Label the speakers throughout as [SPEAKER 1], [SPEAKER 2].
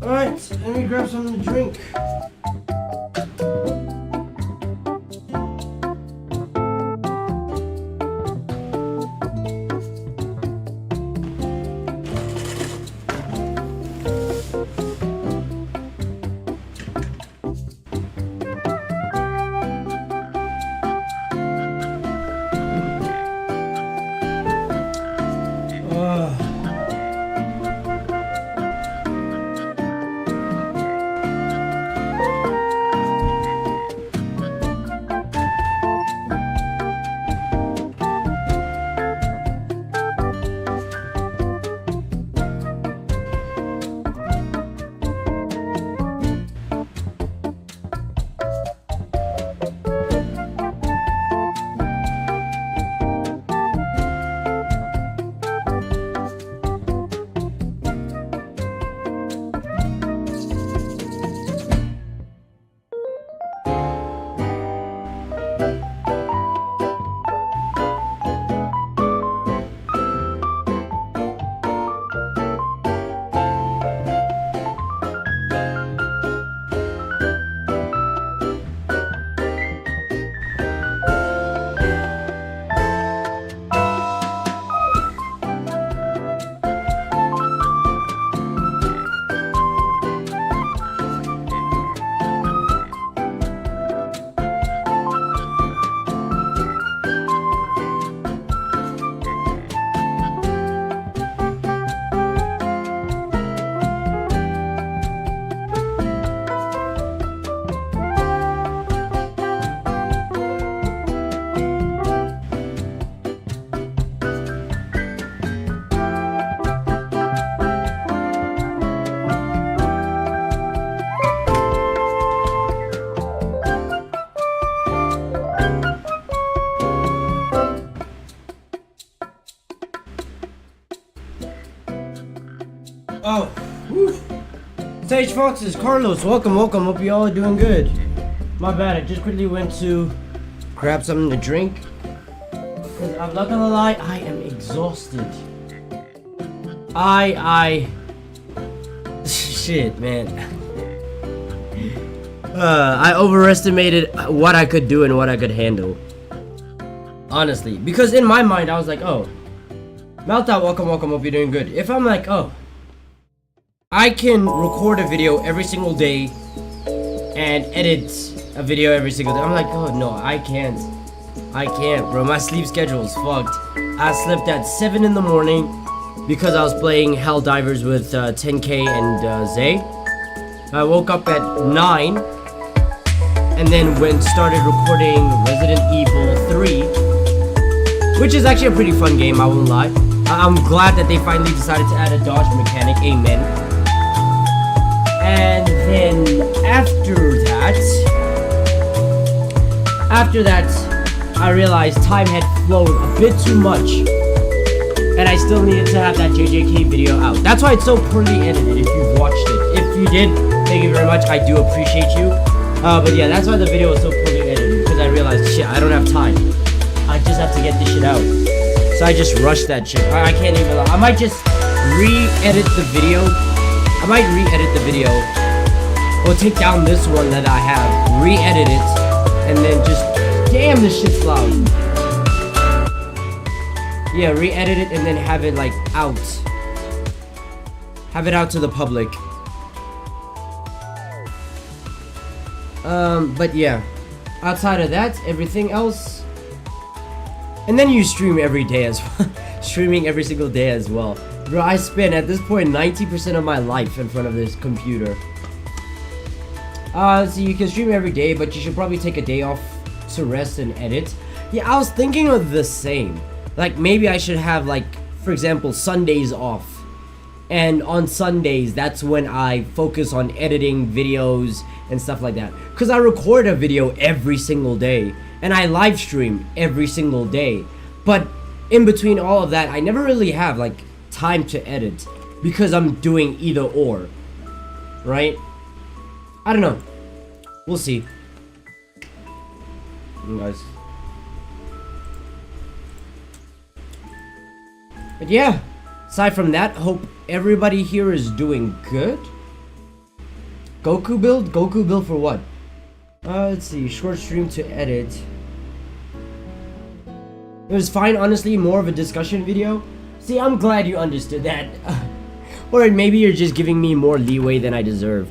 [SPEAKER 1] Alright, let me grab something to drink. Oh, whew. Sage Foxes, Carlos, welcome. Hope you all are doing good. My bad, I just quickly went to grab something to drink. Cause I'm not gonna lie, I am exhausted. Shit, man. I overestimated what I could do and what I could handle. Honestly, because in my mind, I was like, oh, Melta, welcome, hope you're doing good. If I'm like, oh, I can record a video every single day and edit a video every single day. I'm like, oh no, I can't, bro. My sleep schedule is fucked. I slept at 7 in the morning because I was playing Helldivers with 10K and Zay. I woke up at 9 and then started recording Resident Evil 3, which is actually a pretty fun game, I won't lie. I'm glad that they finally decided to add a dodge mechanic, amen. And then after that, I realized time had flown a bit too much, and I still needed to have that JJK video out. That's why it's so poorly edited, if you've watched it. If you did, thank you very much, I do appreciate you. But yeah, that's why the video was so poorly edited, because I realized, shit, I don't have time. I just have to get this shit out. So I just rushed that shit. I can't even lie. I might just re-edit the video. Or take down this one that I have, re-edit it, and then just, damn, this shit's loud. Yeah, re-edit it and then have it like out. Have it out to the public. But yeah, outside of that, everything else. And then you stream every day as well. Streaming every single day as well. Bro, I spend at this point 90% of my life in front of this computer. So you can stream every day, but you should probably take a day off to rest and edit. Yeah, I was thinking of the same. Like, maybe I should have, like, for example, Sundays off. And on Sundays, that's when I focus on editing videos and stuff like that. Because I record a video every single day. And I live stream every single day. But in between all of that, I never really have, like, time to edit. Because I'm doing either or. Right? I don't know. We'll see. Guys. But yeah. Aside from that, hope everybody here is doing good. Goku build? Goku build for what? Let's see. Short stream to edit. It was fine, honestly. More of a discussion video. See, I'm glad you understood that. Or maybe you're just giving me more leeway than I deserve.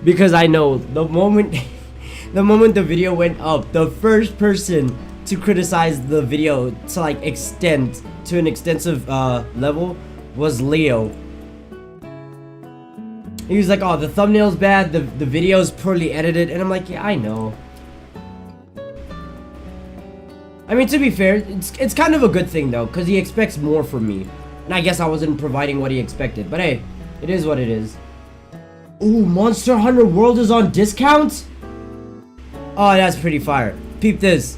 [SPEAKER 1] Because I know the moment the video went up, the first person to criticize the video to like extend to an extensive level was Leo. He was like, oh, the thumbnail's bad, the video's poorly edited, and I'm like, yeah, I know. I mean, to be fair, it's kind of a good thing though, because he expects more from me. And I guess I wasn't providing what he expected, but hey, it is what it is. Ooh, Monster Hunter World is on discount? Oh, that's pretty fire. Peep this.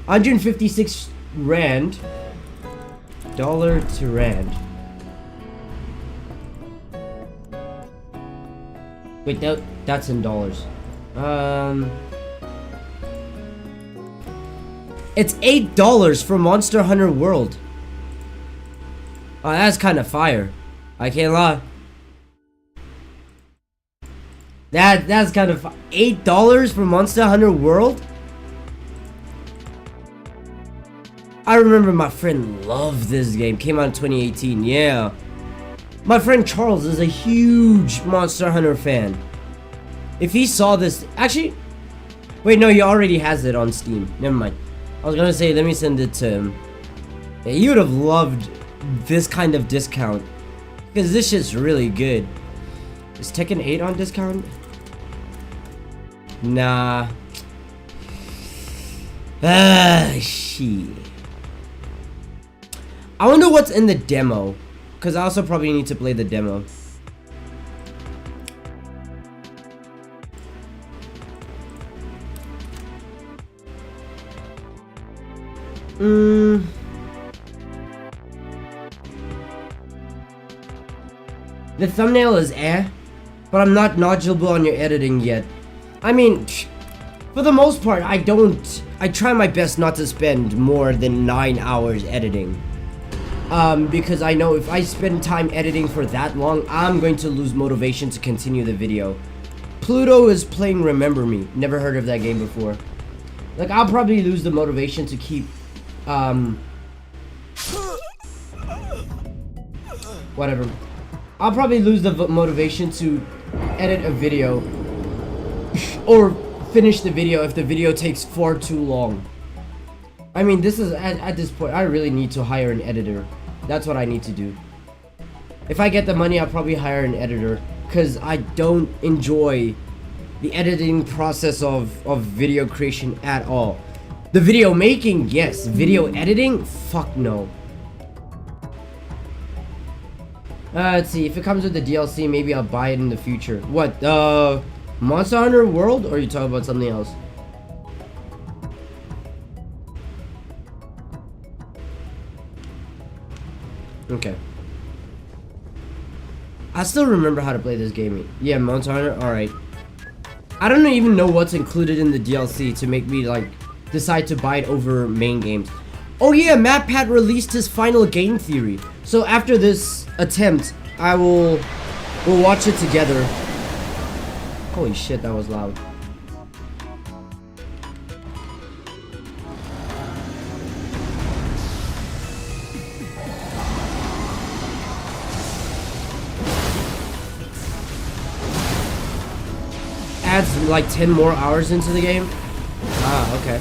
[SPEAKER 1] 156 Rand. Dollar to Rand. Wait, that's in dollars. It's $8 for Monster Hunter World. Oh, that's kind of fire. I can't lie. That's kind of $8 for Monster Hunter World. I remember my friend loved this game. Came out in 2018. Yeah. My friend Charles is a huge Monster Hunter fan. If he saw this, actually, wait, no, he already has it on Steam. Never mind. I was gonna say, let me send it to him. Yeah, he would have loved this kind of discount, because this shit's really good. Is Tekken 8 on discount? Nah. Shit. I wonder what's in the demo, because I also probably need to play the demo. The thumbnail is but I'm not knowledgeable on your editing yet. I mean, for the most part, I try my best not to spend more than 9 hours editing. Because I know if I spend time editing for that long, I'm going to lose motivation to continue the video. Pluto is playing Remember Me. Never heard of that game before. Like, I'll probably lose the motivation to keep, whatever. I'll probably lose the motivation to edit a video or finish the video if the video takes far too long. I mean, this is at this point, I really need to hire an editor. That's what I need to do. If I get the money, I'll probably hire an editor, because I don't enjoy the editing process of video creation at all. The video making, yes. Video editing, fuck no. Let's see, if it comes with the DLC, maybe I'll buy it in the future. What, Monster Hunter World, or are you talking about something else? Okay. I still remember how to play this game. Yeah, Monster Hunter, alright. I don't even know what's included in the DLC to make me, like, decide to buy it over main games. Oh yeah, MatPat released his final game theory. So after this attempt, we'll watch it together. Holy shit, that was loud. Adds like 10 more hours into the game? Ah, okay.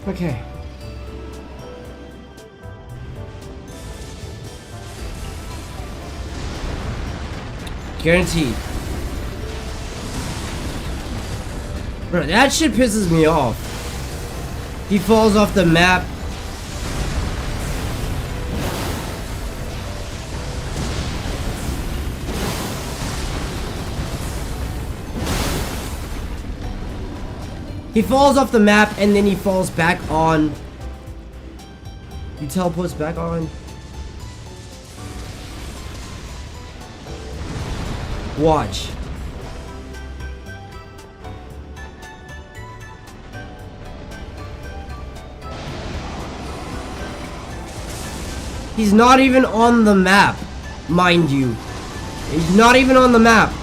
[SPEAKER 1] Okay. Guaranteed. Bro, that shit pisses me off. He falls off the map. He falls off the map and then he falls back on. He teleports back on. Watch. He's not even on the map, mind you. He's not even on the map.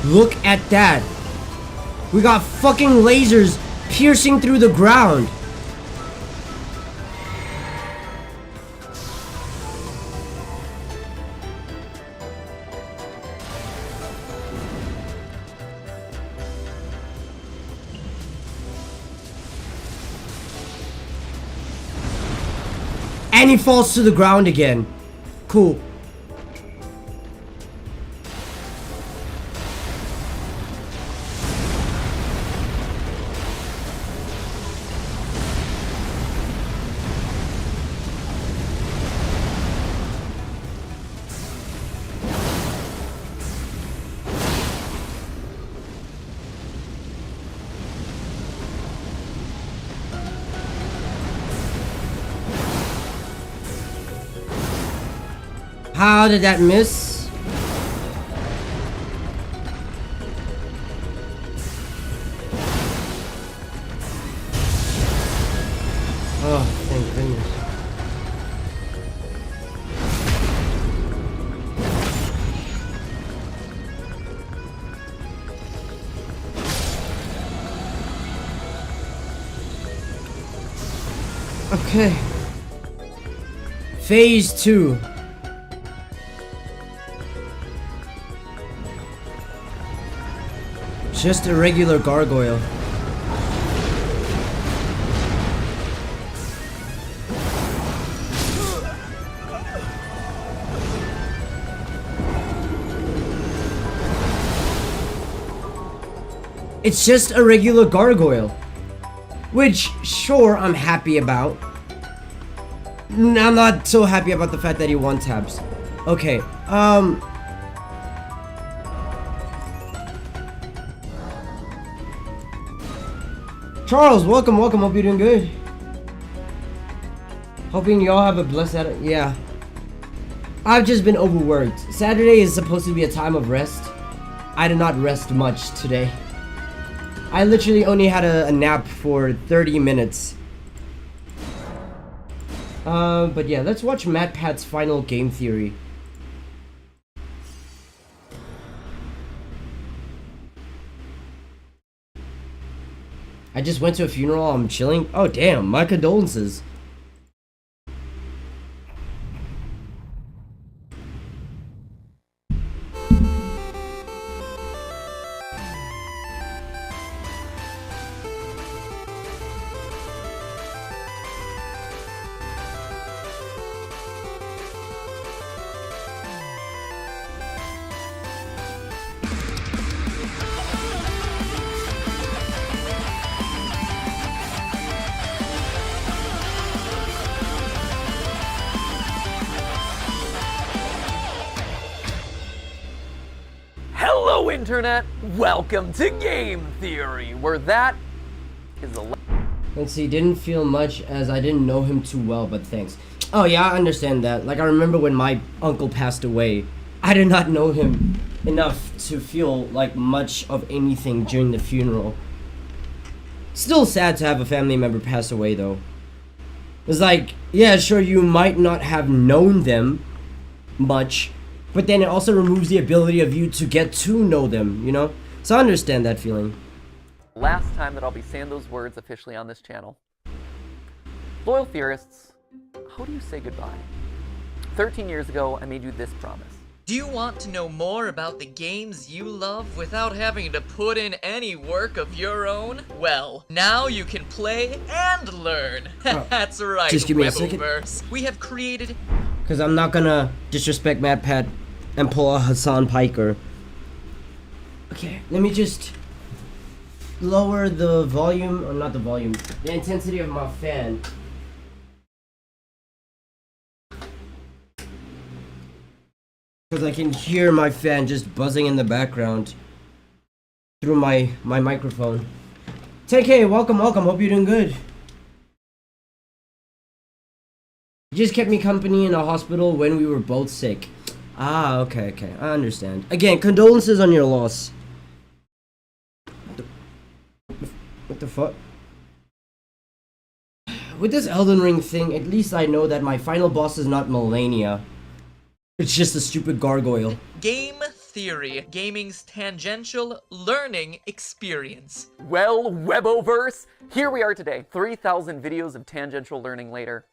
[SPEAKER 1] Look at that. We got fucking lasers piercing through the ground. And he falls to the ground again. Cool. How did that miss? Oh, thank goodness. Okay. Phase 2. Just a regular gargoyle. It's just a regular gargoyle. Which, sure, I'm happy about. I'm not so happy about the fact that he one-taps. Okay, Charles, welcome. Hope you're doing good. Hoping y'all have a blessed Saturday. Yeah. I've just been overworked. Saturday is supposed to be a time of rest. I did not rest much today. I literally only had a nap for 30 minutes. But yeah, let's watch MatPat's final game theory. I just went to a funeral, I'm chilling. Oh damn, my condolences.
[SPEAKER 2] Hello Internet, welcome to Game Theory, where that is a...
[SPEAKER 1] Let's see, didn't feel much as I didn't know him too well, but thanks. Oh yeah, I understand that. Like, I remember when my uncle passed away, I did not know him enough to feel like much of anything during the funeral. Still sad to have a family member pass away though. It's like, yeah, sure, you might not have known them much, but then it also removes the ability of you to get to know them, you know? So I understand that feeling.
[SPEAKER 2] Last time that I'll be saying those words officially on this channel. Loyal theorists, how do you say goodbye? 13 years ago, I made you this promise.
[SPEAKER 3] Do you want to know more about the games you love without having to put in any work of your own? Well, now you can play and learn. That's right,
[SPEAKER 1] just give me a second.
[SPEAKER 3] Weboverse. We have created...
[SPEAKER 1] Because I'm not gonna disrespect MatPat and pull a Hassan Piker. Okay, let me just lower the volume, or not the volume, the intensity of my fan. Because I can hear my fan just buzzing in the background through my microphone. 10K, welcome. Hope you're doing good. You just kept me company in a hospital when we were both sick. Ah, okay. I understand. Again, condolences on your loss. What the fuck? With this Elden Ring thing, at least I know that my final boss is not Melania. It's just a stupid gargoyle.
[SPEAKER 3] Game Theory, gaming's tangential learning experience.
[SPEAKER 2] Well, Weboverse, here we are today, 3,000 videos of tangential learning later.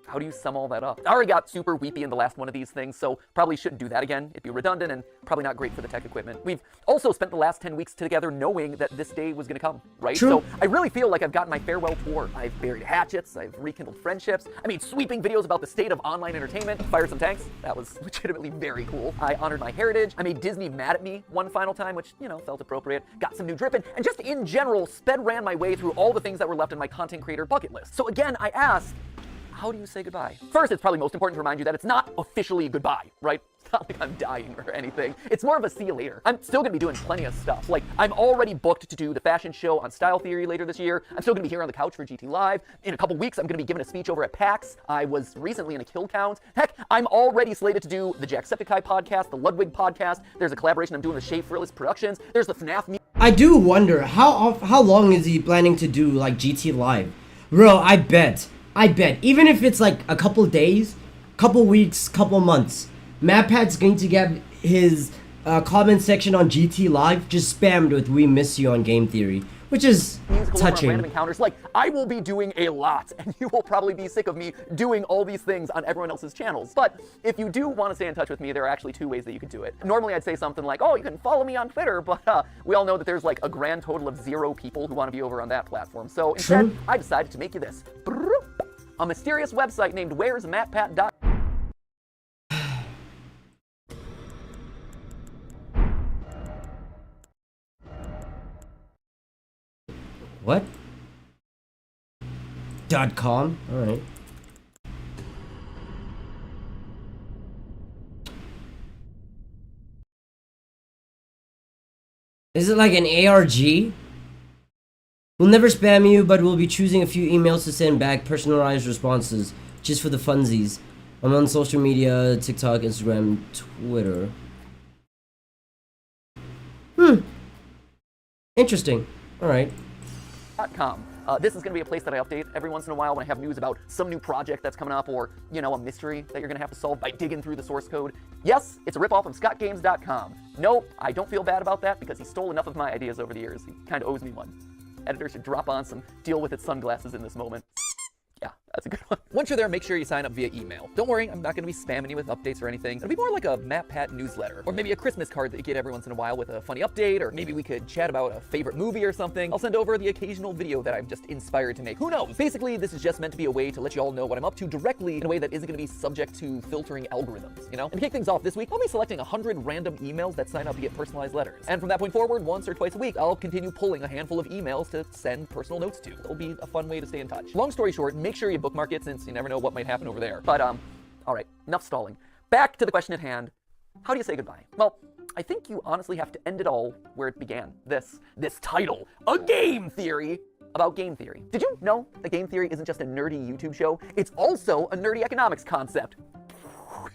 [SPEAKER 2] How do you sum all that up? I already got super weepy in the last one of these things, so probably shouldn't do that again. It'd be redundant and probably not great for the tech equipment. We've also spent the last 10 weeks together knowing that this day was gonna come, right?
[SPEAKER 1] True.
[SPEAKER 2] So I really feel like I've gotten my farewell tour. I've buried hatchets, I've rekindled friendships, I made sweeping videos about the state of online entertainment, fired some tanks. That was legitimately very cool. I honored my heritage. I made Disney mad at me one final time, which, you know, felt appropriate. Got some new dripping, and just in general, ran my way through all the things that were left in my content creator bucket list. So again, I ask, how do you say goodbye? First, it's probably most important to remind you that it's not officially goodbye, right? It's not like I'm dying or anything. It's more of a see you later. I'm still gonna be doing plenty of stuff. Like, I'm already booked to do the fashion show on Style Theory later this year. I'm still gonna be here on the couch for GT Live. In a couple weeks, I'm gonna be giving a speech over at PAX. I was recently in a kill count. Heck, I'm already slated to do the Jacksepticeye podcast, the Ludwig podcast. There's a collaboration I'm doing with Shea Frillis Productions. There's the FNAF
[SPEAKER 1] I do wonder, how long is he planning to do, like, GT Live? Bro, I bet, even if it's like a couple days, couple weeks, couple months, MatPat's going to get his comment section on GT Live just spammed with "We miss you" on Game Theory, which is touching.
[SPEAKER 2] Random encounters. Like, I will be doing a lot, and you will probably be sick of me doing all these things on everyone else's channels. But if you do want to stay in touch with me, there are actually two ways that you can do it. Normally, I'd say something like, oh, you can follow me on Twitter, but we all know that there's like a grand total of 0 people who want to be over on that platform. So instead, I decided to make you this. A mysterious website named where'smatpat.com.
[SPEAKER 1] What? .com? Alright. Is it like an ARG? We'll never spam you, but we'll be choosing a few emails to send back personalized responses, just for the funsies. I'm on social media, TikTok, Instagram, Twitter. Interesting. Alright.
[SPEAKER 2] This is going to be a place that I update every once in a while when I have news about some new project that's coming up, or, you know, a mystery that you're going to have to solve by digging through the source code. Yes, it's a ripoff of ScottGames.com. No, I don't feel bad about that because he stole enough of my ideas over the years. He kind of owes me one. Editor should drop on some deal with its sunglasses in this moment. Yeah, that's a good one.
[SPEAKER 3] Once you're there, make sure you sign up via email. Don't worry, I'm not going to be spamming you with updates or anything. It'll be more like a MatPat newsletter, or maybe a Christmas card that you get every once in a while with a funny update, or maybe we could chat about a favorite movie or something. I'll send over the occasional video that I'm just inspired to make. Who knows? Basically, this is just meant to be a way to let you all know what I'm up to directly in a way that isn't going to be subject to filtering algorithms, you know? And to kick things off this week, I'll be selecting 100 random emails that sign up to get personalized letters. And from that point forward, once or twice a week, I'll continue pulling a handful of emails to send personal notes to. It'll be a fun way to stay in touch. Long story short, make sure you bookmark it since you never know what might happen over there. But, all right, enough stalling. Back to the question at hand. How do you say goodbye? Well, I think you honestly have to end it all where it began. This title, A Game Theory.
[SPEAKER 2] about game theory. Did you know that game theory isn't just a nerdy YouTube show? It's also a nerdy economics concept.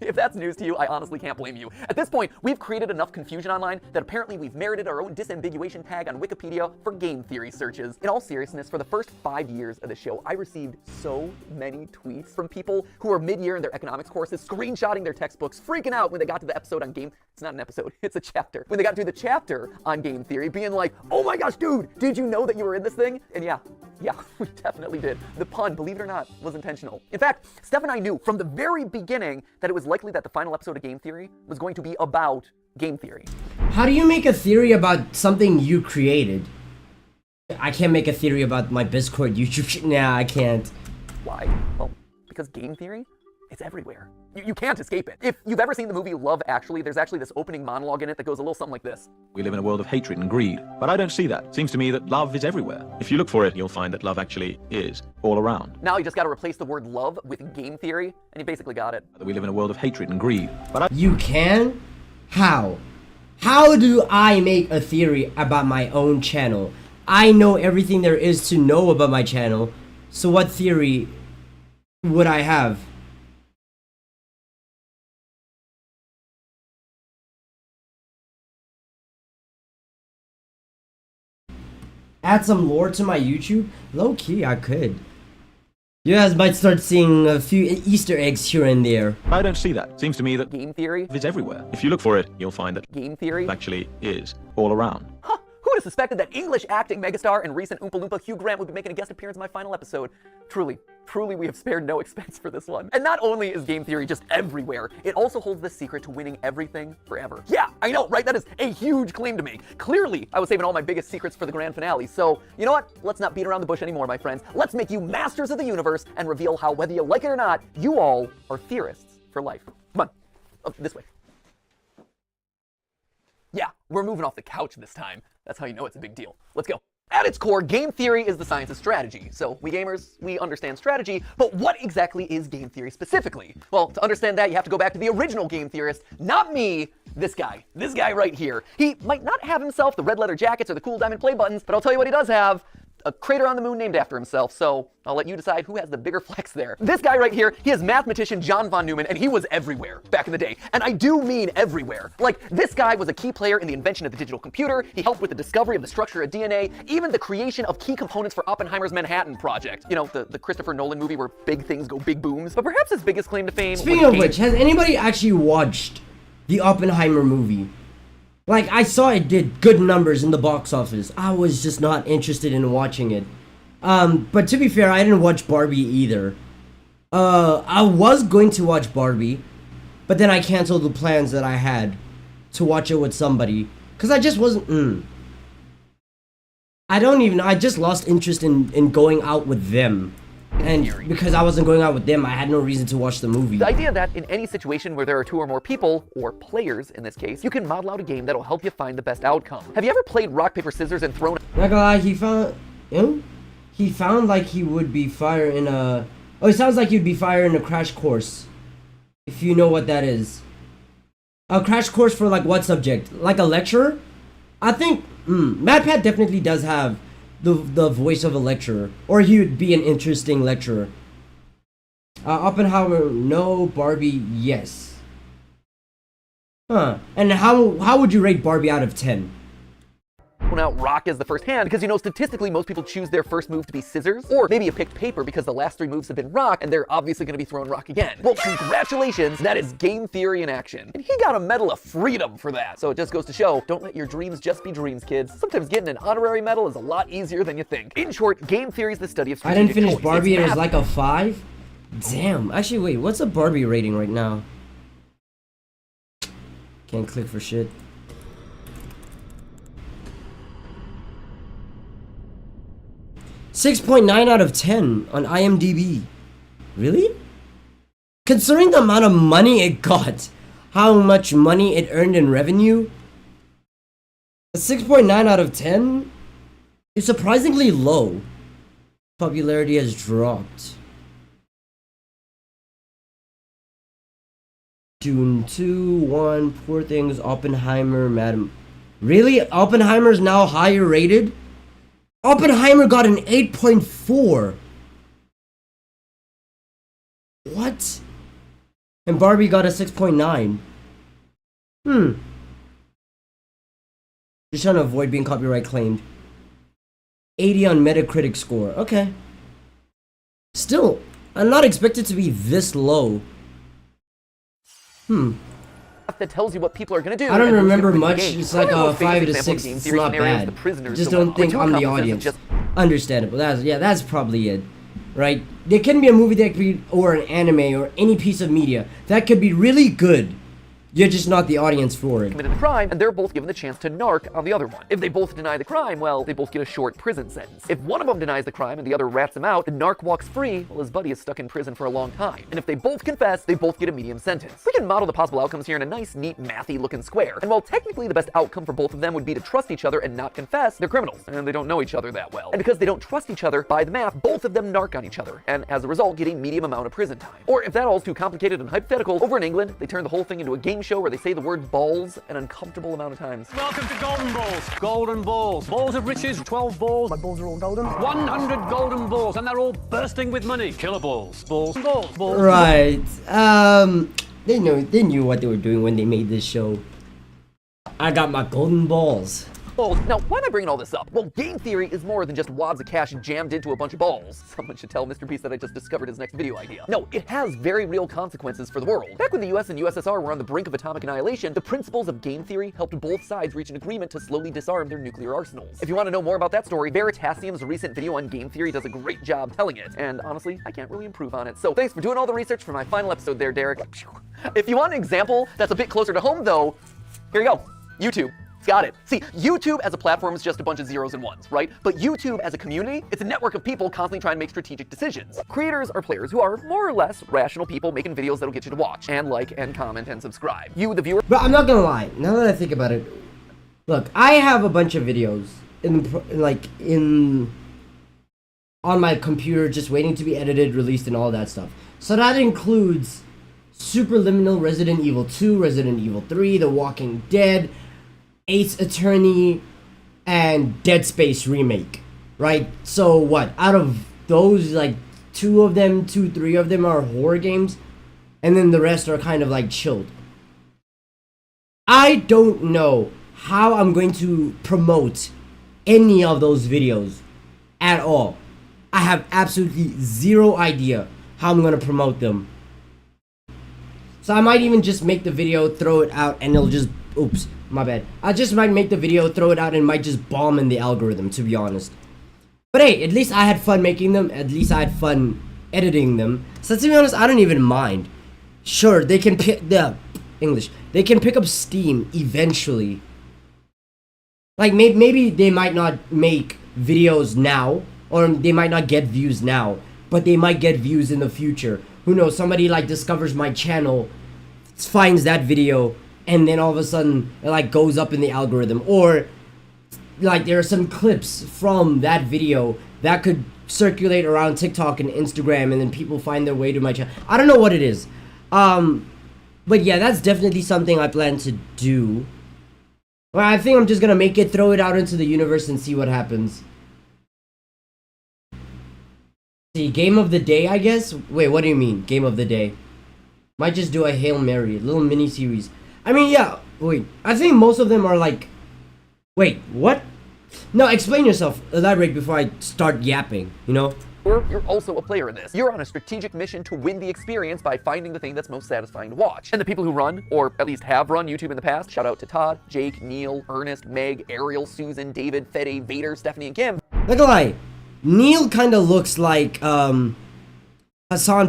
[SPEAKER 2] If that's news to you, I honestly can't blame you. At this point, we've created enough confusion online that apparently we've merited our own disambiguation tag on Wikipedia for game theory searches. In all seriousness, for the first 5 years of the show, I received so many tweets from people who are mid-year in their economics courses, screenshotting their textbooks, freaking out when they got to the episode on game. It's not an episode, it's a chapter. When they got to the chapter on game theory, being like, oh my gosh, dude, did you know that you were in this thing? And yeah, we definitely did. The pun, believe it or not, was intentional. In fact, Steph and I knew from the very beginning that it was likely that the final episode of Game Theory was going to be about game theory.
[SPEAKER 1] How do you make a theory about something you created? I can't make a theory about my Biscord YouTube. Nah, I can't.
[SPEAKER 2] Why? Well, because game theory, it's everywhere. You can't escape it. If you've ever seen the movie Love Actually, there's actually this opening monologue in it that goes a little something like this.
[SPEAKER 4] We live in a world of hatred and greed, but I don't see that. It seems to me that love is everywhere. If you look for it, you'll find that love actually is all around.
[SPEAKER 2] Now you just got to replace the word love with game theory, and you basically got it.
[SPEAKER 4] We live in a world of hatred and greed, but
[SPEAKER 1] You can? How? How do I make a theory about my own channel? I know everything there is to know about my channel, so what theory would I have? Add some lore to my YouTube? Low key, I could. You guys might start seeing a few Easter eggs here and there.
[SPEAKER 4] I don't see that. It seems to me that
[SPEAKER 2] Game theory
[SPEAKER 4] is everywhere. If you look for it, you'll find that
[SPEAKER 2] game theory
[SPEAKER 4] actually is all around.
[SPEAKER 2] Huh. Who would have suspected that English acting megastar and recent Oompa Loompa Hugh Grant would be making a guest appearance in my final episode? Truly, we have spared no expense for this one. And not only is game theory just everywhere, it also holds the secret to winning everything forever. Yeah, I know, right? That is a huge claim to make. Clearly, I was saving all my biggest secrets for the grand finale. So, you know what? Let's not beat around the bush anymore, my friends. Let's make you masters of the universe and reveal how, whether you like it or not, you all are theorists for life. Come on, this way. Yeah, we're moving off the couch this time. That's how you know it's a big deal. Let's go. At its core, game theory is the science of strategy. So we gamers, we understand strategy, but what exactly is game theory specifically? Well, to understand that, you have to go back to the original game theorist, not me, this guy right here. He might not have himself the red leather jackets or the cool diamond play buttons, but I'll tell you what he does have. A crater on the moon named after himself, so I'll let you decide who has the bigger flex there. This guy right here, he is mathematician John von Neumann, and he was everywhere back in the day. And I do mean everywhere. Like, this guy was a key player in the invention of the digital computer, he helped with the discovery of the structure of DNA, even the creation of key components for Oppenheimer's Manhattan Project. You know, the Christopher Nolan movie where big things go big booms. But perhaps his biggest claim to fame
[SPEAKER 1] Speaking of which, has anybody actually watched the Oppenheimer movie? Like, I saw it did good numbers in the box office. I was just not interested in watching it. But to be fair, I didn't watch Barbie either. I was going to watch Barbie, but then I canceled the plans that I had to watch it with somebody. Because I just wasn't, I just lost interest in going out with them. And because I wasn't going out with them, I had no reason to watch the movie.
[SPEAKER 2] The idea that in any situation where there are 2 or more people, or players in this case, you can model out a game that'll help you find the best outcome. Have you ever played rock, paper, scissors and thrown...
[SPEAKER 1] Not gonna lie, he found like he would be fire in a... Oh, it sounds like he'd be fire in a crash course. If you know what that is. A crash course for like what subject? Like a lecturer? I think, MatPat definitely does have the voice of a lecturer, or he would be an interesting lecturer. Oppenheimer, no. Barbie, yes. And how would you rate Barbie out of 10?
[SPEAKER 2] Well, now, rock is the first hand because, you know, statistically, most people choose their first move to be scissors, or maybe you picked paper because the last 3 moves have been rock, and they're obviously going to be throwing rock again. Well, congratulations, that is game theory in action. And he got a Medal of Freedom for that. So it just goes to show, don't let your dreams just be dreams, kids. Sometimes getting an honorary medal is a lot easier than you think. In short, game theory is the study of
[SPEAKER 1] I
[SPEAKER 2] strategic
[SPEAKER 1] didn't finish
[SPEAKER 2] choice.
[SPEAKER 1] Barbie,
[SPEAKER 2] It's
[SPEAKER 1] it was like a 5? Damn. Actually, wait, what's a Barbie rating right now? Can't click for shit. .9 out of 10 on IMDb. Really? Considering the amount of money it got, how much money it earned in revenue, a 6.9 out of 10 is surprisingly low. Popularity has dropped. Dune 2, 1, Poor Things, Oppenheimer, Madam. Really? Oppenheimer's now higher rated? Oppenheimer got an 8.4. What? And Barbie got a 6.9. Just trying to avoid being copyright claimed. 80 on Metacritic score. Okay. Still, I'm not expected to be this low.
[SPEAKER 2] That tells you what people are going to do.
[SPEAKER 1] I don't
[SPEAKER 2] and who's
[SPEAKER 1] remember
[SPEAKER 2] gonna win the
[SPEAKER 1] much.
[SPEAKER 2] game.
[SPEAKER 1] It's like
[SPEAKER 2] Probably
[SPEAKER 1] a
[SPEAKER 2] the most famous
[SPEAKER 1] 5 to
[SPEAKER 2] example of
[SPEAKER 1] 6.
[SPEAKER 2] game
[SPEAKER 1] It's
[SPEAKER 2] theory
[SPEAKER 1] not
[SPEAKER 2] scenario is
[SPEAKER 1] bad.
[SPEAKER 2] the prisoners
[SPEAKER 1] Just
[SPEAKER 2] dilemma.
[SPEAKER 1] don't think
[SPEAKER 2] Two
[SPEAKER 1] I'm the
[SPEAKER 2] accomplices
[SPEAKER 1] audience.
[SPEAKER 2] just-
[SPEAKER 1] Understandable. That's probably it. Right? There can be a movie that could be, or an anime, or any piece of media that could be really good. You're just not the audience for it.
[SPEAKER 2] committed a crime, and they're both given the chance to narc on the other one. If they both deny the crime, well, they both get a short prison sentence. If one of them denies the crime and the other rats him out, the narc walks free while his buddy is stuck in prison for a long time. And if they both confess, they both get a medium sentence. We can model the possible outcomes here in a nice, neat, mathy looking square. And while technically the best outcome for both of them would be to trust each other and not confess, they're criminals, and they don't know each other that well. And because they don't trust each other, by the math, both of them narc on each other, and as a result, get a medium amount of prison time. Or if that all's too complicated and hypothetical, over in England, they turn the whole thing into a game show where they say the word balls an uncomfortable amount of times.
[SPEAKER 5] Welcome to Golden Balls. Golden Balls. Balls of riches, 12 balls.
[SPEAKER 6] My balls are all golden.
[SPEAKER 5] 100 golden balls, and they're all bursting with money. Killer balls. Balls. Balls. Balls.
[SPEAKER 1] Right. They knew what they were doing when they made this show. I got my golden balls.
[SPEAKER 2] Now, why am I bringing all this up? Well, game theory is more than just wads of cash jammed into a bunch of balls. Someone should tell Mr. Beast that I just discovered his next video idea. No, it has very real consequences for the world. Back when the US and USSR were on the brink of atomic annihilation, the principles of game theory helped both sides reach an agreement to slowly disarm their nuclear arsenals. If you want to know more about that story, Veritasium's recent video on game theory does a great job telling it. And honestly, I can't really improve on it. So thanks for doing all the research for my final episode there, Derek. If you want an example that's a bit closer to home, though, here you go. YouTube. Got it. See, YouTube as a platform is just a bunch of zeros and ones, right? But YouTube as a community, it's a network of people constantly trying to make strategic decisions. Creators are players who are more or less rational people making videos that'll get you to watch and like and comment and subscribe. You, the viewer.
[SPEAKER 1] But I'm not gonna lie. Now that I think about it, look, I have a bunch of videos on my computer just waiting to be edited, released, and all that stuff. So that includes Superliminal, Resident Evil 2, Resident Evil 3, The Walking Dead, Ace Attorney, and Dead Space remake, right? So what? Out of those, like three of them are horror games, and then the rest are kind of like chilled. I don't know how I'm going to promote any of those videos at all. I have absolutely zero idea how I'm going to promote them. So I might even just make the video, throw it out, and it'll just, oops, my bad. I just might make the video, throw it out, and might just bomb in the algorithm, to be honest. But hey, at least I had fun making them. At least I had fun editing them. So to be honest, I don't even mind. Sure, they can pick they can pick up steam eventually. Like maybe they might not make videos now, or they might not get views now, but they might get views in the future. Who knows? Somebody like discovers my channel, finds that video, and then all of a sudden it like goes up in the algorithm. Or like there are some clips from that video that could circulate around TikTok and Instagram, and then people find their way to my channel. I don't know what it is. But yeah, that's definitely something I plan to do. Well, I think I'm just gonna make it, throw it out into the universe, and see what happens. See, game of the day, I guess? Wait, what do you mean, game of the day? Might just do a Hail Mary, a little mini-series. I mean, yeah, wait, I think most of them are like... Wait, what? No, explain yourself, elaborate before I start yapping, you know?
[SPEAKER 2] You're also a player in this. You're on a strategic mission to win the experience by finding the thing that's most satisfying to watch. And the people who run, or at least have run YouTube in the past, shout out to Todd, Jake, Neil, Ernest, Meg, Ariel, Susan, David, Fede, Vader, Stephanie, and Kim.
[SPEAKER 1] Not gonna lie, Neil kinda looks like, Hassan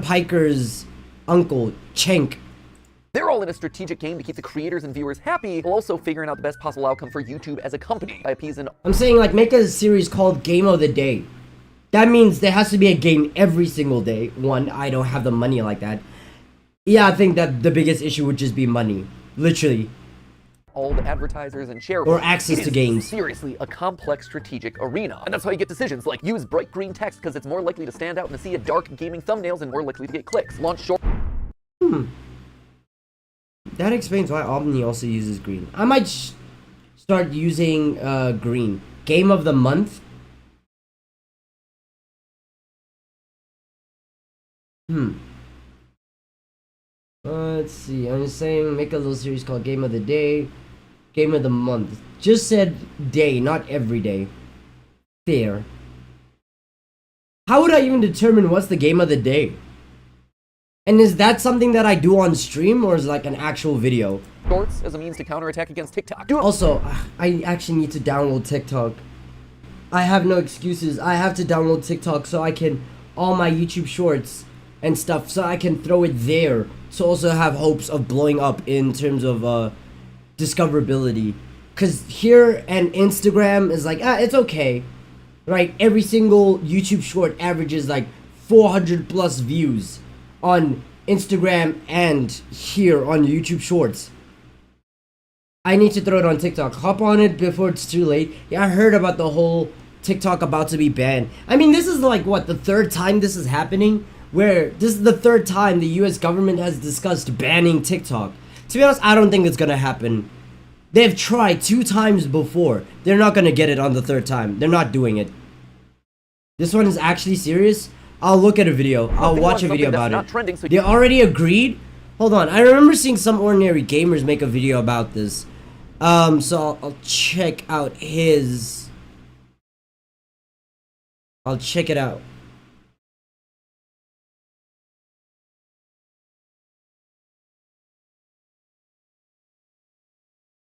[SPEAKER 1] Piker's uncle, Cenk.
[SPEAKER 2] They're all in a strategic game to keep the creators and viewers happy, while also figuring out the best possible outcome for YouTube as a company by appeasing...
[SPEAKER 1] I'm saying, like, make a series called Game of the Day. That means there has to be a game every single day. One, I don't have the money like that. Yeah, I think that the biggest issue would just be money. Literally.
[SPEAKER 2] all the advertisers and shareholders.
[SPEAKER 1] Or access to games.
[SPEAKER 2] Seriously, a complex strategic arena. And that's how you get decisions like use bright green text because it's more likely to stand out in a sea of dark gaming thumbnails and more likely to get clicks. Launch short...
[SPEAKER 1] That explains why Omni also uses green. I might start using green. Game of the month. Let's see. I'm just saying, make a little series called Game of the Day, Game of the Month. Just said day, not every day. Fair. How would I even determine what's the game of the day? And is that something that I do on stream, or is it like an actual video?
[SPEAKER 2] Shorts as a means to counterattack against TikTok.
[SPEAKER 1] Also, I actually need to download TikTok. I have no excuses. I have to download TikTok so I can, all my YouTube shorts and stuff, so I can throw it there. To also have hopes of blowing up in terms of discoverability. Because here and Instagram is like, it's okay. Right? Every single YouTube short averages like 400 plus views on Instagram and here on YouTube Shorts. I need to throw it on TikTok. Hop on it before it's too late. Yeah, I heard about the whole TikTok about to be banned. I mean, this is like, what, the third time this is happening? Where this is the third time the US government has discussed banning TikTok. To be honest, I don't think it's gonna happen. They've tried 2 times before. They're not gonna get it on the 3rd time. They're not doing it. This one is actually serious? I'll look at a video. I'll watch a video about it. They already agreed? Hold on. I remember seeing some ordinary gamers make a video about this. So I'll check out his... I'll check it out.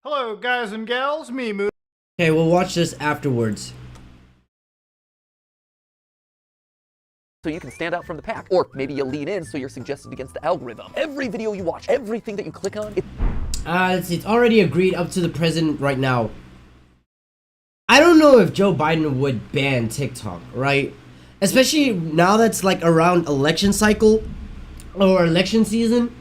[SPEAKER 6] Hello, guys and gals. Me, Moo.
[SPEAKER 1] Okay, we'll watch this afterwards.
[SPEAKER 2] So you can stand out from the pack. Or maybe you lean in so you're suggested against the algorithm. Every video you watch, everything that you click on,
[SPEAKER 1] Let's see, it's already agreed up to the president right now. I don't know if Joe Biden would ban TikTok, right? Especially now that's like around election cycle or election season.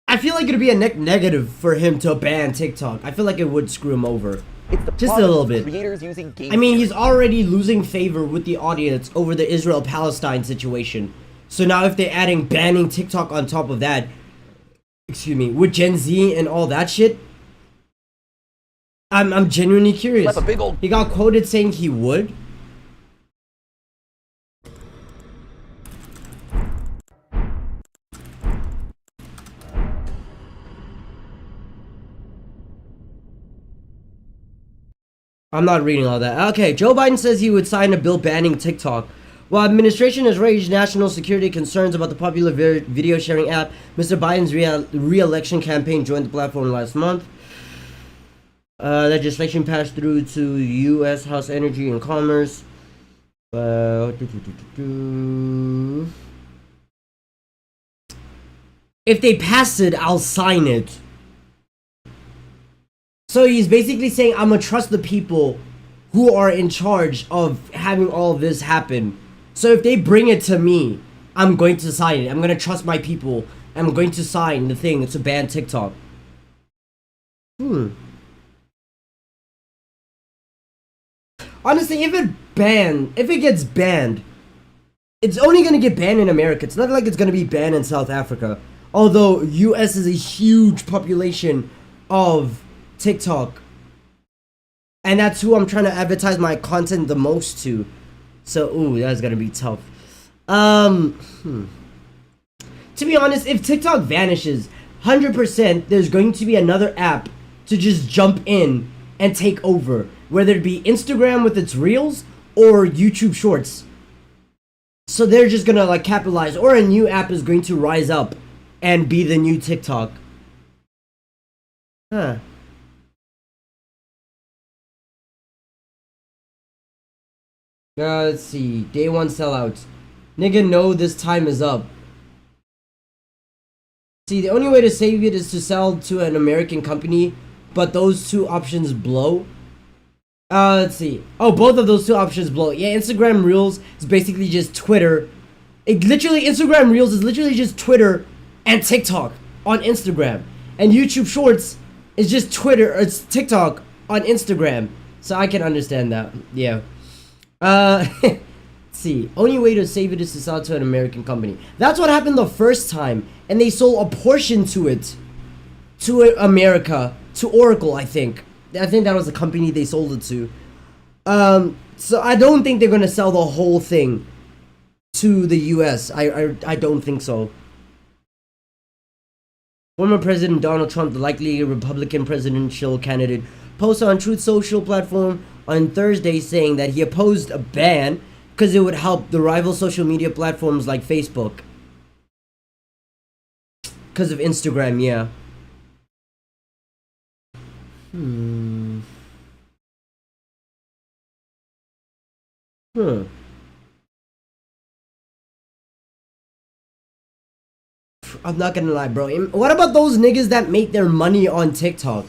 [SPEAKER 1] I feel like it'd be a negative for him to ban TikTok. I feel like it would screw him over.
[SPEAKER 2] it's the
[SPEAKER 1] Just a little bit.
[SPEAKER 2] creators using game
[SPEAKER 1] I mean, he's
[SPEAKER 2] theory.
[SPEAKER 1] already losing favor with the audience over the Israel-Palestine situation. So now if they're adding banning TikTok on top of that, excuse me, with Gen Z and all that shit, I'm genuinely curious.
[SPEAKER 2] Slap a big old
[SPEAKER 1] He got quoted saying he would. I'm not reading all that. Okay, Joe Biden says he would sign a bill banning TikTok. While administration has raised national security concerns about the popular video sharing app, Mr. Biden's re-election campaign joined the platform last month. Legislation passed through to U.S. House Energy and Commerce. If they pass it, I'll sign it. So he's basically saying, I'm gonna trust the people who are in charge of having all of this happen. So if they bring it to me, I'm going to sign it. I'm gonna trust my people. I'm going to sign the thing to ban TikTok. Honestly, if it gets banned, it's only gonna get banned in America. It's not like it's gonna be banned in South Africa. Although US is a huge population of TikTok, and that's who I'm trying to advertise my content the most to. So, ooh, that's gonna be tough. To be honest, if TikTok vanishes, 100% there's going to be another app to just jump in and take over, whether it be Instagram with its Reels or YouTube Shorts. So they're just gonna like capitalize, or a new app is going to rise up and be the new TikTok. Huh. Let's see. Day 1 sellouts. Nigga, no, this time is up. See, the only way to save it is to sell to an American company, but those 2 options blow. Let's see. Oh, both of those 2 options blow. Yeah, Instagram Reels is basically just Twitter. Instagram Reels is literally just Twitter and TikTok on Instagram. And YouTube Shorts is just Twitter, it's TikTok on Instagram. So I can understand that. Yeah. Let's see. Only way to save it is to sell it to an American company. That's what happened the first time, and they sold a portion to it, to America, to Oracle, I think. I think that was the company they sold it to. So I don't think they're gonna sell the whole thing to the US. I don't think so. Former President Donald Trump, the likely Republican presidential candidate, posted on Truth Social platform on Thursday saying that he opposed a ban because it would help the rival social media platforms like Facebook. Because of Instagram, yeah. I'm not gonna lie, bro. What about those niggas that make their money on TikTok?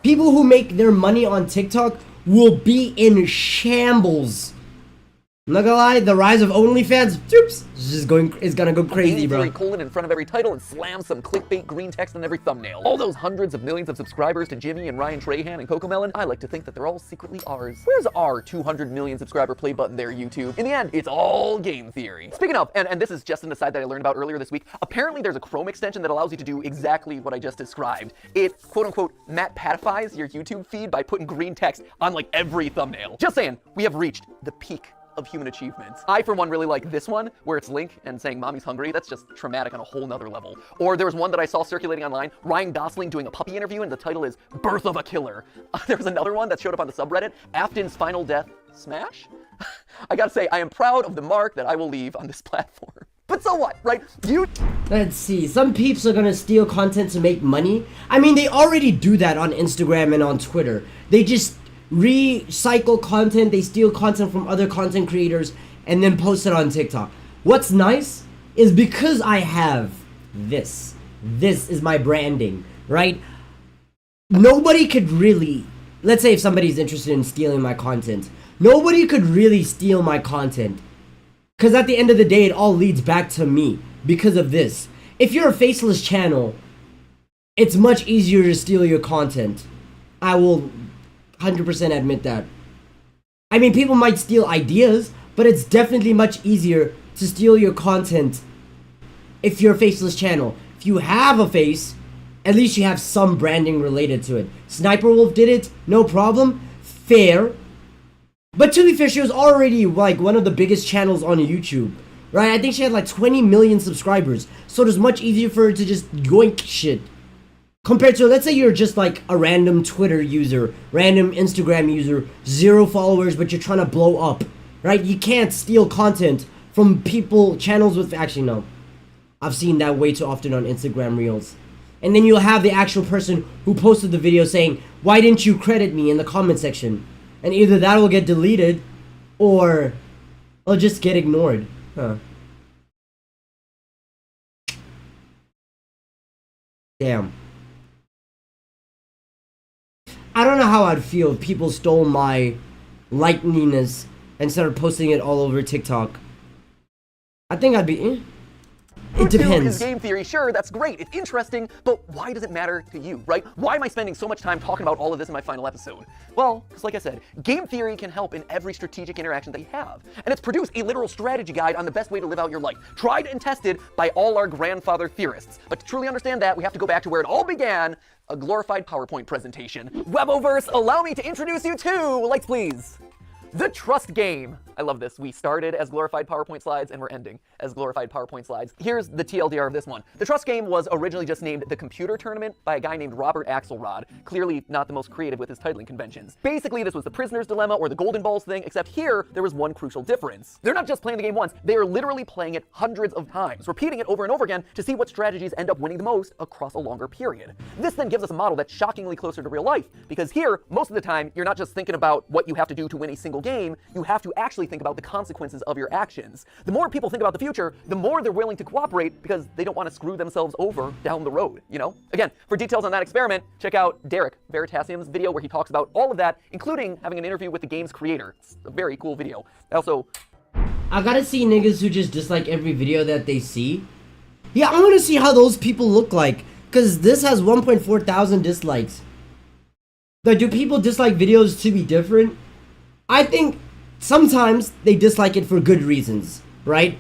[SPEAKER 1] People who make their money on TikTok will be in shambles. I'm not gonna lie, the rise of OnlyFans, oops, is gonna go crazy, bro.
[SPEAKER 2] Colon in front of every title and slam some clickbait green text on every thumbnail. All those hundreds of millions of subscribers to Jimmy and Ryan Trahan and Cocomelon, I like to think that they're all secretly ours. Where's our 200 million subscriber play button there, YouTube? In the end, it's all game theory. Speaking of, and this is just an aside that I learned about earlier this week, apparently there's a Chrome extension that allows you to do exactly what I just described. It, quote unquote, Matt Patifies your YouTube feed by putting green text on like every thumbnail. Just saying, we have reached the peak of human achievements. I, for one, really like this one, where it's Link and saying mommy's hungry. That's just traumatic on a whole nother level. Or there was one that I saw circulating online, Ryan Gosling doing a puppy interview, and the title is Birth of a Killer. There was another one that showed up on the subreddit, Afton's Final Death Smash? I gotta say, I am proud of the mark that I will leave on this platform. But so what, right?
[SPEAKER 1] Let's see, some peeps are gonna steal content to make money. I mean, they already do that on Instagram and on Twitter. They just recycle content, they steal content from other content creators and then post it on TikTok. What's nice is because I have this is my branding, right? Nobody could really, let's say if somebody's interested in stealing my content, nobody could really steal my content, because at the end of the day it all leads back to me because of this. If you're a faceless channel, it's much easier to steal your content. I will 100% admit that. I mean, people might steal ideas, but it's definitely much easier to steal your content if you're a faceless channel. If you have a face, at least you have some branding related to it. Sniper Wolf did it, no problem, fair. But to be fair, she was already like one of the biggest channels on YouTube, right? I think she had like 20 million subscribers, so it was much easier for her to just yoink shit. Compared to, let's say you're just like a random Twitter user, random Instagram user, 0 followers, but you're trying to blow up, right? You can't steal content from channels with, actually no. I've seen that way too often on Instagram Reels. And then you'll have the actual person who posted the video saying, why didn't you credit me in the comment section? And either that will get deleted, or it'll just get ignored. Huh. Damn. I don't know how I'd feel if people stole my likeliness and started posting it all over TikTok. I think I'd be, It depends.
[SPEAKER 2] Is game theory, sure, that's great, it's interesting, but why does it matter to you, right? Why am I spending so much time talking about all of this in my final episode? Well, because like I said, game theory can help in every strategic interaction that you have. And it's produced a literal strategy guide on the best way to live out your life, tried and tested by all our grandfather theorists. But to truly understand that, we have to go back to where it all began, a glorified PowerPoint presentation. Weboverse, allow me to introduce you to, lights please, the Trust Game. I love this. We started as glorified PowerPoint slides and we're ending as glorified PowerPoint slides. Here's the TLDR of this one. The Trust Game was originally just named the Computer Tournament by a guy named Robert Axelrod, clearly not the most creative with his titling conventions. Basically, this was the Prisoner's Dilemma or the Golden Balls thing, except here, there was one crucial difference. They're not just playing the game once, they are literally playing it hundreds of times, repeating it over and over again to see what strategies end up winning the most across a longer period. This then gives us a model that's shockingly closer to real life, because here, most of the time, you're not just thinking about what you have to do to win a single game, you have to actually think about the consequences of your actions. The more people think about the future, the more they're willing to cooperate because they don't want to screw themselves over down the road, you know? Again, for details on that experiment, check out Derek Veritasium's video where he talks about all of that, including having an interview with the game's creator. It's a very cool video. Also,
[SPEAKER 1] I gotta see niggas who just dislike every video that they see. Yeah, I wanna see how those people look like, cause this has 1.4 thousand dislikes. But do people dislike videos to be different? I think sometimes they dislike it for good reasons, right?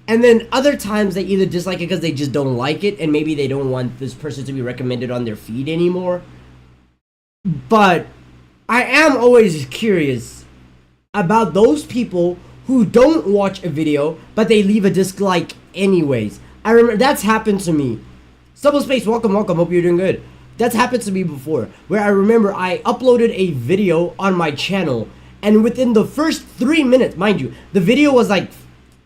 [SPEAKER 1] And then other times they either dislike it because they just don't like it and maybe they don't want this person to be recommended on their feed anymore. But I am always curious about those people who don't watch a video, but they leave a dislike anyways. I remember that's happened to me. Double space, welcome, hope you're doing good. That's happened to me before, where I remember I uploaded a video on my channel, and within the first 3 minutes, mind you, the video was like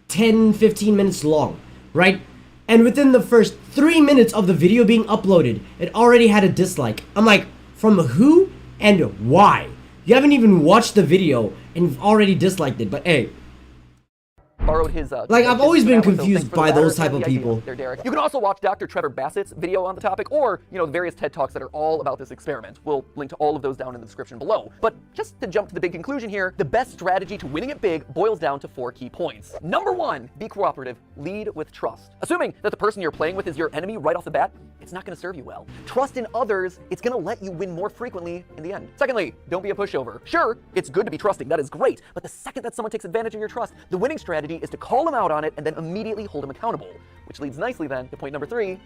[SPEAKER 1] 10-15 minutes long, right? And within the first 3 minutes of the video being uploaded, it already had a dislike. I'm like, from who and why? You haven't even watched the video and you've already disliked it, but hey.
[SPEAKER 2] Borrowed his
[SPEAKER 1] Like, I've always been
[SPEAKER 2] so thanks
[SPEAKER 1] confused
[SPEAKER 2] for the
[SPEAKER 1] by
[SPEAKER 2] latter
[SPEAKER 1] those type
[SPEAKER 2] and
[SPEAKER 1] of
[SPEAKER 2] the idea
[SPEAKER 1] people.
[SPEAKER 2] there, Derek. You can also watch Dr. Trevor Bassett's video on the topic, or the various TED Talks that are all about this experiment. We'll link to all of those down in the description below. But just to jump to the big conclusion here, the best strategy to winning it big boils down to 4 key points. Number 1, be cooperative. Lead with trust. Assuming that the person you're playing with is your enemy right off the bat, it's not going to serve you well. Trust in others, it's going to let you win more frequently in the end. Secondly, don't be a pushover. Sure, it's good to be trusting, that is great, but the second that someone takes advantage of your trust, the winning strategy is to call them out on it and then immediately hold them accountable. Which leads nicely then to point number 3,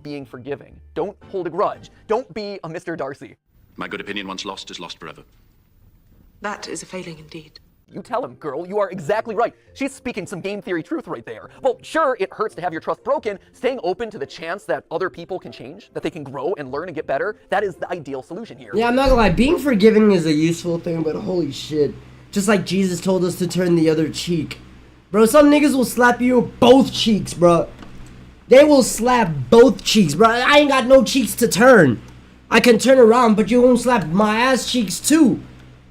[SPEAKER 2] being forgiving. Don't hold a grudge. Don't be a Mr. Darcy.
[SPEAKER 7] My good opinion once lost is lost forever.
[SPEAKER 8] That is a failing indeed.
[SPEAKER 2] You tell him, girl, you are exactly right. She's speaking some game theory truth right there. Well, sure, it hurts to have your trust broken. Staying open to the chance that other people can change, that they can grow and learn and get better, that is the ideal solution here.
[SPEAKER 1] Yeah, I'm not gonna lie, being forgiving is a useful thing, but holy shit. Just like Jesus told us to turn the other cheek. Bro, some niggas will slap you both cheeks, bro. They will slap both cheeks, bro. I ain't got no cheeks to turn. I can turn around, but you won't slap my ass cheeks too.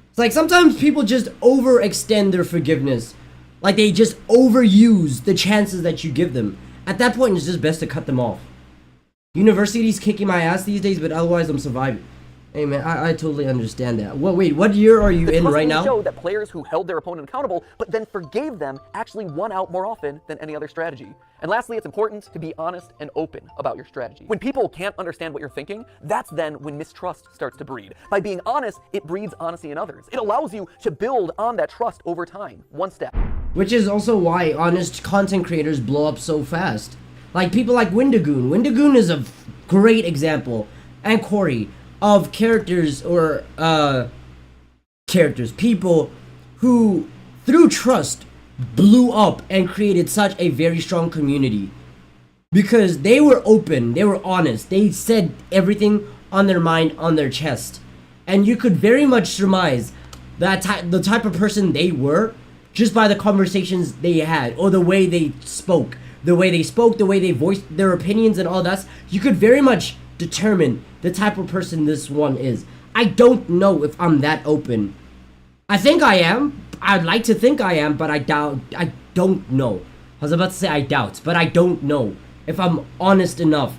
[SPEAKER 1] It's like sometimes people just overextend their forgiveness. Like they just overuse the chances that you give them. At that point, it's just best to cut them off. University's kicking my ass these days, but otherwise I'm surviving. Hey man, I totally understand that. Well, wait, what year are you in right now?
[SPEAKER 2] Showed that players who held their opponent accountable, but then forgave them, actually won out more often than any other strategy. And lastly, it's important to be honest and open about your strategy. When people can't understand what you're thinking, that's then when mistrust starts to breed. By being honest, it breeds honesty in others. It allows you to build on that trust over time, one step.
[SPEAKER 1] Which is also why honest content creators blow up so fast. Like people like Windagoon. Windagoon is a great example, and Corey, of people who, through trust, blew up and created such a very strong community. Because they were open, they were honest, they said everything on their mind, on their chest. And you could very much surmise that the type of person they were just by the conversations they had, or the way they spoke. The way they voiced their opinions and all that. You could very much determine the type of person this one is. I don't know if I'm that open. I think I am. I'd like to think I am, but I don't know. I was about to say I doubt, but I don't know if I'm honest enough.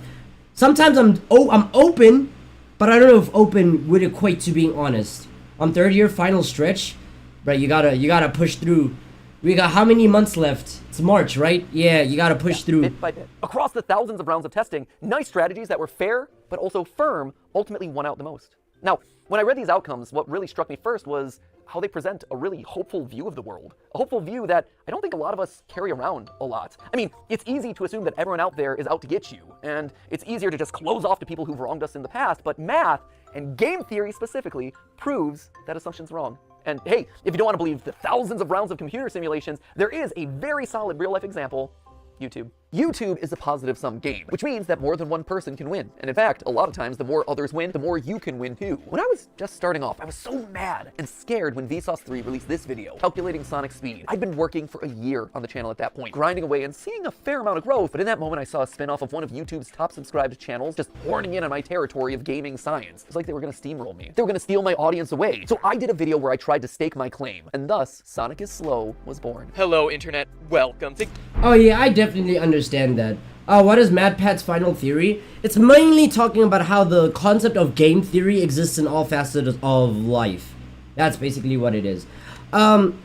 [SPEAKER 1] Sometimes I'm open, but I don't know if open would equate to being honest. On 3rd year final stretch, right? You gotta push through. We got how many months left? It's March, right? Yeah, you gotta push through.
[SPEAKER 2] Bit by bit. Across the thousands of rounds of testing, nice strategies that were fair, but also firm, ultimately won out the most. Now, when I read these outcomes, what really struck me first was how they present a really hopeful view of the world. A hopeful view that I don't think a lot of us carry around a lot. I mean, it's easy to assume that everyone out there is out to get you, and it's easier to just close off to people who've wronged us in the past, but math, and game theory specifically, proves that assumption's wrong. And hey, if you don't want to believe the thousands of rounds of computer simulations, there is a very solid real-life example: YouTube. YouTube is a positive-sum game, which means that more than one person can win. And in fact, a lot of times, the more others win, the more you can win too. When I was just starting off, I was so mad and scared when Vsauce 3 released this video, calculating Sonic speed. I'd been working for a year on the channel at that point, grinding away and seeing a fair amount of growth, but in that moment I saw a spin-off of one of YouTube's top subscribed channels just horning in on my territory of gaming science. It's like they were gonna steamroll me. They were gonna steal my audience away. So I did a video where I tried to stake my claim, and thus, Sonic is Slow was born.
[SPEAKER 3] Hello, internet. Welcome to...
[SPEAKER 1] Oh yeah, I definitely understand that. What is MadPat's final theory? It's mainly talking about how the concept of game theory exists in all facets of life. That's basically what it is. But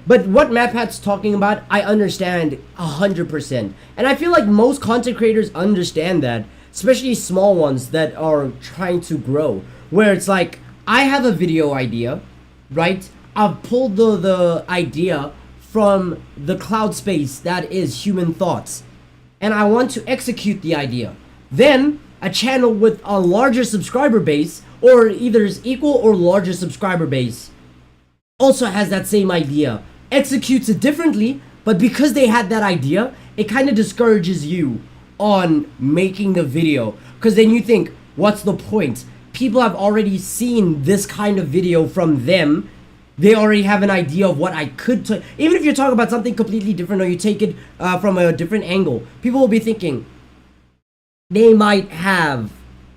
[SPEAKER 1] what MadPat's talking about, I understand 100%. And I feel like most content creators understand that, especially small ones that are trying to grow. Where it's like, I have a video idea, right? I've pulled the idea from the cloud space that is human thoughts, and I want to execute the idea. Then a channel with a larger subscriber base, or either is equal or larger subscriber base, also has that same idea, executes it differently, but because they had that idea, it kind of discourages you on making the video, because then you think, what's the point? People have already seen this kind of video from them. They already have an idea of what I could even if you're talking about something completely different, or you take it from a different angle, people will be thinking they might have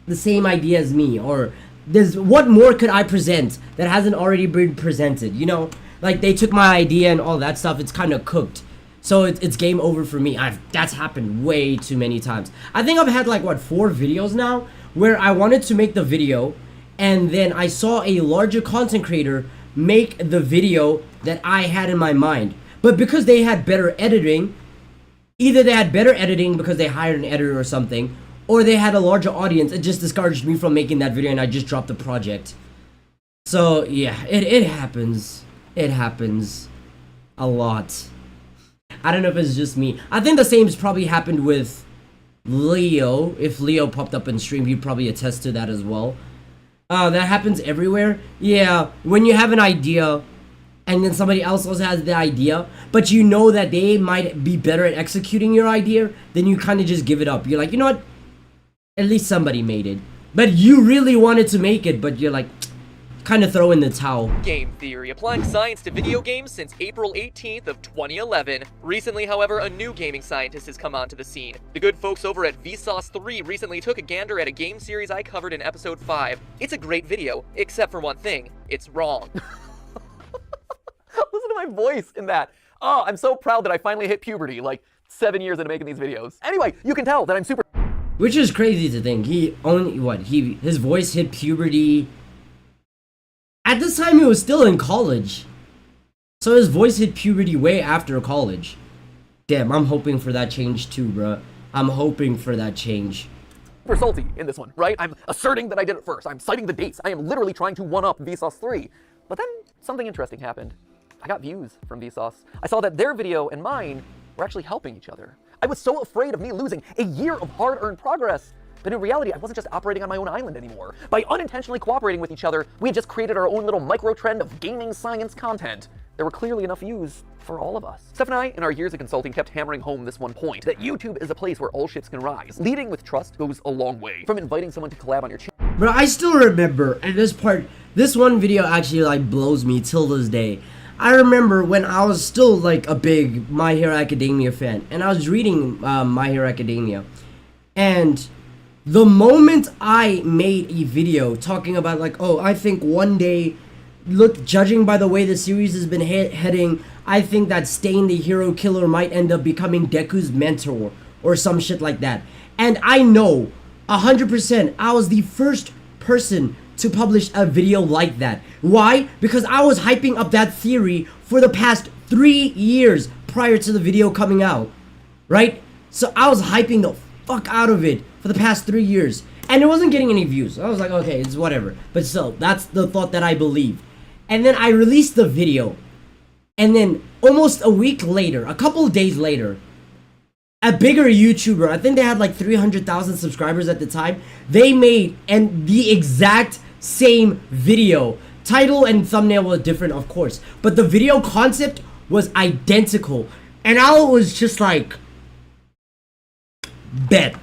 [SPEAKER 1] the same idea as me, or there's what more could I present that hasn't already been presented, you know? Like, they took my idea and all that stuff, it's kind of cooked. So it's game over for me. That's happened way too many times. I think I've had like, what, 4 videos now where I wanted to make the video, and then I saw a larger content creator make the video that I had in my mind. But because they had better editing, either they had better editing because they hired an editor or something, or they had a larger audience, it just discouraged me from making that video and I just dropped the project. So yeah, it happens. It happens a lot. I don't know if it's just me. I think the same's probably happened with Leo. If Leo popped up in stream, he'd probably attest to that as well. That happens everywhere. Yeah, when you have an idea and then somebody else also has the idea, but you know that they might be better at executing your idea, then you kind of just give it up. You're like, you know what? At least somebody made it. But you really wanted to make it, but you're like, kind of throw in the towel.
[SPEAKER 3] Game theory, applying science to video games since April 18th of 2011. Recently, however, a new gaming scientist has come onto the scene. The good folks over at Vsauce 3 recently took a gander at a game series I covered in episode 5. It's a great video, except for one thing, it's wrong. Listen to my voice in that. Oh, I'm so proud that I finally hit puberty, like 7 years into making these videos. Anyway, you can tell that I'm super...
[SPEAKER 1] Which is crazy to think. His voice hit puberty. At this time, he was still in college. So his voice hit puberty way after college. Damn, I'm hoping for that change too, bruh. I'm hoping for that change.
[SPEAKER 2] Super salty in this one, right? I'm asserting that I did it first. I'm citing the dates. I am literally trying to one-up Vsauce 3. But then something interesting happened. I got views from Vsauce. I saw that their video and mine were actually helping each other. I was so afraid of me losing a year of hard-earned progress. But in reality, I wasn't just operating on my own island anymore. By unintentionally cooperating with each other, we had just created our own little micro-trend of gaming science content. There were clearly enough views for all of us. Steph and I, in our years of consulting, kept hammering home this one point, that YouTube is a place where all ships can rise. Leading with trust goes a long way. From inviting someone to collab on your channel.
[SPEAKER 1] Bro, I still remember, and this one video actually like blows me till this day. I remember when I was still like a big My Hero Academia fan, and I was reading My Hero Academia, and the moment I made a video talking about like, oh, I think one day, look, judging by the way the series has been heading, I think that Stain the Hero Killer might end up becoming Deku's mentor or some shit like that. And I know 100% I was the first person to publish a video like that. Why? Because I was hyping up that theory for the past 3 years prior to the video coming out, right? So I was hyping the fuck out of it for the past 3 years, and it wasn't getting any views. I was like, okay, it's whatever. But still, that's the thought that I believed. And then I released the video, and then almost a week later, a couple of days later, a bigger YouTuber, I think they had like 300,000 subscribers at the time, they made the exact same video. Title and thumbnail were different, of course, but the video concept was identical. And I was just like, bet,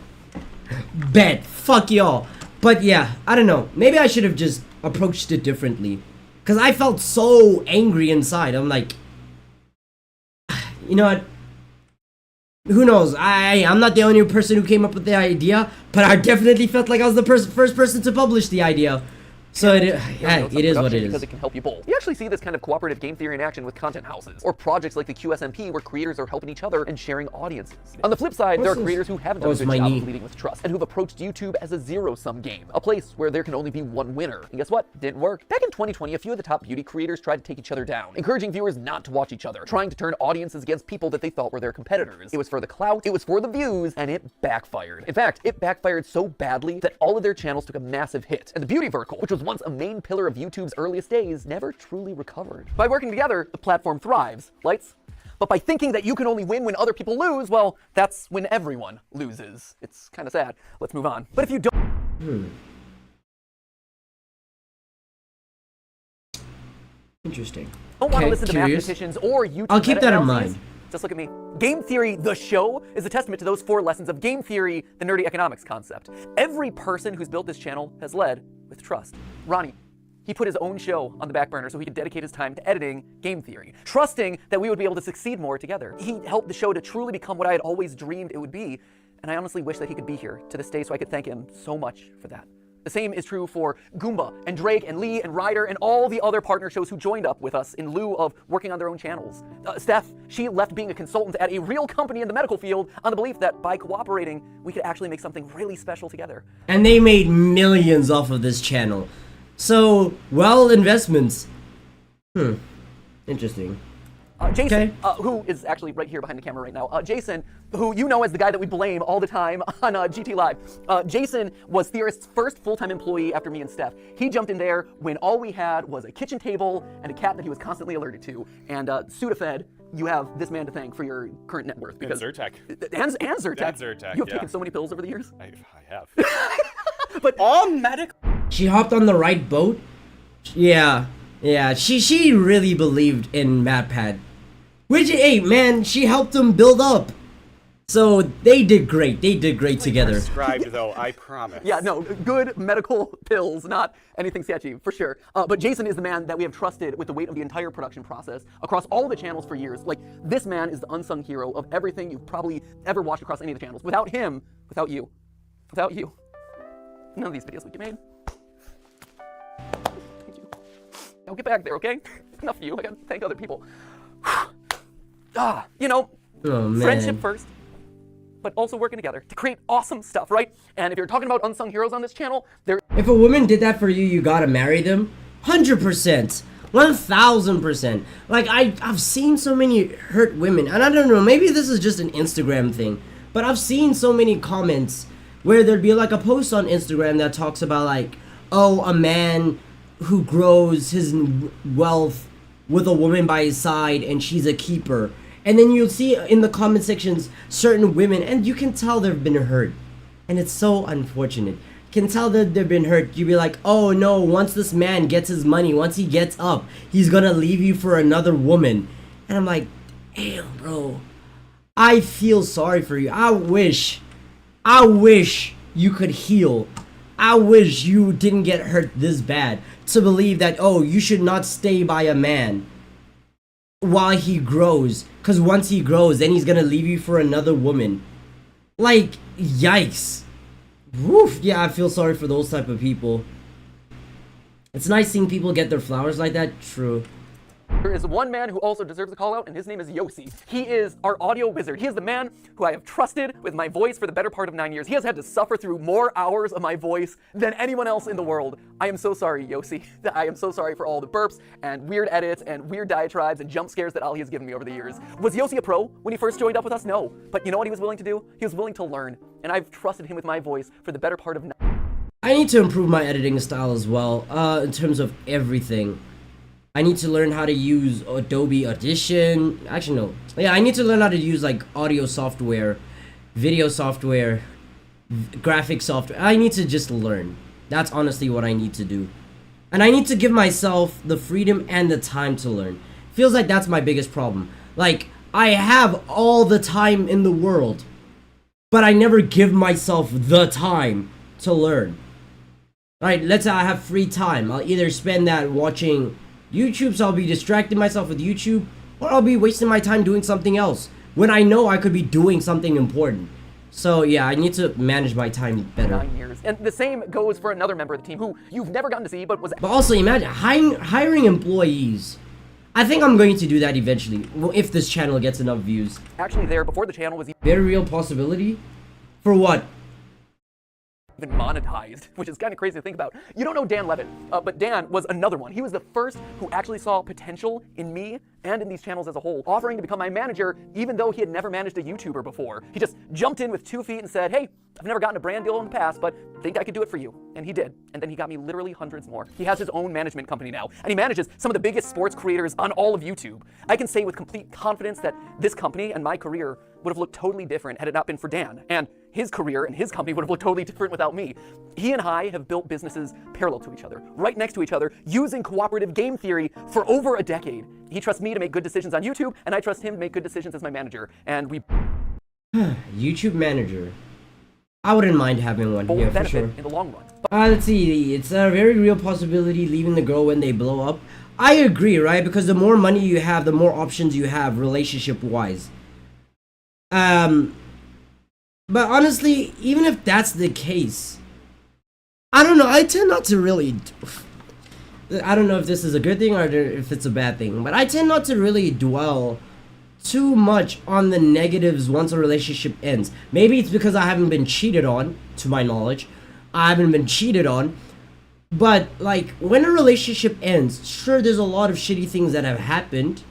[SPEAKER 1] fuck y'all. But yeah, I don't know, maybe I should have just approached it differently, because I felt so angry inside. I'm like, you know what, who knows, I'm not the only person who came up with the idea, but I definitely felt like I was the first person to publish the idea. So it is what it is.
[SPEAKER 2] Because it can help you both. You actually see this kind of cooperative game theory in action with content houses, or projects like the QSMP where creators are helping each other and sharing audiences. On the flip side, there are creators who haven't done a good job of leading with trust, and who've approached YouTube as a zero-sum game, a place where there can only be one winner. And guess what? Didn't work. Back in 2020, a few of the top beauty creators tried to take each other down, encouraging viewers not to watch each other, trying to turn audiences against people that they thought were their competitors. It was for the clout, it was for the views, and it backfired. In fact, it backfired so badly that all of their channels took a massive hit, and the beauty vertical, which was once a main pillar of YouTube's earliest days, never truly recovered. By working together, the platform thrives. Lights? But by thinking that you can only win when other people lose, well, that's when everyone loses. It's kind of sad. Let's move on. But if you don't...
[SPEAKER 1] Interesting.
[SPEAKER 2] Don't want to
[SPEAKER 1] Okay,
[SPEAKER 2] listen to
[SPEAKER 1] curious.
[SPEAKER 2] mathematicians or YouTube
[SPEAKER 1] I'll keep that in
[SPEAKER 2] meta-analyses,
[SPEAKER 1] mind.
[SPEAKER 2] just look at me. Game Theory, the show, is a testament to those 4 lessons of game theory, the nerdy economics concept. Every person who's built this channel has led with trust. Ronnie, he put his own show on the back burner so he could dedicate his time to editing Game Theory, trusting that we would be able to succeed more together. He helped the show to truly become what I had always dreamed it would be, and I honestly wish that he could be here to this day so I could thank him so much for that. The same is true for Goomba and Drake and Lee and Ryder and all the other partner shows who joined up with us in lieu of working on their own channels. Steph, she left being a consultant at a real company in the medical field on the belief that by cooperating, we could actually make something really special together.
[SPEAKER 1] And they made millions off of this channel. So, well, investments. Interesting.
[SPEAKER 2] Jason, who is actually right here behind the camera right now, Jason, who you know as the guy that we blame all the time on GT Live. Jason was Theorist's first full-time employee after me and Steph. He jumped in there when all we had was a kitchen table and a cat that he was constantly alerted to. And Sudafed, you have this man to thank for your current net worth. Because,
[SPEAKER 9] and Zyrtec.
[SPEAKER 2] And Zyrtec.
[SPEAKER 9] And Zyrtec,
[SPEAKER 2] You have
[SPEAKER 9] yeah.
[SPEAKER 2] taken so many pills over the years.
[SPEAKER 9] I have.
[SPEAKER 2] But
[SPEAKER 3] All medical.
[SPEAKER 1] She hopped on the right boat? Yeah. She really believed in MatPat. Which, hey, man, she helped him build up. So, they did great. They did great together.
[SPEAKER 9] Prescribed though, I promise.
[SPEAKER 2] Yeah, no, good medical pills, not anything sketchy, for sure. But Jason is the man that we have trusted with the weight of the entire production process across all the channels for years. Like, this man is the unsung hero of everything you've probably ever watched across any of the channels. Without him, without you, none of these videos would get made. Thank you. Now get back there, okay? Enough of you, I gotta thank other people. You know,
[SPEAKER 1] Oh, man.
[SPEAKER 2] friendship first, but also working together to create awesome stuff, right? And if you're talking about unsung heroes on this channel, there
[SPEAKER 1] If a woman did that for you, you gotta marry them? 100%. 1000%. Like, I've seen so many hurt women, and I don't know, maybe this is just an Instagram thing, but I've seen so many comments where there'd be like a post on Instagram that talks about like, oh, a man who grows his wealth with a woman by his side and she's a keeper. And then you'll see in the comment sections certain women, and you can tell they've been hurt. And it's so unfortunate. You can tell that they've been hurt. You'd be like, oh no, once this man gets his money, once he gets up, he's gonna leave you for another woman. And I'm like, damn, bro. I feel sorry for you. I wish you could heal. I wish you didn't get hurt this bad to believe that, oh, you should not stay by a man while he grows, because once he grows, then he's gonna leave you for another woman. Like, yikes. Woof. Yeah, I feel sorry for those type of people. It's nice seeing people get their flowers like that. True.
[SPEAKER 2] There is one man who also deserves a call out, and his name is Yossi. He is our audio wizard. He is the man who I have trusted with my voice for the better part of 9 years. He has had to suffer through more hours of my voice than anyone else in the world. I am so sorry, Yossi. I am so sorry for all the burps and weird edits and weird diatribes and jump scares that Ali has given me over the years. Was Yossi a pro when he first joined up with us? No. But you know what he was willing to do? He was willing to learn, and I've trusted him with my voice for the better part of 9 years.
[SPEAKER 1] I need to improve my editing style as well, in terms of everything. I need to learn how to use Adobe Audition. Actually, no. Yeah, I need to learn how to use like audio software, video software, graphic software. I need to just learn. That's honestly what I need to do. And I need to give myself the freedom and the time to learn. Feels like that's my biggest problem. Like, I have all the time in the world, but I never give myself the time to learn. Alright, let's say I have free time. I'll either spend that watching YouTube, so I'll be distracting myself with YouTube, or I'll be wasting my time doing something else when I know I could be doing something important. So yeah, I need to manage my time better.
[SPEAKER 2] 9 years. And the same goes for another member of the team who you've never gotten to see, but was...
[SPEAKER 1] But also imagine hiring employees. I think I'm going to do that eventually, if this channel gets enough views.
[SPEAKER 2] actually there before the channel was
[SPEAKER 1] Very real possibility? For what?
[SPEAKER 2] even monetized, which is kind of crazy to think about. You don't know Dan Levitt, but Dan was another one. He was the first who actually saw potential in me and in these channels as a whole, offering to become my manager even though he had never managed a YouTuber before. He just jumped in with 2 feet and said, hey, I've never gotten a brand deal in the past, but think I could do it for you. And he did. And then he got me literally hundreds more. He has his own management company now, and he manages some of the biggest sports creators on all of YouTube. I can say with complete confidence that this company and my career would have looked totally different had it not been for Dan. And His career and his company would have looked totally different without me. He and I have built businesses parallel to each other, right next to each other, using cooperative game theory for over a decade. He trusts me to make good decisions on YouTube, and I trust him to make good decisions as my manager. And we
[SPEAKER 1] YouTube manager. I wouldn't mind having one,
[SPEAKER 2] both
[SPEAKER 1] yeah, for
[SPEAKER 2] benefit
[SPEAKER 1] sure.
[SPEAKER 2] in the long run.
[SPEAKER 1] Let's see, it's a very real possibility leaving the girl when they blow up. I agree, right? Because the more money you have, the more options you have relationship-wise. But honestly, even if that's the case, I don't know, I tend not to really... I don't know if this is a good thing or if it's a bad thing, but I tend not to really dwell too much on the negatives once a relationship ends. Maybe it's because I haven't been cheated on, to my knowledge. I haven't been cheated on. But, like, when a relationship ends, sure, there's a lot of shitty things that have happened.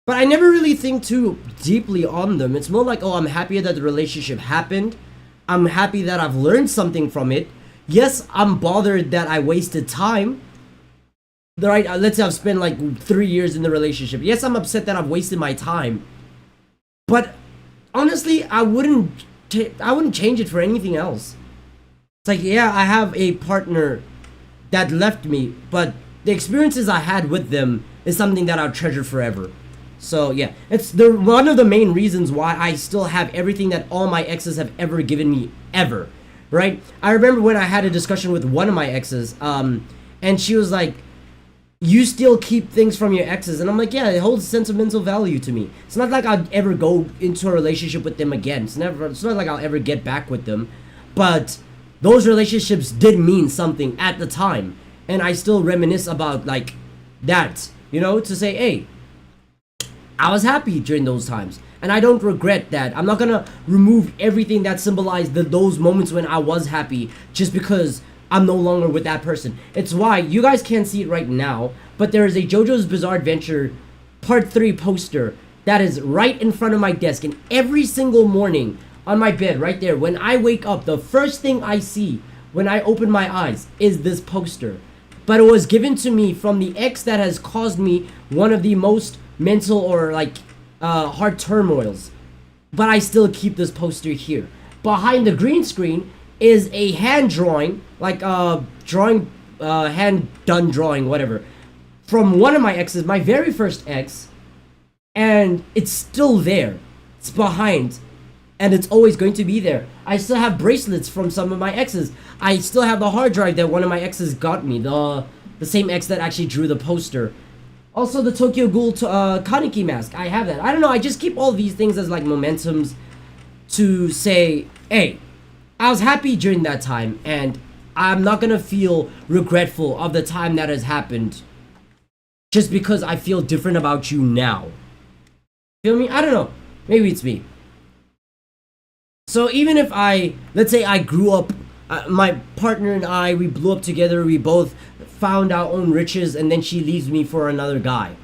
[SPEAKER 1] But I never really think too deeply on them. It's more like, oh, I'm happy that the relationship happened. I'm happy that I've learned something from it. Yes, I'm bothered that I wasted time. Right, let's say I've spent like 3 years in the relationship. Yes, I'm upset that I've wasted my time. But honestly, I wouldn't change it for anything else. It's like, yeah, I have a partner that left me, but the experiences I had with them is something that I'll treasure forever. So yeah, it's one of the main reasons why I still have everything that all my exes have ever given me, ever. Right? I remember when I had a discussion with one of my exes, and she was like, you still keep things from your exes, and I'm like, yeah, it holds sentimental value to me. It's not like I'd ever go into a relationship with them again. It's not like I'll ever get back with them, but those relationships did mean something at the time, and I still reminisce about like that, you know, to say, hey, I was happy during those times, and I don't regret that. I'm not gonna remove everything that symbolized those moments when I was happy just because I'm no longer with that person. It's why you guys can't see it right now, but there is a JoJo's Bizarre Adventure Part 3 poster that is right in front of my desk, and every single morning on my bed right there, when I wake up, the first thing I see when I open my eyes is this poster. But it was given to me from the ex that has caused me one of the most mental or like heart turmoils. But I still keep this poster here. Behind the green screen is a hand drawing, like drawing, hand done drawing, whatever, from one of my exes, my very first ex, and it's still there. It's behind, and it's always going to be there. I still have bracelets from some of my exes. I still have the hard drive that one of my exes got me, the same ex that actually drew the poster. Also, the Tokyo Ghoul Kaneki mask, I have that. I don't know, I just keep all these things as like momentums to say, hey, I was happy during that time, and I'm not gonna feel regretful of the time that has happened just because I feel different about you now. Feel me? I don't know. Maybe it's me. So even if let's say I grew up, my partner and I, we blew up together, we both found our own riches, and then she leaves me for another guy.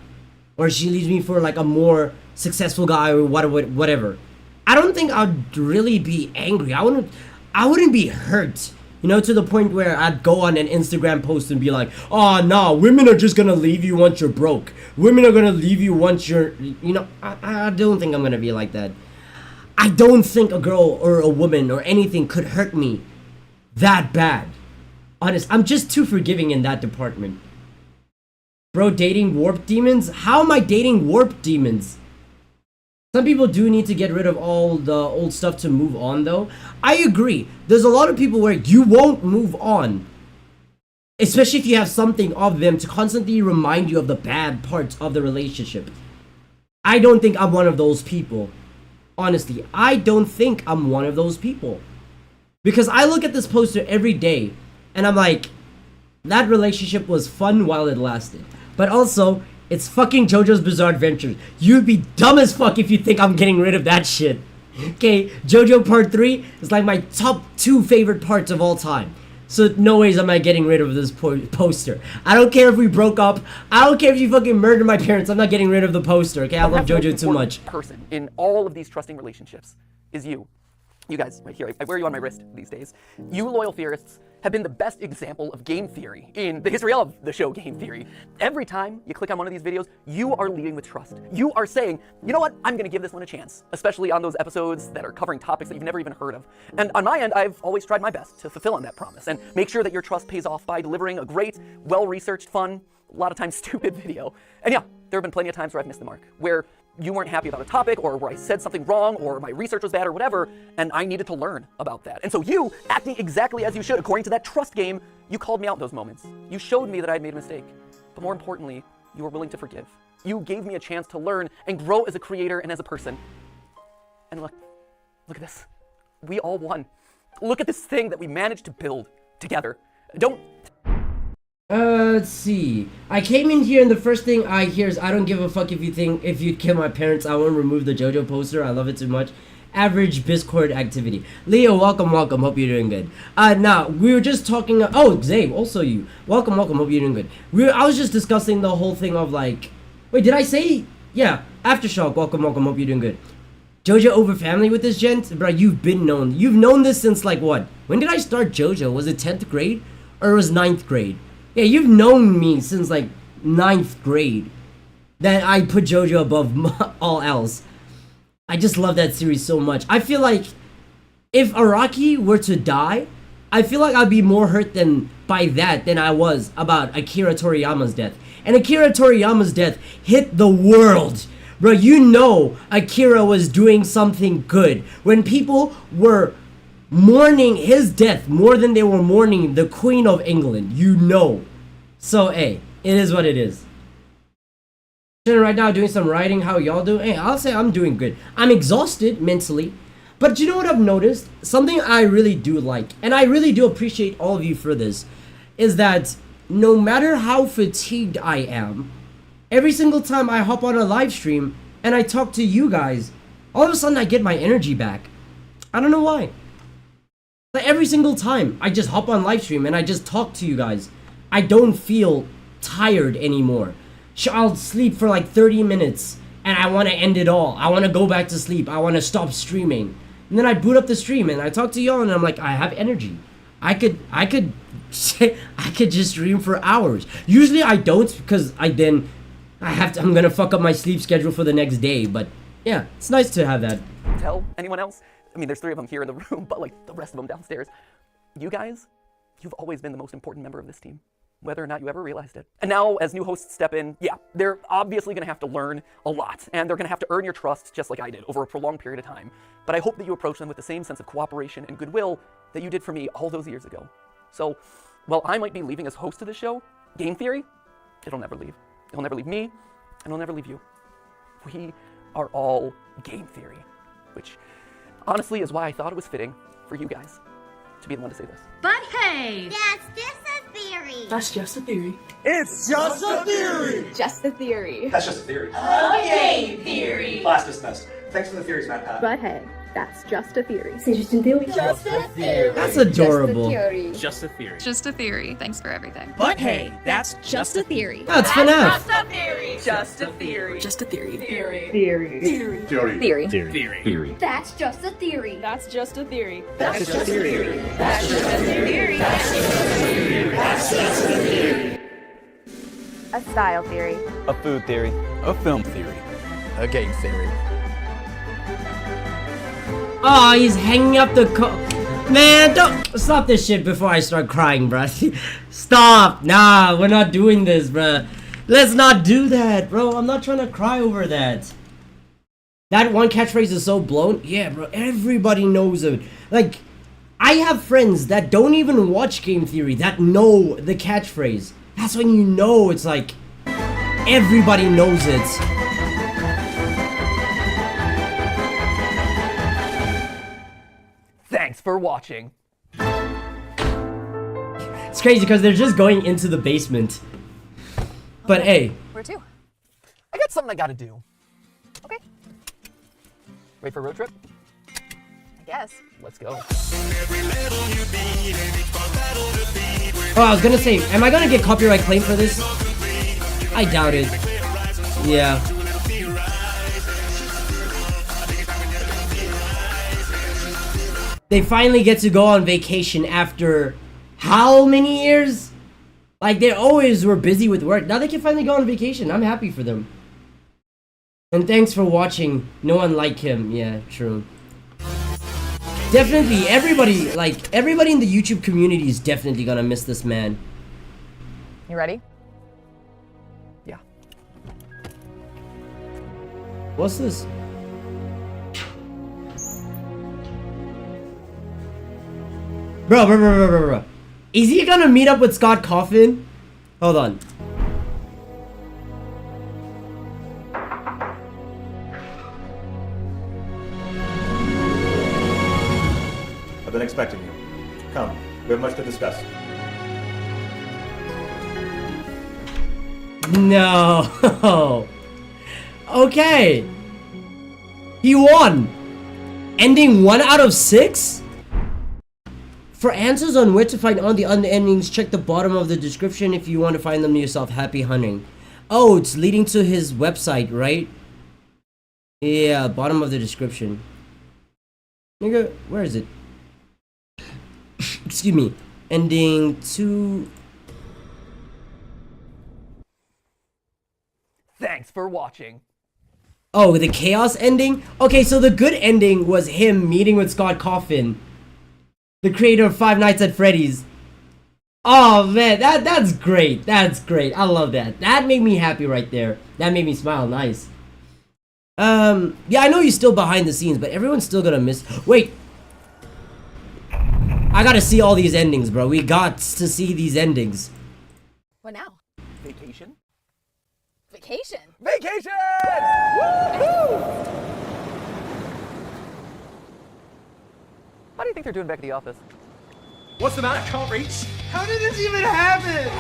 [SPEAKER 1] Or she leaves me for like a more successful guy or whatever. I don't think I'd really be angry. I wouldn't be hurt, you know, to the point where I'd go on an Instagram post and be like, oh, no, women are just gonna leave you once you're broke. Women are gonna leave you once you're, you know, I don't think I'm gonna be like that. I don't think a girl or a woman or anything could hurt me that bad. Honest, I'm just too forgiving in that department. Bro, dating warped demons? How am I dating warped demons? Some people do need to get rid of all the old stuff to move on, though. I agree. There's a lot of people where you won't move on. Especially if you have something of them to constantly remind you of the bad parts of the relationship. I don't think I'm one of those people. Honestly, I don't think I'm one of those people. Because I look at this poster every day, and I'm like, that relationship was fun while it lasted. But also, it's fucking JoJo's Bizarre Adventure. You'd be dumb as fuck if you think I'm getting rid of that shit. Okay, JoJo Part 3 is like my top 2 favorite parts of all time. So no ways am I getting rid of this poster. I don't care if we broke up. I don't care if you fucking murdered my parents. I'm not getting rid of the poster, okay? I love JoJo too much.
[SPEAKER 2] Person in all of these trusting relationships is you. You guys, right here. I wear you on my wrist these days. You loyal theorists have been the best example of game theory in the history of the show Game Theory. Every time you click on one of these videos, you are leading with trust. You are saying, you know what, I'm gonna give this one a chance, especially on those episodes that are covering topics that you've never even heard of. And on my end, I've always tried my best to fulfill on that promise and make sure that your trust pays off by delivering a great, well-researched, fun, a lot of times stupid video. And yeah, there have been plenty of times where I've missed the mark, where you weren't happy about a topic, or where I said something wrong, or my research was bad, or whatever, and I needed to learn about that. And so you, acting exactly as you should, according to that trust game, you called me out in those moments. You showed me that I had made a mistake. But more importantly, you were willing to forgive. You gave me a chance to learn and grow as a creator and as a person. And look at this. We all won. Look at this thing that we managed to build together.
[SPEAKER 1] Let's see. I came in here and the first thing I hear is, I don't give a fuck if you'd kill my parents, I won't remove the JoJo poster, I love it too much. Average Biscord activity. Leo, welcome, hope you're doing good. Now, we were just talking, oh, Zabe, also you. Welcome, hope you're doing good. I was just discussing the whole thing of like, wait, did I say, yeah, Aftershock, welcome, hope you're doing good. JoJo over family with this gent? Bro, you've known this since like what? When did I start JoJo? Was it 10th grade? Or was 9th grade? Yeah, you've known me since like 9th grade that I put JoJo above all else. I just love that series so much. I feel like if Araki were to die, I feel like I'd be more hurt by that than I was about Akira Toriyama's death. And Akira Toriyama's death hit the world. Bro, you know Akira was doing something good. When people were mourning his death more than they were mourning the Queen of England, you know. So, hey, it is what it is. Right now, doing some writing. How y'all do? Hey, I'll say I'm doing good. I'm exhausted mentally, but you know what I've noticed? Something I really do like, and I really do appreciate all of you for this, is that no matter how fatigued I am, every single time I hop on a live stream and I talk to you guys, all of a sudden I get my energy back. I don't know why. Like every single time I just hop on live stream and I just talk to you guys, I don't feel tired anymore. I'll sleep for like 30 minutes and I want to end it all. I want to go back to sleep. I want to stop streaming. And then I boot up the stream and I talk to y'all and I'm like, I have energy. I could just stream for hours. Usually I don't, because I'm gonna fuck up my sleep schedule for the next day. But yeah, it's nice to have that.
[SPEAKER 2] Tell anyone else? I mean, there's 3 of them here in the room, but like the rest of them downstairs. You guys, you've always been the most important member of this team, whether or not you ever realized it. And now, as new hosts step in, yeah, they're obviously gonna have to learn a lot, and they're gonna have to earn your trust just like I did over a prolonged period of time. But I hope that you approach them with the same sense of cooperation and goodwill that you did for me all those years ago. So, while I might be leaving as host of the show, Game Theory, it'll never leave. It'll never leave me, and it'll never leave you. We are all Game Theory, which honestly is why I thought it was fitting for you guys to be the one to say this.
[SPEAKER 10] But hey!
[SPEAKER 11] That's just a theory!
[SPEAKER 10] That's just a theory.
[SPEAKER 9] It's just a theory!
[SPEAKER 10] Just a theory.
[SPEAKER 9] That's just a theory.
[SPEAKER 10] Okay, theory!
[SPEAKER 9] Class dismissed. Thanks for the theories, Matt Pat.
[SPEAKER 10] But hey, that's just a theory.
[SPEAKER 11] C'est juste une théorie.
[SPEAKER 10] Just a theory.
[SPEAKER 1] That's adorable.
[SPEAKER 9] Just a theory.
[SPEAKER 12] Just a theory. Thanks for everything.
[SPEAKER 10] But hey, that's just a theory.
[SPEAKER 1] That's FNAF.
[SPEAKER 10] Just a theory. Just a theory.
[SPEAKER 12] Just a theory.
[SPEAKER 10] Theory. Theory.
[SPEAKER 9] Theory.
[SPEAKER 10] Theory.
[SPEAKER 9] Theory.
[SPEAKER 4] Theory.
[SPEAKER 11] That's just a theory.
[SPEAKER 10] That's just a theory.
[SPEAKER 9] That's just a theory.
[SPEAKER 10] That's just a theory.
[SPEAKER 9] That's just a theory.
[SPEAKER 12] A style theory.
[SPEAKER 9] A food theory. A film theory. A game theory.
[SPEAKER 1] Oh, he's hanging up the Man, don't stop this shit before I start crying, bro. Stop. Nah, we're not doing this, bro. Let's not do that, bro. I'm not trying to cry over that. That one catchphrase is so blown. Yeah, bro. Everybody knows it. Like, I have friends that don't even watch Game Theory that know the catchphrase. That's when you know it's like everybody knows it.
[SPEAKER 2] Thanks for watching.
[SPEAKER 1] It's crazy because they're just going into the basement. But hey.
[SPEAKER 12] Where to?
[SPEAKER 2] I got something I gotta do.
[SPEAKER 12] Okay.
[SPEAKER 2] Ready for a road trip?
[SPEAKER 12] I guess.
[SPEAKER 2] Let's go.
[SPEAKER 1] Oh, I was gonna say, am I gonna get copyright claim for this? I doubt it. Yeah. They finally get to go on vacation after how many years? Like, they always were busy with work. Now they can finally go on vacation. I'm happy for them. And thanks for watching. No one like him. Yeah, true. Definitely, everybody in the YouTube community is definitely gonna miss this man.
[SPEAKER 12] You ready?
[SPEAKER 3] Yeah.
[SPEAKER 1] What's this? Bro. Is he gonna meet up with Scott Coffin? Hold on.
[SPEAKER 13] I've been expecting you. Come, we have much to discuss.
[SPEAKER 1] No. Okay. He won. Ending 1 out of 6? For answers on where to find all the other endings, check the bottom of the description if you want to find them yourself. Happy hunting. Oh, it's leading to his website, right? Yeah, bottom of the description. Nigga, where is it? Excuse me. Ending 2...
[SPEAKER 3] Thanks for watching.
[SPEAKER 1] Oh, the chaos ending? Okay, so the good ending was him meeting with Scott Coffin, the creator of Five Nights at Freddy's. Oh man, that's great. That's great. I love that. That made me happy right there. That made me smile. Nice. Yeah, I know he's still behind the scenes, but everyone's still gonna miss. Wait. I gotta see all these endings, bro. We got to see these endings.
[SPEAKER 12] What now?
[SPEAKER 3] Vacation?
[SPEAKER 12] Vacation.
[SPEAKER 3] Vacation! Woo! How do you think they're doing back at the office?
[SPEAKER 6] What's the matter? I can't reach. How did this even happen?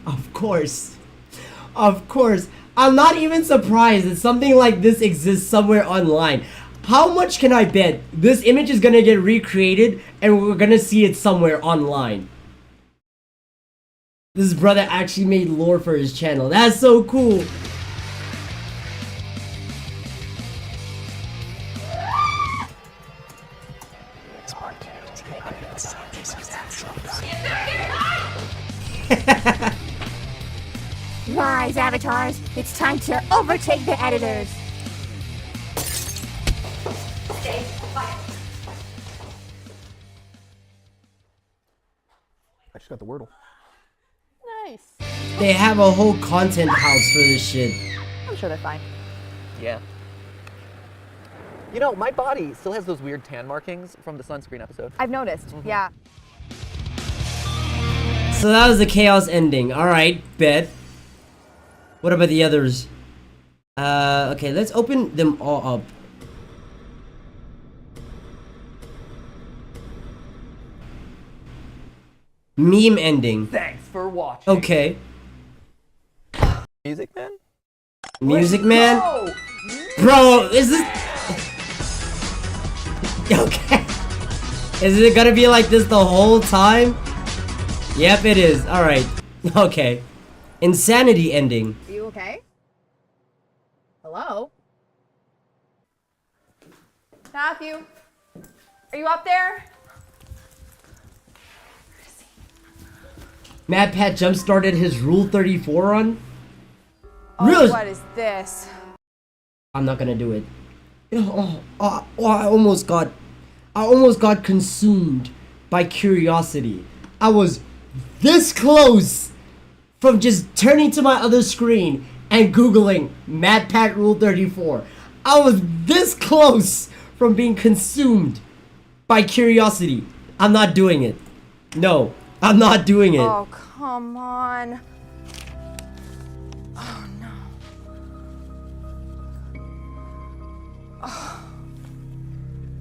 [SPEAKER 1] Of course. Of course. I'm not even surprised that something like this exists somewhere online. How much can I bet this image is gonna get recreated and we're gonna see it somewhere online? This brother actually made lore for his channel. That's so cool.
[SPEAKER 11] Rise, avatars. It's time to overtake the editors. Stay quiet.
[SPEAKER 3] I just got the Wordle.
[SPEAKER 12] Nice.
[SPEAKER 1] They have a whole content house for this shit.
[SPEAKER 12] I'm sure they're fine.
[SPEAKER 3] Yeah. You know, my body still has those weird tan markings from the sunscreen episode.
[SPEAKER 12] I've noticed. Yeah.
[SPEAKER 1] So that was the chaos ending. Alright, bet. What about the others? Okay, let's open them all up. Meme ending.
[SPEAKER 3] Thanks for watching.
[SPEAKER 1] Okay.
[SPEAKER 3] Music Man?
[SPEAKER 1] Music Man? Bro, is this... Okay. Is it gonna be like this the whole time? Yep, it is. Alright. Okay. Insanity ending.
[SPEAKER 12] Are you okay? Hello? Matthew? Are you up there?
[SPEAKER 1] Mad Pat jump started his Rule 34 run.
[SPEAKER 12] Oh,
[SPEAKER 1] Really?
[SPEAKER 12] what is this?
[SPEAKER 1] I'm not gonna do it. I almost got consumed by curiosity. I was this close from just turning to my other screen and googling Mad Pat Rule 34. I was this close from being consumed by curiosity. I'm not doing it. No, I'm not doing it.
[SPEAKER 12] Oh, come on. Oh, no.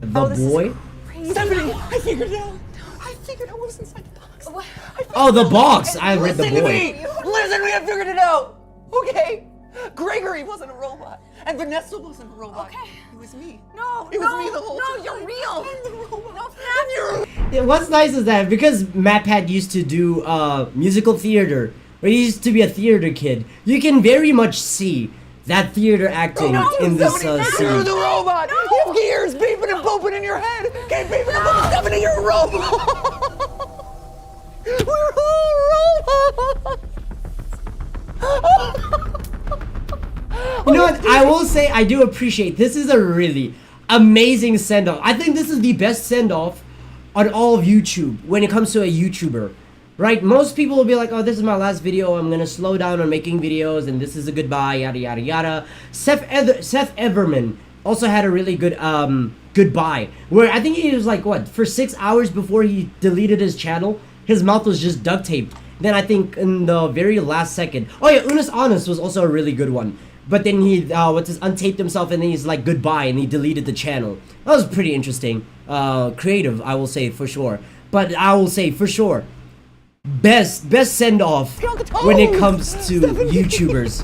[SPEAKER 1] The boy?
[SPEAKER 3] Stephanie, I figured it out. I figured out what was inside the box.
[SPEAKER 12] What?
[SPEAKER 1] Oh, the box. I read the boy.
[SPEAKER 3] Listen to me, I figured it out. Okay. Gregory wasn't a robot. And Vanessa wasn't a robot.
[SPEAKER 12] Okay.
[SPEAKER 3] It was me.
[SPEAKER 12] No,
[SPEAKER 3] It was me the whole time.
[SPEAKER 12] No, you're real.
[SPEAKER 3] I'm the robot.
[SPEAKER 12] No, Matthew.
[SPEAKER 1] Yeah, what's nice is that because Matt Pat used to do musical theater where he used to be a theater kid, you can very much see that theater acting in this
[SPEAKER 3] You're
[SPEAKER 1] scene.
[SPEAKER 3] the robot! You have gears beeping and booping in your head! Keep beeping and booping stuff into your robot! We're all robots!
[SPEAKER 1] You know what? I will say I do appreciate this is a really amazing send-off. I think this is the best send-off on all of YouTube when it comes to a YouTuber. Right? Most people will be like, oh, this is my last video. I'm gonna slow down on making videos, and this is a goodbye, yada yada yada. Seth Everman also had a really good goodbye, where I think he was like, what, for 6 hours before he deleted his channel, his mouth was just duct taped. Then I think in the very last second, oh yeah, Unis Honest was also a really good one. But then he untaped himself, and then he's like goodbye, and he deleted the channel. That was pretty interesting, creative, I will say for sure. But I will say for sure, best send off when it comes to YouTubers.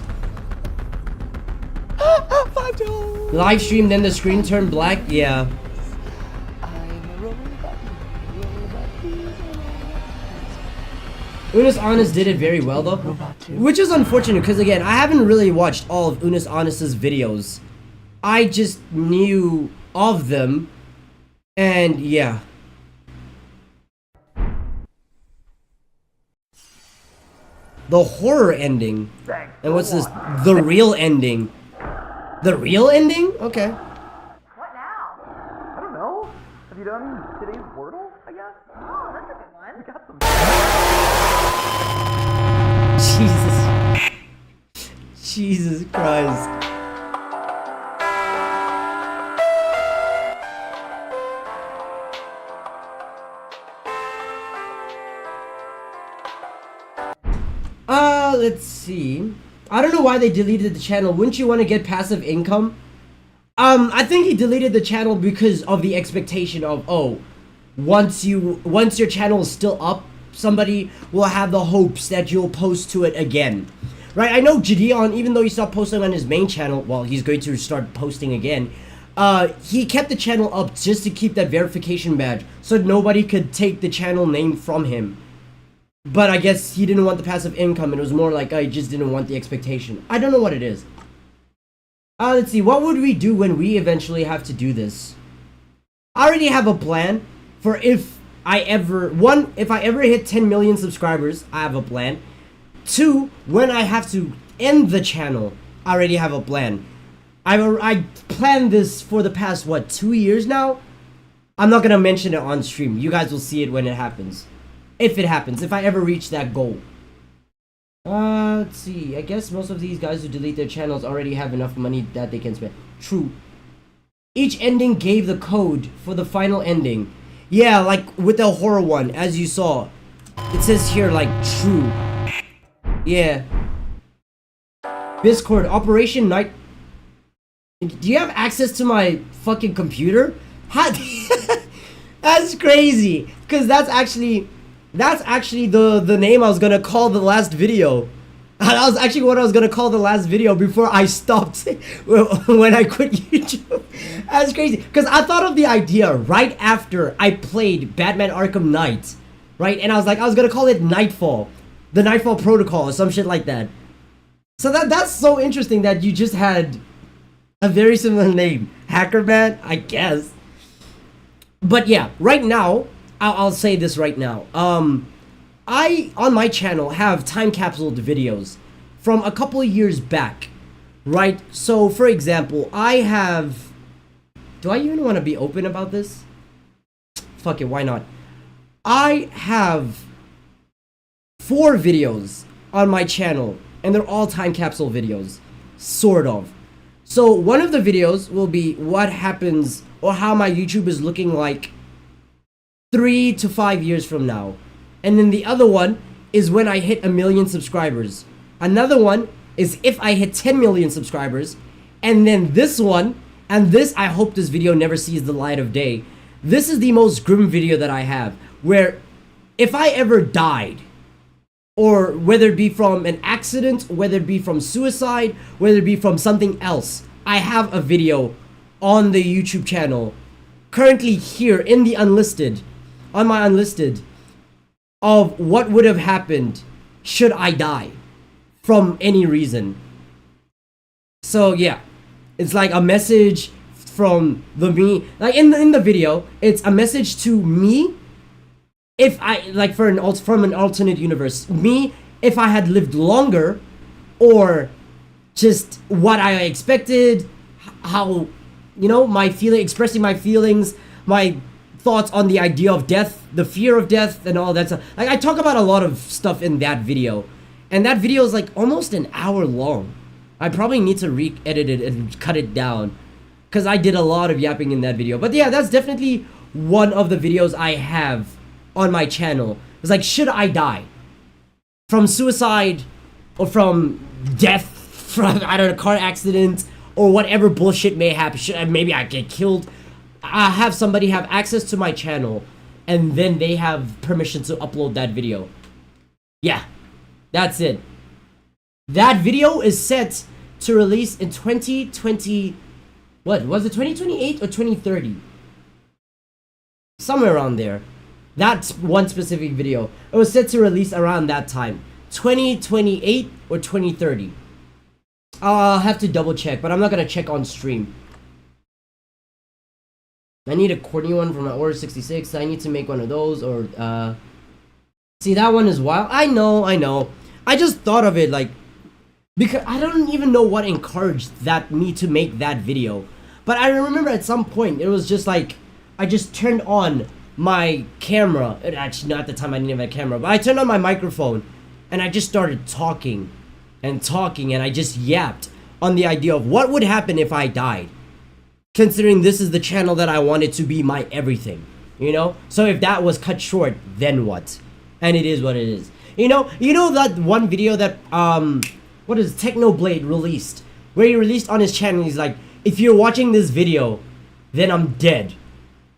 [SPEAKER 1] Live stream, then the screen turned black. Yeah. Unis Honest did it very well though, which is unfortunate because again, I haven't really watched all of Unis Honest's videos. I just knew of them, and yeah. The horror ending. And what's this? The real ending. The real ending? Okay.
[SPEAKER 2] What now? I don't know. Have you done today's Wordle, I guess? Oh, that's a good one. We got some.
[SPEAKER 1] Jesus Christ. Let's see. I don't know why they deleted the channel. Wouldn't you want to get passive income? I think he deleted the channel because of the expectation of, oh, once your channel is still up, somebody will have the hopes that you'll post to it again. Right? I know Gideon, even though he stopped posting on his main channel, well, he's going to start posting again. He kept the channel up just to keep that verification badge so nobody could take the channel name from him. But I guess he didn't want the passive income, and it was more like I just didn't want the expectation. I don't know what it is. Let's see, what would we do when we eventually have to do this? I already have a plan for if I ever hit 10 million subscribers, I have a plan. 2, when I have to end the channel, I already have a plan. I planned this for the past, what, 2 years now? I'm not gonna mention it on stream. You guys will see it when it happens. If it happens, if I ever reach that goal. Let's see. I guess most of these guys who delete their channels already have enough money that they can spend. True. Each ending gave the code for the final ending. Yeah, like with the horror one, as you saw. It says here, like, true. Yeah. Biscord, Operation Night. Do you have access to my fucking computer? How? That's crazy. Because that's actually the name I was gonna call the last video. That was actually what I was gonna call the last video before I stopped when I quit YouTube. That's crazy. Because I thought of the idea right after I played Batman Arkham Knight. Right? And I was gonna call it Nightfall. The Nightfall Protocol or some shit like that. So that's so interesting that you just had a very similar name. Hackerman, I guess. But yeah, right now, I'll say this right now. I, on my channel, have time capsuled videos from a couple of years back, right? So, for example, I have... Do I even want to be open about this? Fuck it, why not? I have 4 videos on my channel, and they're all time capsule videos, sort of. So, one of the videos will be what happens, or how my YouTube is looking like 3 to 5 years from now. And then the other one is when I hit 1 million subscribers. Another one is if I hit 10 million subscribers. And then this one, and this, I hope this video never sees the light of day. This is the most grim video that I have, where if I ever died, or whether it be from an accident, whether it be from suicide, whether it be from something else, I have a video on the YouTube channel, currently here in the unlisted, on my unlisted, of what would have happened should I die from any reason. So yeah, it's like a message from the me, like in the video, it's a message to me. If I like from an alternate universe, me if I had lived longer, or just what I expected, how, you know, expressing my feelings, my thoughts on the idea of death, the fear of death, and all that stuff. Like, I talk about a lot of stuff in that video, and that video is like almost an hour long. I probably need to re-edit it and cut it down, because I did a lot of yapping in that video. But yeah, that's definitely one of the videos I have on my channel. It's like, should I die from suicide, or from death, from, I don't know, car accident, or whatever bullshit may happen. Maybe I get killed. I have somebody have access to my channel, and then they have permission to upload that video. Yeah, that's it. That video is set to release in 2020. What was it? 2028 or 2030? Somewhere around there. That's one specific video. It was set to release around that time. 2028 or 2030. I'll have to double check, but I'm not gonna check on stream. I need a corny one from my Order 66. I need to make one of those, or see, that one is wild. I know. I just thought of it, like, because I don't even know what encouraged me to make that video. But I remember at some point it was just like, I just turned on my camera. Actually, not at the time I didn't have a camera, but I turned on my microphone and I just started talking and I just yapped on the idea of what would happen if I died, considering this is the channel that I wanted to be my everything, you know? So if that was cut short, then what? And it is what it is. You know that one video that what is Technoblade released, where he released on his channel, he's like, if you're watching this video, then I'm dead.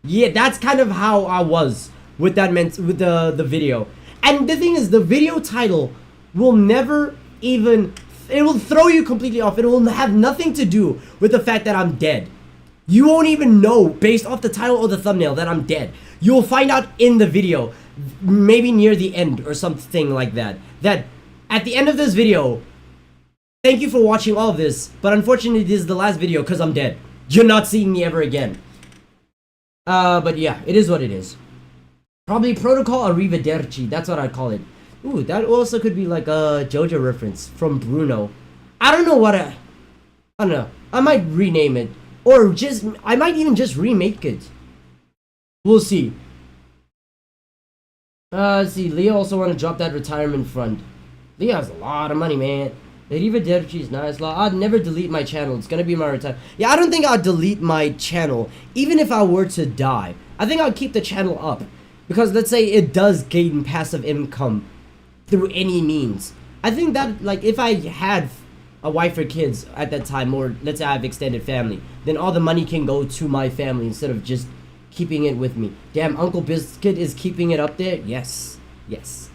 [SPEAKER 1] Yeah, that's kind of how I was with that with the video. And the thing is, the video title will never even, it will throw you completely off. It will have nothing to do with the fact that I'm dead. You won't even know based off the title or the thumbnail that I'm dead. You'll find out in the video, maybe near the end or something like that, that at the end of this video, thank you for watching all of this, but unfortunately this is the last video because I'm dead. You're not seeing me ever again. But yeah, it is what it is. Probably Protocol Arrivederci, that's what I'd call it. Ooh, that also could be like a JoJo reference from Bruno. I don't know what I don't know. I might rename it. Or I might even just remake it. We'll see. Let's see, Leah also want to drop that retirement fund. Leah has a lot of money, man. Arrivederci is nice. I'd never delete my channel. It's gonna be my retirement. Yeah, I don't think I'd delete my channel, even if I were to die. I think I'd keep the channel up. Because let's say it does gain passive income through any means. I think that, like, if I had a wife or kids at that time, or let's say I have extended family, then all the money can go to my family instead of just keeping it with me. Damn, Uncle Biscuit is keeping it up there? Yes. Yes.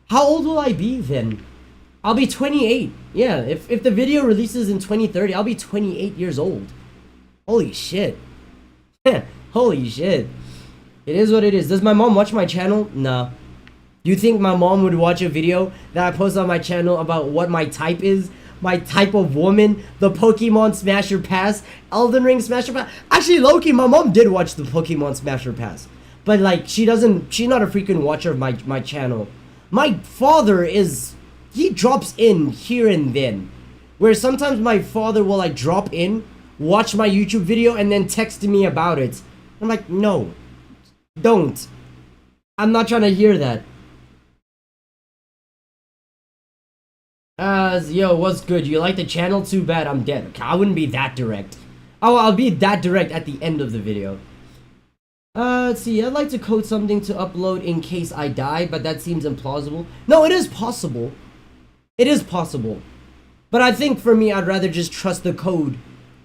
[SPEAKER 1] How old will I be then? I'll be 28. Yeah, if the video releases in 2030, I'll be 28 years old. Holy shit. Holy shit. It is what it is. Does my mom watch my channel? No. You think my mom would watch a video that I post on my channel about what my type is? My type of woman? The Pokemon Smasher Pass? Elden Ring Smasher Pass? Actually, low-key, my mom did watch the Pokemon Smasher Pass. But, like, she's not a frequent watcher of my channel. My father is, he drops in here and then. Where sometimes my father will, like, drop in, watch my YouTube video, and then text me about it. I'm like, no. Don't. I'm not trying to hear that. Yo, what's good? You like the channel? Too bad I'm dead. Okay, I wouldn't be that direct. Oh, I'll be that direct at the end of the video. Let's see. I'd like to code something to upload in case I die, but that seems implausible. No, it is possible. It is possible. But I think for me, I'd rather just trust the code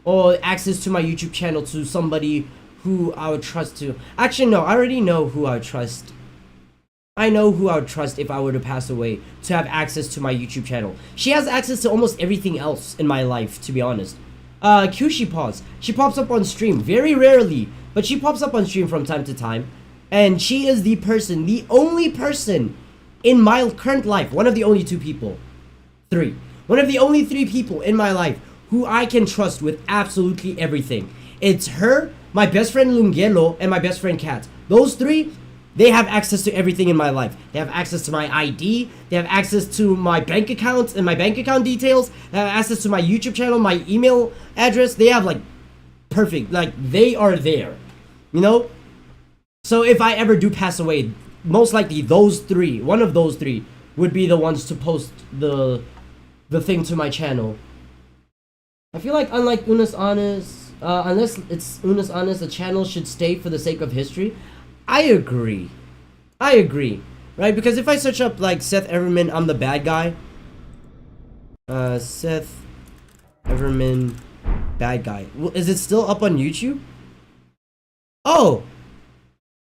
[SPEAKER 1] or access to my YouTube channel to somebody who I would trust to. Actually, no, I already know who I would trust. I know who I would trust if I were to pass away to have access to my YouTube channel. She has access to almost everything else in my life, to be honest. Cushie she pops up on stream very rarely, but she pops up on stream from time to time. And she is the person, the only person in my current life, one of the only 2 people, 3, one of the only 3 people in my life who I can trust with absolutely everything. It's her, my best friend Lungelo, and my best friend Kat. Those 3, they have access to everything in my life. They have access to my ID, they have access to my bank accounts and my bank account details, they have access to my YouTube channel, my email address. They have like perfect, like they are there, you know? So if I ever do pass away, most likely those 3, one of those 3 would be the ones to post the thing to my channel. I feel like unlike Unas Honest, unless it's Unas Honest, the channel should stay for the sake of history. I agree, right? Because if I search up like Seth Everman, I'm the bad guy. Seth Everman, bad guy. Well, is it still up on YouTube? Oh,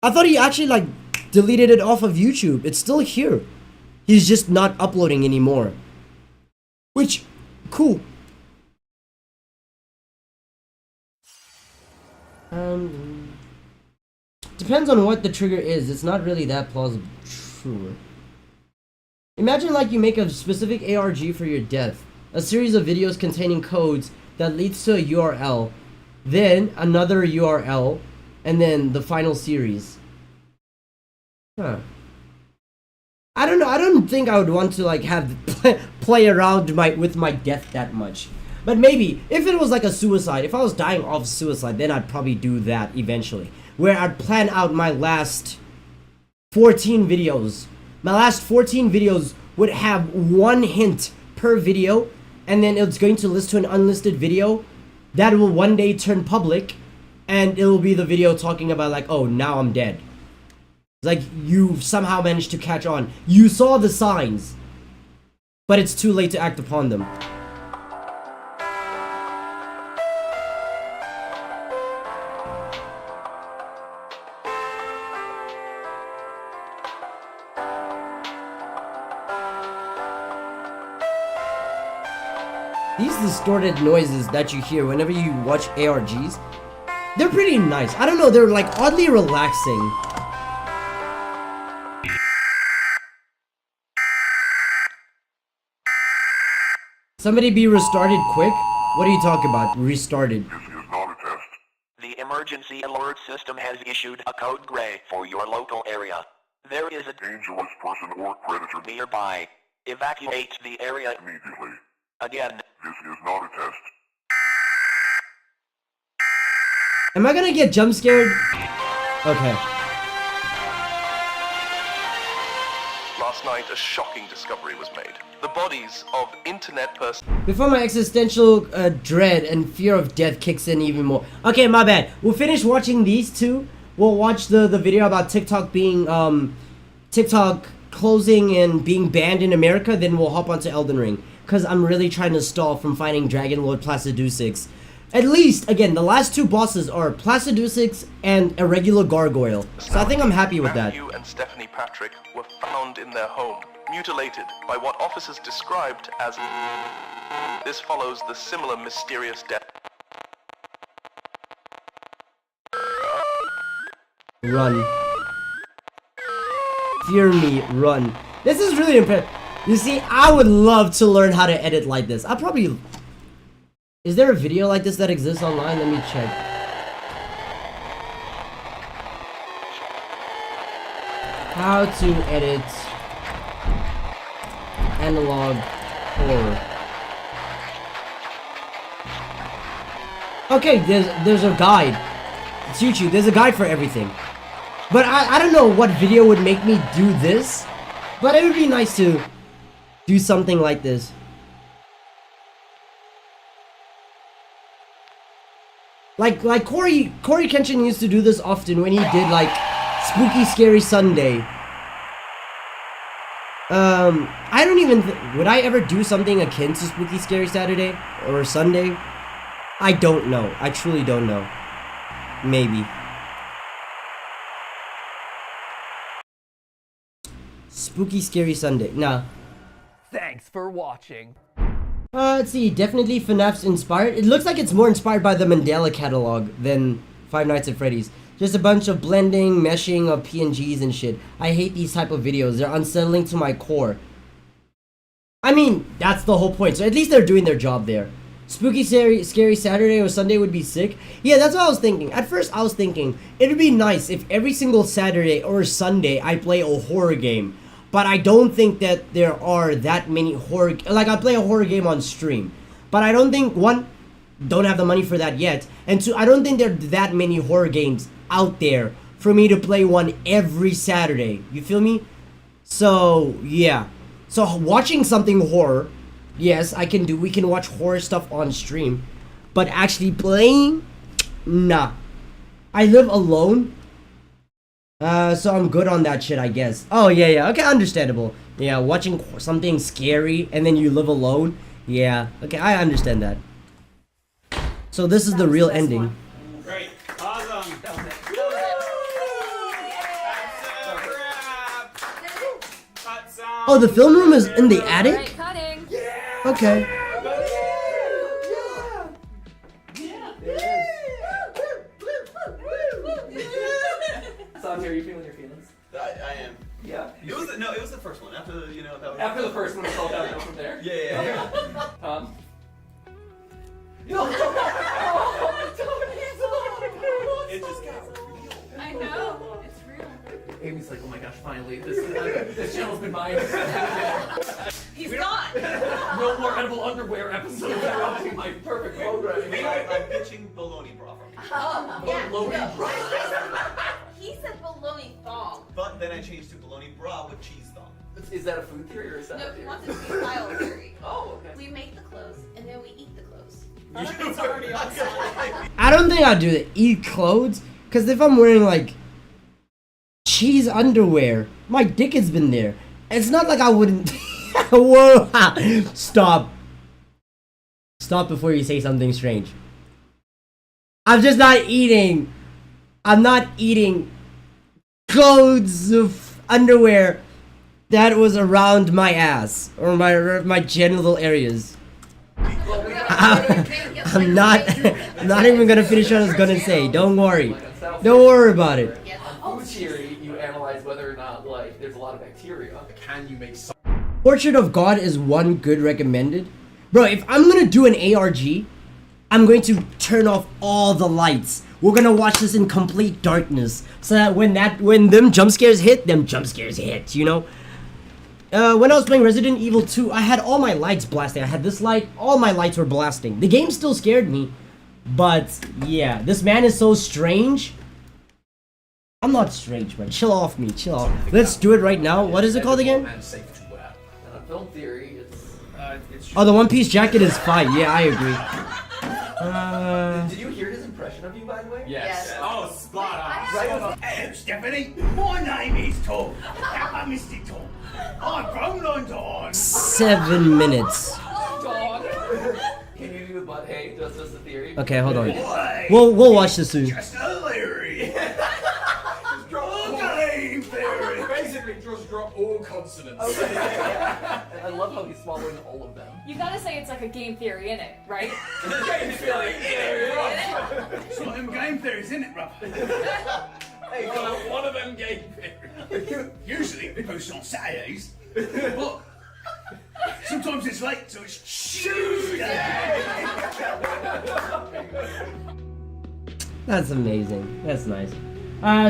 [SPEAKER 1] I thought he actually like deleted it off of YouTube. It's still here. He's just not uploading anymore. Which, cool. Depends on what the trigger is. It's not really that plausible. True. Imagine like you make a specific ARG for your death. A series of videos containing codes that leads to a URL. Then another URL. And then the final series. Huh. I don't know. I don't think I would want to like have play around with my death that much. But maybe if it was like a suicide, if I was dying of suicide, then I'd probably do that eventually. Where I'd plan out my last 14 videos. My last 14 videos would have 1 hint per video, and then it's going to list to an unlisted video that will one day turn public, and it will be the video talking about like, oh, now I'm dead. Like, you've somehow managed to catch on. You saw the signs, but it's too late to act upon them. These distorted noises that you hear whenever you watch ARGs, they're pretty nice. I don't know, they're like oddly relaxing. Somebody be restarted quick? What are you talking about? Restarted.
[SPEAKER 14] This is not a test. The emergency alert system has issued a code gray for your local area. There is a dangerous person or predator nearby. Evacuate the area immediately. Again, this is not a test.
[SPEAKER 1] Am I gonna get jump scared? Okay.
[SPEAKER 15] Last night, a shocking discovery was made. The bodies of internet persons.
[SPEAKER 1] Before my existential dread and fear of death kicks in even more. Okay, my bad. We'll finish watching these 2. We'll watch the video about TikTok being, TikTok closing and being banned in America. Then we'll hop onto Elden Ring. Because I'm really trying to stall from fighting Dragon Lord Placidusix. At least, again, the last 2 bosses are Placidusix and a regular gargoyle. So I think I'm happy with that.
[SPEAKER 15] Matthew and Stephanie Patrick were found in their home, mutilated by what officers described as... This follows the similar mysterious death.
[SPEAKER 1] Run. Fear me, run. This is really impressive. You see, I would love to learn how to edit like this. I'll probably... Is there a video like this that exists online? Let me check. How to edit analog horror. Okay, there's a guide. It's YouTube. There's a guide for everything. But I don't know what video would make me do this. But it would be nice to do something like this. Like Corey Kenshin used to do this often when he did like Spooky Scary Sunday. I don't even would I ever do something akin to Spooky Scary Saturday or Sunday? I don't know. I truly don't know. Maybe. Spooky Scary Sunday. Nah.
[SPEAKER 3] Thanks for watching.
[SPEAKER 1] Let's see. Definitely FNAF's inspired. It looks like it's more inspired by the Mandela catalog than Five Nights at Freddy's. Just a bunch of blending, meshing of PNGs and shit. I hate these type of videos. They're unsettling to my core. I mean, that's the whole point. So at least they're doing their job there. Spooky Scary Saturday or Sunday would be sick. Yeah, that's what I was thinking. At first, I was thinking it'd be nice if every single Saturday or Sunday I play a horror game. But I don't think that there are that many horror... Like, I play a horror game on stream. But I don't think, one, don't have the money for that yet. And two, I don't think there are that many horror games out there for me to play one every Saturday. You feel me? So, yeah. So, watching something horror, yes, I can do. We can watch horror stuff on stream. But actually playing? Nah. I live alone. So I'm good on that shit, I guess. Oh, yeah. Okay, understandable. Yeah, watching something scary and then you live alone. Yeah, okay, I understand that. So this is the real ending.
[SPEAKER 6] Great. Awesome.
[SPEAKER 1] Oh, the film room is in the attic? Okay.
[SPEAKER 3] Santi, are you feeling your feelings?
[SPEAKER 6] I am.
[SPEAKER 3] Yeah.
[SPEAKER 6] It was the first one. After the, that was
[SPEAKER 3] After the first one, it's all downhill from there.
[SPEAKER 6] Yeah. It just got real.
[SPEAKER 12] I know. It's real.
[SPEAKER 3] Amy's like, oh my gosh, finally, this channel's been mine.
[SPEAKER 12] He's gone.
[SPEAKER 3] No more edible underwear episodes. That would be my perfect programming.
[SPEAKER 6] I'm pitching bologna bra from you.
[SPEAKER 3] Bologna bra.
[SPEAKER 12] He said bologna thong.
[SPEAKER 6] But then I changed to bologna bra with cheese thong.
[SPEAKER 3] Is that a food theory or is that
[SPEAKER 12] No,
[SPEAKER 3] a
[SPEAKER 12] he
[SPEAKER 3] theory?
[SPEAKER 12] wants it to be style theory.
[SPEAKER 3] Oh, okay.
[SPEAKER 12] We make the clothes and then we eat the clothes.
[SPEAKER 6] It's already outside.
[SPEAKER 1] I don't think I'd do that. Eat clothes? Because if I'm wearing, like, cheese underwear, my dick has been there. It's not like I wouldn't... Whoa! Stop. Stop before you say something strange. I'm just not eating... I'm not eating clothes of underwear that was around my ass or my genital areas. I'm not even gonna finish what I was gonna say. Don't worry. Don't worry about it.
[SPEAKER 3] On food theory, you analyze whether or not like there's a lot of bacteria.
[SPEAKER 6] Can you make some?
[SPEAKER 1] Portrait of God is one good recommended. Bro, if I'm gonna do an ARG, I'm going to turn off all the lights. We're gonna watch this in complete darkness, so that when them jump scares hit, you know? When I was playing Resident Evil 2, I had all my lights blasting. I had this light, all my lights were blasting. The game still scared me, but yeah, this man is so strange. I'm not strange, man. Chill off me, chill off. Let's do it right now. What is it called again?
[SPEAKER 3] And on film theory, it's
[SPEAKER 1] Oh, the One Piece jacket is fine. Yeah, I agree.
[SPEAKER 3] Did you hear his impression of you, by the way?
[SPEAKER 6] Yes. Oh, spot on.
[SPEAKER 3] Right.
[SPEAKER 16] Hello, Stephanie. My name is Tom. Papa Mr. Tom. I've grown on Dawn.
[SPEAKER 1] 7 minutes.
[SPEAKER 3] Dog. Can you do the butt hey? Just a theory.
[SPEAKER 1] Okay, hold on. We'll watch this soon.
[SPEAKER 16] Just a theory. Just drop game theory.
[SPEAKER 6] Basically, just drop all consonants.
[SPEAKER 3] Okay. And I love how he's swallowing all of them.
[SPEAKER 10] You gotta say it's like a game theory in it, right?
[SPEAKER 6] Game theory.
[SPEAKER 16] It's one of them game theories, isn't it, bruv?
[SPEAKER 6] Hey, one of them game theories.
[SPEAKER 16] Usually we post on Saturdays, but sometimes it's late, so it's Tuesday.
[SPEAKER 1] That's amazing. That's nice.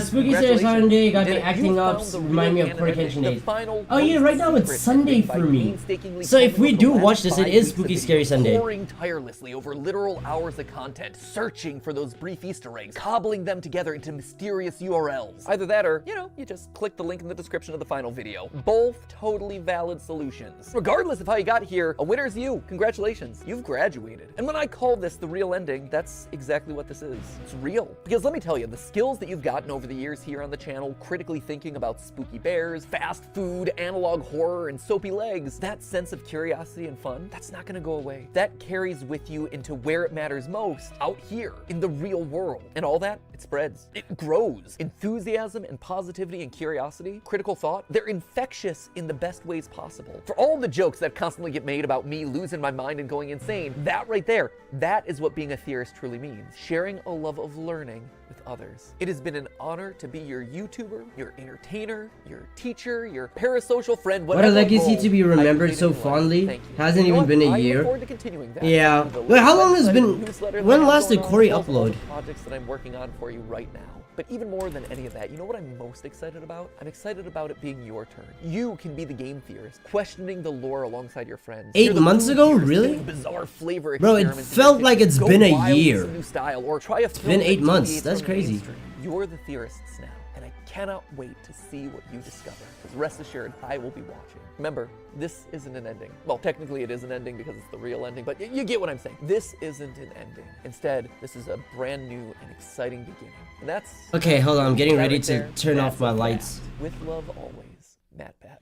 [SPEAKER 1] Spooky Saturday Sunday got me acting up, remind me of Quarter Kenshin days. Oh yeah, right now it's Sunday for me. So if we do watch this, it is Spooky Scary Sunday.
[SPEAKER 2] Poring tirelessly over literal hours of content, searching for those brief Easter eggs, cobbling them together into mysterious URLs. Either that or, you just click the link in the description of the final video. Both totally valid solutions. Regardless of how you got here, a winner is you. Congratulations, you've graduated. And when I call this the real ending, that's exactly what this is. It's real. Because let me tell you, the skills that you've gotten over the years here on the channel, critically thinking about spooky bears, fast food, analog horror, and soapy legs, that sense of curiosity and fun, that's not gonna go away. That carries with you into where it matters most, out here, in the real world. And all that, it spreads. It grows. Enthusiasm and positivity and curiosity, critical thought, they're infectious in the best ways possible. For all the jokes that constantly get made about me losing my mind and going insane, that right there, that is what being a theorist truly means. Sharing a love of learning with
[SPEAKER 3] others. It has been an honor to be your YouTuber, your entertainer, your teacher, your parasocial friend,
[SPEAKER 1] What
[SPEAKER 3] whatever
[SPEAKER 1] a legacy
[SPEAKER 3] role
[SPEAKER 1] to be remembered
[SPEAKER 3] I've
[SPEAKER 1] so
[SPEAKER 3] played in your life.
[SPEAKER 1] fondly.
[SPEAKER 3] Thank you.
[SPEAKER 1] Hasn't
[SPEAKER 3] You know
[SPEAKER 1] even been
[SPEAKER 3] what?
[SPEAKER 1] a
[SPEAKER 3] I
[SPEAKER 1] year.
[SPEAKER 3] look forward to continuing that.
[SPEAKER 1] Yeah.
[SPEAKER 3] The
[SPEAKER 1] Wait, how long has
[SPEAKER 3] website,
[SPEAKER 1] been?
[SPEAKER 3] newsletter that
[SPEAKER 1] When
[SPEAKER 3] I have
[SPEAKER 1] last did
[SPEAKER 3] going on,
[SPEAKER 1] Corey
[SPEAKER 3] as well as all the
[SPEAKER 1] upload?
[SPEAKER 3] projects that I'm working on for you right now. But even more than any of that, you know what I'm most excited about? I'm excited about it being your turn. You can be the game theorist, questioning the lore alongside your friends.
[SPEAKER 1] 8
[SPEAKER 3] You're the
[SPEAKER 1] months
[SPEAKER 3] food
[SPEAKER 1] ago?
[SPEAKER 3] theorist,
[SPEAKER 1] Really?
[SPEAKER 3] doing bizarre flavor
[SPEAKER 1] Bro, it
[SPEAKER 3] experiments in your
[SPEAKER 1] felt like
[SPEAKER 3] kitchen.
[SPEAKER 1] it's
[SPEAKER 3] Go
[SPEAKER 1] been a
[SPEAKER 3] wild with
[SPEAKER 1] year.
[SPEAKER 3] some new style, or try a
[SPEAKER 1] It's
[SPEAKER 3] film
[SPEAKER 1] been
[SPEAKER 3] that
[SPEAKER 1] 8 months.
[SPEAKER 3] deviates
[SPEAKER 1] That's
[SPEAKER 3] from the
[SPEAKER 1] crazy.
[SPEAKER 3] mainstream. You're the theorists now, and I cannot wait to see what you discover. Because rest assured, I will be watching. Remember, this isn't an ending. Well, technically it is an ending because it's the real ending, but you get what I'm saying. This isn't an ending. Instead, this is a brand new and exciting beginning. And that's...
[SPEAKER 1] Okay, hold on. I'm getting
[SPEAKER 3] that
[SPEAKER 1] ready
[SPEAKER 3] right
[SPEAKER 1] to
[SPEAKER 3] there,
[SPEAKER 1] turn
[SPEAKER 3] that's
[SPEAKER 1] off my
[SPEAKER 3] a
[SPEAKER 1] lights.
[SPEAKER 3] fact. With love always, Matt Pat.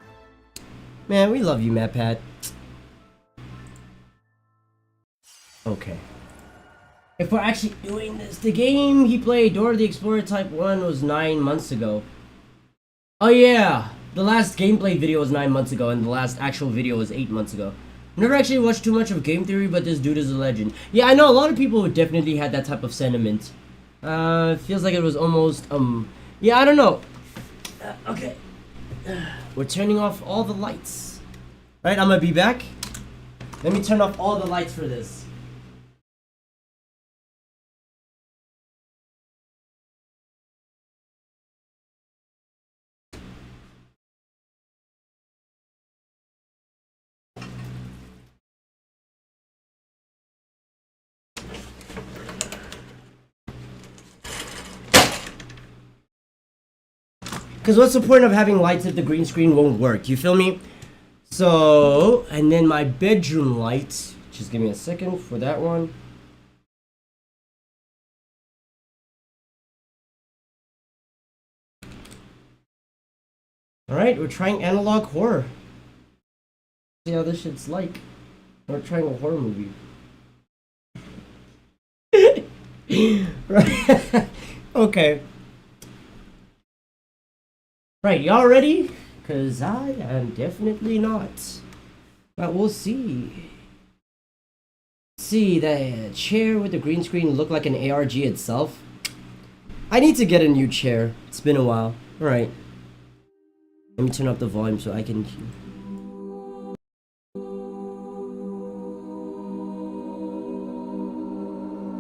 [SPEAKER 1] Man, we love you, Matt Pat. Okay. If we're actually doing this, the game he played, Dora the Explorer Type 1, was 9 months ago. Oh yeah, the last gameplay video was 9 months ago, and the last actual video was 8 months ago. Never actually watched too much of Game Theory, but this dude is a legend. Yeah, I know a lot of people who definitely had that type of sentiment. It feels like it was almost, yeah, I don't know. Okay. We're turning off all the lights. Right, I'm gonna be back. Let me turn off all the lights for this. Because what's the point of having lights if the green screen won't work? You feel me? So, and then my bedroom light. Just give me a second for that one. Alright, we're trying analog horror. See how this shit's like. We're trying a horror movie. Right. Okay. Right, y'all ready? Cause I am definitely not. But we'll see. See, the chair with the green screen look like an ARG itself. I need to get a new chair. It's been a while. Alright. Let me turn up the volume so I can hear.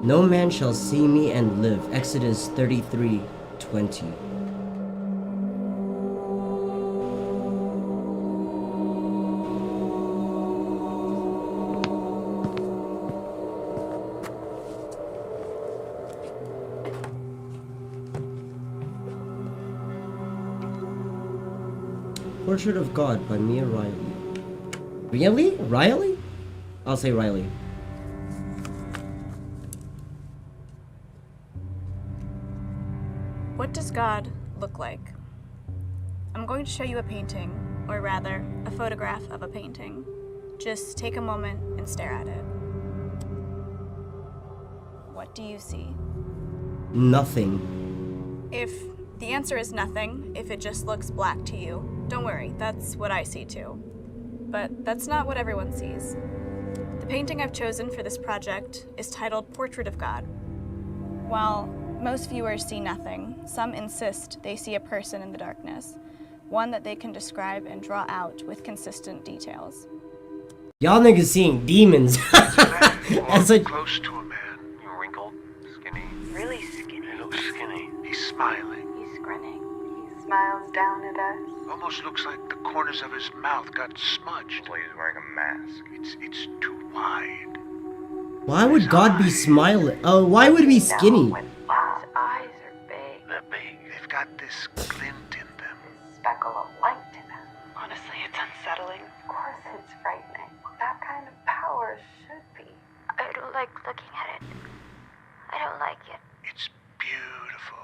[SPEAKER 1] No man shall see me and live. Exodus 33:20. Portrait of God by Mia Riley. Really? Riley? I'll say Riley.
[SPEAKER 17] What does God look like? I'm going to show you a painting, or rather, a photograph of a painting. Just take a moment and stare at it. What do you see?
[SPEAKER 1] Nothing.
[SPEAKER 17] If the answer is nothing, if it just looks black to you, don't worry, that's what I see too. But that's not what everyone sees. The painting I've chosen for this project is titled Portrait of God. While most viewers see nothing, some insist they see a person in the darkness, one that they can describe and draw out with consistent details.
[SPEAKER 1] Y'all niggas seeing demons. That's like
[SPEAKER 18] close to a man. You're wrinkled, skinny. Really skinny. He looks skinny. He's smiling.
[SPEAKER 8] He's grinning. He smiles down at us.
[SPEAKER 18] Almost looks like the corners of his mouth got smudged. Well, he's wearing a mask. It's too wide.
[SPEAKER 1] why would God be smiling? Oh, why would he be skinny?
[SPEAKER 8] His eyes are big.
[SPEAKER 18] They're big. They've got this glint in them.
[SPEAKER 8] Speckle of light in them. Honestly, it's unsettling. Of course it's frightening. That kind of power should be.
[SPEAKER 11] I don't like looking at it. I don't like it.
[SPEAKER 18] It's beautiful.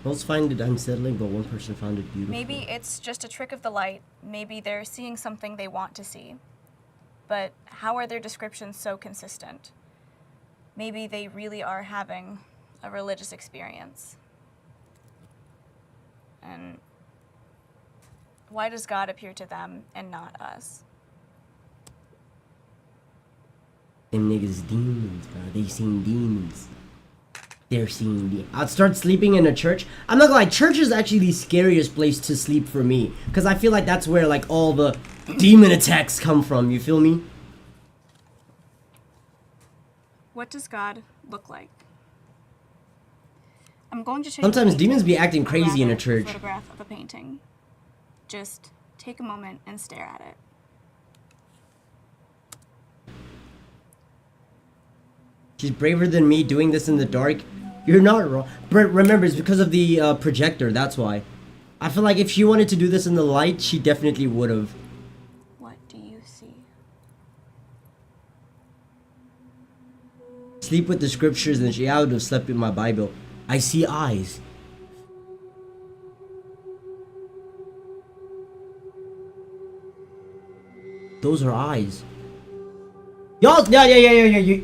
[SPEAKER 1] Most find it unsettling, but one person found it beautiful.
[SPEAKER 17] Maybe it's just a trick of the light. Maybe they're seeing something they want to see. But how are their descriptions so consistent? Maybe they really are having a religious experience. And why does God appear to them and not us?
[SPEAKER 1] Them niggas demons, bro. They seen demons. They're seeing me. I'd start sleeping in a church. I'm not gonna lie, church is actually the scariest place to sleep for me. Because I feel like that's where like all the demon attacks come from, you feel me?
[SPEAKER 17] What does God look like? I'm going to show
[SPEAKER 1] Sometimes
[SPEAKER 17] you
[SPEAKER 1] demons be acting crazy in a
[SPEAKER 17] a
[SPEAKER 1] church.
[SPEAKER 17] photograph of a painting. Just take a moment and stare at it.
[SPEAKER 1] She's braver than me doing this in the dark. You're not wrong. But remember, it's because of the projector, that's why. I feel like if she wanted to do this in the light, she definitely would have.
[SPEAKER 17] What do you see?
[SPEAKER 1] Sleep with the scriptures, and I would have slept with my Bible. I see eyes. Those are eyes. Y'all, yeah.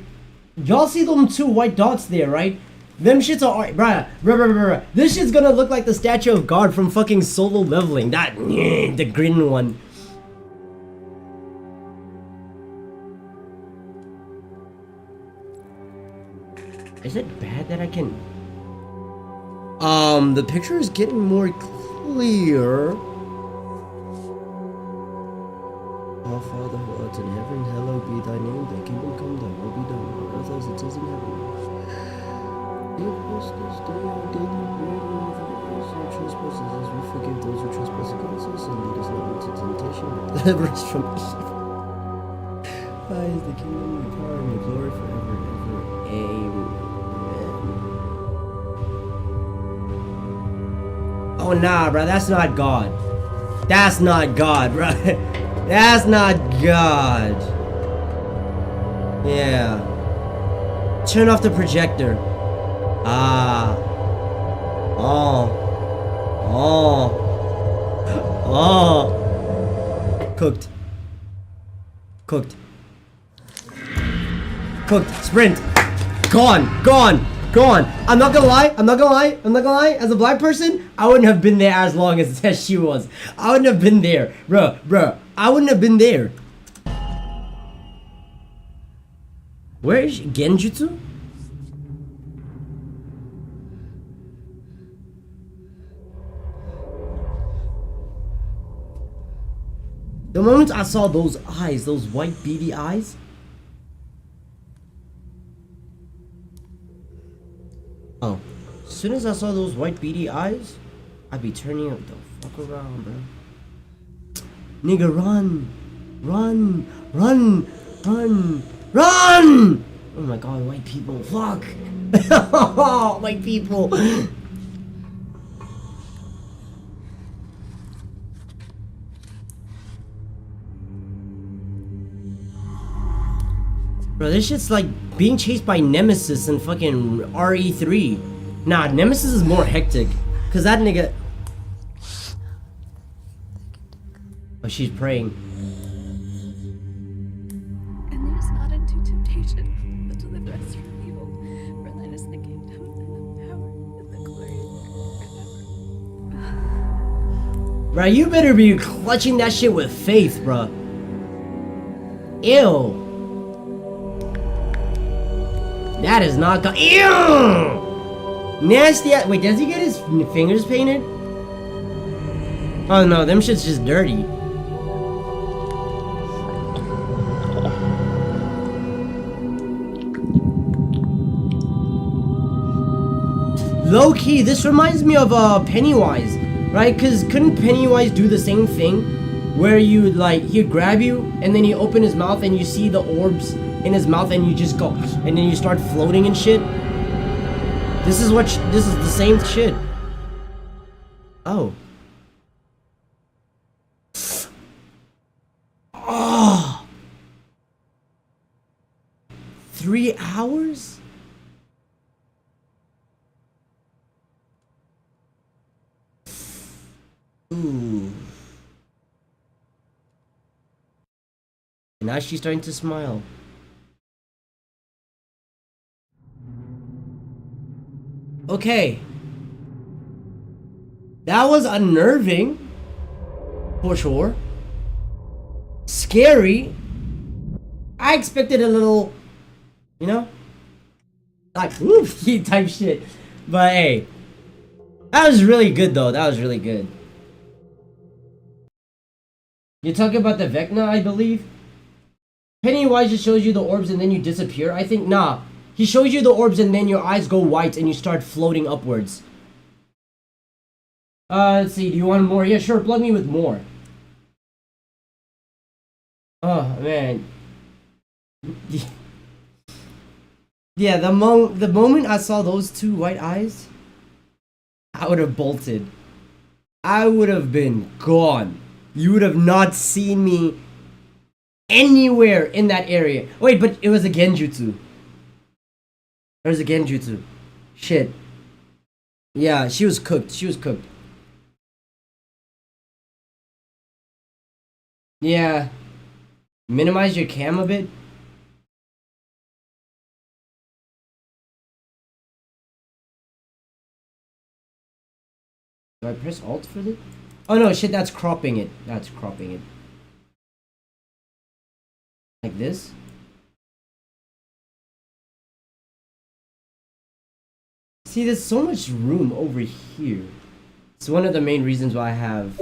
[SPEAKER 1] Y'all see them two white dots there, right? Them shits are, bruh. This shit's gonna look like the statue of God from fucking Solo Leveling. That, the green one. Is it bad that I can... the picture is getting more clear. Our Father who art in heaven, hallowed be thy name. Thy kingdom come, thy will be done on earth as it is in heaven. Give us this day our daily bread, and forgive us our trespasses as we forgive those who trespass against us, and lead us not into temptation, but deliver us from evil. Thine is the kingdom, the power, and the glory forever and ever. Amen. Oh nah, bro, that's not God. That's not God, bro. That's not God. Yeah. Turn off the projector. Ah. Oh. Cooked. Sprint. Gone. I'm not gonna lie. As a black person, I wouldn't have been there as long as she was. I wouldn't have been there. Bruh. I wouldn't have been there. Where is she? Genjutsu? The moment I saw those eyes, those white beady eyes. Oh, as soon as I saw those white beady eyes, I'd be turning up the fuck around, bro. Nigga, run! Oh my god, white people, fuck! White people! Bro, this shit's like being chased by Nemesis in fucking RE3. Nah, Nemesis is more hectic. Cause that nigga... Oh, she's praying.
[SPEAKER 19] And lead us not into temptation, but deliver us from evil. For thine is the kingdom, and the power, and the glory.
[SPEAKER 1] Bro, you better be clutching that shit with faith, bro. Ew. That is not go- Ew! Nasty ass- Wait, does he get his fingers painted? Oh no, them shit's just dirty. Low key, this reminds me of Pennywise, right? Cause couldn't Pennywise do the same thing? Where you like, he'd grab you and then you open his mouth and you see the orbs in his mouth and you just go, and then you start floating and shit. This is the same shit. Oh. Oh. 3 hours? Ooh. And now she's starting to smile. Okay. That was unnerving. For sure. Scary. I expected a little, you know? Like, woof, type shit. But hey, that was really good though. That was really good. You're talking about the Vecna, I believe? Pennywise just shows you the orbs and then you disappear. I think, nah. He shows you the orbs and then your eyes go white and you start floating upwards. Let's see. Do you want more? Yeah, sure. Plug me with more. Oh, man. Yeah, the moment I saw those two white eyes, I would have bolted. I would have been gone. You would have not seen me anywhere in that area. Wait, but it was a genjutsu. There's a genjutsu. Shit. Yeah, she was cooked. She was cooked. Yeah. Minimize your cam a bit. Do I press Alt for this? Oh no, shit, that's cropping it. That's cropping it. Like this? See, there's so much room over here. It's one of the main reasons why I have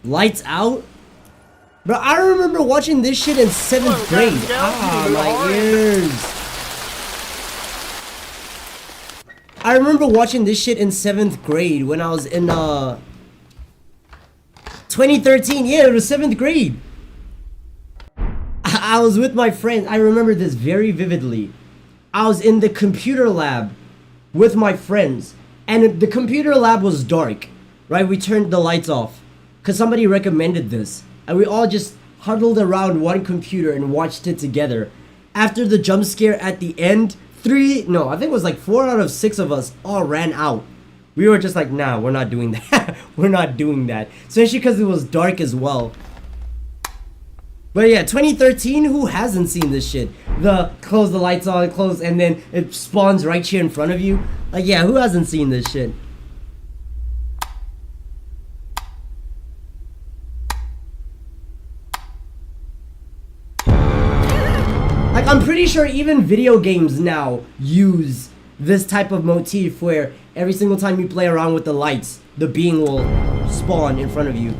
[SPEAKER 1] lights out. Bro, I remember watching this shit in 7th grade. Ah, my ears. I remember watching this shit in 7th grade when I was in 2013. Yeah, it was 7th grade. I was with my friends. I remember this very vividly. I was in the computer lab with my friends, and the computer lab was dark, right? We turned the lights off because somebody recommended this, and we all just huddled around one computer and watched it together. After the jump scare at the end, I think it was like 4 out of 6 of us all ran out. We were just like, nah, we're not doing that. We're not doing that. Especially because it was dark as well. But yeah, 2013, who hasn't seen this shit? The close the lights on, close, and then it spawns right here in front of you. Like, yeah, who hasn't seen this shit? Like, I'm pretty sure even video games now use this type of motif where every single time you play around with the lights, the being will spawn in front of you.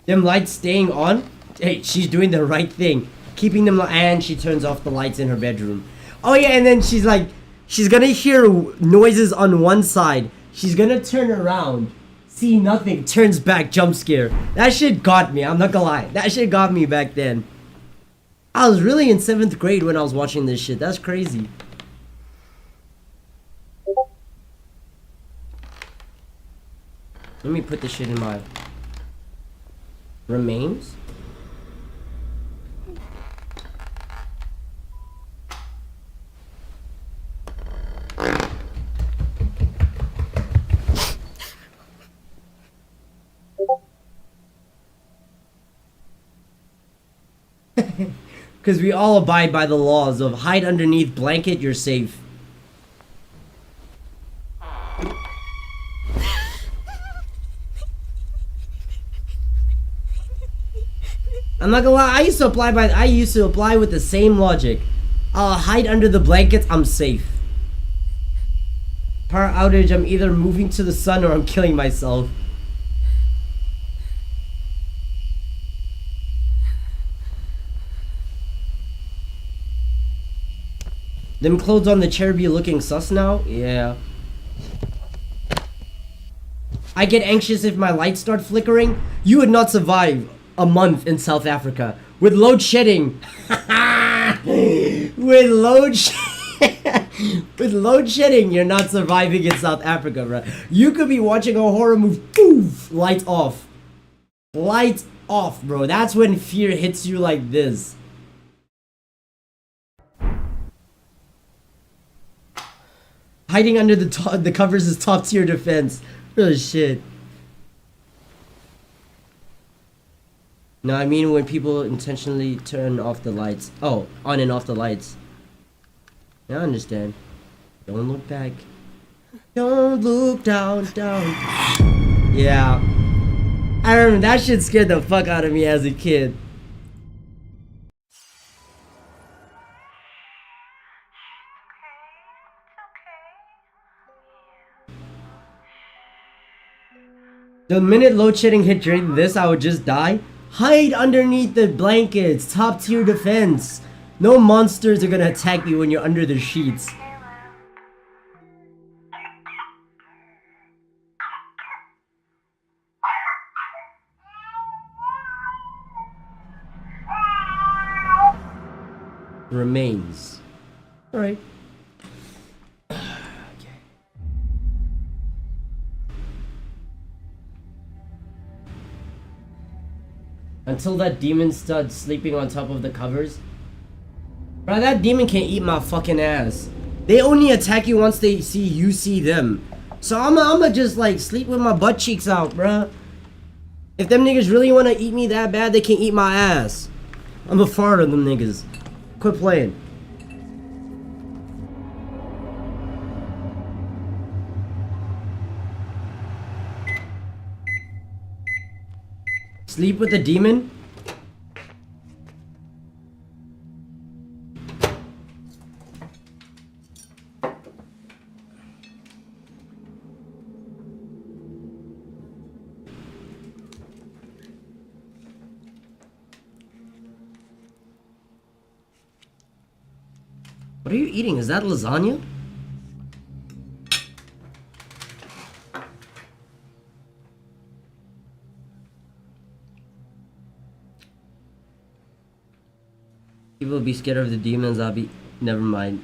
[SPEAKER 1] Them lights staying on? Hey, she's doing the right thing. Keeping them and she turns off the lights in her bedroom. Oh yeah, and then she's like, she's gonna hear noises on one side. She's gonna turn around, see nothing, turns back, jump scare. That shit got me, I'm not gonna lie. That shit got me back then. I was really in 7th grade when I was watching this shit. That's crazy. Let me put this shit in my remains. Because we all abide by the laws of hide underneath blanket, you're safe. I'm not gonna lie, I used to apply with the same logic. I'll hide under the blankets, I'm safe. Power outage, I'm either moving to the sun or I'm killing myself. Them clothes on the chair be looking sus now? Yeah. I get anxious if my lights start flickering. You would not survive a month in South Africa. With load shedding. With load shedding, you're not surviving in South Africa, bro. You could be watching a horror movie, poof, lights off. Lights off, bro. That's when fear hits you like this. Hiding under the covers is top tier defense. Oh shit. No, I mean when people intentionally turn off the lights. Oh, on and off the lights. I understand. Don't look back. Don't look down. Yeah. I remember that shit scared the fuck out of me as a kid. The minute load shedding hit during this, I would just die. Hide underneath the blankets. Top tier defense. No monsters are gonna attack you when you're under the sheets. Remains. Alright. Until that demon starts sleeping on top of the covers. Bro, that demon can't eat my fucking ass. They only attack you once they see you see them. So I'ma just like sleep with my butt cheeks out, bruh. If them niggas really wanna eat me that bad, they can eat my ass. I'm a fart of them niggas. Quit playing. Sleep with the demon? What are you eating? Is that lasagna? People will be scared of the demons. I'll be... Never mind.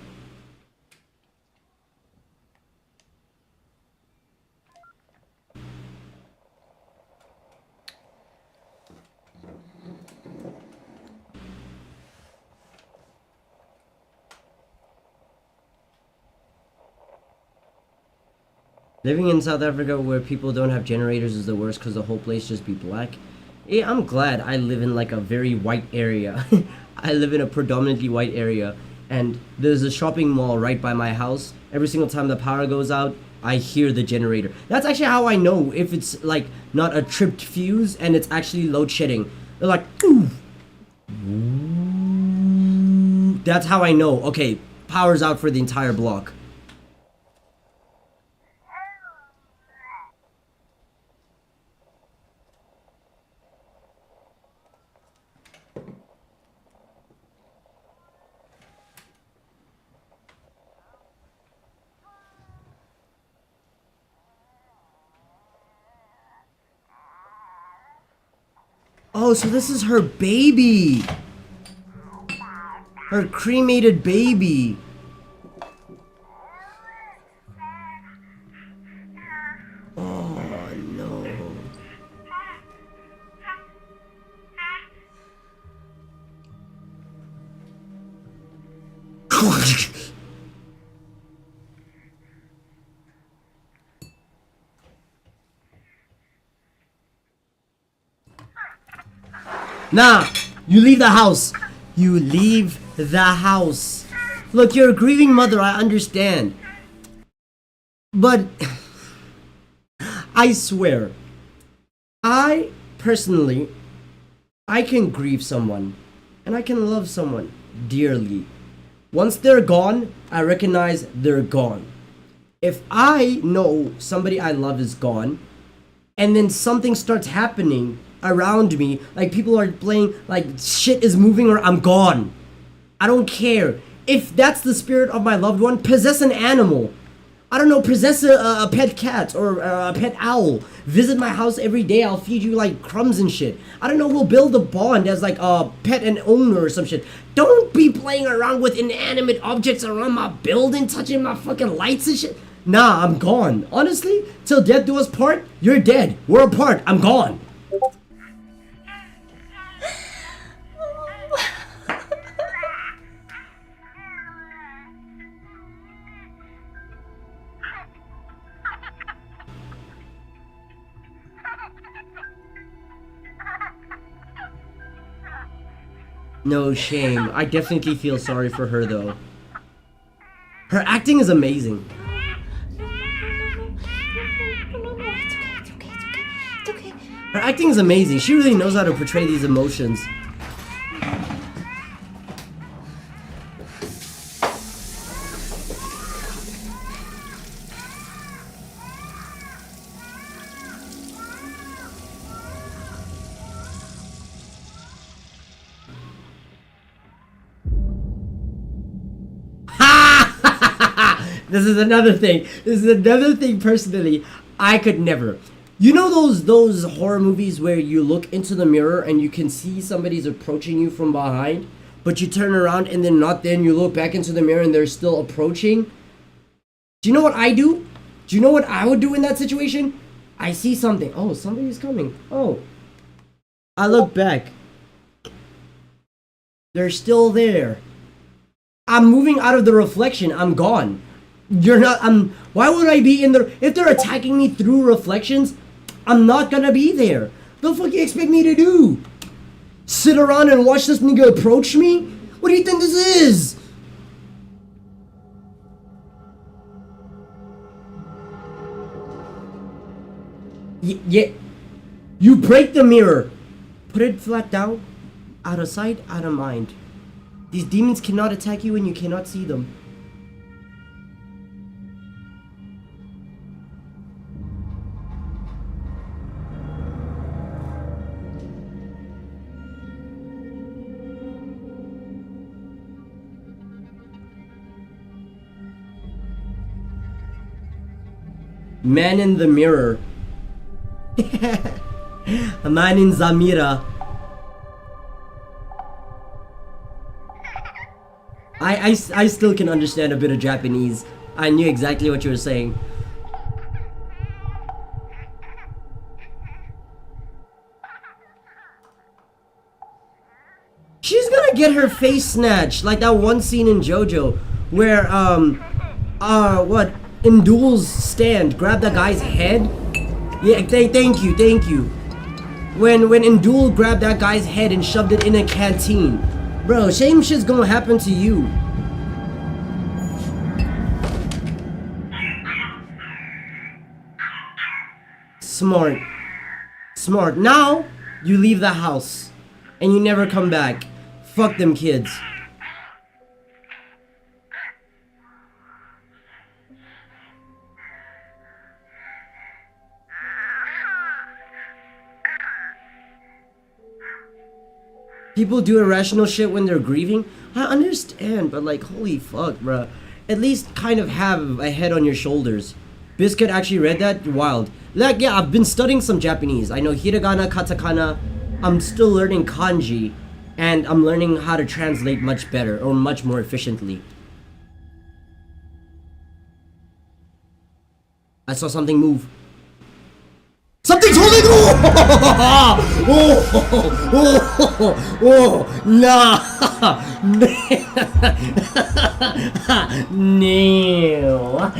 [SPEAKER 1] Living in South Africa where people don't have generators is the worst because the whole place just be black. Yeah, I'm glad I live in like a very white area. I live in a predominantly white area and there's a shopping mall right by my house. Every single time the power goes out, I hear the generator. That's actually how I know if it's like not a tripped fuse and it's actually load shedding. They're like, ooh. That's how I know, okay, power's out for the entire block. Oh, so this is her baby. Her cremated baby. Oh, no. Nah, you leave the house. You leave the house. Look, you're a grieving mother, I understand. But I swear, I personally, I can grieve someone and I can love someone dearly. Once they're gone, I recognize they're gone. If I know somebody I love is gone and then something starts happening around me, like people are playing, like shit is moving, or I'm gone. I don't care. If that's the spirit of my loved one, possess an animal. I don't know, possess a pet cat or a pet owl. Visit my house every day, I'll feed you like crumbs and shit. I don't know, we'll build a bond as like a pet and owner or some shit. Don't be playing around with inanimate objects around my building, touching my fucking lights and shit. Nah, I'm gone. Honestly, till death do us part, you're dead. We're apart, I'm gone. No shame. I definitely feel sorry for her though. Her acting is amazing. Her acting is amazing. She really knows how to portray these emotions. This is another thing. This is another thing personally. I could never. You know those horror movies where you look into the mirror and you can see somebody's approaching you from behind, but you turn around and they're not there, and you look back into the mirror and they're still approaching? Do you know what I do? Do you know what I would do in that situation? I see something. Oh, somebody's coming. Oh. I look back. They're still there. I'm moving out of the reflection. I'm gone. You're not, why would I be in the, if they're attacking me through reflections, I'm not gonna be there. The fuck you expect me to do? Sit around and watch this nigga approach me? What do you think this is? Yeah, you break the mirror. Put it flat down. Out of sight, out of mind. These demons cannot attack you when you cannot see them. Man in the mirror. A man in Zamira. I still can understand a bit of Japanese. I knew exactly what you were saying. She's gonna get her face snatched, like that one scene in JoJo where in Duel's stand, grab that guy's head. Yeah, thank you. When Indul grabbed that guy's head and shoved it in a canteen. Bro, same shit's gonna happen to you. Smart. Now, you leave the house. And you never come back. Fuck them kids. People do irrational shit when they're grieving. I understand, but like, holy fuck, bruh. At least kind of have a head on your shoulders. Biscord actually read that? Wild. Like, yeah, I've been studying some Japanese. I know hiragana, katakana. I'm still learning kanji. And I'm learning how to translate much better, or much more efficiently. I saw something move. Something's holding! Nah! No!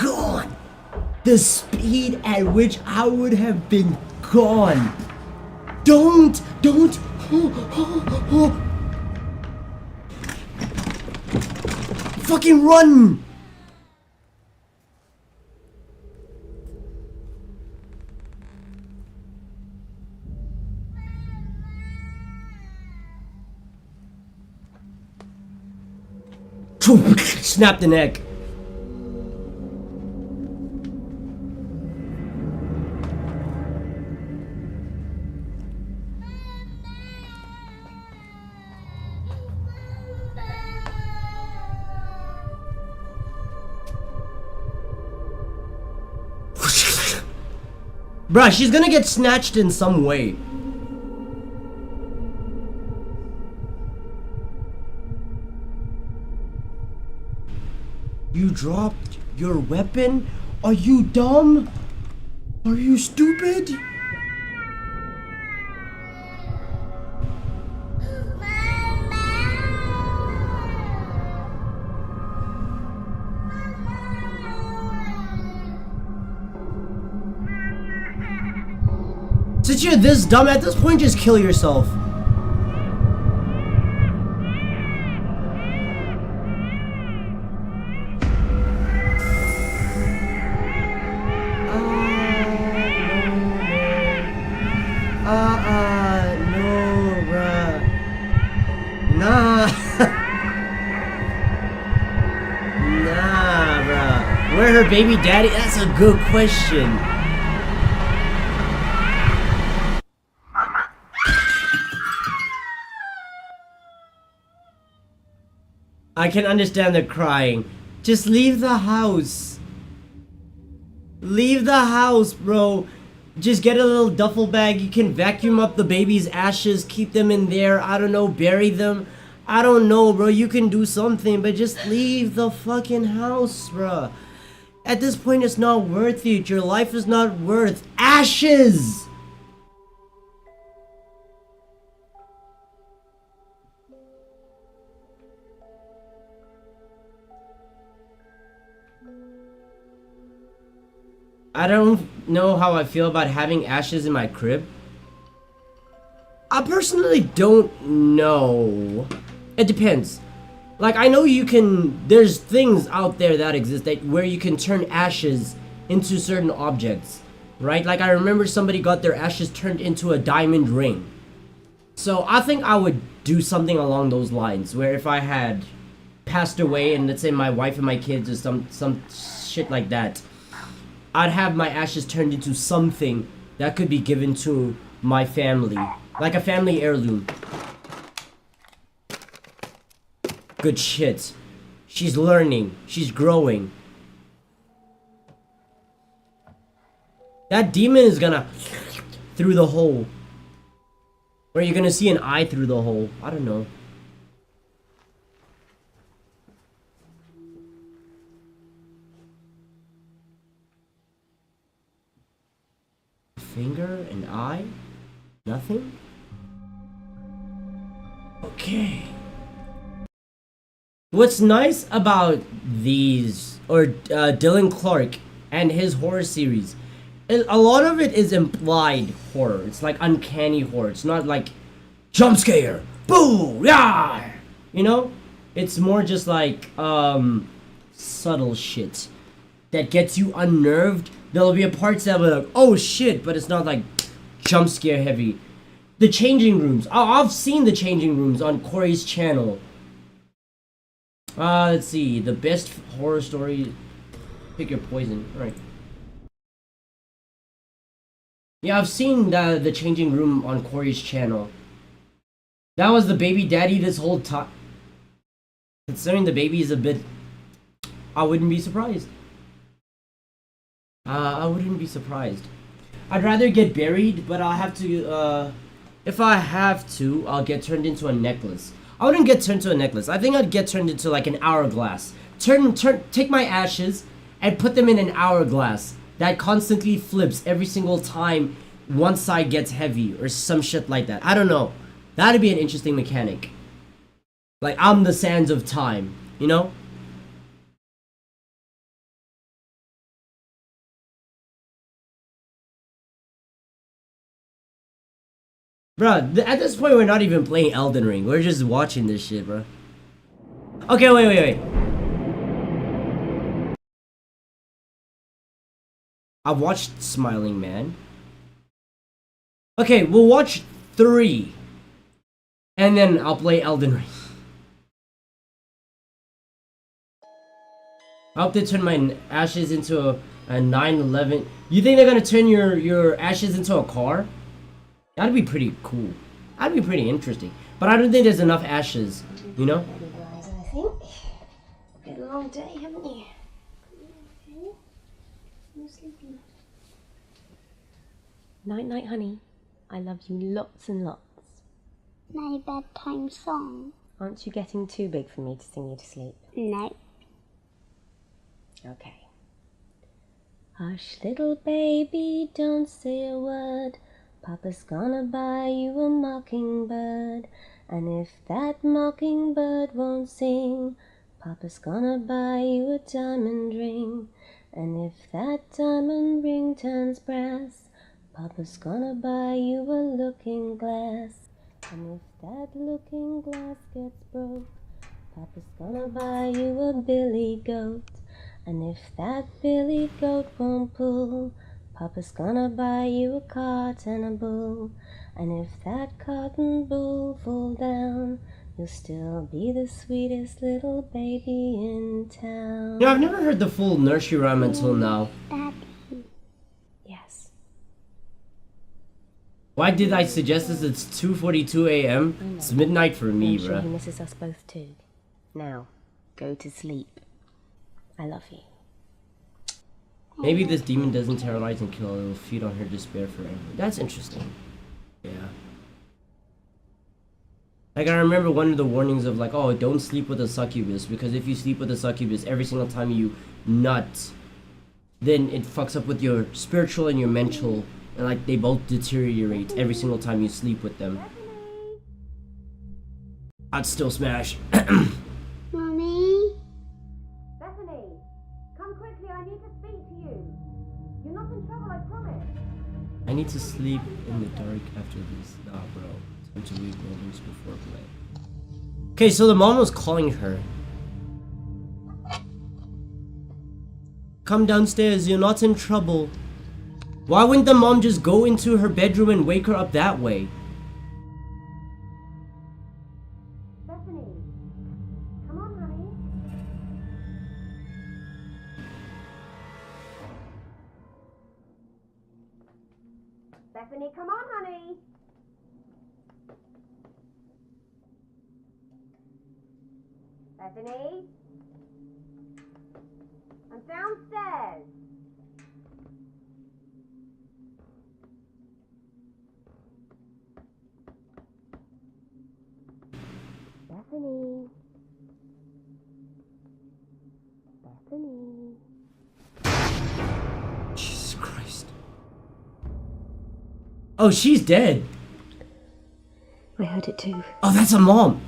[SPEAKER 1] Gone! The speed at which I would have been gone! Don't! Fucking run! Snap the neck. Bruh, she's gonna get snatched in some way. You dropped your weapon? Are you dumb? Are you stupid? Since you're this dumb, at this point just kill yourself. Where her baby daddy? That's a good question. I can understand the crying. Just leave the house. Leave the house, bro. Just get a little duffel bag. You can vacuum up the baby's ashes, keep them in there. I don't know, bury them. I don't know, bro. You can do something, but just leave the fucking house, bro. At this point, it's not worth it. Your life is not worth ashes. I don't know how I feel about having ashes in my crib. I personally don't know. It depends. Like, I know you can, there's things out there that exist that where you can turn ashes into certain objects, right? Like, I remember somebody got their ashes turned into a diamond ring. So I think I would do something along those lines, where if I had passed away and let's say my wife and my kids or some shit like that, I'd have my ashes turned into something that could be given to my family. Like a family heirloom. Good shit. She's learning. She's growing. That demon is gonna through the hole. Or you're gonna see an eye through the hole. I don't know. Finger, an eye, nothing? Okay. What's nice about these, or Dylan Clark and his horror series, a lot of it is implied horror. It's like uncanny horror. It's not like jump scare, boo, yeah. You know, it's more just like subtle shit that gets you unnerved. There'll be a parts that will be like, oh shit, but it's not like jump scare heavy. The changing rooms. Oh, I've seen the changing rooms on Corey's channel. Let's see. The best horror story. Pick your poison. All right. Yeah, I've seen the changing room on Corey's channel. That was the baby daddy this whole time. Considering the baby is a bit... I wouldn't be surprised. I wouldn't be surprised. I'd rather get buried, but I'll have to, if I have to, I'll get turned into a necklace. I wouldn't get turned into a necklace. I think I'd get turned into like an hourglass. Take my ashes and put them in an hourglass that constantly flips every single time one side gets heavy or some shit like that. I don't know. That'd be an interesting mechanic. Like, I'm the sands of time, you know? Bruh, at this point we're not even playing Elden Ring. We're just watching this shit, bruh. Okay, wait. I've watched Smiling Man. Okay, we'll watch 3. And then I'll play Elden Ring. I hope they turn my ashes into a 911. You think they're gonna turn your ashes into a car? That'd be pretty cool. That'd be pretty interesting. But I don't think there's enough ashes, you know?
[SPEAKER 20] Guys, I think. Had a long day, haven't you? I'm sleeping. Night, night, honey. I love you lots and lots.
[SPEAKER 21] My bedtime song.
[SPEAKER 20] Aren't you getting too big for me to sing you to sleep?
[SPEAKER 21] No.
[SPEAKER 20] Okay. Hush, little baby, don't say a word. Papa's gonna buy you a mockingbird. And if that mockingbird won't sing, Papa's gonna buy you a diamond ring. And if that diamond ring turns brass, Papa's gonna buy you a looking glass. And if that looking glass gets broke, Papa's gonna buy you a billy goat. And if that billy goat won't pull, Papa's gonna buy you a cart and a bull. And if that cart and bull fall down, You'll still be the sweetest little baby in town.
[SPEAKER 1] You know, I've never heard the full nursery rhyme until now.
[SPEAKER 20] Yes.
[SPEAKER 1] Why did I suggest this? It's 2:42 a.m. It's midnight for me,
[SPEAKER 20] I'm sure
[SPEAKER 1] bruh.
[SPEAKER 20] he misses us both too. Now, go to sleep. I love you.
[SPEAKER 1] Maybe this demon doesn't terrorize and kill, it will feed on her despair forever. That's interesting. Yeah. Like, I remember one of the warnings of like, oh, don't sleep with a succubus, because if you sleep with a succubus, every single time you nut, then it fucks up with your spiritual and your mental, and like, they both deteriorate every single time you sleep with them. I'd still smash.
[SPEAKER 21] Mommy?
[SPEAKER 12] Bethany, come quickly, I need to speak to you. You're not in trouble, I promise.
[SPEAKER 1] I need to sleep in the dark after this. Nah, bro. Time to leave buildings before play. Okay, so the mom was calling her. Come downstairs, you're not in trouble. Why wouldn't the mom just go into her bedroom and wake her up that way?
[SPEAKER 12] Bethany, come on, honey. Bethany, come on, honey. Bethany? I'm downstairs.
[SPEAKER 20] Bethany. Bethany.
[SPEAKER 1] Jesus Christ. Oh, she's dead.
[SPEAKER 20] I heard it too.
[SPEAKER 1] Oh, that's a mom.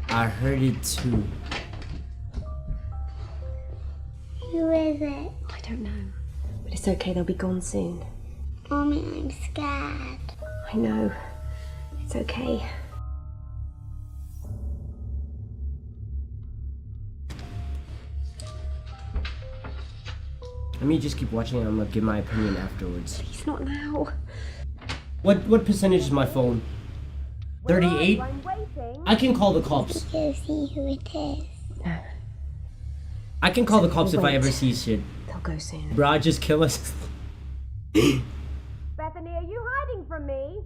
[SPEAKER 1] I heard it too.
[SPEAKER 21] Who is it?
[SPEAKER 20] I don't know. But it's okay, they'll be gone soon.
[SPEAKER 21] Mommy, I'm scared.
[SPEAKER 20] I know. It's okay.
[SPEAKER 1] Let me just keep watching and I'm gonna give my opinion afterwards.
[SPEAKER 20] Please, not now.
[SPEAKER 1] What percentage is my phone? 38? I can call the cops.
[SPEAKER 21] Go see who it is.
[SPEAKER 1] I can call the cops if I ever see shit.
[SPEAKER 20] They'll go soon.
[SPEAKER 1] Bruh, just kill us.
[SPEAKER 12] Bethany, are you hiding from me?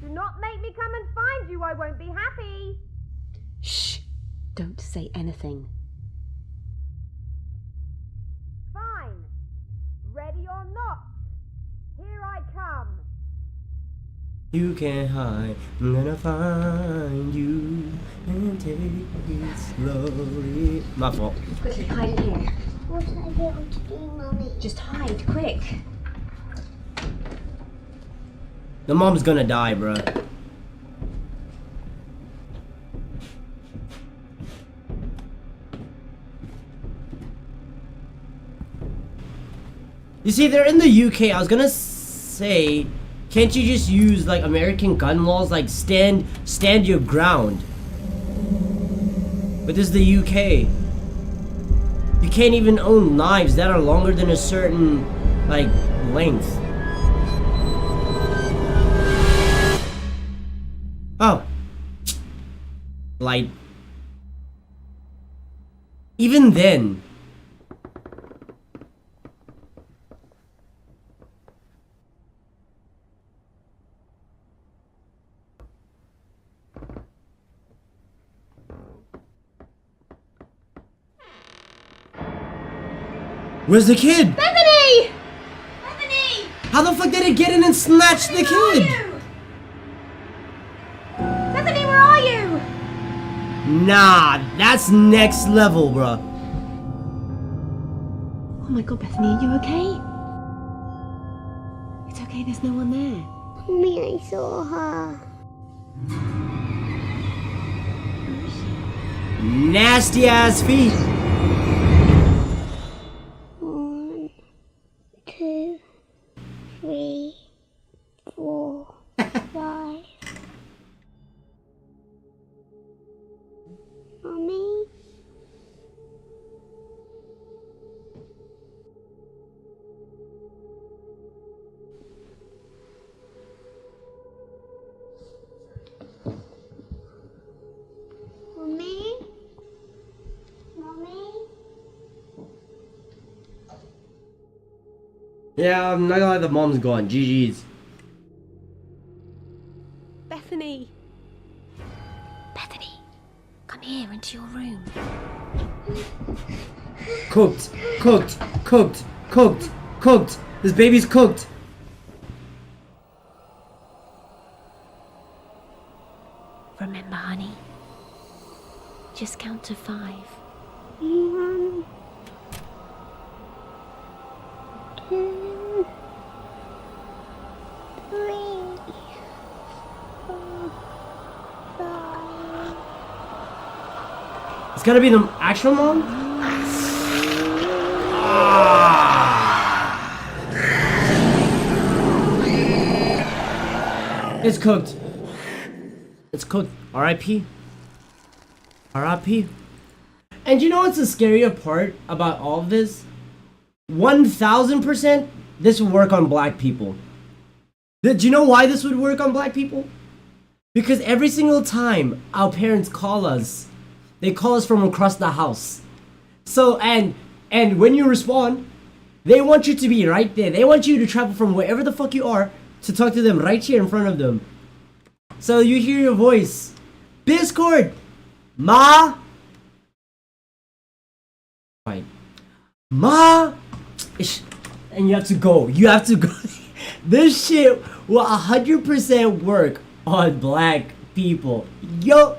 [SPEAKER 12] Do not make me come and find you, I won't be happy.
[SPEAKER 20] Shh. Don't say anything.
[SPEAKER 12] Fine. Ready or not, here I come.
[SPEAKER 1] You can't hide. I'm gonna find you and take it slowly. My fault.
[SPEAKER 20] Quickly, hide in here.
[SPEAKER 21] What should I be able to do, Mommy?
[SPEAKER 20] Just hide, quick.
[SPEAKER 1] The mom's gonna die, bruh. You see, they're in the UK. I was gonna say, can't you just use like American gun laws, like stand your ground? But this is the UK. You can't even own knives that are longer than a certain like length. Oh. Light. Even then. Where's the kid?
[SPEAKER 12] Bethany! Bethany!
[SPEAKER 1] How the fuck did it get in and snatch the kid?
[SPEAKER 12] Bethany, where are you?
[SPEAKER 1] Nah, that's next level, bruh.
[SPEAKER 20] Oh my god, Bethany, are you okay? It's okay, there's no one there.
[SPEAKER 21] Mommy, I saw her.
[SPEAKER 1] Nasty ass feet.
[SPEAKER 21] 1, 2, 3, 4, 5. Mommy?
[SPEAKER 1] Yeah, I'm not gonna let the mom's gone. GG's.
[SPEAKER 20] Bethany. Bethany, come here into your room.
[SPEAKER 1] Cooked, cooked, cooked, cooked, cooked. This baby's cooked.
[SPEAKER 20] Remember, honey, just count to 5.
[SPEAKER 21] 1, 2, 3, 4, 5.
[SPEAKER 1] It's gotta be the actual mom? It's cooked. It's cooked. R.I.P. R.I.P. And you know what's the scarier part about all of this? 1000% this would work on black people. Do you know why this would work on black people? Because every single time our parents call us, they call us from across the house. So, and when you respond, they want you to be right there. They want you to travel from wherever the fuck you are to talk to them right here in front of them. So you hear your voice. Biscord! Ma! Right. Ma! And you have to go. You have to go. This shit will 100% work on black people. Yo!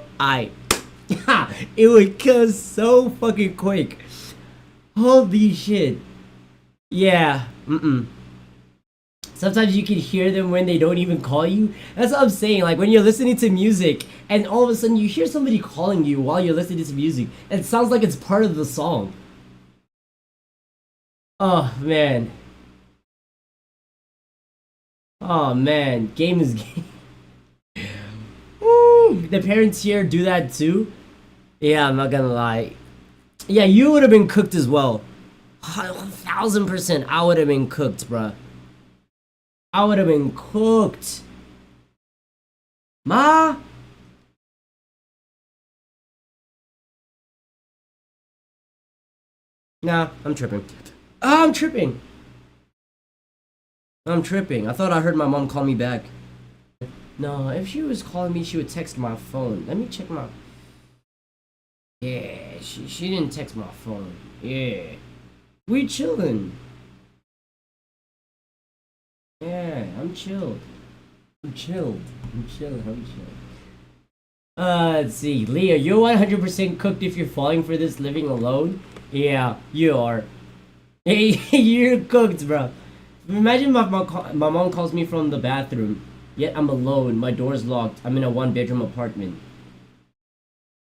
[SPEAKER 1] It would kill so fucking quick. Holy shit. Yeah. Sometimes you can hear them when they don't even call you. That's what I'm saying. Like when you're listening to music and all of a sudden you hear somebody calling you while you're listening to music. And it sounds like it's part of the song. Oh man. Oh man. Game is game. Woo. The parents here do that too. Yeah, I'm not gonna lie. Yeah, you would have been cooked as well. 1000% I would have been cooked, bruh. I would have been cooked. Ma? Nah, I'm tripping. I'm tripping. I'm tripping. I thought I heard my mom call me back. No, if she was calling me, she would text my phone. Let me check my... Yeah, she didn't text my phone. Yeah. We chillin'. Yeah, I'm chilled. I'm chilled. I'm chilled. I'm chilled. Let's see. Leah, you're 100% cooked if you're falling for this living alone. Yeah, you are. Hey, you're cooked, bro. Imagine my mom calls me from the bathroom. Yet I'm alone. My door's locked. I'm in a 1-bedroom apartment.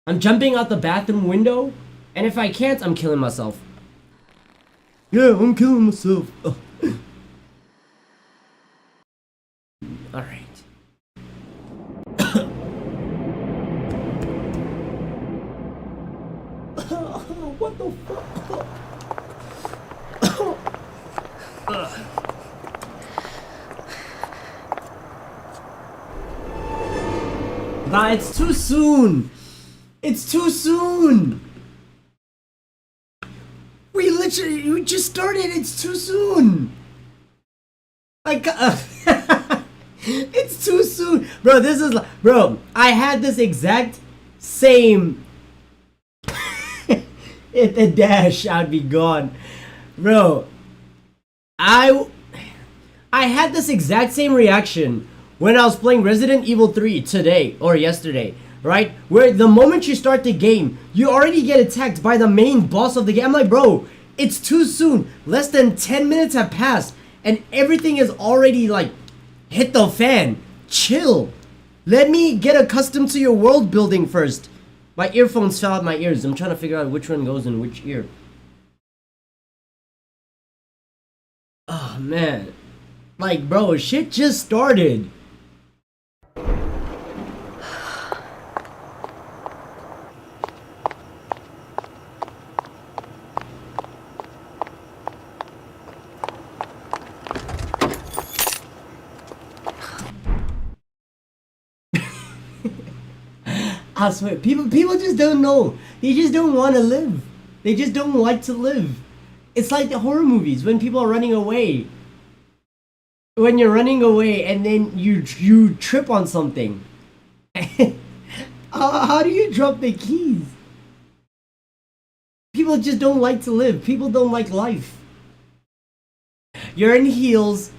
[SPEAKER 1] I'm jumping out the bathroom window, and if I can't, I'm killing myself. Yeah, I'm killing myself. Oh. Alright. What the fuck? Nah, it's too soon. It's too soon. We just started. It's too soon. Like, it's too soon, bro. This is, bro. I had this exact same. At the dash, I'd be gone, bro. I had this exact same reaction when I was playing Resident Evil 3 today or yesterday, right? Where the moment you start the game, you already get attacked by the main boss of the game. I'm like, bro, it's too soon. Less than 10 minutes have passed and everything is already like hit the fan. Chill. Let me get accustomed to your world building first. My earphones fell out my ears. I'm trying to figure out which one goes in which ear. Oh man. Like, bro, shit just started. I swear, people just don't know. They just don't want to live. They just don't like to live. It's like the horror movies when people are running away. when you're running away and then you trip on something. How do you drop the keys? People just don't like to live. People don't like life. You're in heels.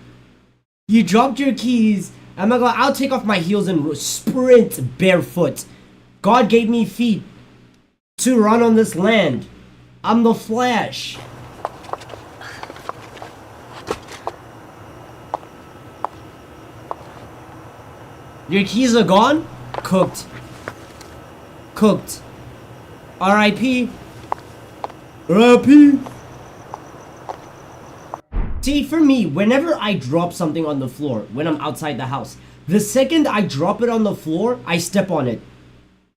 [SPEAKER 1] You dropped your keys. I'm not gonna. I'll take off my heels and sprint barefoot. God gave me feet to run on this land. I'm the Flash. Your keys are gone? Cooked. Cooked. R.I.P. R.I.P. See, for me, whenever I drop something on the floor, when I'm outside the house, the second I drop it on the floor, I step on it.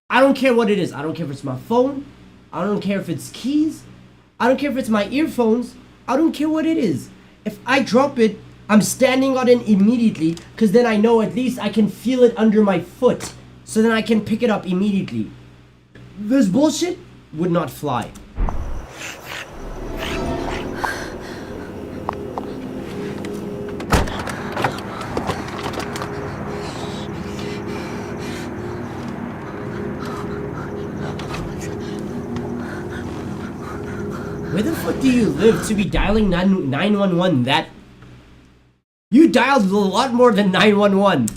[SPEAKER 1] I don't care what it is. I don't care if it's my phone. I don't care if it's keys. I don't care if it's my earphones. I don't care what it is. If I drop it, I'm standing on it immediately, because then I know at least I can feel it under my foot. So then I can pick it up immediately. This bullshit would not fly. Where the fuck do you live to be dialing 911 that? You dialed a lot more than 911.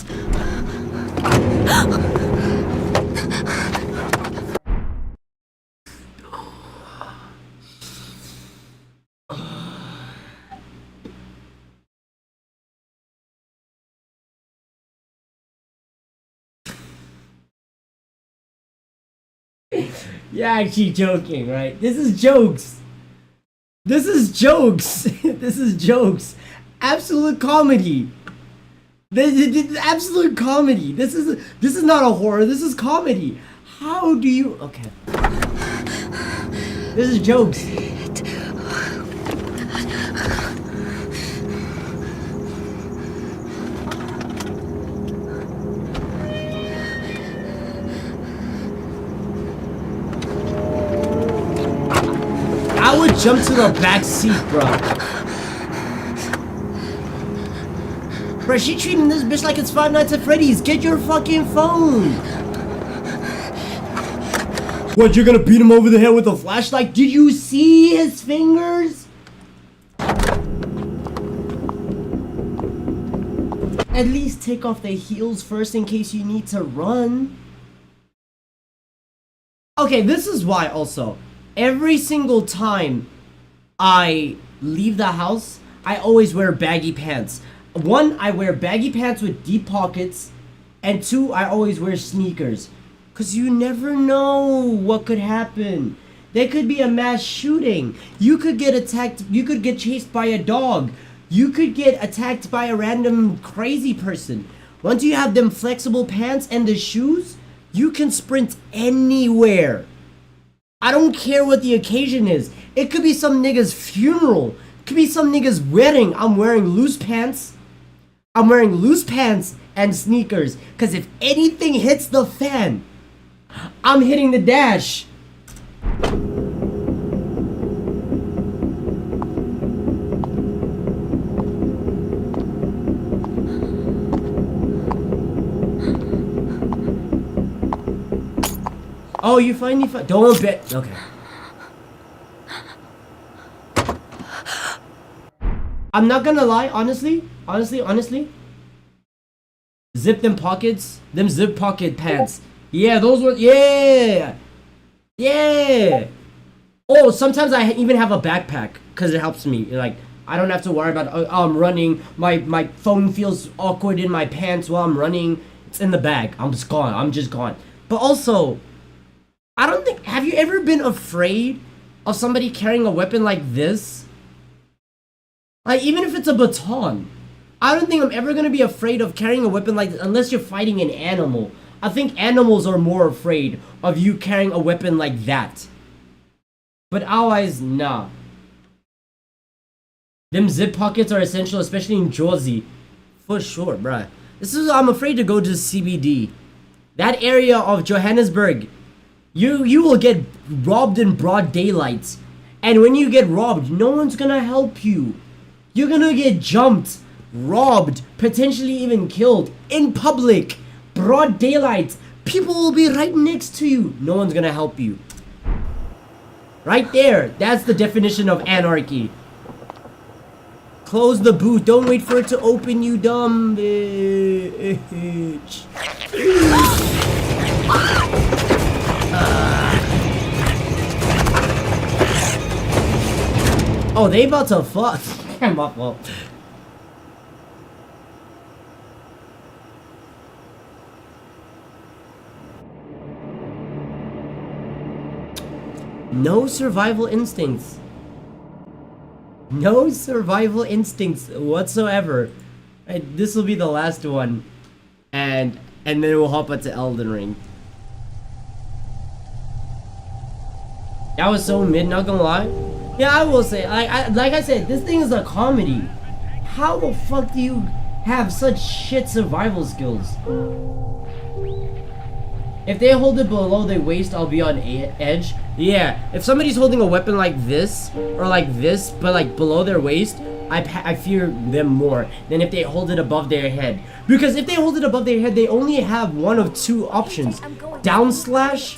[SPEAKER 1] You're actually joking, right? This is jokes. This is jokes. This is jokes. Absolute comedy. This is absolute comedy. This is not a horror. This is comedy. How do you? Okay. This is jokes. I would jump to the back seat, bro. Bro, she treating this bitch like it's Five Nights at Freddy's. Get your fucking phone. What, you're gonna beat him over the head with a flashlight? Did you see his fingers? At least take off the heels first in case you need to run. Okay, this is why also. Every single time I leave the house, I always wear baggy pants. One, I wear baggy pants with deep pockets. And two, I always wear sneakers. Because you never know what could happen. There could be a mass shooting. You could get attacked. You could get chased by a dog. You could get attacked by a random crazy person. Once you have them flexible pants and the shoes, you can sprint anywhere. I don't care what the occasion is. It could be some nigga's funeral. It could be some nigga's wedding. I'm wearing loose pants. I'm wearing loose pants and sneakers. Because if anything hits the fan, I'm hitting the dash. Oh, you finally don't bet. Okay. I'm not gonna lie, honestly. Zip them pockets. Them zip pocket pants. Yeah, those were, yeah. Yeah. Oh, sometimes I even have a backpack because it helps me. Like, I don't have to worry about, oh, I'm running. My phone feels awkward in my pants while I'm running. It's in the bag. I'm just gone. But also, I don't think, have you ever been afraid of somebody carrying a weapon like this? Like, even if it's a baton. I don't think I'm ever gonna be afraid of carrying a weapon like this unless you're fighting an animal. I think animals are more afraid of you carrying a weapon like that. But otherwise, nah. Them zip pockets are essential, especially in Jersey. For sure, bruh. I'm afraid to go to CBD. That area of Johannesburg. You will get robbed in broad daylight. And when you get robbed, no one's gonna help you. You're gonna get jumped robbed, potentially even killed in public, broad daylight. People will be right next to you. No one's gonna help you. Right there. That's the definition of anarchy. Close the boot. Don't wait for it to open, you dumb bitch. Oh, they about to fuck. My fault. No survival instincts. No survival instincts whatsoever. This will be the last one. And then we'll hop into Elden Ring. That was so mid, not gonna lie. Yeah, I will say, like I said, this thing is a comedy. How the fuck do you have such shit survival skills? If they hold it below their waist, I'll be on edge. Yeah, if somebody's holding a weapon like this, or like this, but like below their waist, I fear them more than if they hold it above their head. Because if they hold it above their head, they only have one of two options. Down slash,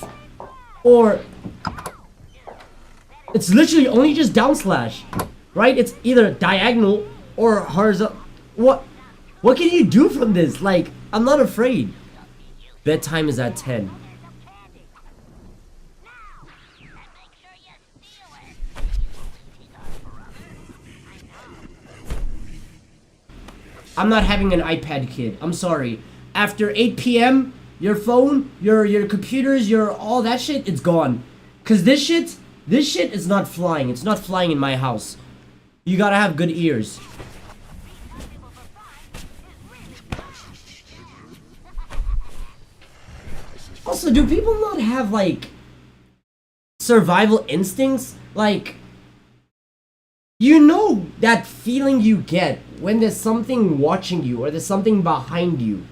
[SPEAKER 1] or... It's literally only just down slash, right? It's either diagonal or horizontal. What can you do from this? Like, I'm not afraid. Bedtime is at 10. I'm not having an iPad, kid. I'm sorry. After 8 p.m., your phone, your computers, your all that shit, it's gone. Cause this shit is not flying. It's not flying in my house. You gotta have good ears. Also, do people not have, like, survival instincts? Like, you know that feeling you get when there's something watching you or there's something behind you.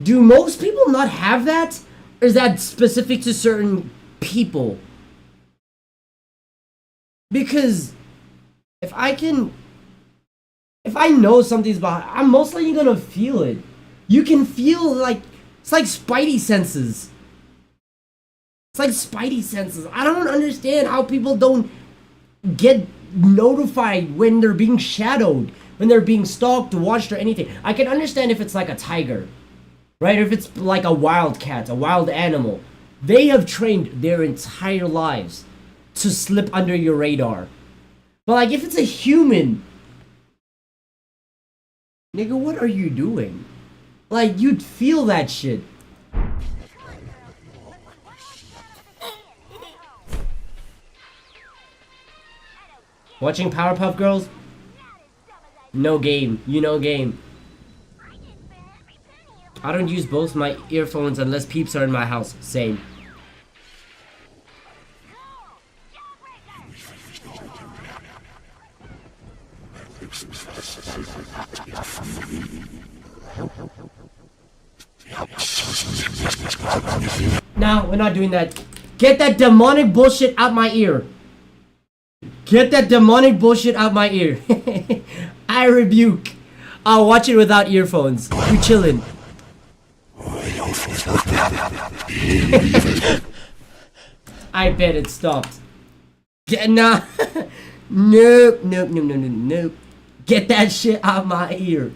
[SPEAKER 1] Do most people not have that? Or is that specific to certain people? Because if I know something's behind, I'm most likely gonna feel it. You can feel like, it's like spidey senses. It's like spidey senses. I don't understand how people don't get notified when they're being shadowed, when they're being stalked, watched, or anything. I can understand if it's like a tiger, right? If it's like a wild cat, a wild animal. They have trained their entire lives to slip under your radar. But like, if it's a human, nigga, what are you doing? Like, you'd feel that shit. Watching Powerpuff Girls? No game. You know game. I don't use both my earphones unless peeps are in my house. Same. No, we're not doing that. Get that demonic bullshit out my ear. Get that demonic bullshit out my ear. I rebuke. I'll watch it without earphones. You chillin'. I bet it stopped. Nah. Nope. Nope. Get that shit out my ear.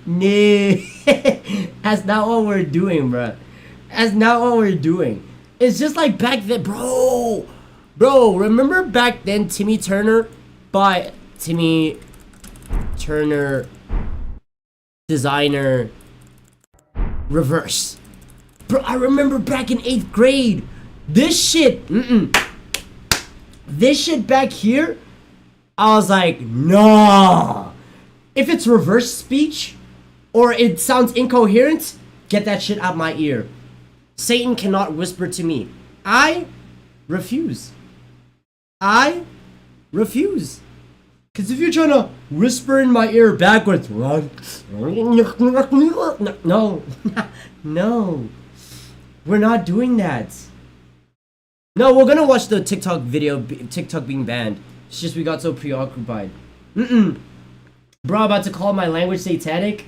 [SPEAKER 1] No. That's not what we're doing, bruh. That's not what we're doing. It's just like back then, bro, remember back then Timmy Turner designer reverse. Bro, I remember back in 8th grade. This shit back here, I was like, nah. If it's reverse speech or it sounds incoherent, get that shit out my ear. Satan cannot whisper to me. I refuse. Because if you're trying to whisper in my ear backwards, no. We're not doing that. No, we're gonna watch the TikTok video, TikTok being banned. It's just we got so preoccupied. Bro, about to call my language satanic.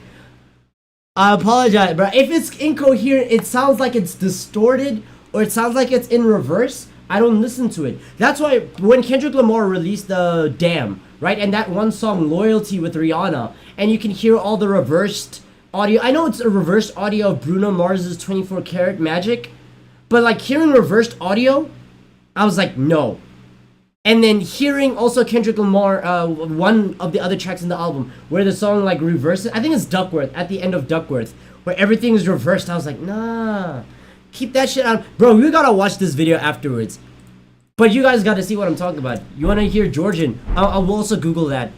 [SPEAKER 1] I apologize, bro. If it's incoherent, it sounds like it's distorted or it sounds like it's in reverse. I don't listen to it. That's why when Kendrick Lamar released the Damn, right, and that one song Loyalty with Rihanna, and you can hear all the reversed audio. I know it's a reversed audio of Bruno Mars's 24 Karat Magic, but like hearing reversed audio, I was like, no. And then hearing also Kendrick Lamar, one of the other tracks in the album, where the song like reverses, I think it's Duckworth, at the end of Duckworth, where everything is reversed. I was like, nah, keep that shit out. Bro, you gotta watch this video afterwards. But you guys gotta see what I'm talking about. You wanna hear Georgian? I will also Google that.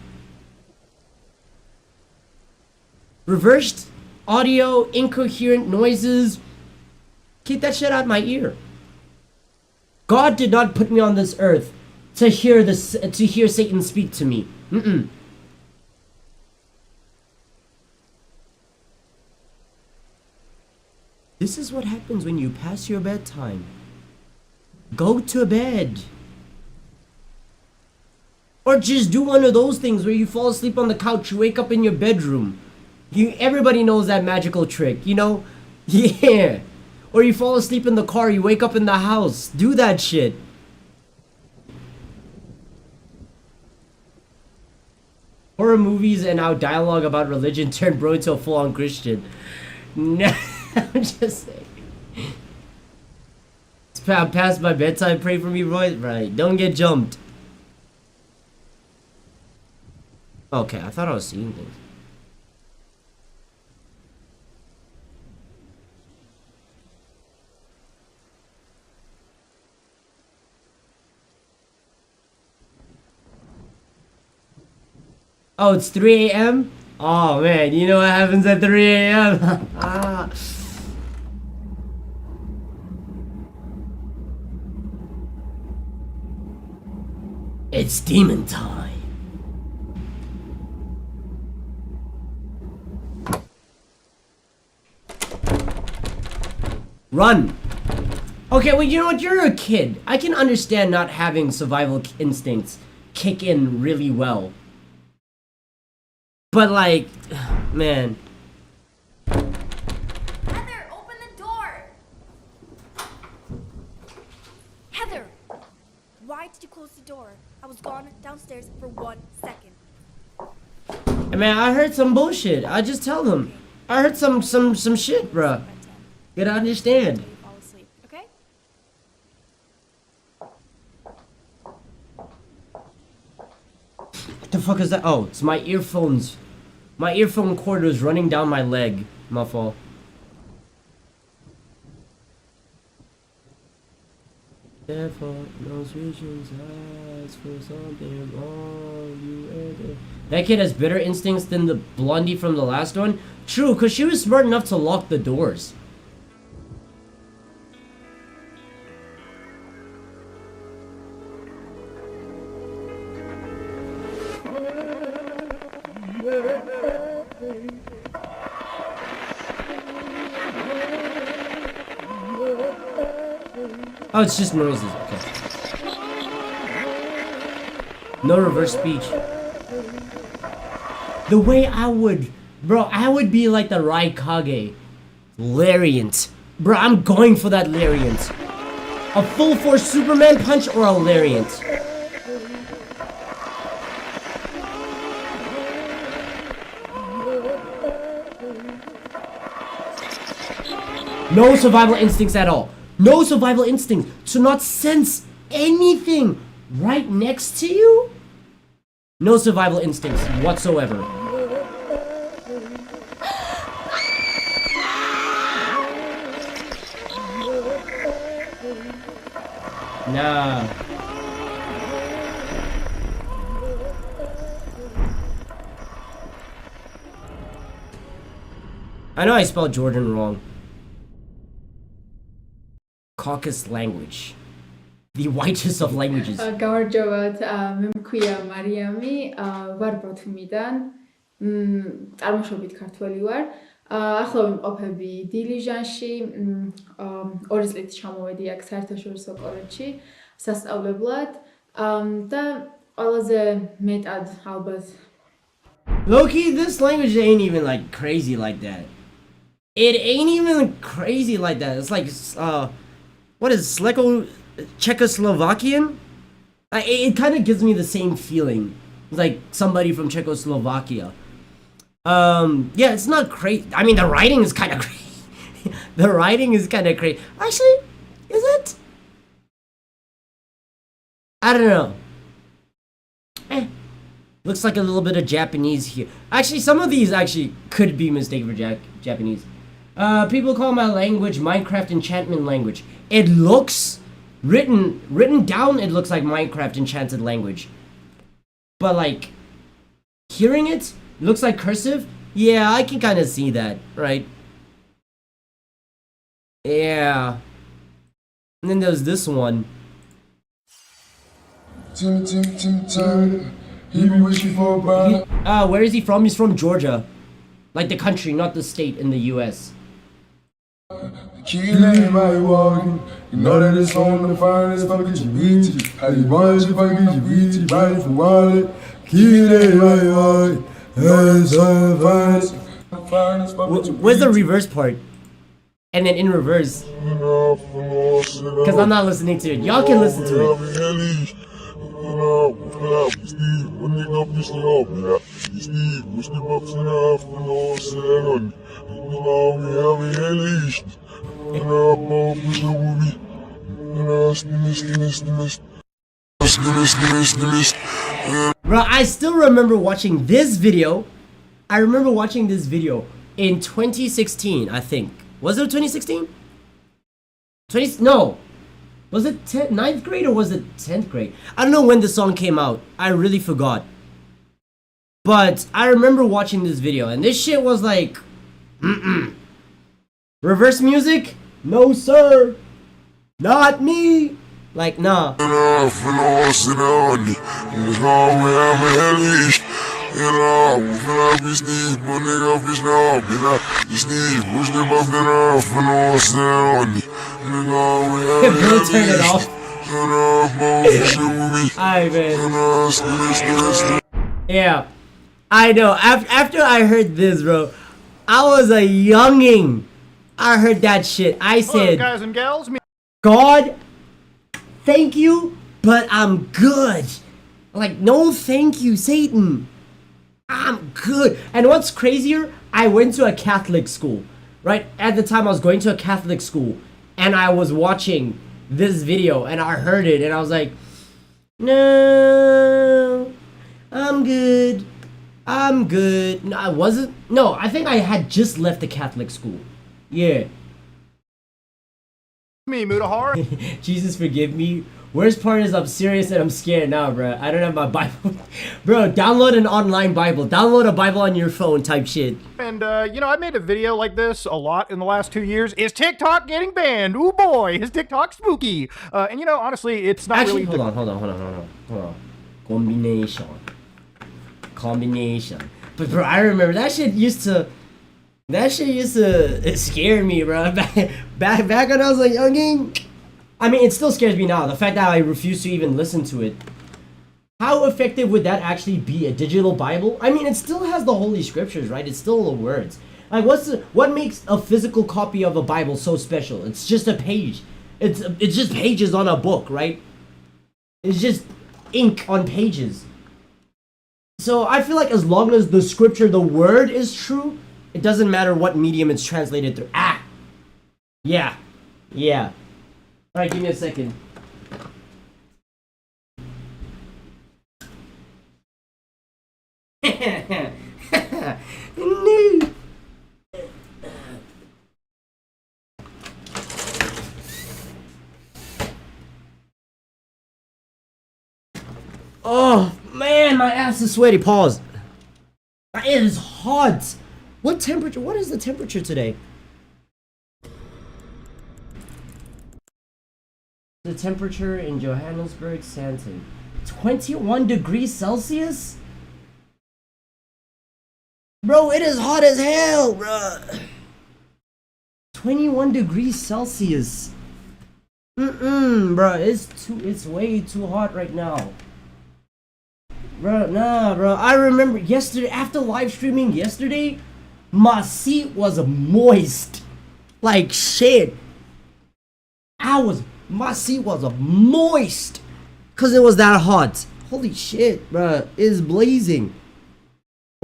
[SPEAKER 1] Reversed audio, incoherent noises. Keep that shit out my ear. God did not put me on this earth to hear Satan speak to me. This is what happens when you pass your bedtime. Go to bed. Or just do one of those things where you fall asleep on the couch, you wake up in your bedroom. Everybody knows that magical trick, you know? Yeah. Or you fall asleep in the car, you wake up in the house. Do that shit. Horror movies and now dialogue about religion turned bro into a full-on Christian. No, I'm just saying. It's past my bedtime, pray for me, Roy. Right, don't get jumped. Okay, I thought I was seeing things. Oh, it's 3 a.m.? Oh man, you know what happens at 3 a.m.? Ah. It's demon time. Run! Okay, well, you know what? You're a kid. I can understand not having survival instincts kick in really well. But like, man.
[SPEAKER 12] Heather, open the door! Heather! Why did you close the door? I was gone downstairs for 1 second.
[SPEAKER 1] Man, I heard some bullshit. I just tell them. I heard some shit, bruh. You gotta understand.
[SPEAKER 17] Fall asleep, okay?
[SPEAKER 1] What the fuck is that? Oh, it's my earphones. My earphone cord was running down my leg. My fault. Therefore, those visions ask for something wrong. That kid has better instincts than the blondie from the last one. True, because she was smart enough to lock the doors. Oh, it's just noises. Okay. No reverse speech. The way I would... Bro, I would be like the Raikage. Lariat. Bro, I'm going for that Lariat. A full force Superman punch or a Lariat? No survival instincts at all. No survival instinct. To not sense anything right next to you? No survival instincts whatsoever. Nah. I know I spelled Jordan wrong. Caucasus language. The whitest of languages.
[SPEAKER 5] გამარჯობათ, მე მქვია მარიამი, ვარ ბოთმიდან, წარმოშობით ქართველი ვარ. ახლა ვიმყოფები დილიჟანში, 2 წლით ჩამოვედი აქ საერთაშორისო კოლეჯში სასწავლებლად და ყველაზე მეტად ალბათ
[SPEAKER 1] Low-key, this language ain't even like crazy like that. It ain't even crazy like that. It's like, what is Czechoslovakian? It kind of gives me the same feeling. It's like somebody from Czechoslovakia. Yeah, it's not crazy. I mean, the writing is kind of crazy. The writing is kind of crazy. Actually, is it? I don't know. Looks like a little bit of Japanese here. Actually, some of these actually could be mistaken for Japanese. People call my language Minecraft enchantment language. It looks written down. It looks like Minecraft enchanted language. But like hearing it looks like cursive. Yeah, I can kind of see that, right? Yeah. And then there's this one. Where is he from? He's from Georgia. Like the country, not the state in the US.
[SPEAKER 7] You know that it's on the finest if I get you beat. How you want if I get you beat? Right from wallet.
[SPEAKER 1] Where's the reverse part? And then in reverse. Because I'm not listening to it. Y'all can listen to it. Bro, I still remember watching this video. I remember watching this video in 2016, I think. Was it 2016? No. Was it 9th grade or was it 10th grade? I don't know when the song came out. I really forgot. But I remember watching this video and this shit was like... Reverse music? No, sir. Not me. Like, nah. Bro, turn it off. Alright, man. Yeah. I know. After I heard this, bro, I was a younging. I heard that shit. I said,
[SPEAKER 22] guys and gals,
[SPEAKER 1] God, thank you, but I'm good. Like, no thank you, Satan. I'm good. And what's crazier, I went to a Catholic school, right? At the time, I was going to a Catholic school, and I was watching this video, and I heard it, and I was like, no, I'm good. I'm good. No, I wasn't. No, I think I had just left the Catholic school. Yeah.
[SPEAKER 22] Me, Mutahar.
[SPEAKER 1] Jesus forgive me. Worst part is I'm serious and I'm scared now, bro. I don't have my Bible. Bro, download an online Bible. Download a Bible on your phone type shit.
[SPEAKER 22] And, you know, I made a video like this a lot in the last 2 years. Is TikTok getting banned? Ooh, boy, is TikTok spooky? And, you know, honestly, it's not
[SPEAKER 1] Actually,
[SPEAKER 22] really...
[SPEAKER 1] hold on. Combination. But, bro, I remember that shit used to scare me, bro. Back when I was like youngin'. I mean, it still scares me now. The fact that I refuse to even listen to it. How effective would that actually be? A digital Bible? I mean, it still has the Holy Scriptures, right? It's still the words. Like, what makes a physical copy of a Bible so special? It's just a page. It's just pages on a book, right? It's just ink on pages. So I feel like as long as the scripture, the word is true, it doesn't matter what medium it's translated through. Yeah. Alright, give me a second. Oh man, my ass is sweaty. Pause. It is hot. What temperature? What is the temperature today? The temperature in Johannesburg, Sandton. 21 degrees Celsius? Bro, it is hot as hell, bro. 21 degrees Celsius. Bro, it's way too hot right now. Bro, nah, bro. I remember yesterday, after live streaming yesterday, my seat was moist. Like shit. My seat was moist. Cause it was that hot. Holy shit, bro. It's blazing.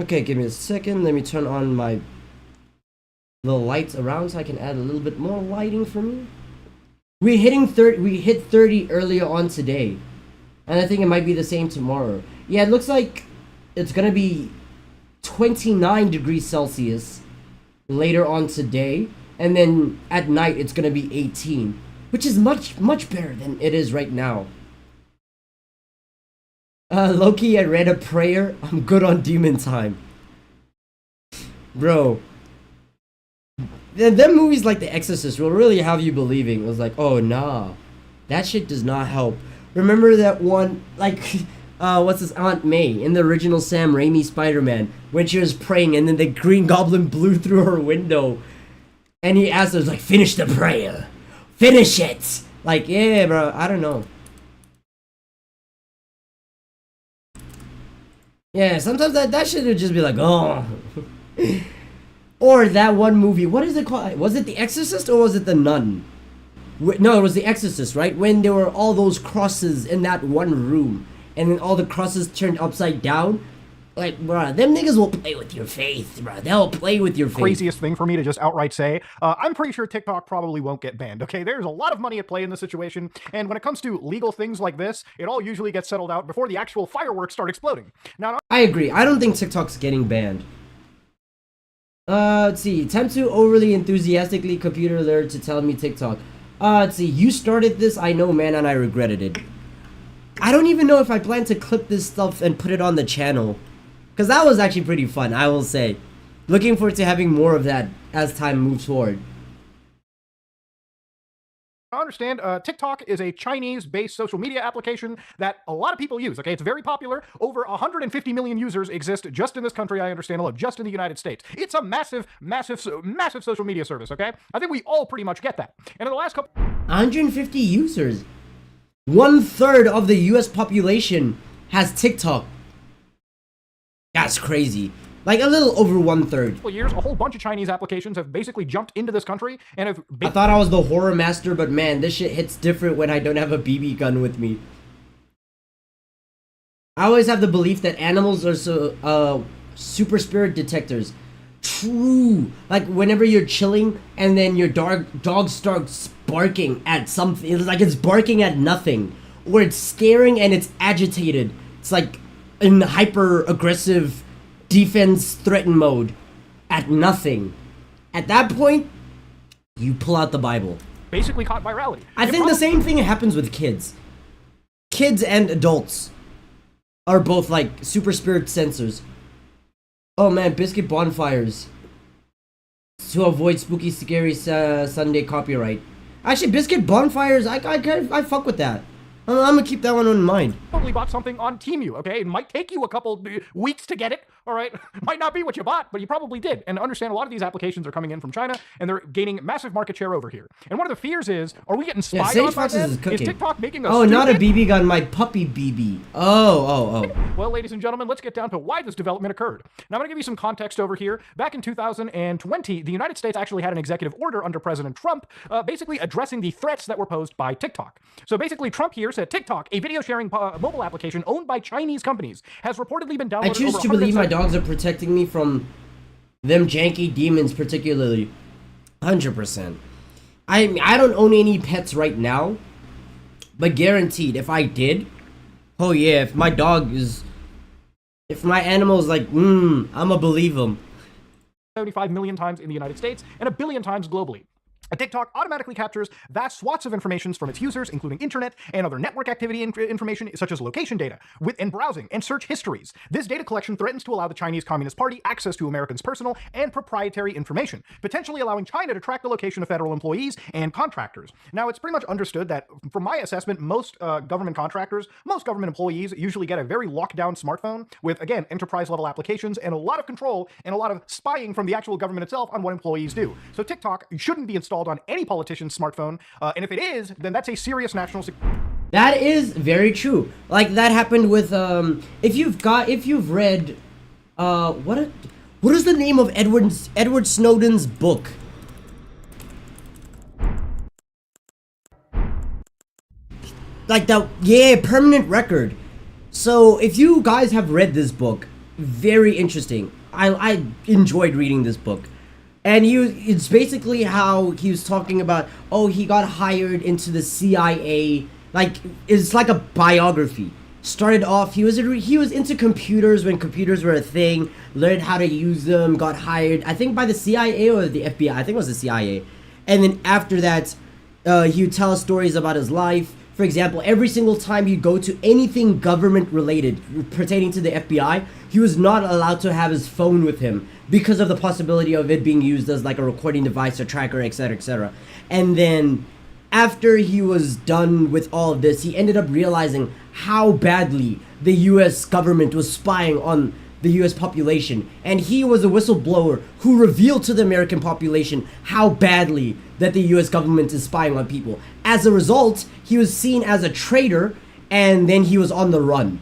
[SPEAKER 1] Okay, give me a second. Let me turn on my little lights around so I can add a little bit more lighting for me. We hit 30 earlier on today. And I think it might be the same tomorrow. Yeah, it looks like it's gonna be 29 degrees Celsius later on today. And then at night it's gonna be 18. Which is much better than it is right now. Loki, I read a prayer. I'm good on demon time. Bro. Them movies like The Exorcist will really have you believing. It was like, oh nah. That shit does not help. Remember that one, like, what's his Aunt May in the original Sam Raimi Spider-Man, when she was praying and then the Green Goblin blew through her window. And he asked her, like, finish the prayer. Finish it! Like, yeah, bro, I don't know. Yeah, sometimes that shit would just be like, oh. Or that one movie, what is it called? Was it The Exorcist or was it The Nun? No, it was The Exorcist, right? When there were all those crosses in that one room, and then all the crosses turned upside down. Like, bruh, them niggas will play with your faith, bruh. They'll play with your faith.
[SPEAKER 22] Craziest thing for me to just outright say, I'm pretty sure TikTok probably won't get banned, okay? There's a lot of money at play in this situation, and when it comes to legal things like this, it all usually gets settled out before the actual fireworks start exploding. Now,
[SPEAKER 1] I agree. I don't think TikTok's getting banned. Let's see. Time to overly enthusiastically computer alert to tell me TikTok. Let's see. You started this, I know, man, and I regretted it. I don't even know if I plan to clip this stuff and put it on the channel. Because that was actually pretty fun, I will say. Looking forward to having more of that as time moves forward.
[SPEAKER 22] I understand TikTok is a Chinese-based social media application that a lot of people use, okay? It's very popular. Over 150 million users exist just in this country, I understand alone, just in the United States. It's a massive social media service, okay? I think we all pretty much get that. And in the last couple...
[SPEAKER 1] 150 users. 1/3 of the US population has TikTok. That's crazy. Like a little over 1/3.
[SPEAKER 22] Years, a whole bunch of Chinese applications have basically jumped into this country and have...
[SPEAKER 1] I thought I was the horror master, but man, this shit hits different when I don't have a BB gun with me. I always have the belief that animals are super spirit detectors. True. Like whenever you're chilling and then your dog starts barking at something, it's like it's barking at nothing, or it's scaring and it's agitated. It's like in hyper aggressive defense threaten mode at nothing. At that point, you pull out the Bible.
[SPEAKER 22] Basically caught virality.
[SPEAKER 1] I think the same thing happens with kids. Kids and adults are both like super spirit sensors. Oh man, biscuit bonfires to avoid spooky, scary Sunday copyright. Actually, biscuit bonfires, I fuck with that. I'm gonna keep that one in mind.
[SPEAKER 22] Probably bought something on Temu, okay? It might take you a couple weeks to get it, all right? Might not be what you bought, but you probably did. And understand a lot of these applications are coming in from China, and they're gaining massive market share over here. And one of the fears is, are we getting spied on by them? Is TikTok making us
[SPEAKER 1] Oh, not a BB gun, my puppy BB. Oh.
[SPEAKER 22] Well, ladies and gentlemen, let's get down to why this development occurred. Now, I'm gonna give you some context over here. Back in 2020, the United States actually had an executive order under President Trump, basically addressing the threats that were posed by TikTok. So basically, Trump here said TikTok, a video sharing mobile application owned by Chinese companies, has reportedly been downloaded.
[SPEAKER 1] I choose to believe my dogs are protecting me from them janky demons, particularly. 100%. I don't own any pets right now, but guaranteed, if I did, oh yeah, if my animal is like, I'ma believe him.
[SPEAKER 22] 75 million times in the United States and 1 billion times globally. TikTok automatically captures vast swaths of information from its users, including internet and other network activity information, such as location data, and browsing and search histories. This data collection threatens to allow the Chinese Communist Party access to Americans' personal and proprietary information, potentially allowing China to track the location of federal employees and contractors. Now, it's pretty much understood that, from my assessment, most government contractors, most government employees usually get a very locked-down smartphone with, again, enterprise-level applications and a lot of control and a lot of spying from the actual government itself on what employees do. So TikTok shouldn't be installed on any politician's smartphone, and if it is, then that's a serious national security.
[SPEAKER 1] That is very true. Like that happened with if you've read what is the name of Edward Snowden's book? Like the Permanent Record. So if you guys have read this book, very interesting. I enjoyed reading this book. And it's basically how he was talking about, oh, he got hired into the CIA. Like, it's like a biography. Started off, he was into computers when computers were a thing, learned how to use them, got hired, I think by the CIA or the FBI, I think it was the CIA. And then after that, he would tell stories about his life. For example, every single time he'd go to anything government related pertaining to the FBI, he was not allowed to have his phone with him because of the possibility of it being used as like a recording device or tracker, etc., etc. And then after he was done with all of this, he ended up realizing how badly the US government was spying on the US population. And he was a whistleblower who revealed to the American population how badly that the US government is spying on people. As a result, he was seen as a traitor, and then he was on the run.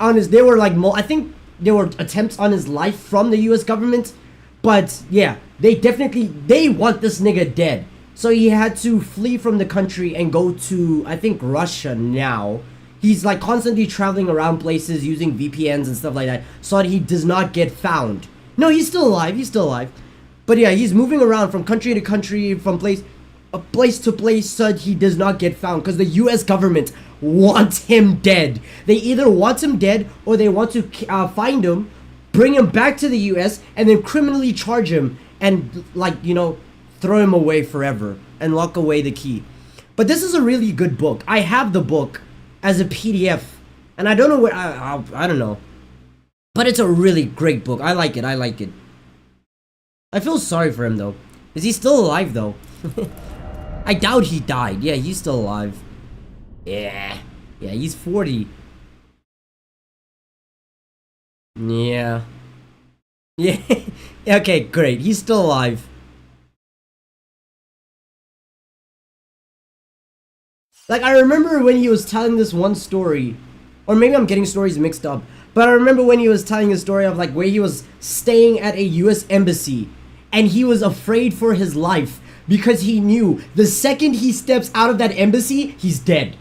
[SPEAKER 1] There were like, I think there were attempts on his life from the US government, but yeah, they want this nigga dead. So he had to flee from the country and go to, I think, Russia now. He's like constantly traveling around places using VPNs and stuff like that so that he does not get found. No, he's still alive. But yeah, he's moving around from country to country, from place to place so that he does not get found, because the US government wants him dead. They either want him dead or they want to find him, bring him back to the US, and then criminally charge him and, like, you know, throw him away forever and lock away the key. But this is a really good book. I have the book as a PDF, and I don't know where I don't know, but it's a really great book. I like it. I feel sorry for him though. Is he still alive though? I doubt he died. Yeah, he's still alive. Yeah, he's 40. Yeah. Okay, great. He's still alive. Like, I remember when he was telling this one story, or maybe I'm getting stories mixed up, but I remember when he was telling a story of like where he was staying at a US embassy and he was afraid for his life because he knew the second he steps out of that embassy, he's dead.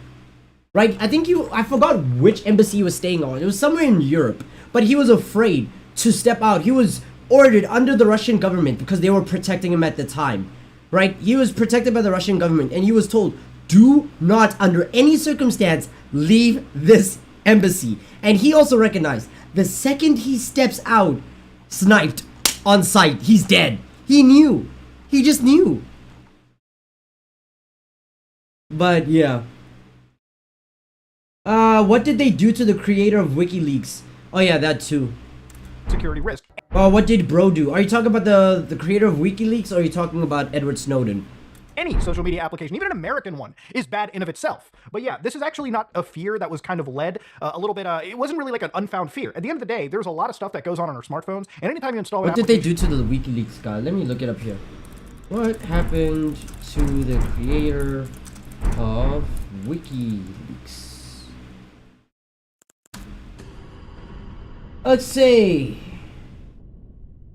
[SPEAKER 1] Right? I forgot which embassy he was staying on. It was somewhere in Europe, but he was afraid to step out. He was ordered under the Russian government because they were protecting him at the time. Right? He was protected by the Russian government, and he was told, do not, under any circumstance, leave this embassy. And he also recognized the second he steps out, sniped on sight, he's dead. He knew. He just knew. But yeah. What did they do to the creator of WikiLeaks? Oh yeah, that too.
[SPEAKER 22] Security risk.
[SPEAKER 1] What did bro do? Are you talking about the creator of WikiLeaks, or are you talking about Edward Snowden?
[SPEAKER 22] Any social media application, even an American one, is bad in of itself. But yeah, this is actually not a fear that was kind of led a little bit, it wasn't really like an unfound fear. At the end of the day, there's a lot of stuff that goes on our smartphones, and anytime you install
[SPEAKER 1] What did they do to the WikiLeaks guy? Let me look it up here. What happened to the creator of WikiLeaks? Let's say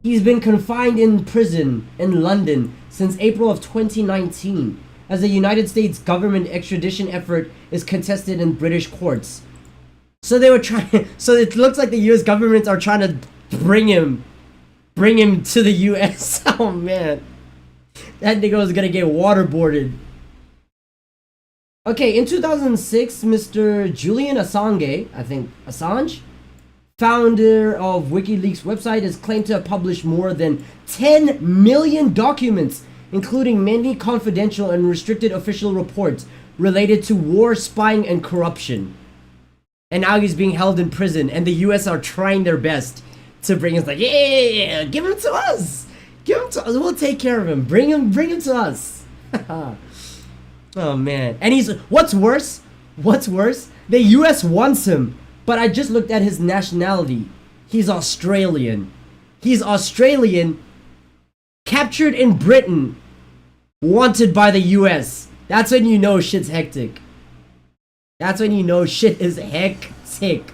[SPEAKER 1] he's been confined in prison in London since April of 2019, as the United States government extradition effort is contested in British courts. So they were trying. So it looks like the U.S. government are trying to bring him to the U.S. Oh man, that nigga was gonna get waterboarded. Okay, in 2006, Mr. Julian Assange, founder of WikiLeaks website, is claimed to have published more than 10 million documents, including many confidential and restricted official reports related to war, spying, and corruption. And now he's being held in prison, and the US are trying their best to bring him. Like, yeah, give him to us. We'll take care of him. Bring him to us. Oh man. And what's worse? The US wants him. But I just looked at his nationality. He's Australian. Captured in Britain. Wanted by the US. That's when you know shit's hectic. That's when you know shit is hectic.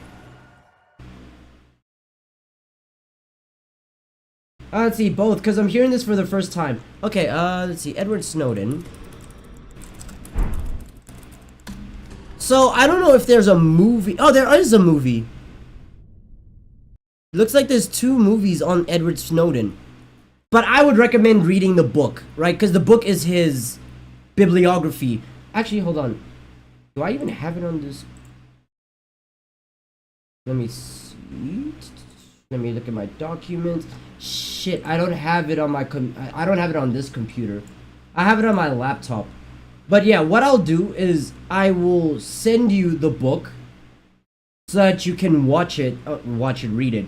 [SPEAKER 1] Let's see, both, because I'm hearing this for the first time. Okay, let's see, Edward Snowden. So, I don't know if there's a movie. Oh, there is a movie. Looks like there's 2 movies on Edward Snowden. But I would recommend reading the book, right? Because the book is his bibliography. Actually, hold on. Do I even have it on this? Let me see. Let me look at my documents. Shit, I don't have it on my I don't have it on this computer. I have it on my laptop. But yeah, what I'll do is I will send you the book so that you can read it.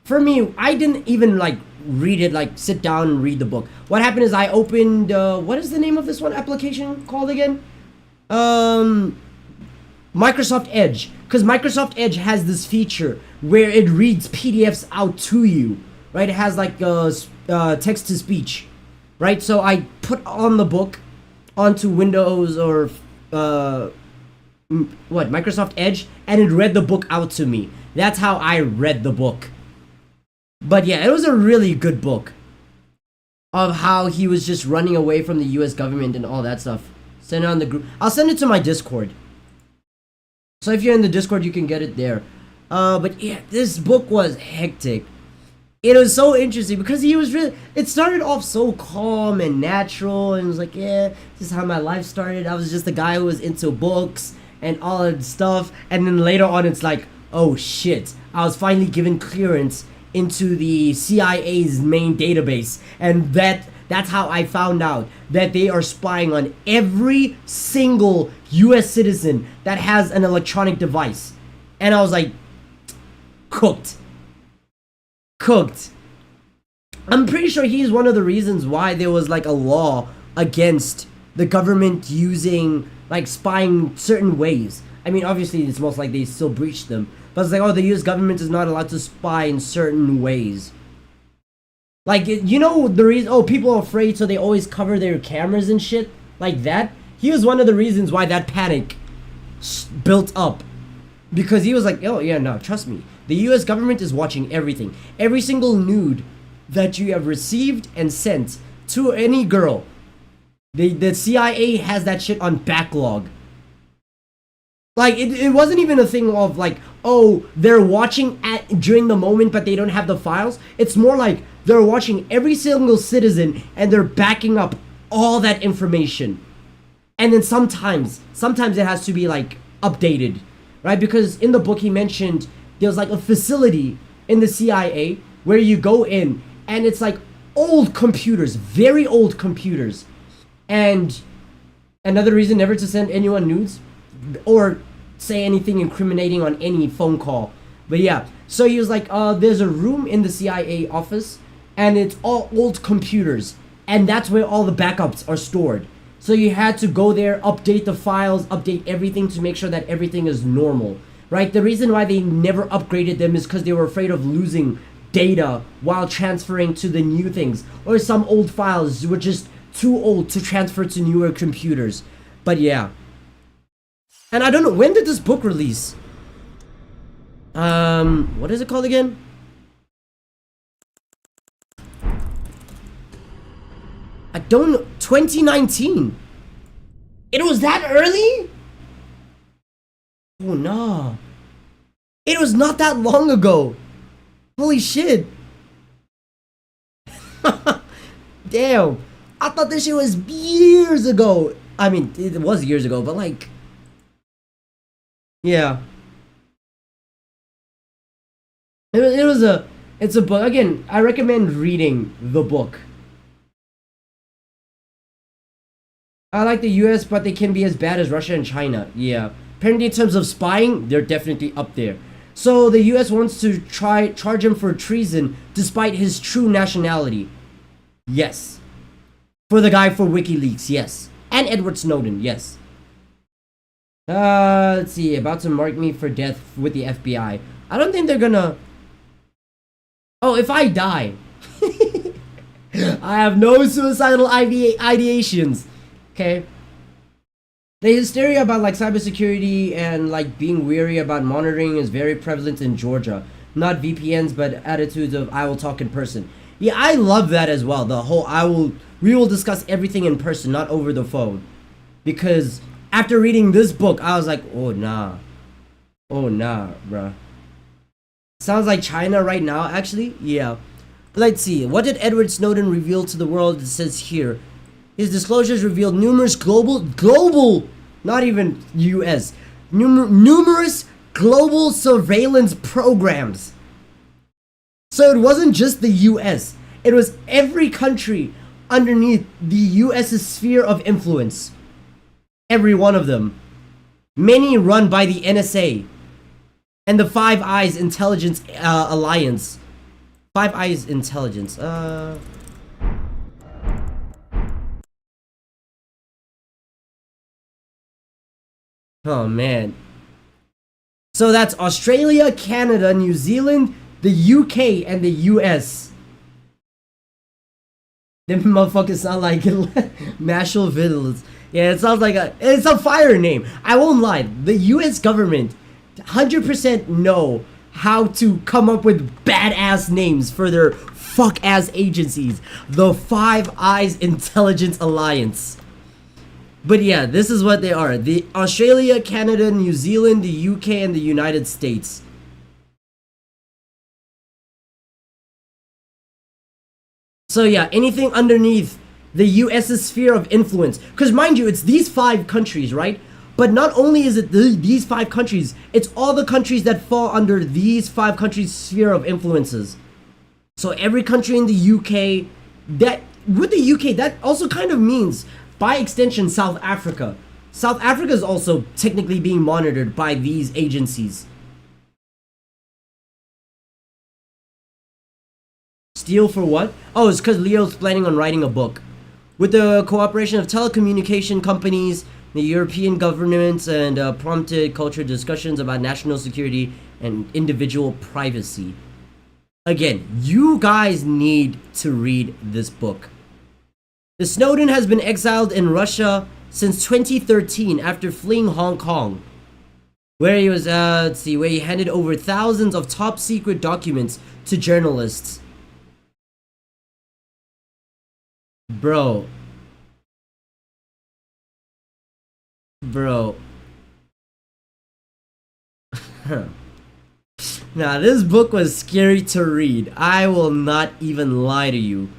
[SPEAKER 1] For me, I didn't even like read it, like sit down and read the book. What happened is I opened what is the name of this one application called again? Microsoft Edge, because Microsoft Edge has this feature where it reads PDFs out to you, right? It has like text to speech, right? So I put on the book onto Windows or Microsoft Edge, and it read the book out to me. That's how I read the book. But yeah, it was a really good book of how he was just running away from the US government and all that stuff. Send it on the group. I'll send it to my Discord. So if you're in the Discord, you can get it there. But yeah, this book was hectic. It was so interesting because he was really, it started off so calm and natural, and it was like, yeah, this is how my life started. I was just a guy who was into books and all that stuff. And then later on, it's like, oh shit, I was finally given clearance into the CIA's main database. And that's how I found out that they are spying on every single US citizen that has an electronic device. And I was like, cooked. I'm pretty sure he's one of the reasons why there was like a law against the government using, like, spying certain ways. I mean, obviously it's most like they still breached them, but it's like, oh, the US government is not allowed to spy in certain ways. Like, you know the reason, oh, people are afraid so they always cover their cameras and shit like that. He was one of the reasons why that panic built up. Because he was like, oh yeah, no, trust me. The US government is watching everything. Every single nude that you have received and sent to any girl. The CIA has that shit on backlog. Like, it wasn't even a thing of like, oh, they're watching during the moment but they don't have the files. It's more like they're watching every single citizen and they're backing up all that information. And then sometimes it has to be like updated, right? Because in the book he mentioned there's like a facility in the CIA where you go in and it's like old computers, very old computers. And another reason never to send anyone nudes or say anything incriminating on any phone call. But yeah, so he was like, there's a room in the CIA office and it's all old computers, and that's where all the backups are stored. So you had to go there, update the files, update everything to make sure that everything is normal, right? The reason why they never upgraded them is because they were afraid of losing data while transferring to the new things, or some old files were just too old to transfer to newer computers. But yeah. And I don't know, when did this book release? What is it called again? I don't know. 2019. It was that early? Oh no. It was not that long ago. Holy shit. Damn. I thought this shit was years ago. I mean, it was years ago, but like, yeah. It's a book. Again, I recommend reading the book. I like the US, but they can be as bad as Russia and China. Yeah. Apparently in terms of spying, they're definitely up there. So the US wants to charge him for treason despite his true nationality. Yes. For the guy for WikiLeaks, yes. And Edward Snowden, yes. Let's see. About to mark me for death with the FBI. I don't think they're gonna... Oh, if I die. I have no suicidal ideations. Okay. The hysteria about like cybersecurity and like being weary about monitoring is very prevalent in Georgia. Not VPNs, but attitudes of I will talk in person. Yeah, I love that as well. The whole we will discuss everything in person, not over the phone. Because after reading this book, I was like, oh nah, bruh. Sounds like China right now, actually. Yeah. Let's see. What did Edward Snowden reveal to the world? It says here. His disclosures revealed numerous global, not even US, numerous global surveillance programs. So it wasn't just the US. It was every country underneath the US's sphere of influence. Every one of them. Many run by the NSA and the Five Eyes Intelligence Alliance. Five Eyes Intelligence. Oh man. So that's Australia, Canada, New Zealand, the UK, and the US. Them motherfuckers sound like national villains. Yeah, it sounds like it's a fire name. I won't lie. The US government 100% know how to come up with badass names for their fuck-ass agencies. The Five Eyes Intelligence Alliance. But yeah, this is what they are. The Australia, Canada, New Zealand, the UK, and the United States. So yeah, anything underneath the US's sphere of influence. Because mind you, it's these 5 countries, right? But not only is it these 5 countries, it's all the countries that fall under these 5 countries' sphere of influences. So every country in the UK, with the UK, that also kind of means, by extension, South Africa. South Africa is also technically being monitored by these agencies. Steal for what? Oh, it's because Leo's planning on writing a book. With the cooperation of telecommunication companies, the European governments, and prompted cultural discussions about national security and individual privacy. Again, you guys need to read this book. The Snowden has been exiled in Russia since 2013 after fleeing Hong Kong, where he was, where he handed over thousands of top secret documents to journalists. Bro. Now, this book was scary to read. I will not even lie to you.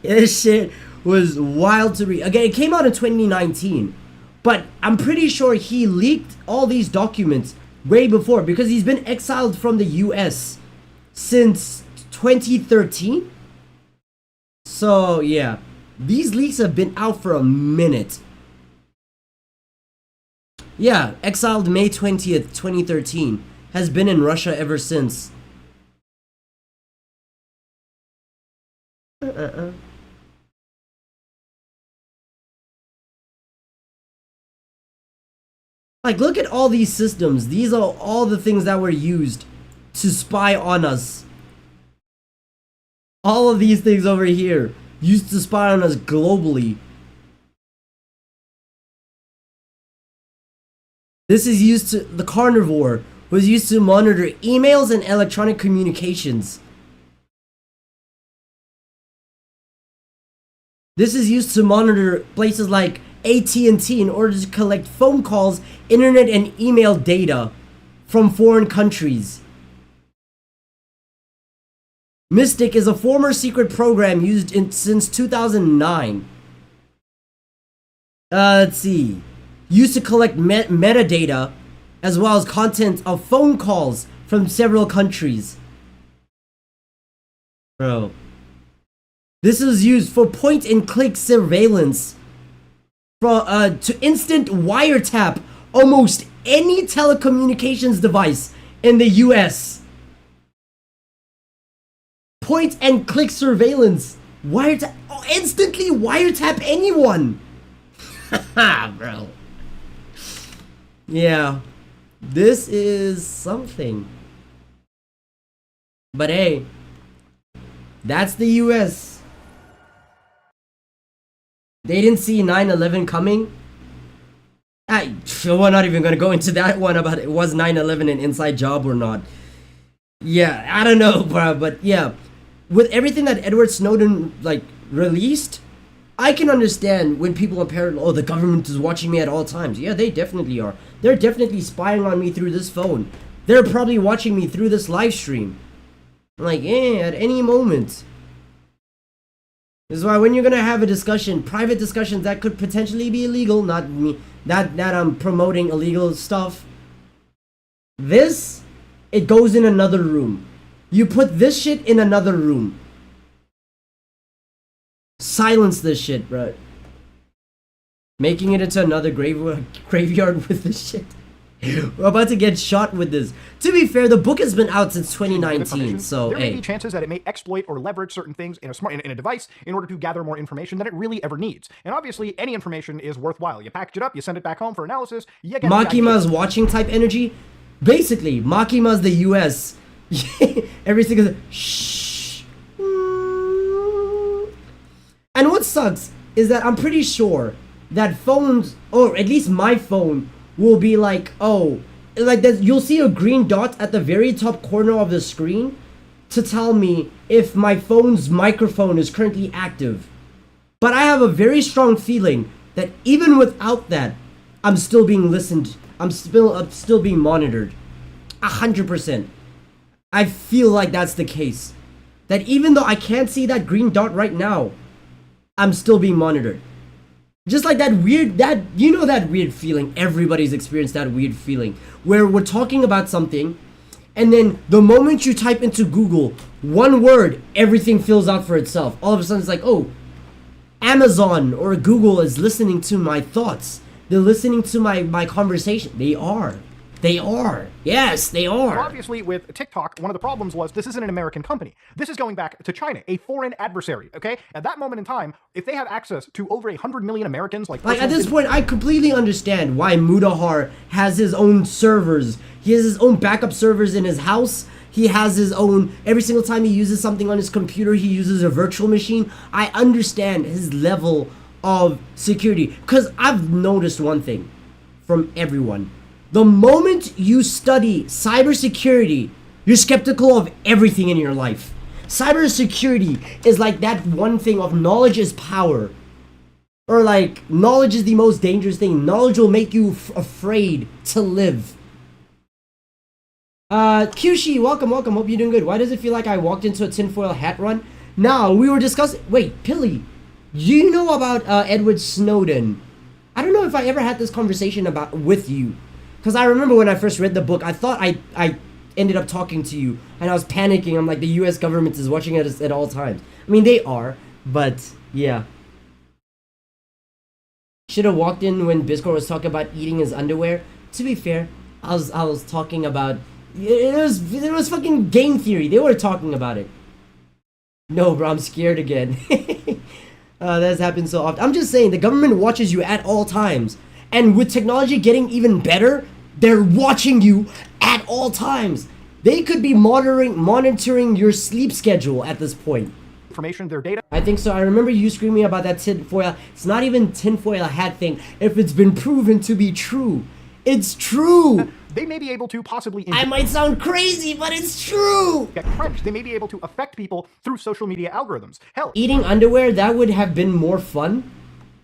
[SPEAKER 1] This shit was wild to read. Again, it came out in 2019. But I'm pretty sure he leaked all these documents way before, because he's been exiled from the US since 2013. So, yeah. These leaks have been out for a minute. Yeah, exiled May 20th, 2013. Has been in Russia ever since. Like, look at all these systems. These are all the things that were used to spy on us. All of these things over here used to spy on us globally. This is used to, the carnivore was used to monitor emails and electronic communications. This is used to monitor places like AT&T in order to collect phone calls, internet, and email data from foreign countries. Mystic is a former secret program used since 2009. Let's see. Used to collect metadata as well as content of phone calls from several countries. Bro. This is used for point-and-click surveillance to instant wiretap almost any telecommunications device in the US. Point-and-click surveillance. Instantly wiretap anyone. Haha, bro. Yeah. This is something. But hey, that's the US. They didn't see 9/11 coming. We're not even gonna go into that one about it was 9/11 an inside job or not. Yeah, I don't know, bro, but yeah, with everything that Edward Snowden like released, I can understand when people are paranoid. Oh, the government is watching me at all times. Yeah, they definitely are. They're definitely spying on me through this phone. They're probably watching me through this live stream. Like, at any moment. This is why when you're gonna have a discussion, private discussions that could potentially be illegal, not me, that I'm promoting illegal stuff. This, it goes in another room. You put this shit in another room. Silence this shit, bro. Making it into another graveyard with this shit. We're about to get shot with this. To be fair, the book has been out since 2019, so
[SPEAKER 22] there may be chances that it may exploit or leverage certain things in a device in order to gather more information than it really ever needs. And obviously, any information is worthwhile. You package it up, you send it back home for analysis. You get
[SPEAKER 1] Makima's watching type energy. Basically, Makima's the US. Every single shh. And what sucks is that I'm pretty sure that phones, or at least my phone, will be like, oh, like that. You'll see a green dot at the very top corner of the screen to tell me if my phone's microphone is currently active. But I have a very strong feeling that even without that, I'm still being listened. I'm still being monitored. 100%. I feel like that's the case. That even though I can't see that green dot right now, I'm still being monitored. Just like that weird, you know that weird feeling, everybody's experienced that weird feeling, where we're talking about something, and then the moment you type into Google one word, everything fills out for itself. All of a sudden it's like, oh, Amazon or Google is listening to my thoughts. They're listening to my conversation. They are. They are. Yes, they are.
[SPEAKER 22] Obviously, with TikTok, one of the problems was this isn't an American company. This is going back to China, a foreign adversary, okay? At that moment in time, if they have access to over 100 million Americans, like
[SPEAKER 1] at this point, I completely understand why Mudahar has his own servers. He has his own backup servers in his house. He has his own, every single time he uses something on his computer, he uses a virtual machine. I understand his level of security, because I've noticed one thing from everyone. The moment you study cybersecurity, you're skeptical of everything in your life. Cybersecurity is like that one thing of knowledge is power. Or like, knowledge is the most dangerous thing. Knowledge will make you afraid to live. Kyushi, welcome. Hope you're doing good. Why does it feel like I walked into a tinfoil hat run? Now, we were discussing... Wait, Pilly, do you know about Edward Snowden? I don't know if I ever had this conversation with you. Because I remember when I first read the book, I thought I ended up talking to you, and I was panicking. I'm like, the US government is watching us at all times. I mean, they are, but yeah. Should have walked in when Biscord was talking about eating his underwear. To be fair, I was talking about... It was fucking game theory. They were talking about it. No, bro, I'm scared again. That's happened so often. I'm just saying, the government watches you at all times. And with technology getting even better, they're watching you at all times. They could be monitoring your sleep schedule at this point.
[SPEAKER 22] Information, their data.
[SPEAKER 1] I think so. I remember you screaming about that tinfoil. It's not even tinfoil hat thing if it's been proven to be true. It's true.
[SPEAKER 22] They may be able to possibly...
[SPEAKER 1] I might sound crazy, but it's true.
[SPEAKER 22] They may be able to affect people through social media algorithms. Hell,
[SPEAKER 1] eating underwear, that would have been more fun.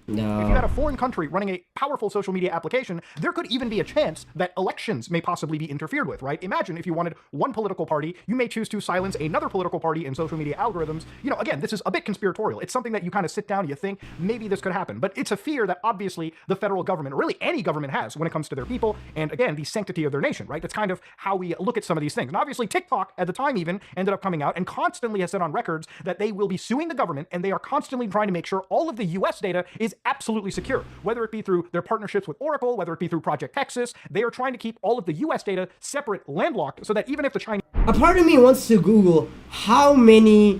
[SPEAKER 1] No.
[SPEAKER 22] If you had a foreign country running a powerful social media application, there could even be a chance that elections may possibly be interfered with, right? Imagine if you wanted one political party, you may choose to silence another political party in social media algorithms. You know, again, this is a bit conspiratorial. It's something that you kind of sit down and you think, maybe this could happen. But it's a fear that obviously the federal government, or really any government, has when it comes to their people, and again, the sanctity of their nation, right? That's kind of how we look at some of these things. And obviously TikTok, at the time even, ended up coming out and constantly has said on records that they will be suing the government, and they are constantly trying to make sure all of the US data is absolutely secure, whether it be through their partnerships with Oracle, whether it be through Project Texas. They are trying to keep all of the US data separate, landlocked, so that even if the Chinese...
[SPEAKER 1] A part of me wants to Google how many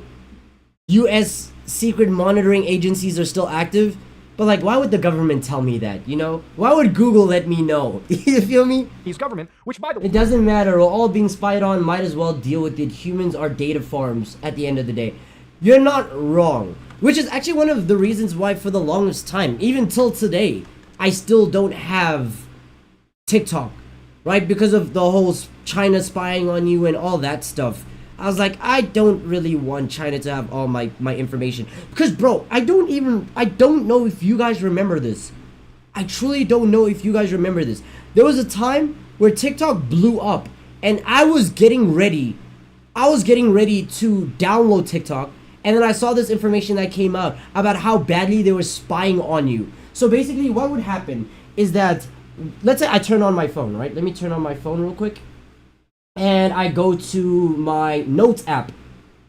[SPEAKER 1] US secret monitoring agencies are still active, but like, why would the government tell me that, you know? Why would Google let me know? You feel me?
[SPEAKER 22] His government, which by the way...
[SPEAKER 1] It doesn't matter, we're all being spied on, might as well deal with it. Humans are data farms at the end of the day. You're not wrong. Which is actually one of the reasons why for the longest time, even till today, I still don't have TikTok, right? Because of the whole China spying on you and all that stuff. I was like, I don't really want China to have all my information. Because, bro, I don't know if you guys remember this. I truly don't know if you guys remember this. There was a time where TikTok blew up, and I was getting ready to download TikTok, and then I saw this information that came out about how badly they were spying on you. So basically what would happen is that, let's say I turn on my phone, right? Let me turn on my phone real quick. And I go to my Notes app,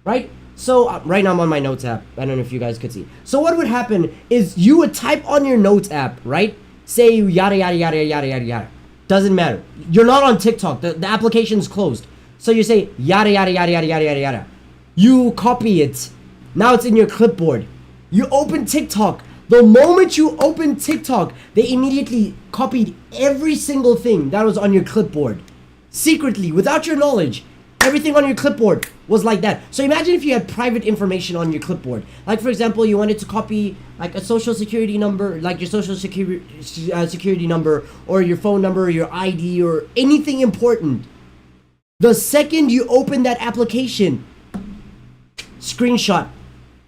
[SPEAKER 1] right? So right now I'm on my Notes app. I don't know if you guys could see. So what would happen is you would type on your Notes app, right? Say yada yada yada yada yada yada. Doesn't matter. You're not on TikTok. The application's closed. So you say yada yada yada yada yada yada yada. You copy it. Now it's in your clipboard. You open TikTok. The moment you open TikTok, they immediately copied every single thing that was on your clipboard. Secretly, without your knowledge, everything on your clipboard was like that. So imagine if you had private information on your clipboard. Like, for example, you wanted to copy like a social security number, like your social security number, or your phone number, or your ID, or anything important. The second you open that application, screenshot,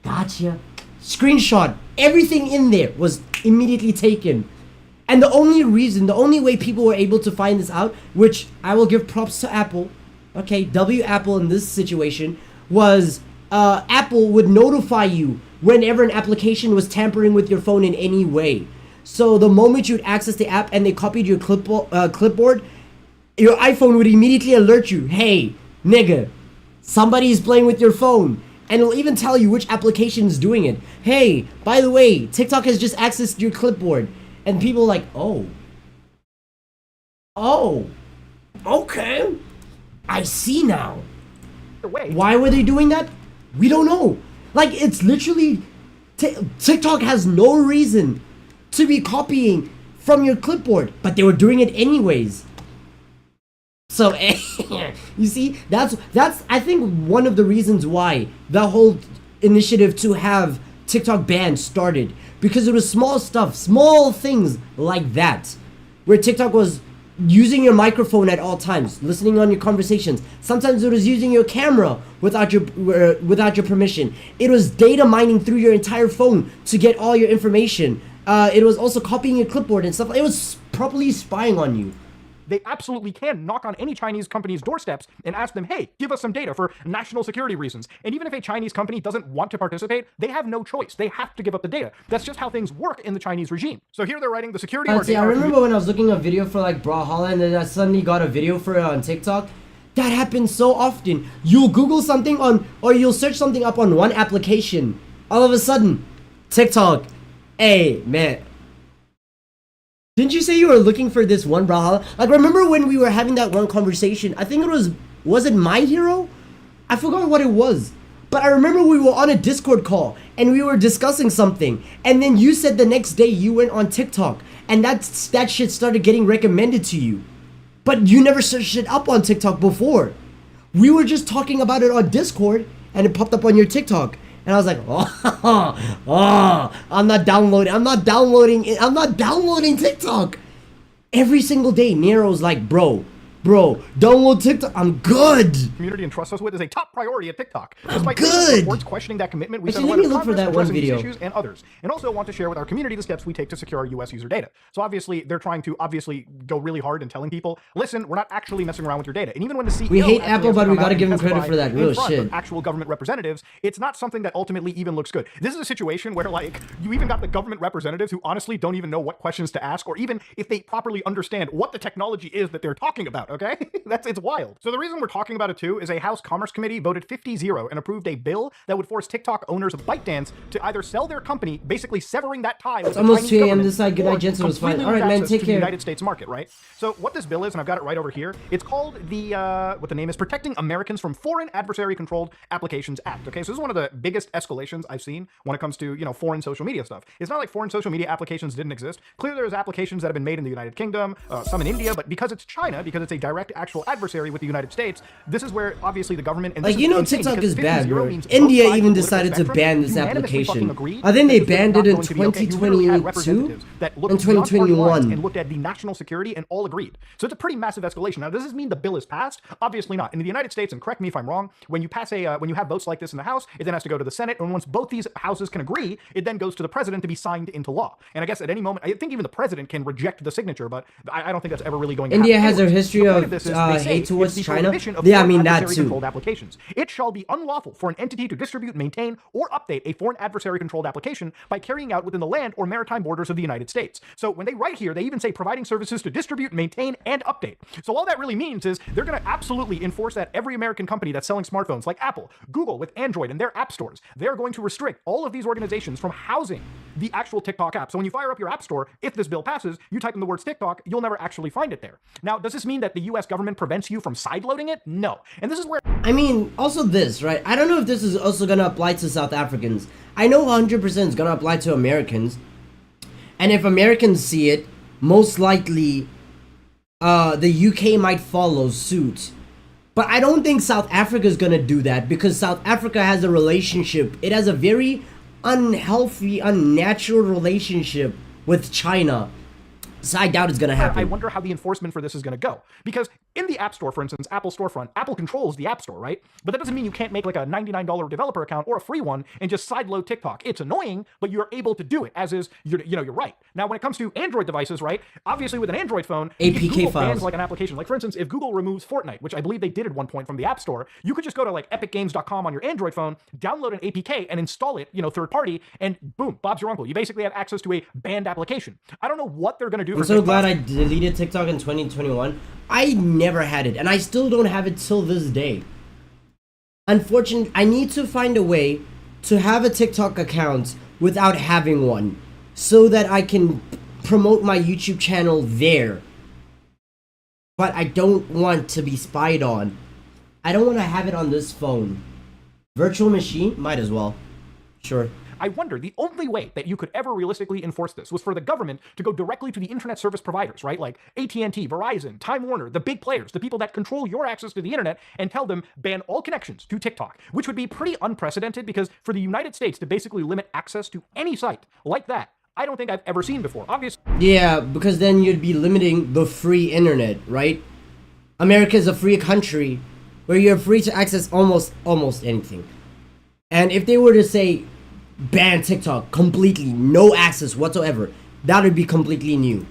[SPEAKER 1] gotcha, screenshot, everything in there was immediately taken. And the only way people were able to find this out, which I will give props to Apple, okay, Apple in this situation, was Apple would notify you whenever an application was tampering with your phone in any way. So the moment you'd access the app and they copied your clipboard, your iPhone would immediately alert you, hey, nigga, somebody's playing with your phone. And it'll even tell you which application is doing it. Hey, by the way, TikTok has just accessed your clipboard. And people are like, oh, okay, I see now. Why were they doing that? We don't know. Like, it's literally, TikTok has no reason to be copying from your clipboard, but they were doing it anyways. So, you see, that's I think one of the reasons why the whole initiative to have TikTok banned started. Because it was small stuff, small things like that, where TikTok was using your microphone at all times, listening on your conversations. Sometimes it was using your camera without your permission. It was data mining through your entire phone to get all your information. It was also copying your clipboard and stuff. It was properly spying on you.
[SPEAKER 22] They absolutely can knock on any Chinese company's doorsteps and ask them, hey, give us some data for national security reasons. And even if a Chinese company doesn't want to participate, they have no choice. They have to give up the data. That's just how things work in the Chinese regime. So here they're writing the security...
[SPEAKER 1] See, I remember when I was looking at a video for like Brawlhalla and then I suddenly got a video for it on TikTok. That happens so often. You'll Google something or you'll search something up on one application. All of a sudden, TikTok. Hey, man. Didn't you say you were looking for this one Brawlhalla? Like, remember when we were having that one conversation? I think it was it My Hero? I forgot what it was. But I remember we were on a Discord call and we were discussing something. And then you said the next day you went on TikTok and that shit started getting recommended to you. But you never searched it up on TikTok before. We were just talking about it on Discord and it popped up on your TikTok. And I was like, I'm not downloading TikTok. Every single day, Nero's like, bro, download TikTok. I'm good.
[SPEAKER 22] Community entrusts us with is a top priority at TikTok.
[SPEAKER 1] I'm
[SPEAKER 22] Despite
[SPEAKER 1] good.
[SPEAKER 22] Reports questioning that commitment, we
[SPEAKER 1] Actually, let me look for that one video.
[SPEAKER 22] Issues and others, and also want to share with our community the steps we take to secure our U.S. user data. So obviously, they're trying to go really hard in telling people, listen, we're not actually messing around with your data. And even when the CEO
[SPEAKER 1] we hate Apple, but we gotta give him credit for that. Real shit.
[SPEAKER 22] Actual government representatives, it's not something that ultimately even looks good. This is a situation where like you even got the government representatives who honestly don't even know what questions to ask, or even if they properly understand what the technology is that they're talking about. Okay, it's wild. So the reason we're talking about it too is a House Commerce Committee voted 50-0 and approved a bill that would force TikTok owners of ByteDance to either sell their company, basically severing that tie with
[SPEAKER 1] it's almost 2 a.m. this side. Good night, Jensen was fine. All right, man, take care.
[SPEAKER 22] The United States market, right? So what this bill is, and I've got it right over here, it's called the what the name is, Protecting Americans from Foreign Adversary-Controlled Applications Act. Okay, so this is one of the biggest escalations I've seen when it comes to foreign social media stuff. It's not like foreign social media applications didn't exist. Clearly, there's applications that have been made in the United Kingdom, some in India, but because it's China, because it's a direct actual adversary with the United States, this is where obviously the government and
[SPEAKER 1] Like,
[SPEAKER 22] this
[SPEAKER 1] you know,
[SPEAKER 22] insane,
[SPEAKER 1] TikTok
[SPEAKER 22] because
[SPEAKER 1] is
[SPEAKER 22] 50
[SPEAKER 1] bad,
[SPEAKER 22] zero
[SPEAKER 1] bro.
[SPEAKER 22] means both
[SPEAKER 1] India
[SPEAKER 22] sides
[SPEAKER 1] even
[SPEAKER 22] of the
[SPEAKER 1] decided to
[SPEAKER 22] political
[SPEAKER 1] ban this
[SPEAKER 22] spectrum unanimously fucking
[SPEAKER 1] application.
[SPEAKER 22] agreed
[SPEAKER 1] I think
[SPEAKER 22] that
[SPEAKER 1] they
[SPEAKER 22] this was
[SPEAKER 1] banned
[SPEAKER 22] not
[SPEAKER 1] it in
[SPEAKER 22] going to be okay. You literally had
[SPEAKER 1] 2022
[SPEAKER 22] representatives that looked
[SPEAKER 1] and
[SPEAKER 22] beyond party lines
[SPEAKER 1] 2021.
[SPEAKER 22] and looked at the national security and all agreed. So it's a pretty massive escalation. Now, does this mean the bill is passed? Obviously not. In the United States, and correct me if I'm wrong, when you pass when you have votes like this in the House, it then has to go to the Senate, and once both these houses can agree, it then goes to the president to be signed into law. And I guess at any moment, I think even the president can reject the signature, but I don't think that's ever really going to happen.
[SPEAKER 1] India has a
[SPEAKER 22] Anyways,
[SPEAKER 1] history
[SPEAKER 22] the point
[SPEAKER 1] of
[SPEAKER 22] this is they say
[SPEAKER 1] hate towards
[SPEAKER 22] it's the
[SPEAKER 1] China.
[SPEAKER 22] prohibition of
[SPEAKER 1] Yeah, I
[SPEAKER 22] foreign
[SPEAKER 1] mean that
[SPEAKER 22] adversary
[SPEAKER 1] too.
[SPEAKER 22] controlled applications. It shall be unlawful for an entity to distribute, maintain, or update a foreign adversary controlled application by carrying out within the land or maritime borders of the United States. So when they write here, they even say providing services to distribute, maintain, and update. So all that really means is they're going to absolutely enforce that every American company that's selling smartphones, like Apple, Google with Android and their app stores, they're going to restrict all of these organizations from housing the actual TikTok app. So when you fire up your app store, if this bill passes, you type in the words TikTok, you'll never actually find it there. Now, does this mean that the US government prevents you from sideloading it? No. And this is where...
[SPEAKER 1] I mean, also this, right? I don't know if this is also gonna apply to South Africans. I know 100% it's gonna apply to Americans. And if Americans see it, most likely the UK might follow suit. But I don't think South Africa is gonna do that, because South Africa has a relationship. It has a very unhealthy, unnatural relationship with China. So I doubt it's gonna happen.
[SPEAKER 22] I wonder how the enforcement for this is gonna go. Because in the App Store, for instance, Apple storefront, Apple controls the App Store, right? But that doesn't mean you can't make like a $99 developer account or a free one and just sideload TikTok. It's annoying, but you're able to do it, as is, you're right. Now, when it comes to Android devices, right? Obviously, with an Android phone, if
[SPEAKER 1] APK
[SPEAKER 22] Google
[SPEAKER 1] files.
[SPEAKER 22] bans like an application, like for instance, if Google removes Fortnite, which I believe they did at one point from the App Store, you could just go to like epicgames.com on your Android phone, download an APK and install it, third party, and boom, Bob's your uncle. You basically have access to a banned application. I don't know what they're gonna do.
[SPEAKER 1] I'm so glad I deleted TikTok in 2021. I never had it, and I still don't have it till this day. Unfortunately, I need to find a way to have a TikTok account without having one, so that I can promote my YouTube channel there. But I don't want to be spied on. I don't want to have it on this phone. Virtual machine? Might as well. Sure.
[SPEAKER 22] I wonder, the only way that you could ever realistically enforce this was for the government to go directly to the internet service providers, right? Like AT&T, Verizon, Time Warner, the big players, the people that control your access to the internet, and tell them ban all connections to TikTok, which would be pretty unprecedented, because for the United States to basically limit access to any site like that, I don't think I've ever seen before. Obviously.
[SPEAKER 1] Yeah, because then you'd be limiting the free internet, right? America is a free country where you're free to access almost anything. And if they were to say ban TikTok completely, no access whatsoever, that would be completely new.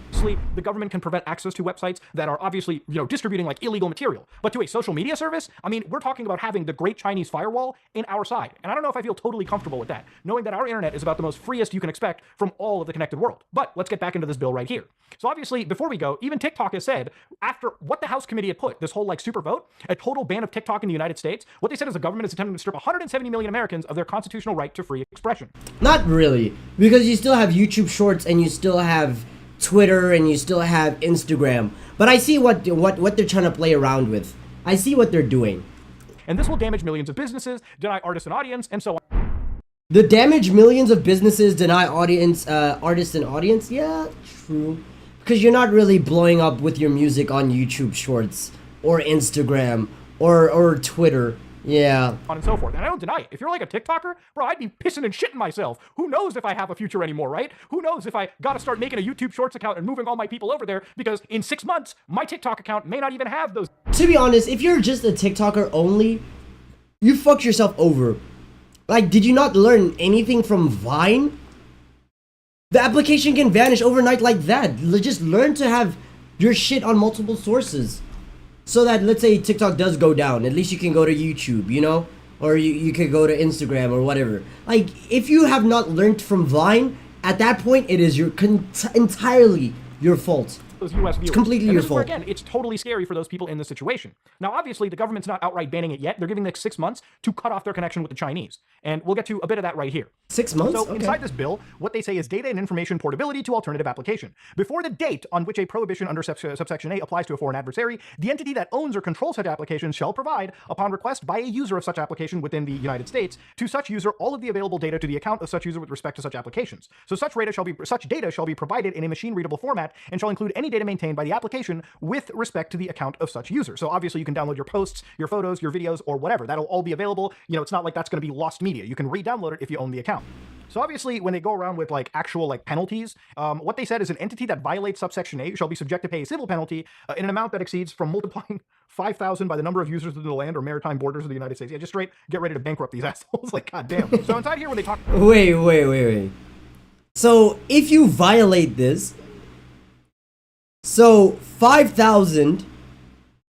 [SPEAKER 22] The government can prevent access to websites that are obviously, distributing like illegal material. But to a social media service, I mean, we're talking about having the Great Chinese Firewall in our side. And I don't know if I feel totally comfortable with that, knowing that our internet is about the most freest you can expect from all of the connected world. But let's get back into this bill right here. So obviously, before we go, even TikTok has said, after what the House committee had put, this whole like super vote, a total ban of TikTok in the United States, what they said is the government is attempting to strip 170 million Americans of their constitutional right to free expression.
[SPEAKER 1] Not really, because you still have YouTube Shorts and you still have Twitter and you still have Instagram. But I see what they're trying to play around with. I see what they're doing.
[SPEAKER 22] And this will damage millions of businesses, deny artists an audience, and so on.
[SPEAKER 1] The damage millions of businesses, deny artists an audience? Yeah, true. Because you're not really blowing up with your music on YouTube Shorts or Instagram or Twitter. Yeah.
[SPEAKER 22] On and so forth. And I don't deny it. If you're like a TikToker, bro, I'd be pissing and shitting myself. Who knows if I have a future anymore, right? Who knows if I gotta start making a YouTube Shorts account and moving all my people over there, because in 6 months, my TikTok account may not even have those.
[SPEAKER 1] To be honest, if you're just a TikToker only, you fucked yourself over. Like, did you not learn anything from Vine? The application can vanish overnight like that. Just learn to have your shit on multiple sources. So that, let's say TikTok does go down, at least you can go to YouTube, or you could go to Instagram or whatever. Like, if you have not learned from Vine, at that point, it is entirely your fault.
[SPEAKER 22] Those US viewers.
[SPEAKER 1] It's completely
[SPEAKER 22] and
[SPEAKER 1] your
[SPEAKER 22] this is where,
[SPEAKER 1] fault.
[SPEAKER 22] again, it's totally scary for those people in this situation. Now, obviously, the government's not outright banning it yet. They're giving them 6 months to cut off their connection with the Chinese. And we'll get to a bit of that right here.
[SPEAKER 1] 6 months?
[SPEAKER 22] So
[SPEAKER 1] Okay.
[SPEAKER 22] inside this bill, what they say is data and information portability to alternative application. Before the date on which a prohibition under subsection A applies to a foreign adversary, the entity that owns or controls such application shall provide, upon request by a user of such application within the United States, to such user all of the available data to the account of such user with respect to such applications. So such data shall be provided in a machine-readable format and shall include any data maintained by the application with respect to the account of such user. So obviously you can download your posts, your photos, your videos, or whatever. That'll all be available. You know, it's not like that's going to be lost media. You can re-download it if you own the account. So obviously, when they go around with like actual like penalties, what they said is an entity that violates subsection 8 shall be subject to pay a civil penalty in an amount that exceeds from multiplying 5,000 by the number of users within the land or maritime borders of the United States. Yeah, just straight get ready to bankrupt these assholes. Like, goddamn. So inside here, when they talk.
[SPEAKER 1] Wait. So if you violate this, so 5,000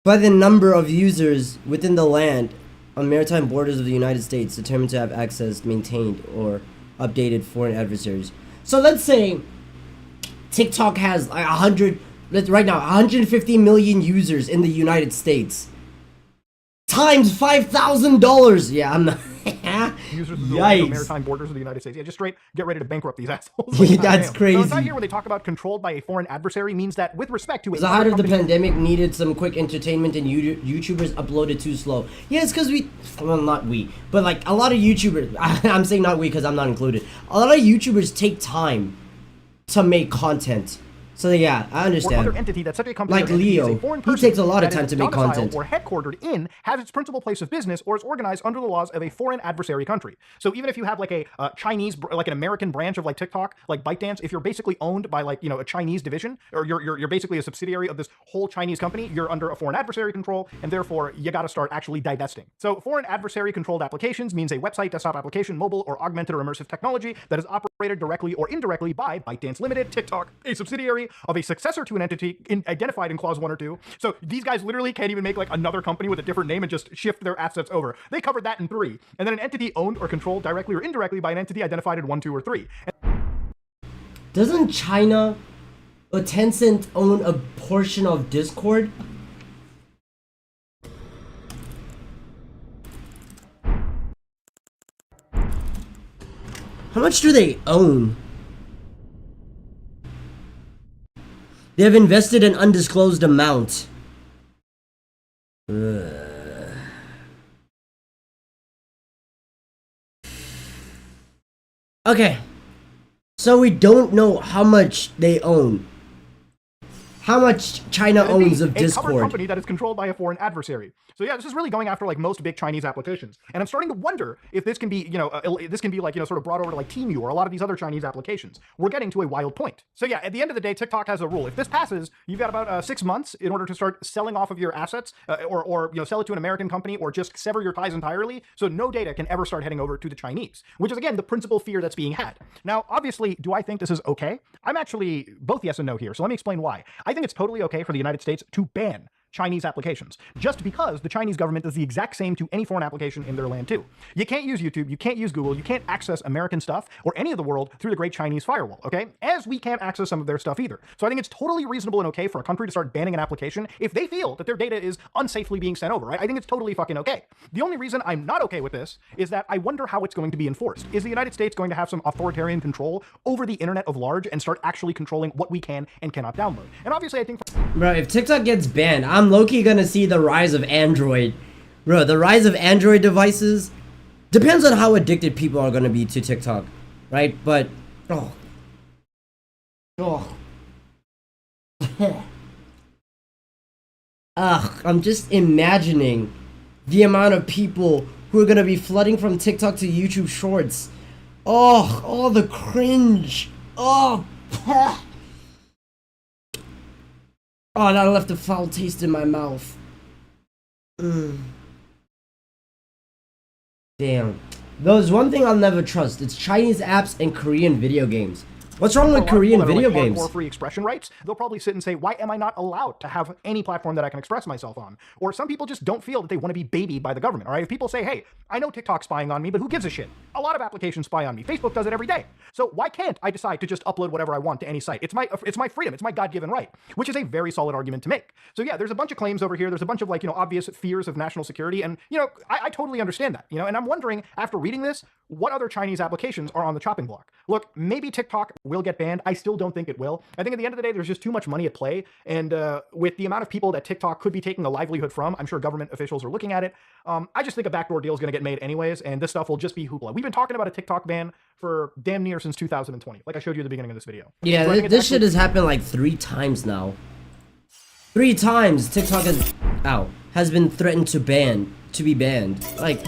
[SPEAKER 1] by the number of users within the land on maritime borders of the United States determined to have access, maintained, or updated foreign adversaries. So let's say TikTok has like 150 million users in the United States. Times $5,000. Yeah, I'm not.
[SPEAKER 22] Users of the maritime borders of the United States. Yeah, just straight get ready to bankrupt these assholes. Like,
[SPEAKER 1] that's crazy.
[SPEAKER 22] So inside here, when they talk about controlled by a foreign adversary, means that with respect to
[SPEAKER 1] the height of the pandemic needed some quick entertainment and YouTubers uploaded too slow. Yeah, it's because not we, but like a lot of YouTubers, I'm saying not we because I'm not included. A lot of YouTubers take time to make content. So yeah, I understand.
[SPEAKER 22] Or other entity that such a company
[SPEAKER 1] like Leo, he takes a lot of time to make content.
[SPEAKER 22] Or headquartered in, has its principal place of business, or is organized under the laws of a foreign adversary country. So even if you have like a Chinese, like an American branch of like TikTok, like ByteDance, if you're basically owned by like, you know, a Chinese division, or you're basically a subsidiary of this whole Chinese company, you're under a foreign adversary control, and therefore you got to start actually divesting. So foreign adversary controlled applications means a website, desktop application, mobile, or augmented or immersive technology that is operated directly or indirectly by ByteDance Limited, TikTok, a subsidiary of a successor to an entity identified in clause 1 or 2. So these guys literally can't even make like another company with a different name and just shift their assets over. They covered that in 3. And then an entity owned or controlled directly or indirectly by an entity identified in 1, 2, or 3.
[SPEAKER 1] Doesn't China or Tencent own a portion of Discord? How much do they own? They have invested an undisclosed amount. Okay. So we don't know how much they own. How much China owns of Discord.
[SPEAKER 22] A covered company that is controlled by a foreign adversary. So yeah, this is really going after like most big Chinese applications. And I'm starting to wonder if this can be, you know, this can be like, you know, sort of brought over to like Temu or a lot of these other Chinese applications. We're getting to a wild point. So yeah, at the end of the day, TikTok has a rule. If this passes, you've got about 6 months in order to start selling off of your assets or you know, sell it to an American company or just sever your ties entirely. So no data can ever start heading over to the Chinese, which is again, the principal fear that's being had. Now, obviously, do I think this is okay? I'm actually both yes and no here. So let me explain why. I think it's totally okay for the United States to ban Chinese applications, just because the Chinese government does the exact same to any foreign application in their land too. You can't use YouTube, you can't use Google, you can't access American stuff or any of the world through the Great Chinese Firewall, okay? As we can't access some of their stuff either. So I think it's totally reasonable and okay for a country to start banning an application if they feel that their data is unsafely being sent over, right? I think it's totally fucking okay. The only reason I'm not okay with this is that I wonder how it's going to be enforced. Is the United States going to have some authoritarian control over the internet of large and start actually controlling what we can and cannot download? And obviously I think...
[SPEAKER 1] Bro, if TikTok gets banned, I'm low-key gonna see the rise of Android. Bro, the rise of Android devices depends on how addicted people are gonna be to TikTok, right? But I'm just imagining the amount of people who are gonna be flooding from TikTok to YouTube Shorts. Oh, the cringe. Oh, that left a foul taste in my mouth. Damn. There's one thing I'll never trust. It's Chinese apps and Korean video games. What's wrong with Korean video games?
[SPEAKER 22] Or free expression rights, they'll probably sit and say, why am I not allowed to have any platform that I can express myself on? Or some people just don't feel that they want to be babied by the government, all right? If people say, hey, I know TikTok's spying on me, but who gives a shit? A lot of applications spy on me. Facebook does it every day. So why can't I decide to just upload whatever I want to any site? It's my freedom. It's my God-given right, which is a very solid argument to make. So yeah, there's a bunch of claims over here. There's a bunch of like, you know, obvious fears of national security. And, you know, I totally understand that, you know, and I'm wondering after reading this, what other Chinese applications are on the chopping block? Look, maybe TikTok will get banned. I still don't think it will. I think at the end of the day, there's just too much money at play. And with the amount of people that TikTok could be taking a livelihood from, I'm sure government officials are looking at it. I just think a backdoor deal is going to get made anyways, and this stuff will just be hoopla. We've been talking about a TikTok ban for damn near since 2020, like I showed you at the beginning of this video.
[SPEAKER 1] Yeah,
[SPEAKER 22] So
[SPEAKER 1] this shit has happened like 3 times now. 3 times TikTok has been threatened to be banned. Like,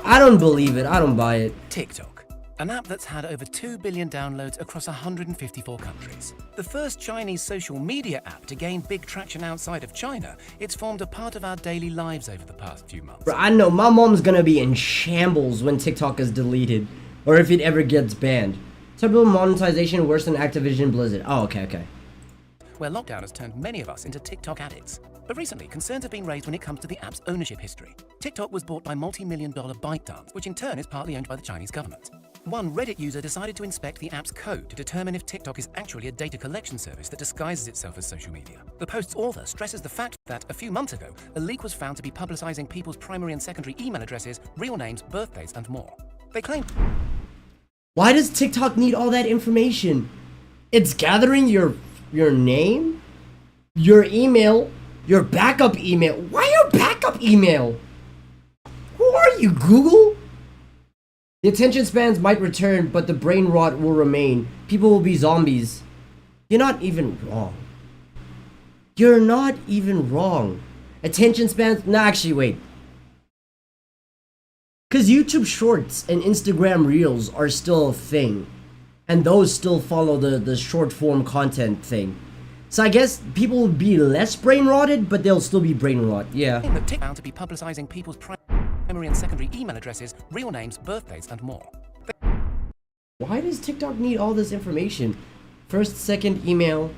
[SPEAKER 1] I don't believe it. I don't buy it.
[SPEAKER 4] TikTok, an app that's had over 2 billion downloads across 154 countries. The first Chinese social media app to gain big traction outside of China, it's formed a part of our daily lives over the past few months.
[SPEAKER 1] Bro, I know my mom's gonna be in shambles when TikTok is deleted, or if it ever gets banned. Typical monetization worse than Activision Blizzard. Oh, okay.
[SPEAKER 4] Where lockdown has turned many of us into TikTok addicts. But recently, concerns have been raised when it comes to the app's ownership history. TikTok was bought by multi-million-dollar ByteDance, which in turn is partly owned by the Chinese government. One Reddit user decided to inspect the app's code to determine if TikTok is actually a data collection service that disguises itself as social media. The post's author stresses the fact that a few months ago, a leak was found to be publicizing people's primary and secondary email addresses, real names, birthdays, and more. They claim...
[SPEAKER 1] Why does TikTok need all that information? It's gathering your name, your email, your backup email. Why your backup email? Who are you, Google? The attention spans might return, but the brain rot will remain. People will be zombies. You're not even wrong. You're not even wrong. Attention spans... No, actually, wait. Because YouTube Shorts and Instagram Reels are still a thing. And those still follow the short form content thing. So I guess people will be less brain rotted, but they'll still be brain rot. Yeah.
[SPEAKER 4] The TikTok found to be publicizing people's primary and secondary email addresses, real names, birthdays, and more.
[SPEAKER 1] Why does TikTok need all this information? First, second email,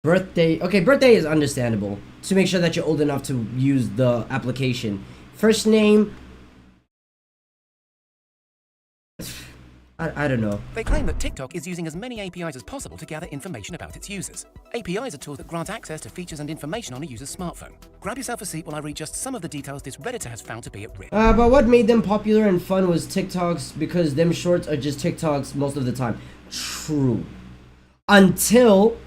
[SPEAKER 1] birthday. Okay, birthday is understandable to make sure that you're old enough to use the application. First name. I don't know.
[SPEAKER 4] They claim that TikTok is using as many APIs as possible to gather information about its users. APIs are tools that grant access to features and information on a user's smartphone. Grab yourself a seat while I read just some of the details this Redditor has found to be at risk.
[SPEAKER 1] But what made them popular and fun was TikToks, because them shorts are just TikToks most of the time. True. Until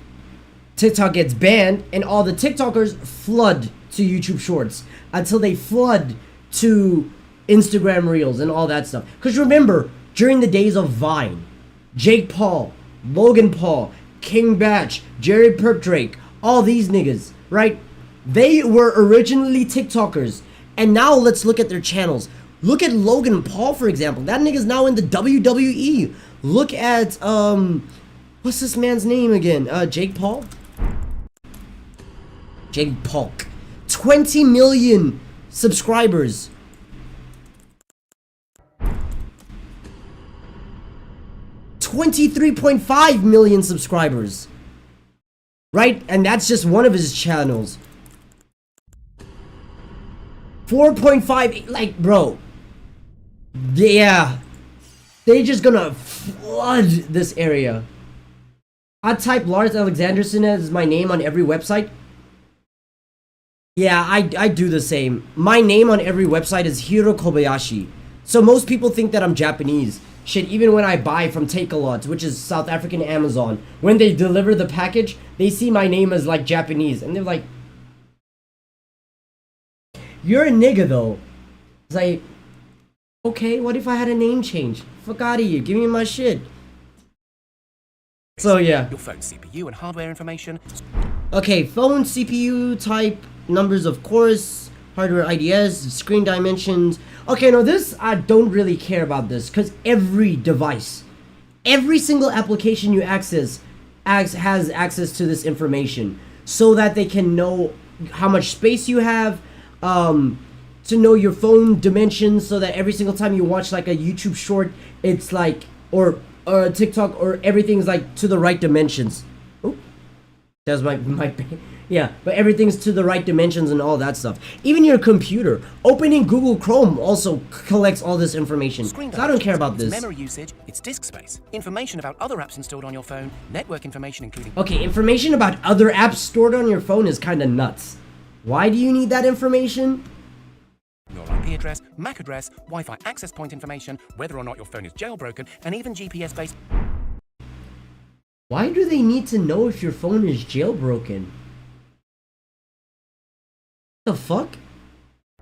[SPEAKER 1] TikTok gets banned and all the TikTokers flood to YouTube Shorts. Until they flood to Instagram Reels and all that stuff. Because remember, during the days of Vine, Jake Paul, Logan Paul, King Batch, Jerry Perpdrake, all these niggas, right? They were originally TikTokers. And now let's look at their channels. Look at Logan Paul, for example. That nigga's now in the WWE. Look at, what's this man's name again? Jake Paul? Jake Paul. 20 million subscribers. $23.5 million subscribers, right? And that's just one of his channels. 4.5, like, bro, yeah, they just gonna flood this area. I type Lars Alexanderson as my name on every website. Yeah, I do the same. My name on every website is Hiro Kobayashi. So most people think that I'm Japanese. Shit, even when I buy from Takealot, which is South African Amazon, when they deliver the package, they see my name as like Japanese, and they're like, "You're a nigga though." It's like, okay, what if I had a name change? Fuck out of you, give me my shit. So yeah.
[SPEAKER 4] Your phone CPU and hardware information.
[SPEAKER 1] Okay, phone CPU type, numbers of course, hardware IDs, screen dimensions. Okay, no, this, I don't really care about this, because every device, every single application you access has access to this information, so that they can know how much space you have, to know your phone dimensions, so that every single time you watch like a YouTube short, it's like, or a TikTok, or everything's like to the right dimensions. Oh, that's my yeah, but everything's to the right dimensions and all that stuff. Even your computer, opening Google Chrome also collects all this information. So I don't care about this.
[SPEAKER 4] Memory usage, it's disk space, information about other apps installed on your phone, network information including...
[SPEAKER 1] Okay, information about other apps stored on your phone is kind of nuts. Why do you need that information?
[SPEAKER 4] Your IP address, MAC address, Wi-Fi access point information, whether or not your phone is jailbroken, and even GPS-based...
[SPEAKER 1] Why do they need to know if your phone is jailbroken? The fuck?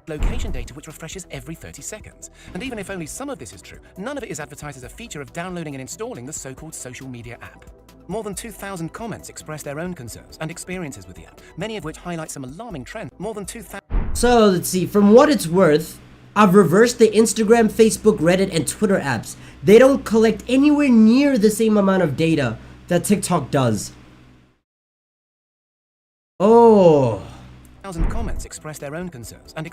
[SPEAKER 4] Location data which refreshes every 30 seconds. And even if only some of this is true, none of it is advertised as a feature of downloading and installing the so-called social media app. More than 2,000 comments express their own concerns and experiences with the app, many of which highlight some alarming trends. More than 2,000...
[SPEAKER 1] So, let's see. From what it's worth, I've reversed the Instagram, Facebook, Reddit, and Twitter apps. They don't collect anywhere near the same amount of data that TikTok does. Oh.
[SPEAKER 4] 1,000 comments express their own concerns and...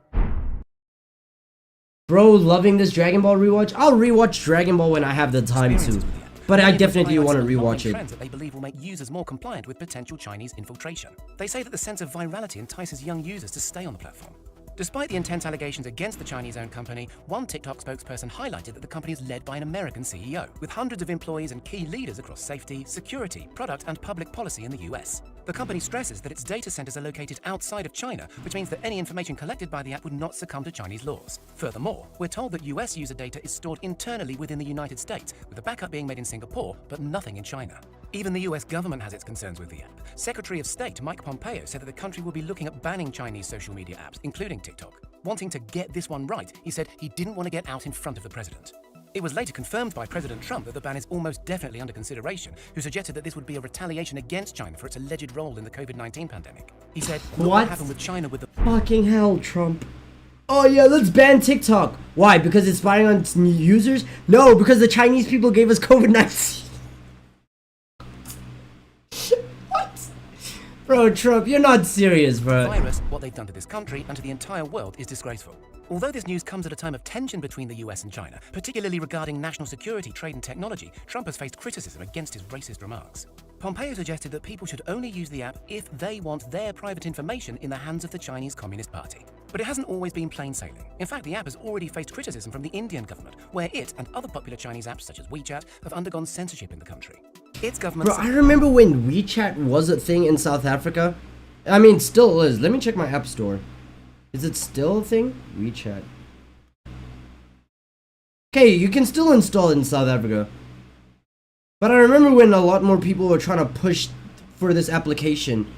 [SPEAKER 1] Bro, loving this Dragon Ball rewatch? I'll rewatch Dragon Ball when I have the time to. But I definitely want to rewatch it.
[SPEAKER 4] Trends that they believe will make users more compliant with potential Chinese infiltration. They say that the sense of virality entices young users to stay on the platform. Despite the intense allegations against the Chinese-owned company, one TikTok spokesperson highlighted that the company is led by an American CEO, with hundreds of employees and key leaders across safety, security, product, and public policy in the US. The company stresses that its data centers are located outside of China, which means that any information collected by the app would not succumb to Chinese laws. Furthermore, we're told that US user data is stored internally within the United States, with the backup being made in Singapore, but nothing in China. Even the US government has its concerns with the app. Secretary of State Mike Pompeo said that the country will be looking at banning Chinese social media apps, including TikTok. Wanting to get this one right, he said he didn't want to get out in front of the president. It was later confirmed by President Trump that the ban is almost definitely under consideration, who suggested that this would be a retaliation against China for its alleged role in the COVID-19 pandemic. He said, what happened with China with the...
[SPEAKER 1] Fucking hell, Trump. Oh yeah, let's ban TikTok. Why? Because it's spying on users? No, because the Chinese people gave us COVID-19. What? Bro, Trump, you're not serious, bro.
[SPEAKER 4] Virus, what they've done to this country and to the entire world is disgraceful. Although this news comes at a time of tension between the US and China, particularly regarding national security, trade and technology, Trump has faced criticism against his racist remarks. Pompeo suggested that people should only use the app if they want their private information in the hands of the Chinese Communist Party. But it hasn't always been plain sailing. In fact, the app has already faced criticism from the Indian government, where it and other popular Chinese apps such as WeChat have undergone censorship in the country. Its government...
[SPEAKER 1] Bro, I remember when WeChat was a thing in South Africa. I mean, still is. Let me check my app store. Is it still a thing? WeChat. Okay, you can still install it in South Africa. But I remember when a lot more people were trying to push for this application.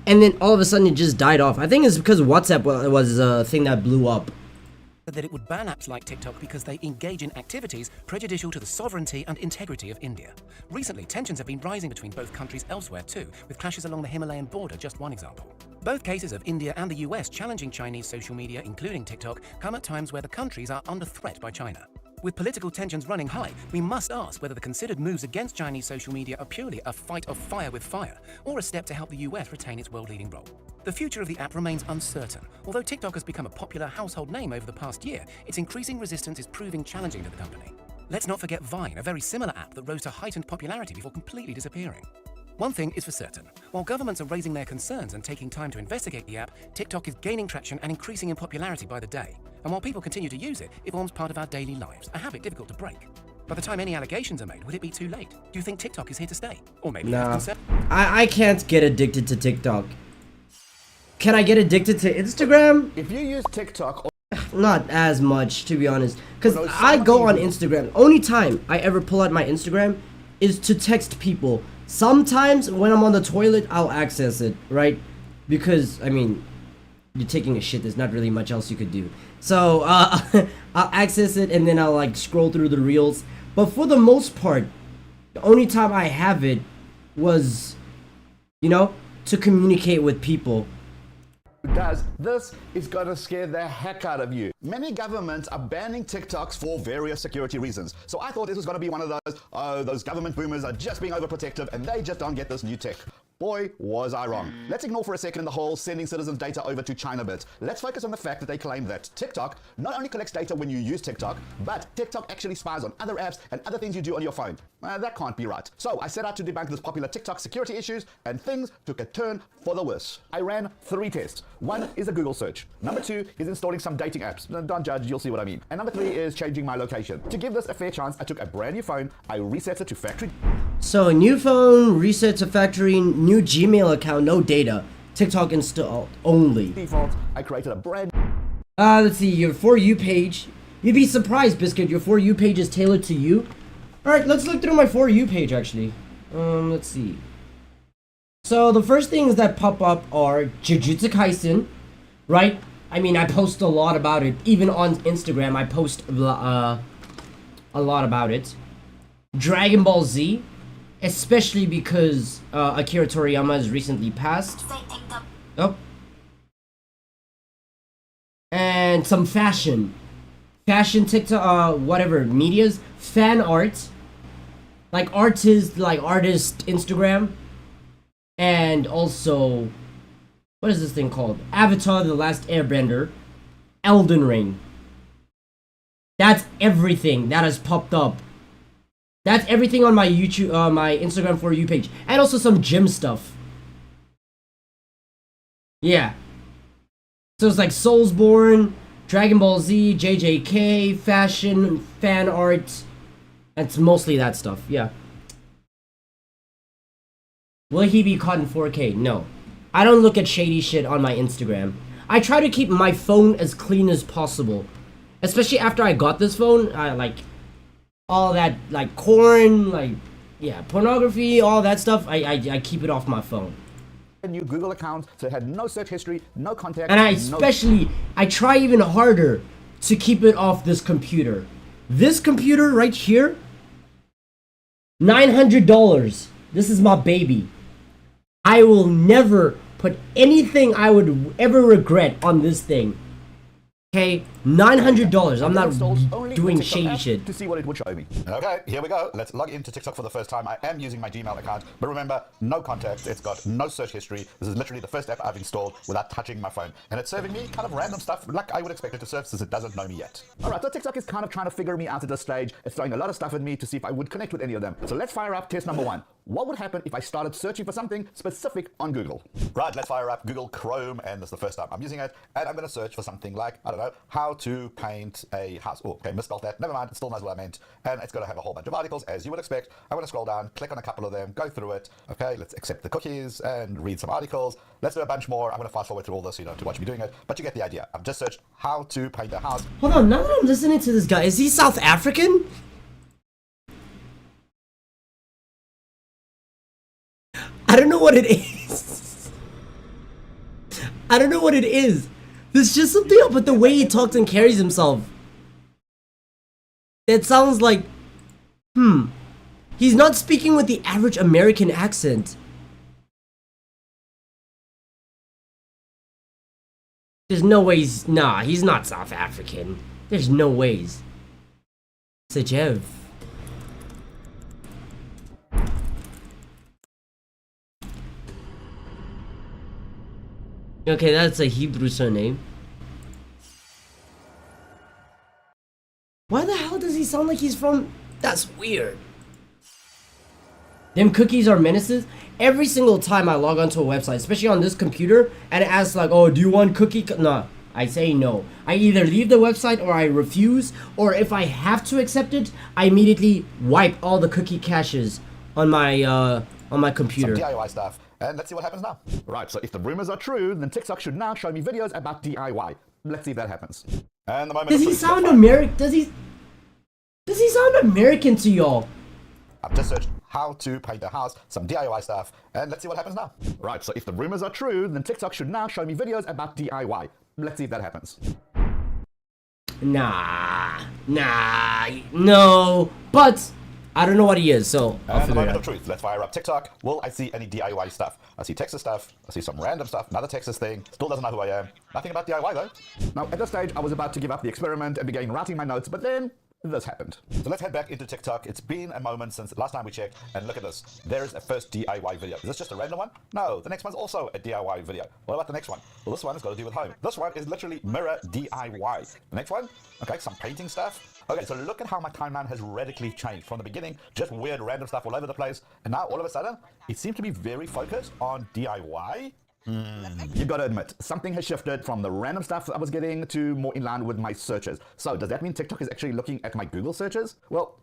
[SPEAKER 1] And then all of a sudden it just died off. I think it's because WhatsApp was a thing that blew up.
[SPEAKER 4] That it would ban apps like TikTok because they engage in activities prejudicial to the sovereignty and integrity of India. Recently, tensions have been rising between both countries elsewhere too, with clashes along the Himalayan border just one example. Both cases of India and the US challenging Chinese social media, including TikTok, come at times where the countries are under threat by China. With political tensions running high, we must ask whether the considered moves against Chinese social media are purely a fight of fire with fire, or a step to help the US retain its world-leading role. The future of the app remains uncertain. Although TikTok has become a popular household name over the past year, its increasing resistance is proving challenging to the company. Let's not forget Vine, a very similar app that rose to heightened popularity before completely disappearing. One thing is for certain, while governments are raising their concerns and taking time to investigate the app, TikTok is gaining traction and increasing in popularity by the day. And while people continue to use it, it forms part of our daily lives, a habit difficult to break. By the time any allegations are made, will it be too late? Do you think TikTok is here to stay? Or maybe you have concern?
[SPEAKER 1] I can't get addicted to TikTok. Can I get addicted to Instagram?
[SPEAKER 9] If you use TikTok...
[SPEAKER 1] Not as much, to be honest. Because I go on Instagram. Only time I ever pull out my Instagram is to text people. Sometimes when I'm on the toilet, I'll access it, right? Because, I mean, you're taking a shit, there's not really much else you could do. So, I'll access it and then I'll like scroll through the reels. But for the most part, the only time I have it was, you know, to communicate with people.
[SPEAKER 9] This is gonna scare the heck out of you. Many governments are banning TikToks for various security reasons. So I thought this was gonna be one of those, oh, those government boomers are just being overprotective and they just don't get this new tech. Boy, was I wrong. Let's ignore for a second the whole sending citizens' data over to China bit. Let's focus on the fact that they claim that TikTok not only collects data when you use TikTok, but TikTok actually spies on other apps and other things you do on your phone. That can't be right. So I set out to debunk this popular TikTok security issues, and things took a turn for the worse. I ran 3 tests. 1 is a Google search. Number 2 is installing some dating apps. Don't judge, you'll see what I mean. And number 3 is changing my location. To give this a fair chance, I took a brand new phone, I reset it to factory.
[SPEAKER 1] So a new phone, reset to factory, new Gmail account, no data. TikTok installed only.
[SPEAKER 9] Default, I created a brand...
[SPEAKER 1] let's see, your For You page. You'd be surprised, Biscuit, your For You page is tailored to you. Alright, let's look through my For You page, actually. Let's see. So the first things that pop up are Jujutsu Kaisen, right? I mean, I post a lot about it. Even on Instagram, I post a lot about it. Dragon Ball Z, especially because Akira Toriyama has recently passed. Oh. And some fashion TikTok, whatever medias, fan art, like artist Instagram, and also, what is this thing called? Avatar: The Last Airbender, Elden Ring. That's everything that has popped up. That's everything on my YouTube, my Instagram For You page, and also some gym stuff. Yeah. So it's like Soulsborne, Dragon Ball Z, JJK, fashion, fan art. It's mostly that stuff, yeah. Will he be caught in 4K? No. I don't look at shady shit on my Instagram. I try to keep my phone as clean as possible. Especially after I got this phone, like, all that, like, corn, like, yeah, pornography, all that stuff, I keep it off my phone.
[SPEAKER 9] A new Google account, so it had no search history, no contact.
[SPEAKER 1] And I try even harder to keep it off this computer. This computer right here, $900. This is my baby. I will never put anything I would ever regret on this thing. Okay, $900. I'm not doing shady shit.
[SPEAKER 9] To see what it would show me. Okay, here we go. Let's log into TikTok for the first time. I am using my Gmail account, but remember, no context. It's got no search history. This is literally the first app I've installed without touching my phone. And it's serving me kind of random stuff like I would expect it to serve since it doesn't know me yet. Alright, so TikTok is kind of trying to figure me out at this stage. It's throwing a lot of stuff at me to see if I would connect with any of them. So let's fire up test number 1. What would happen if I started searching for something specific on Google? Right, let's fire up Google Chrome, and this is the first time I'm using it, and I'm going to search for something like, I don't know, how to paint a house. Oh, okay, misspelled that. Never mind, it still knows what I meant. And it's going to have a whole bunch of articles, as you would expect. I'm going to scroll down, click on a couple of them, go through it. Okay, let's accept the cookies and read some articles. Let's do a bunch more. I'm going to fast forward through all this, you know, to watch me doing it, but you get the idea. I've just searched how to paint a house.
[SPEAKER 1] Hold on, now that I'm listening to this guy, is he South African? I don't know what it is. I don't know what it is. There's just something up with the way he talks and carries himself. It sounds like, he's not speaking with the average American accent. There's no ways, nah, he's not South African. There's no ways. Sajev. Okay, that's a Hebrew surname. Why the hell does he sound like he's from... That's weird. Them cookies are menaces. Every single time I log onto a website, especially on this computer, and it asks like, oh, do you want cookie? Nah, I say no. I either leave the website or I refuse, or if I have to accept it, I immediately wipe all the cookie caches on my computer.
[SPEAKER 9] Some DIY stuff. And let's see what happens now. Right, so if the rumors are true, then TikTok should now show me videos about DIY. Let's see if that happens. And the moment
[SPEAKER 1] does he sound American? Does he sound American to y'all?
[SPEAKER 9] I've just searched how to paint a house, some DIY stuff, and let's see what happens now. Right, so if the rumors are true, then TikTok should now show me videos about DIY. Let's see if that happens.
[SPEAKER 1] Nah, no, but I don't know what he is, so I'll
[SPEAKER 9] and the
[SPEAKER 1] figure it
[SPEAKER 9] moment
[SPEAKER 1] out.
[SPEAKER 9] of truth. Let's fire up TikTok. Will I see any DIY stuff? I see Texas stuff. I see some random stuff. Another Texas thing. Still doesn't know who I am. Nothing about DIY though. Now, at this stage, I was about to give up the experiment and begin writing my notes, but then this happened. So let's head back into TikTok. It's been a moment since last time we checked, and look at this. There's a first DIY video. Is this just a random one? No, the next one's also a DIY video. What about the next one? Well, this one has got to do with home. This one is literally mirror DIY. The next one, okay, some painting stuff. Okay, so look at how my timeline has radically changed. From the beginning, just weird random stuff all over the place, and now all of a sudden, it seems to be very focused on DIY. You've got to admit, something has shifted from the random stuff I was getting to more in line with my searches. So does that mean TikTok is actually looking at my Google searches? Well,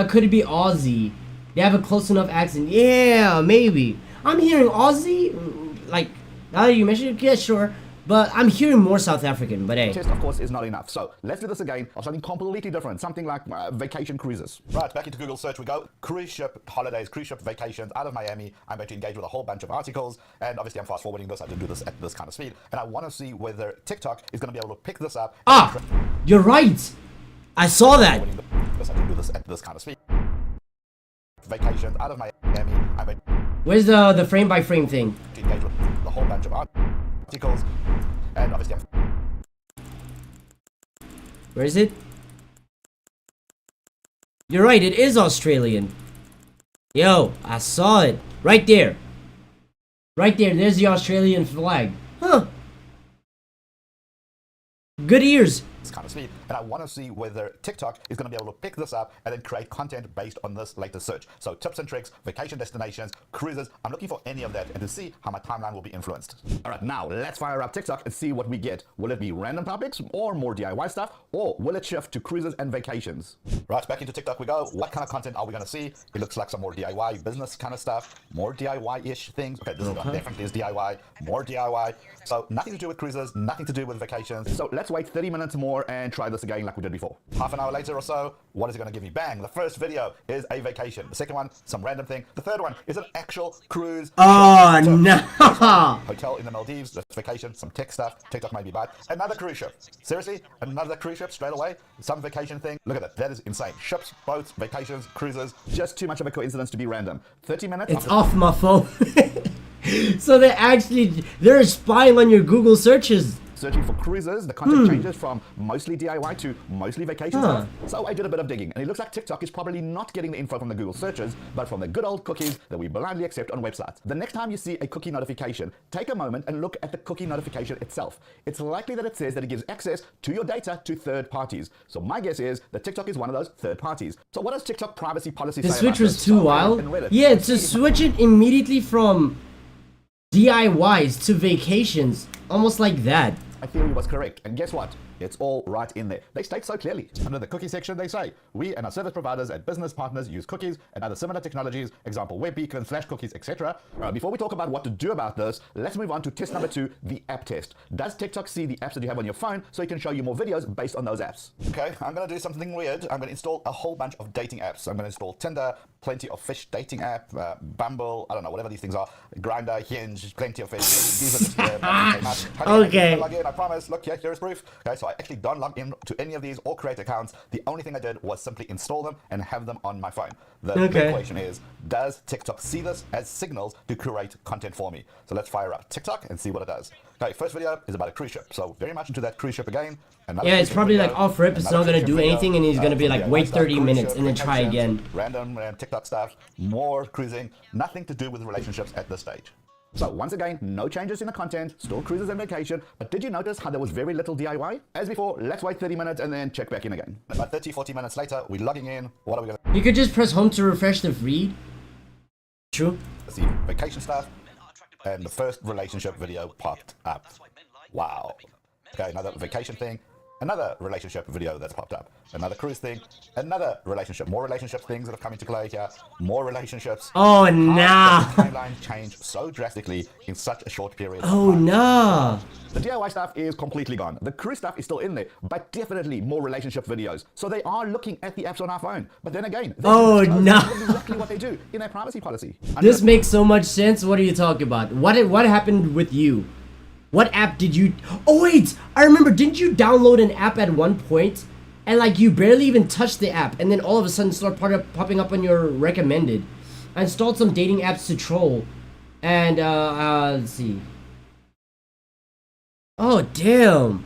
[SPEAKER 1] could it be Aussie? They have a close enough accent. Yeah, maybe. I'm hearing Aussie. Like, now that you mention it, yeah, sure. But I'm hearing more South African, but hey.
[SPEAKER 9] Test, of course, is not enough. So let's do this again of something completely different, something like vacation cruises. Right, back into Google search we go. Cruise ship holidays, cruise ship vacations out of Miami. I'm going to engage with a whole bunch of articles, and obviously I'm fast forwarding this. I didn't do this at this kind of speed, and I want to see whether TikTok is going to be able to pick this up.
[SPEAKER 1] Ah, you're right. I saw that.
[SPEAKER 9] I didn't do this at this kind of speed. Vacations out of Miami. I'm going
[SPEAKER 1] Where's the frame by frame thing?
[SPEAKER 9] to engage with a whole bunch of articles, and obviously
[SPEAKER 1] Where is it? You're right, it is Australian. Yo, I saw it. Right there. Right there, there's the Australian flag. Huh. Good ears.
[SPEAKER 9] this kind of speed, and I want to see whether TikTok is going to be able to pick this up and then create content based on this latest search. So tips and tricks, vacation destinations, cruises, I'm looking for any of that and to see how my timeline will be influenced. All right, now let's fire up TikTok and see what we get. Will it be random topics or more DIY stuff, or will it shift to cruises and vacations? Right, back into TikTok we go. What kind of content are we going to see? It looks like some more DIY business kind of stuff, more DIY-ish things. Okay, this is definitely is DIY, more DIY. So nothing to do with cruises, nothing to do with vacations. So let's wait 30 minutes more and try this again like we did before. Half an hour later or so, what is it going to give me? Bang! The first video is a vacation. The second one, some random thing. The third one is an actual cruise.
[SPEAKER 1] Oh no!
[SPEAKER 9] Hotel in the Maldives, that's vacation, some tech stuff. TikTok maybe buy it. Another cruise ship. Seriously? Another cruise ship straight away? Some vacation thing? Look at that. That is insane. Ships, boats, vacations, cruises. Just too much of a coincidence to be random. 30 minutes.
[SPEAKER 1] It's off my phone. So they're spying on your Google searches.
[SPEAKER 9] Searching for cruises, the content changes from mostly DIY to mostly vacation stuff. So I did a bit of digging, and it looks like TikTok is probably not getting the info from the Google searches, but from the good old cookies that we blindly accept on websites. The next time you see a cookie notification, take a moment and look at the cookie notification itself. It's likely that it says that it gives access to your data to third parties. So my guess is that TikTok is one of those third parties. So what does TikTok privacy policy say?
[SPEAKER 1] The switch was too wild. Yeah, to switch it immediately from DIYs to vacations, almost like that.
[SPEAKER 9] My theory was correct, and guess what? It's all right in there. They state so clearly. Under the cookie section, they say, we and our service providers and business partners use cookies and other similar technologies, example web beacons, flash cookies, etc. Before we talk about what to do about this, let's move on to test number 2, the app test. Does TikTok see the apps that you have on your phone so it can show you more videos based on those apps? Okay, I'm going to do something weird. I'm going to install a whole bunch of dating apps. I'm going to install Tinder, Plenty of Fish dating app, Bumble, I don't know, whatever these things are, Grindr, Hinge, Plenty of Fish. These are just
[SPEAKER 1] okay.
[SPEAKER 9] Log in, I promise. Look, here's proof. Okay, so I actually don't log in to any of these or create accounts. The only thing I did was simply install them and have them on my phone. The big question is, does TikTok see this as signals to curate content for me? So let's fire up TikTok and see what it does. Okay, first video is about a cruise ship. So very much into that cruise ship again.
[SPEAKER 1] Yeah, it's probably like off rip, it's not gonna do anything, and he's gonna be like, wait 30 minutes and then try again.
[SPEAKER 9] Random TikTok stuff, more cruising, nothing to do with relationships at this stage. So once again, no changes in the content, still cruises and vacation, but did you notice how there was very little DIY? As before, let's wait 30 minutes and then check back in again. About 30, 40 minutes later, we're logging in. What are we gonna...
[SPEAKER 1] You could just press home to refresh the feed. True.
[SPEAKER 9] Let's see, vacation stuff, and the first relationship video popped up. Wow. Okay, another vacation thing. Another relationship video that's popped up. Another cruise thing. Another relationship. More relationship things that have come into play here. More relationships.
[SPEAKER 1] Oh no!
[SPEAKER 9] The timeline changed so drastically in such a short period.
[SPEAKER 1] Oh no!
[SPEAKER 9] The DIY stuff is completely gone. The cruise stuff is still in there, but definitely more relationship videos. So they are looking at the apps on our phone. But then again,
[SPEAKER 1] oh no!
[SPEAKER 9] Exactly what they do in their privacy policy.
[SPEAKER 1] This makes so much sense. What are you talking about? What happened with you? What app did you... Oh wait! I remember, didn't you download an app at one point? And like you barely even touched the app, and then all of a sudden start popping up on your recommended. I installed some dating apps to troll. And let's see. Oh damn!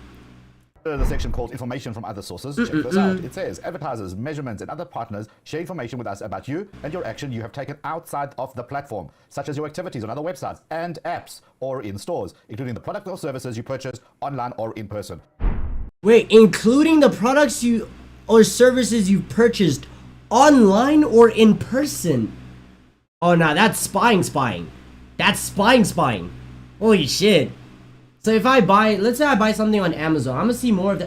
[SPEAKER 9] The section called information from other sources. Check this out. It says advertisers, measurements, and other partners share information with us about you and your action you have taken outside of the platform, such as your activities on other websites and apps or in stores, including the product or services you purchase online or in person.
[SPEAKER 1] Wait, including the products or services you purchased online or in person? Oh no, that's spying. That's spying. Holy shit. So if I buy, let's say I buy something on Amazon, I'm gonna see more of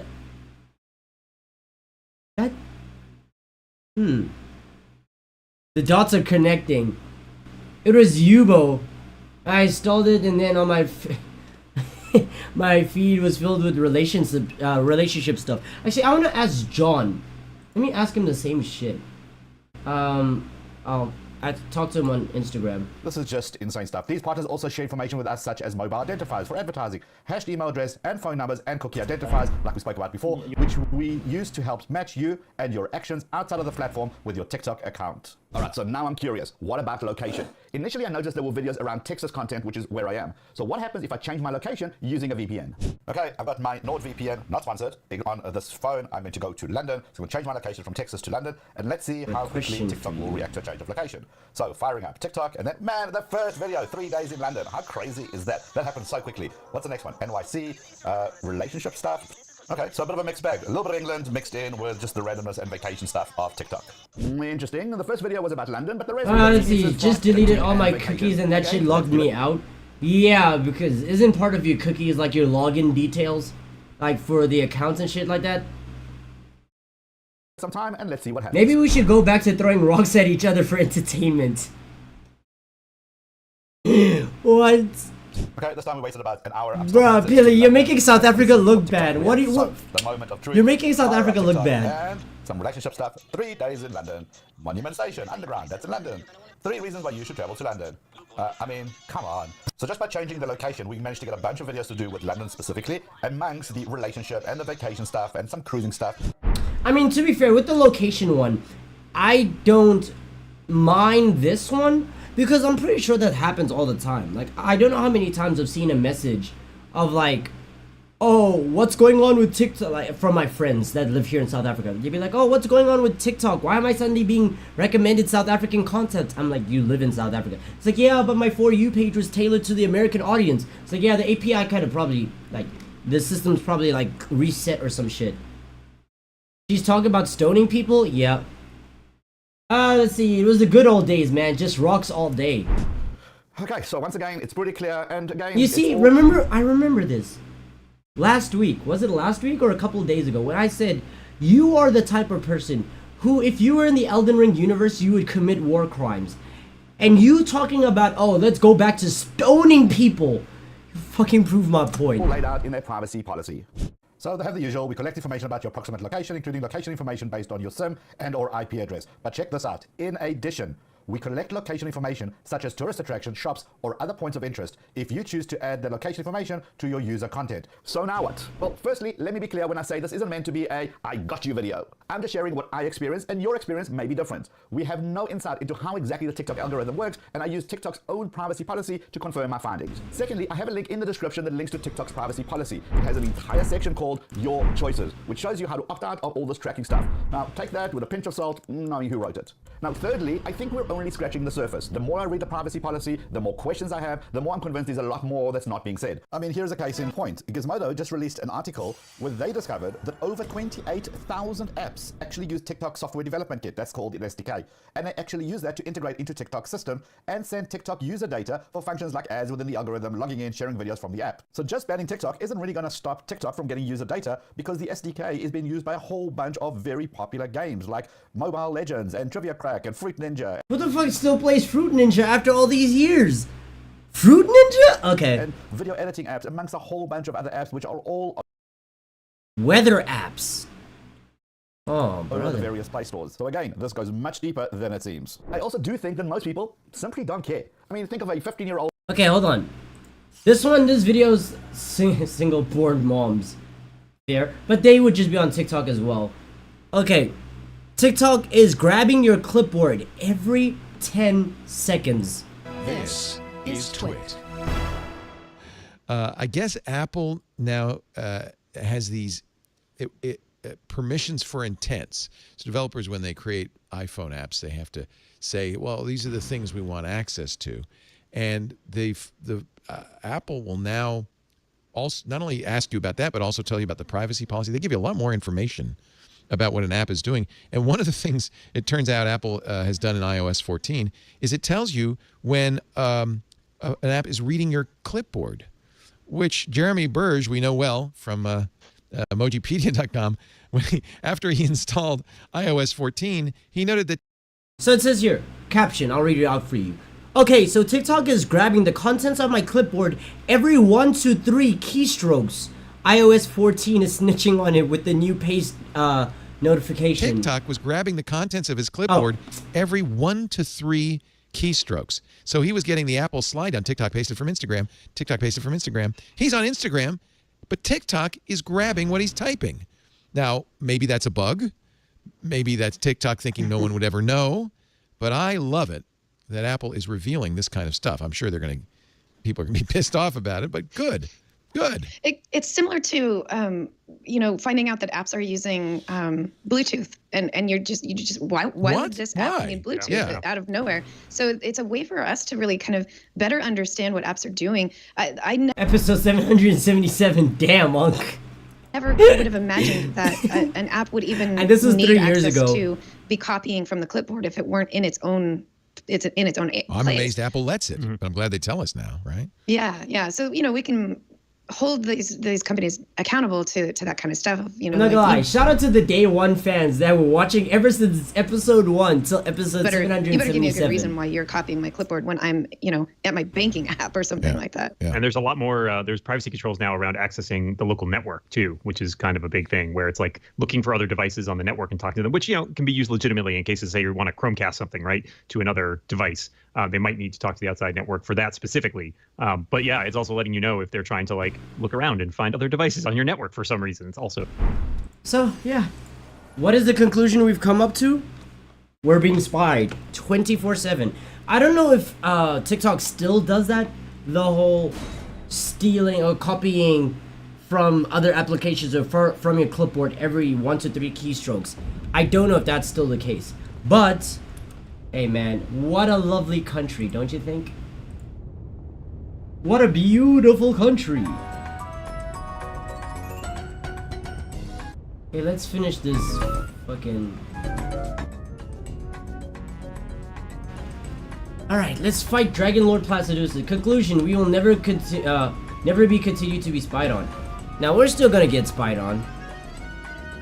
[SPEAKER 1] that. The dots are connecting. It was Yubo. I installed it and then on my my feed was filled with relationship stuff. Actually, I want to ask John. Let me ask him the same shit. I talked to him on Instagram.
[SPEAKER 9] This is just insane stuff. These partners also share information with us, such as mobile identifiers for advertising, hashed email address and phone numbers, and cookie identifiers, like we spoke about before, which we use to help match you and your actions outside of the platform with your TikTok account. Alright, so now I'm curious, what about location? Initially I noticed there were videos around Texas content, which is where I am. So what happens if I change my location using a VPN? Okay, I've got my NordVPN, not sponsored, on this phone. I'm going to go to London, so I'm going to change my location from Texas to London, and let's see how quickly TikTok will react to a change of location. So firing up TikTok, and then, man, the first video, 3 days in London. How crazy is that? That happened so quickly. What's the next one? NYC, relationship stuff. Okay, so a bit of a mixed bag. A little bit of England mixed in with just the randomness and vacation stuff of TikTok. Interesting. The first video was about London, but the rest
[SPEAKER 1] let's see, just deleted all my cookies and that shit logged me out. Yeah, because isn't part of your cookies like your login details? Like for the accounts and shit like that?
[SPEAKER 9] Some time and let's see what happens.
[SPEAKER 1] Maybe we should go back to throwing rocks at each other for entertainment. What?
[SPEAKER 9] Okay, this time we wasted about an hour.
[SPEAKER 1] Bruh, Billy, you're making South Africa look bad. What do you...
[SPEAKER 9] So, the moment of truth.
[SPEAKER 1] You're making South Africa look bad.
[SPEAKER 9] And some relationship stuff. 3 days in London. Monument Station, Underground, that's in London. 3 reasons why you should travel to London. I mean, come on. So just by changing the location, we managed to get a bunch of videos to do with London specifically, amongst the relationship and the vacation stuff and some cruising stuff.
[SPEAKER 1] I mean, to be fair, with the location one, I don't mind this one, because I'm pretty sure that happens all the time. Like, I don't know how many times I've seen a message of like, oh, what's going on with TikTok, like from my friends that live here in South Africa. They'd be like, oh, what's going on with TikTok? Why am I suddenly being recommended South African content? I'm like, you live in South Africa. It's like, yeah, but my For You page was tailored to the American audience. It's like, yeah, the API kind of probably, like, the system's probably like reset or some shit. She's talking about stoning people? Yeah. Let's see, it was the good old days, man. Just rocks all day.
[SPEAKER 9] Okay, so once again, it's pretty clear, and again...
[SPEAKER 1] You see, I remember this. Last week, was it last week or a couple of days ago, when I said, you are the type of person who, if you were in the Elden Ring universe, you would commit war crimes. And you talking about, oh, let's go back to stoning people. You fucking prove my point.
[SPEAKER 9] Laid out in their privacy policy. So they have the usual, we collect information about your approximate location, including location information based on your SIM and or IP address. But check this out. In addition, we collect location information such as tourist attractions, shops, or other points of interest if you choose to add the location information to your user content. So now what? Well, firstly, let me be clear when I say this isn't meant to be a I got you video. I'm just sharing what I experienced, and your experience may be different. We have no insight into how exactly the TikTok algorithm works, and I use TikTok's own privacy policy to confirm my findings. Secondly, I have a link in the description that links to TikTok's privacy policy. It has an entire section called Your Choices, which shows you how to opt out of all this tracking stuff. Now, take that with a pinch of salt, knowing who wrote it. Now, thirdly, I think we're only scratching the surface. The more I read the privacy policy, the more questions I have, the more I'm convinced there's a lot more that's not being said. I mean, here's a case in point. Gizmodo just released an article where they discovered that over 28,000 apps actually use TikTok software development kit, that's called an SDK, and they actually use that to integrate into TikTok's system and send TikTok user data for functions like ads within the algorithm, logging in, sharing videos from the app. So just banning TikTok isn't really going to stop TikTok from getting user data, because the SDK is being used by a whole bunch of very popular games like Mobile Legends and Trivia Crack and Fruit Ninja.
[SPEAKER 1] What the fuck still plays Fruit Ninja after all these years? Fruit Ninja? Okay.
[SPEAKER 9] And video editing apps amongst a whole bunch of other apps which are all
[SPEAKER 1] weather apps. Oh,
[SPEAKER 9] over the various Play stores. So again, this goes much deeper than it seems. I also do think that most people simply don't care. I mean, think of a 15-year-old.
[SPEAKER 1] Okay, hold on. This video's single-born moms there, but they would just be on TikTok as well. Okay, TikTok is grabbing your clipboard every 10 seconds.
[SPEAKER 13] This is Twit. I guess Apple now has these permissions for intents. So developers, when they create iPhone apps, they have to say, well, these are the things we want access to. And Apple will now also not only ask you about that, but also tell you about the privacy policy. They give you a lot more information about what an app is doing. And one of the things it turns out Apple has done in iOS 14 is it tells you when an app is reading your clipboard, which Jeremy Burge, we know well from Emojipedia.com, after he installed iOS 14, he noted that...
[SPEAKER 1] So it says here, caption, I'll read it out for you. Okay, so TikTok is grabbing the contents of my clipboard every 1 to 3 keystrokes. iOS 14 is snitching on it with the new paste notification.
[SPEAKER 13] TikTok was grabbing the contents of his clipboard every 1 to 3 keystrokes. So he was getting the Apple slide on TikTok pasted from Instagram. TikTok pasted from Instagram. He's on Instagram, but TikTok is grabbing what he's typing. Now, maybe that's a bug. Maybe that's TikTok thinking no one would ever know. But I love it that Apple is revealing this kind of stuff. I'm sure people are going to be pissed off about it, but good. Good.
[SPEAKER 14] It's similar to, finding out that apps are using Bluetooth, and you just why would this app need Bluetooth out of nowhere? So it's a way for us to really kind of better understand what apps are doing.
[SPEAKER 1] Episode 777. Damn, Monk.
[SPEAKER 14] Never would have imagined that an app would even
[SPEAKER 1] and this was
[SPEAKER 14] need
[SPEAKER 1] 3 years
[SPEAKER 14] access
[SPEAKER 1] ago.
[SPEAKER 14] to be copying from the clipboard if it weren't in its own. It's in its own place.
[SPEAKER 13] I'm amazed Apple lets it, but I'm glad they tell us now, right?
[SPEAKER 14] Yeah. So we can hold these companies accountable to that kind of stuff.
[SPEAKER 1] I'm not gonna lie. Shout out to the day one fans that were watching ever since episode 1 till episode 777.
[SPEAKER 14] You better give me a good reason why you're copying my clipboard when I'm, at my banking app or something like that.
[SPEAKER 15] Yeah. And there's a lot more, there's privacy controls now around accessing the local network too, which is kind of a big thing where it's like looking for other devices on the network and talking to them, which, can be used legitimately in cases, say you want to Chromecast something, right, to another device. They might need to talk to the outside network for that specifically. But yeah, it's also letting you know if they're trying to look around and find other devices on your network for some reason. It's also.
[SPEAKER 1] So yeah, what is the conclusion we've come up to? We're being spied 24/7. I don't know if TikTok still does that. The whole stealing or copying from other applications or from your clipboard every 1 to 3 keystrokes. I don't know if that's still the case, but. Hey man, what a lovely country, don't you think? What a beautiful country. Hey, let's finish this fucking... Alright, let's fight Dragon Lord Placidusa. Conclusion, we will never be continued to be spied on. Now, we're still gonna get spied on.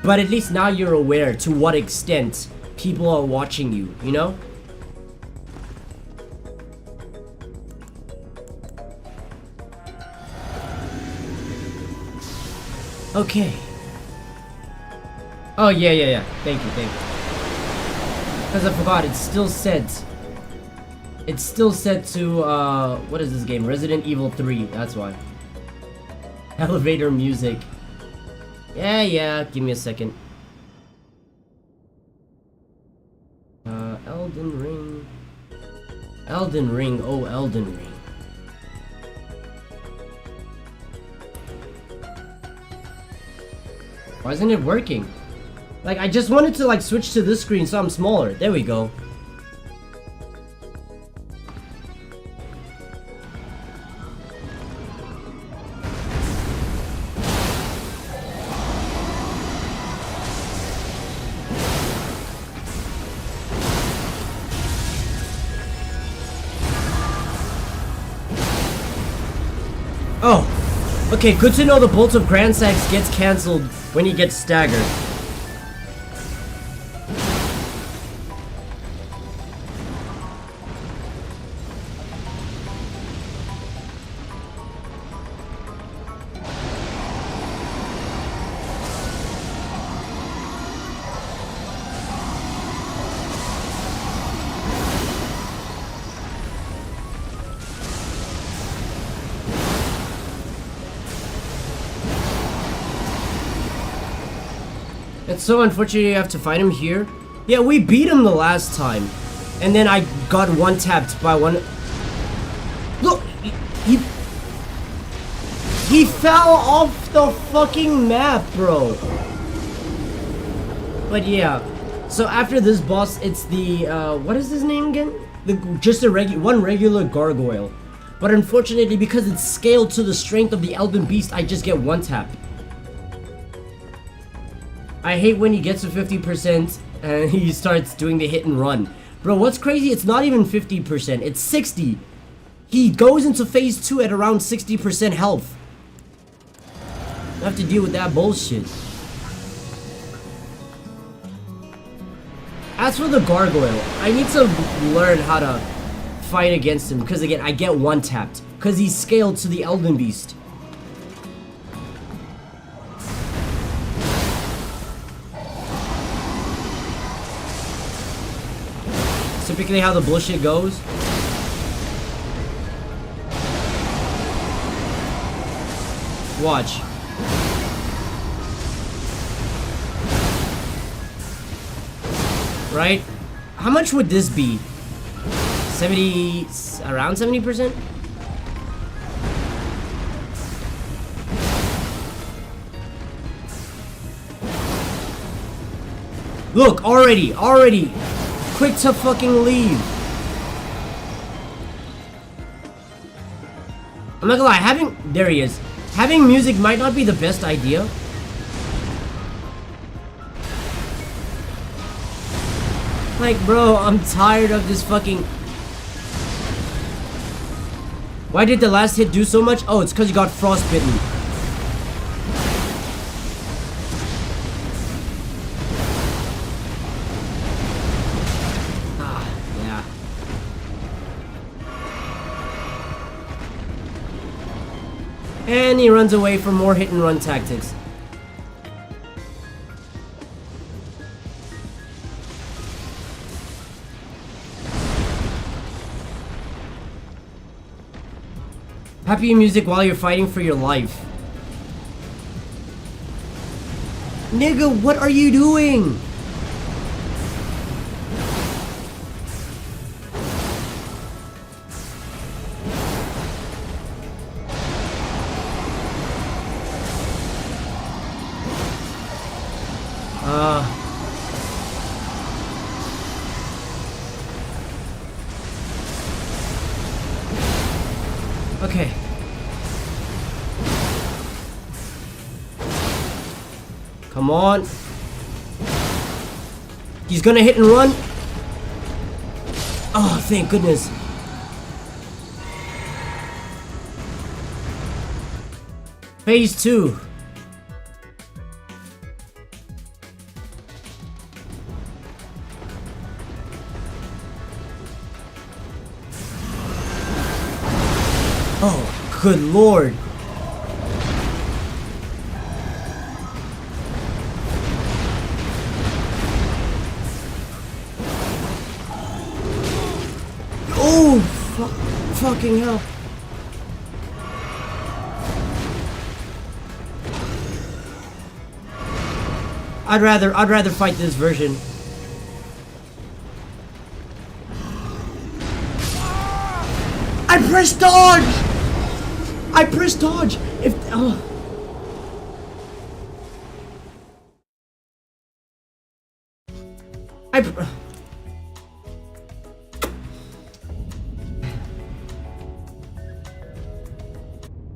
[SPEAKER 1] But at least now you're aware to what extent people are watching you, you know? Okay. Oh, yeah. Thank you. Because I forgot, it's still set. It's still set to, what is this game? Resident Evil 3, that's why. Elevator music. Yeah, give me a second. Elden Ring. Elden Ring, oh, Elden Ring. Why isn't it working? I just wanted to switch to this screen so I'm smaller. There we go. Oh, okay, good to know the Bolt of Grand Sax gets cancelled when he gets staggered. It's so unfortunate you have to fight him here. Yeah, we beat him the last time. And then I got one-tapped by one... Look! He fell off the fucking map, bro! But yeah. So after this boss, it's the, what is his name again? Just a one regular gargoyle. But unfortunately, because it's scaled to the strength of the Elden Beast, I just get one-tap. I hate when he gets to 50% and he starts doing the hit and run. Bro, what's crazy? It's not even 50%, it's 60. He goes into phase 2 at around 60% health. I have to deal with that bullshit. As for the gargoyle, I need to learn how to fight against him because again I get one tapped because he's scaled to the Elden Beast. Typically how the bullshit goes. Watch. Right? How much would this be? 70, around 70%? Look, already. Quick to fucking leave. I'm not gonna lie, there he is. Having music might not be the best idea. Like, bro, I'm tired of this fucking... Why did the last hit do so much? Oh, it's because you got frostbitten. Ah, yeah. And he runs away for more hit and run tactics. Happy music while you're fighting for your life. Nigga, what are you doing? Okay. Come on. He's gonna hit and run. Oh, thank goodness. Phase 2. Oh, good lord. Oh, fucking hell. I'd rather fight this version. I pressed dodge! I pressed dodge! If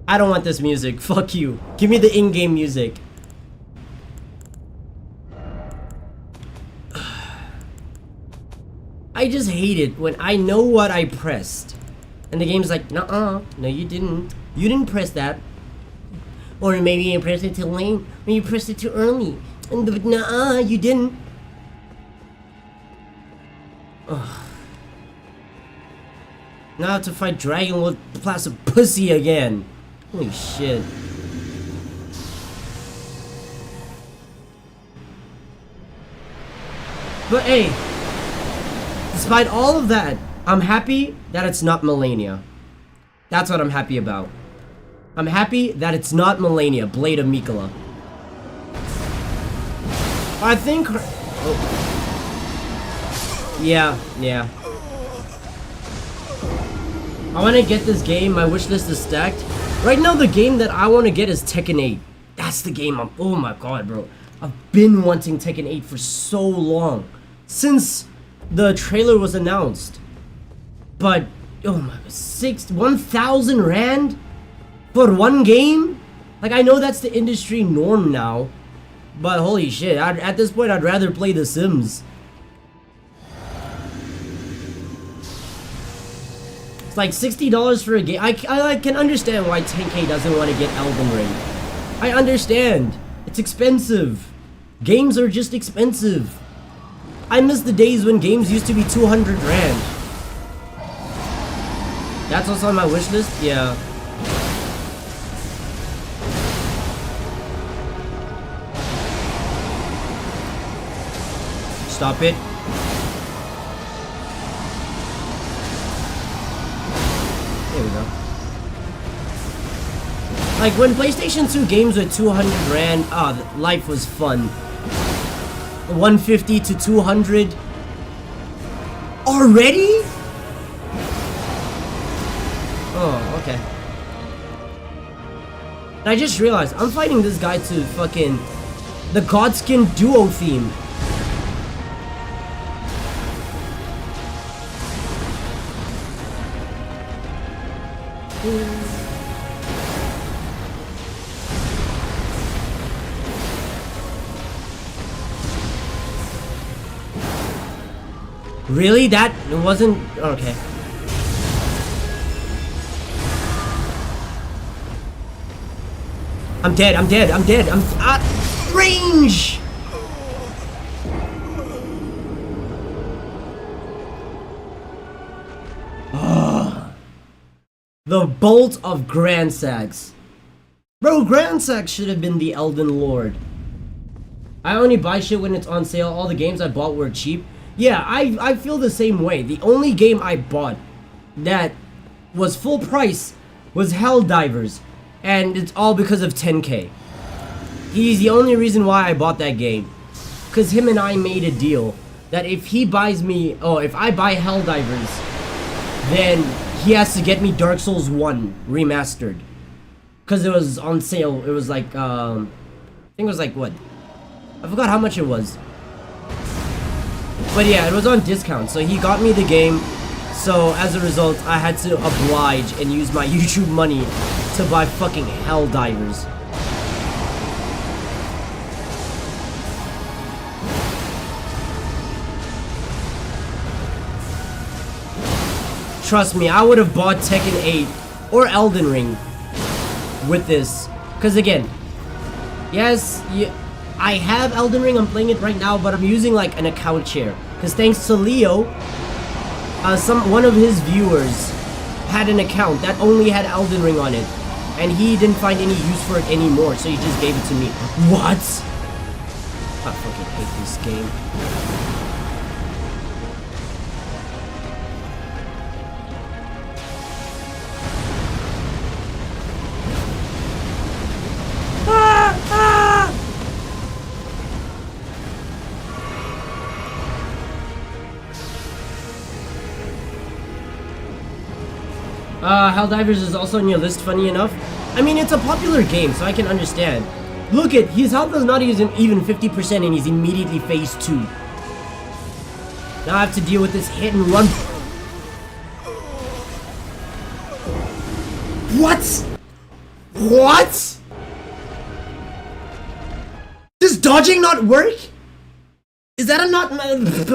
[SPEAKER 1] I don't want this music. Fuck you. Give me the in-game music. I just hate it when I know what I pressed. And the game's like, nuh-uh. No, you didn't. You didn't press that. Or maybe you pressed it too late. Maybe you pressed it too early. And nuh-uh, you didn't. Ugh. Now I have to fight Dragon with plastic pussy again. Holy shit. But hey, despite all of that, I'm happy that it's not Melania. That's what I'm happy about. I'm happy that it's not Melania, Blade of Mikola. I think her... Oh. Yeah. I want to get this game. My wish list is stacked. Right now, the game that I want to get is Tekken 8. That's the game I'm... Oh my god, bro. I've been wanting Tekken 8 for so long. Since the trailer was announced. But, oh my god, 1,000 Rand? For one game? Like, I know that's the industry norm now. But holy shit, at this point, I'd rather play The Sims. It's like $60 for a game. I can understand why 10K doesn't want to get Elden Ring. I understand. It's expensive. Games are just expensive. I miss the days when games used to be 200 Rand. That's also on my wish list? Yeah. Stop it. There we go. Like when PlayStation 2 games were 200 Rand, life was fun. 150 to 200. Already? Oh, okay. I just realized I'm fighting this guy to fucking the Godskin duo theme. Really? That wasn't okay. I'm dead. I'm dead. I'm dead. I'm range. The bolt of Grand Sax. Bro, Grand Sax should have been the Elden Lord. I only buy shit when it's on sale. All the games I bought were cheap. Yeah, I feel the same way. The only game I bought that was full price was Helldivers. And it's all because of 10K. He's the only reason why I bought that game. Because him and I made a deal that if he buys me... Oh, if I buy Helldivers, then he has to get me Dark Souls 1 remastered. Because it was on sale. It was like, I think it was like, what? I forgot how much it was. But yeah, it was on discount. So he got me the game. So as a result, I had to oblige and use my YouTube money to buy fucking Helldivers. Trust me, I would have bought Tekken 8 or Elden Ring with this. Because again, yes, I have Elden Ring, I'm playing it right now, but I'm using like an account share. Because thanks to Leo, one of his viewers had an account that only had Elden Ring on it. And he didn't find any use for it anymore, so he just gave it to me. What? I fucking hate this game. Helldivers is also on your list, funny enough. I mean, it's a popular game, so I can understand. Look at, his health is not even 50% and he's immediately phase 2. Now I have to deal with this hit and run. What? What? Does dodging not work? Is that a not...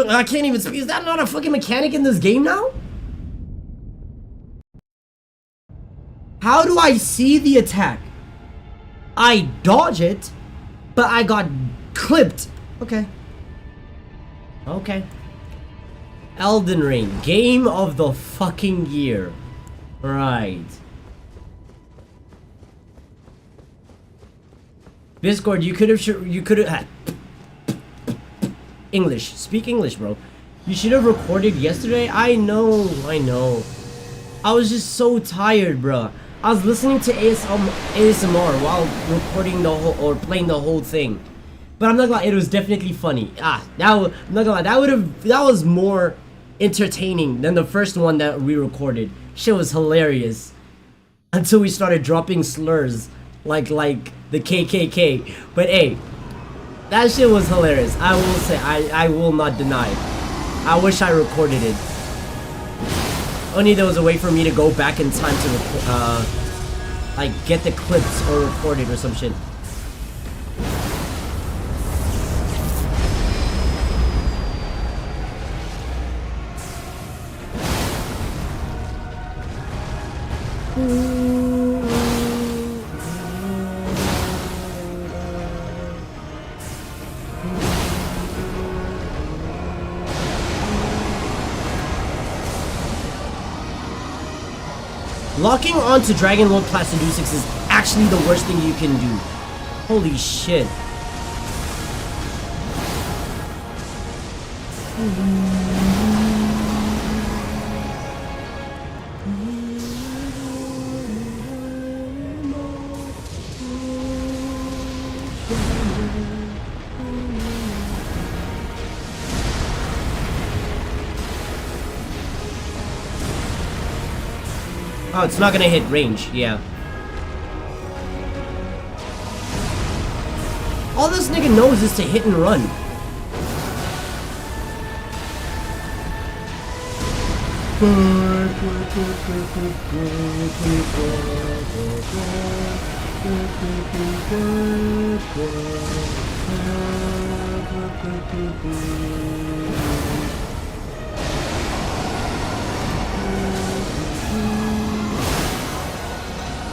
[SPEAKER 1] I can't even speak. Is that not a fucking mechanic in this game now? How do I see the attack? I dodge it, but I got clipped. Okay. Okay. Elden Ring, game of the fucking year. Right. Biscord, you could have English. Speak English, bro. You should have recorded yesterday. I know. I was just so tired, bro. I was listening to ASMR while recording the whole or playing the whole thing, but I'm not gonna lie, it was definitely funny. I'm not gonna lie, that was more entertaining than the first one that we recorded. Shit was hilarious until we started dropping slurs like the KKK. But hey, that shit was hilarious. I will say, I will not deny it. I wish I recorded it. Only there was a way for me to go back in time to like get the clips or record it or some shit. Locking onto Dragon Lord Placiducix is actually the worst thing you can do. Holy shit. Oh, it's not gonna hit range, yeah. All this nigga knows is to hit and run.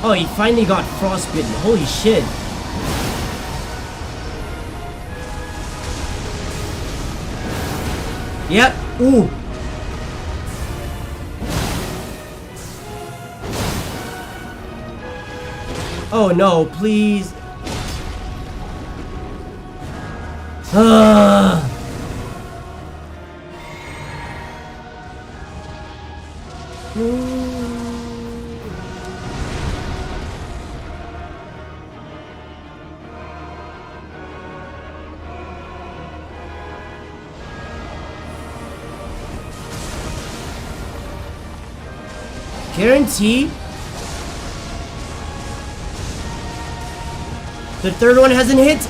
[SPEAKER 1] Oh, he finally got frostbitten. Holy shit. Yep. Ooh. Oh no, please. Guarantee. The third one hasn't hit.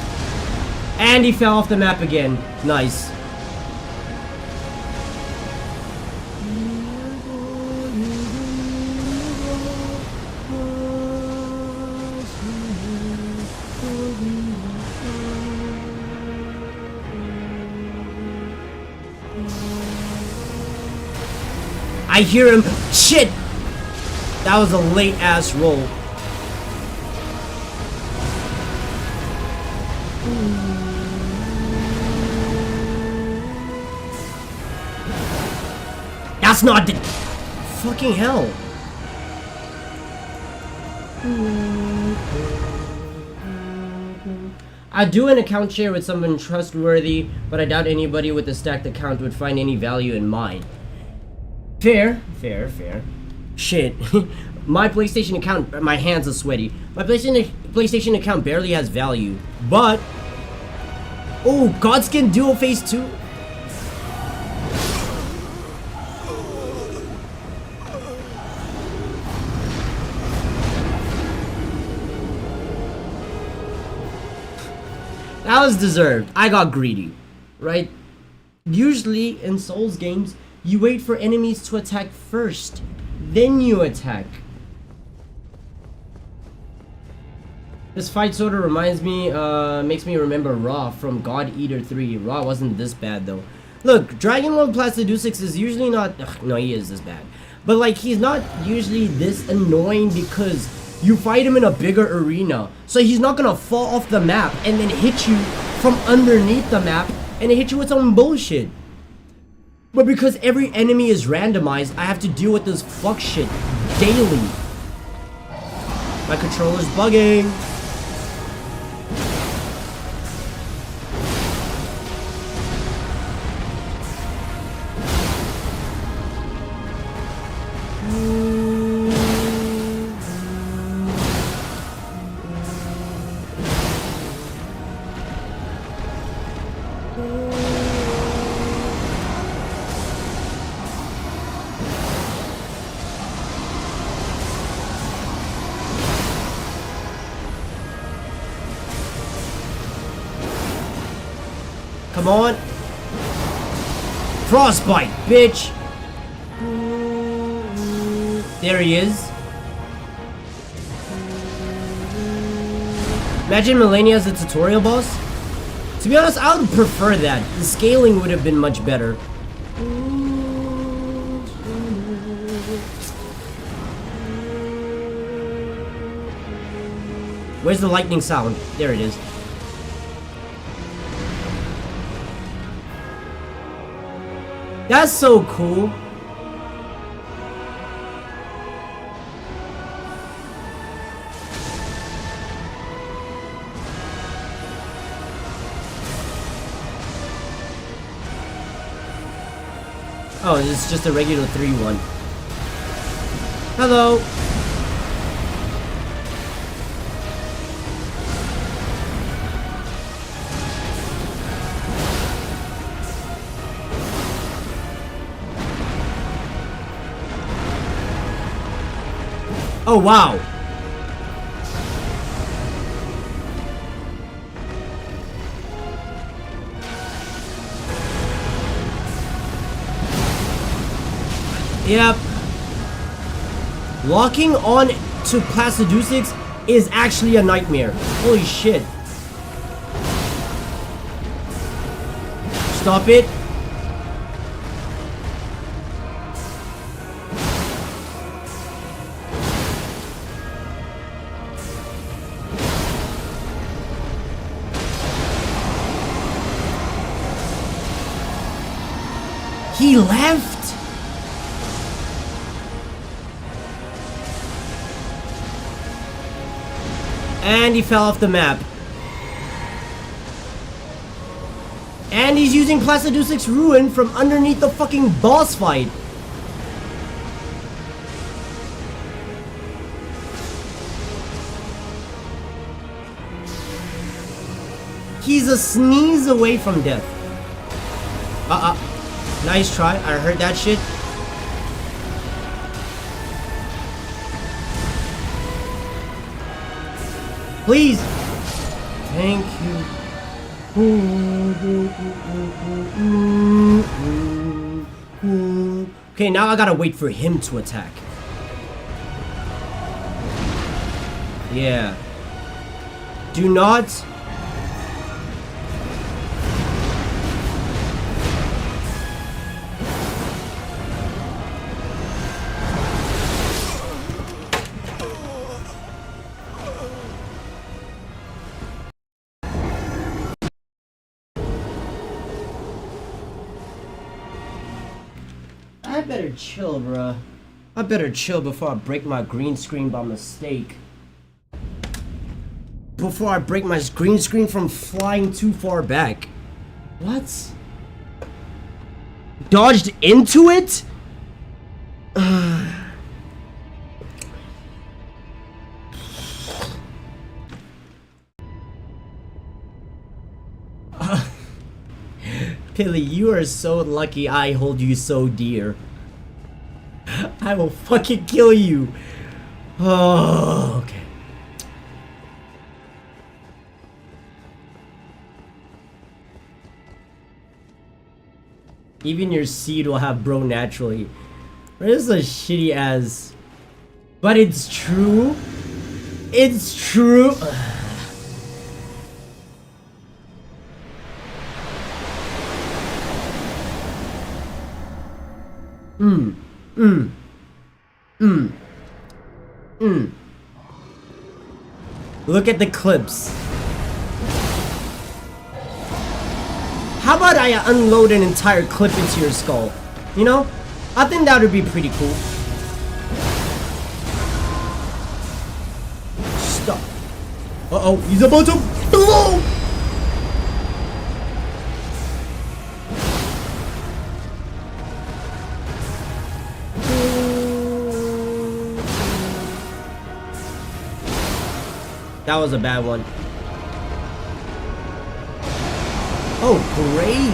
[SPEAKER 1] And he fell off the map again. Nice. I hear him. Shit! That was a late ass roll. That's not the fucking hell. I'd do an account share with someone trustworthy, but I doubt anybody with a stacked account would find any value in mine. Fair. Shit. My PlayStation account, my hands are sweaty. My PlayStation account barely has value, but... Oh, Godskin Duo Phase 2? That was deserved. I got greedy, right? Usually in Souls games, you wait for enemies to attack first, then you attack. This fight sort of reminds me, makes me remember Raw from God Eater 3. Raw wasn't this bad though. Look, Dragon Lord Placiducix is usually not, no, he is this bad. But like, he's not usually this annoying because you fight him in a bigger arena. So he's not gonna fall off the map and then hit you from underneath the map and hit you with some bullshit. But because every enemy is randomized, I have to deal with this fuck shit daily. My controller's bugging. Come on. Frostbite, bitch. There he is. Imagine Melania as a tutorial boss. To be honest, I would prefer that. The scaling would have been much better. Where's the lightning sound? There it is. That's so cool. Oh, it's just a regular 3-1. Hello. Oh, wow. Yep. Locking on to Placiducix is actually a nightmare. Holy shit. Stop it. He left? And he fell off the map. And he's using Placiducix Ruin from underneath the fucking boss fight. He's a sneeze away from death. Nice try. I heard that shit. Please. Thank you. Okay, now I gotta wait for him to attack. Yeah. Do not... I better chill, bruh. I better chill before I break my green screen by mistake. Before I break my green screen from flying too far back. What? Dodged into it? Pilly, you are so lucky I hold you so dear. I will fucking kill you. Oh, okay. Even your seed will have bro naturally. This is a shitty ass. But it's true. It's true. Look at the clips. How about I unload an entire clip into your skull? You know? I think that would be pretty cool. Stop. Uh-oh, he's about to blow! That was a bad one. Oh, great!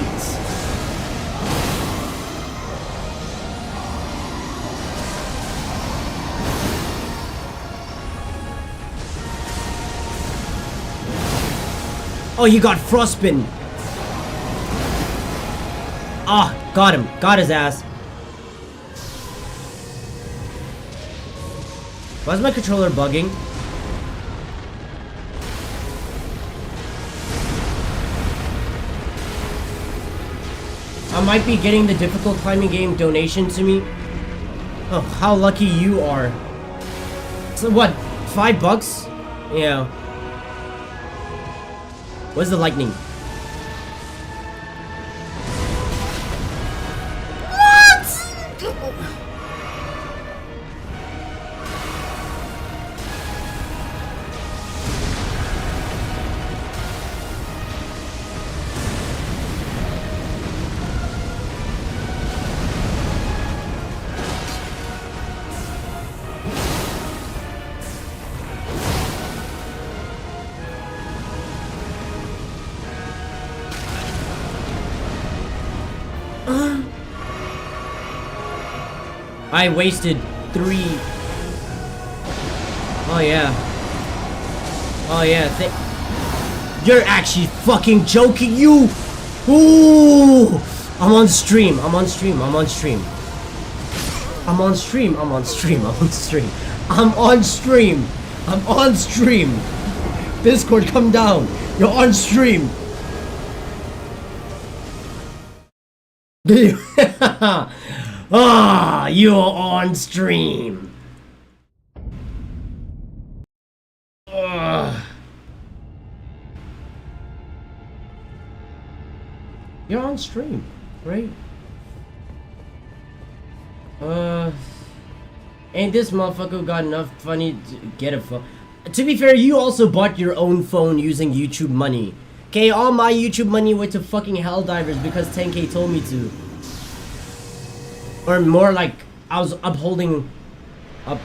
[SPEAKER 1] Oh, you got frostbitten. Ah, got him. Got his ass. Why is my controller bugging? I might be getting the difficult climbing game donation to me. Oh, how lucky you are. So what, $5? Yeah. Where's the lightning? I wasted 3. Oh yeah. Oh yeah. You're actually fucking joking, you. Ooh. I'm on stream. I'm on stream. I'm on stream. I'm on stream. I'm on stream. I'm on stream. I'm on stream. I'm on stream. Biscord, come down. You're on stream. Ah, you're on stream. You're on stream, right? Ain't this motherfucker got enough funny to get a phone? To be fair, you also bought your own phone using YouTube money. Okay, all my YouTube money went to fucking Helldivers because 10K told me to. Or more like, I was upholding a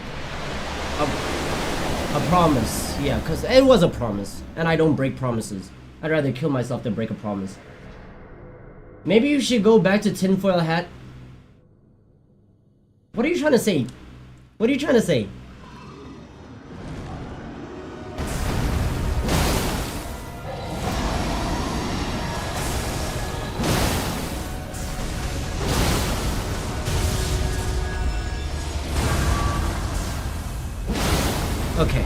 [SPEAKER 1] promise. Yeah, because it was a promise. And I don't break promises. I'd rather kill myself than break a promise. Maybe you should go back to tinfoil hat. What are you trying to say? What are you trying to say? Okay.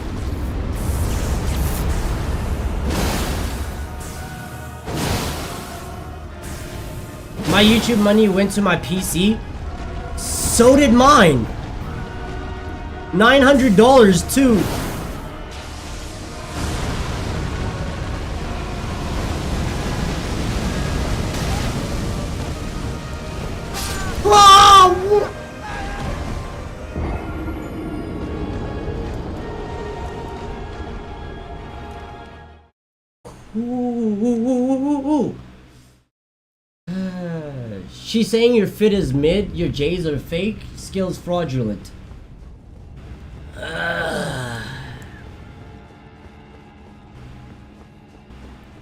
[SPEAKER 1] My YouTube money went to my PC. So did mine. $900 too. She's saying your fit is mid, your J's are fake, skills fraudulent.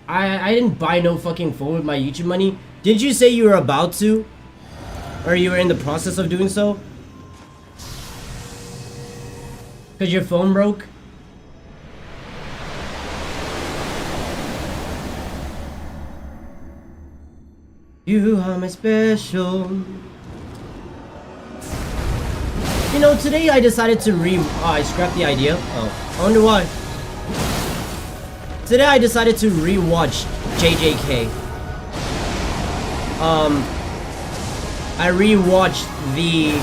[SPEAKER 1] I didn't buy no fucking phone with my YouTube money. Did you say you were about to? Or you were in the process of doing so? Cause your phone broke? You are my special. You know, today I decided to I scrapped the idea. Oh, I wonder why. Today I decided to rewatch JJK. I rewatched the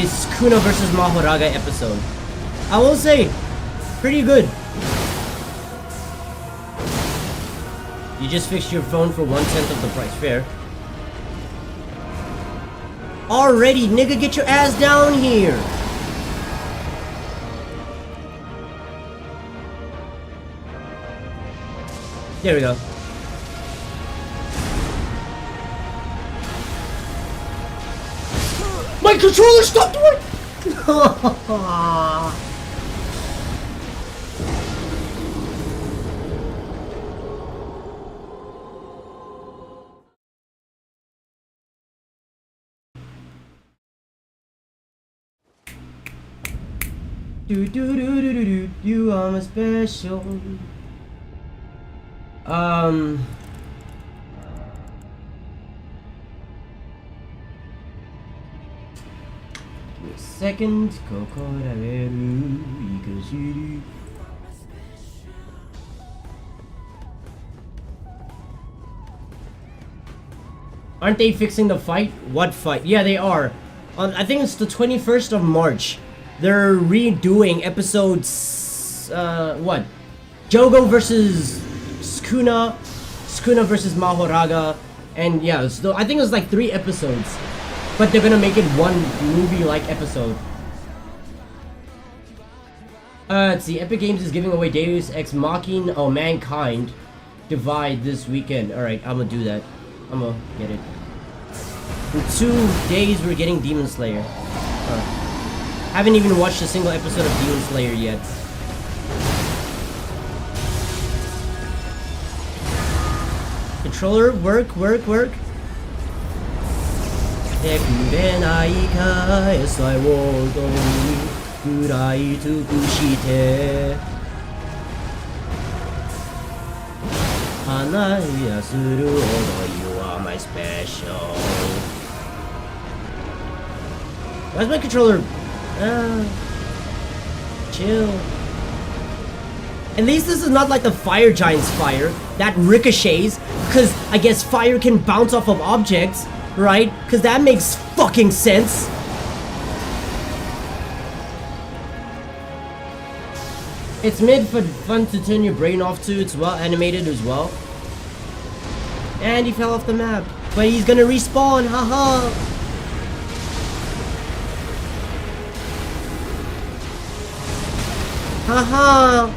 [SPEAKER 1] Sukuna versus Mahoraga episode. I will say, pretty good. You just fixed your phone for 1/10 of the price. Fair. Already, nigga, get your ass down here. There we go. My controller stopped working! You are my special. Give me a second. Aren't they fixing the fight? What fight? Yeah, they are. I think it's the 21st of March. They're redoing episodes, what? Jogo versus Sukuna, Sukuna versus Mahoraga, and yeah, so I think it was like 3 episodes, but they're gonna make it one movie-like episode. Let's see, Epic Games is giving away Deus Ex Machina, oh, Mankind Divide this weekend. Alright, I'm gonna do that. I'm gonna get it. In 2 days, we're getting Demon Slayer. Haven't even watched a single episode of Demon Slayer yet. Controller, work. くれないか餌をどにぐらい尽くして花やするほど You are my special. Why is my controller? Chill. At least this is not like the fire giant's fire that ricochets, because I guess fire can bounce off of objects, right? Because that makes fucking sense. It's mid for fun to turn your brain off to. It's well animated as well. And he fell off the map, but he's gonna respawn. Haha. Haha.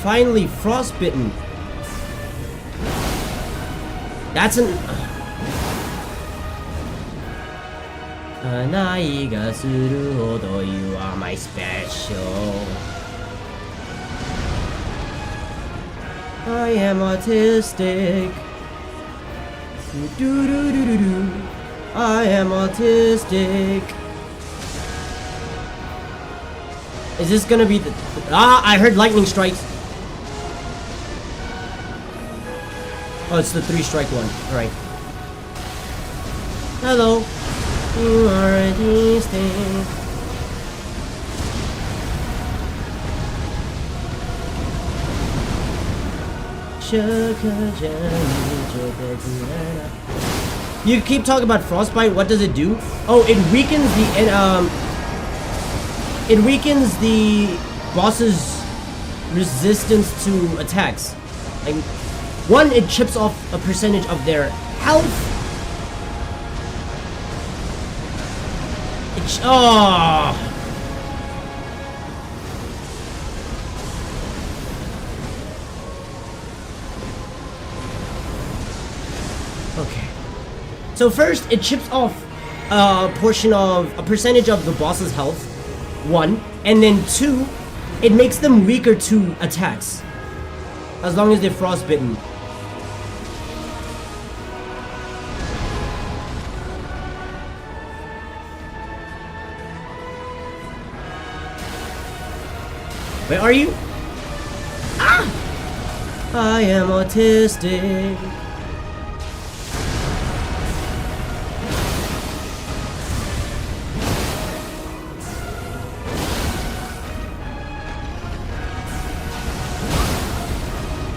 [SPEAKER 1] Finally frostbitten. That's an Anai ga suru hodo you are my special. I am autistic. Do do do do do. I am autistic. Is this gonna be the I heard lightning strikes. Oh, it's the 3-strike one. Alright. Hello. You are a distinct. You keep talking about frostbite. What does it do? Oh, it weakens the boss's resistance to attacks. Like, one, it chips off a percentage of their health. Okay. So first, it chips off a percentage of the boss's health. One, and then two, it makes them weaker to attacks, as long as they're frostbitten. Where are you? Ah! I am autistic.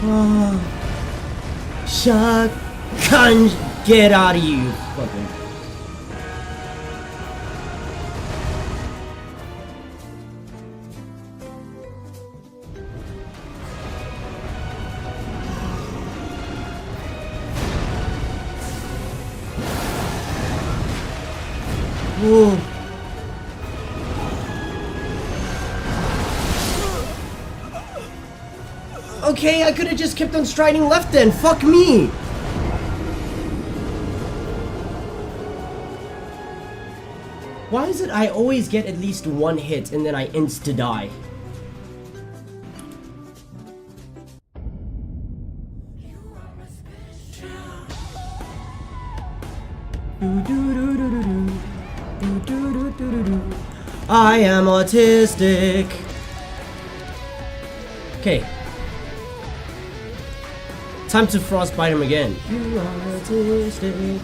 [SPEAKER 1] Oh, shotgun, get out of you, fucking. Whoa. Okay, I could have just kept on striding left then. Fuck me. Why is it I always get at least one hit and then I insta-die? I am autistic. Okay. Time to frostbite him again. You are autistic.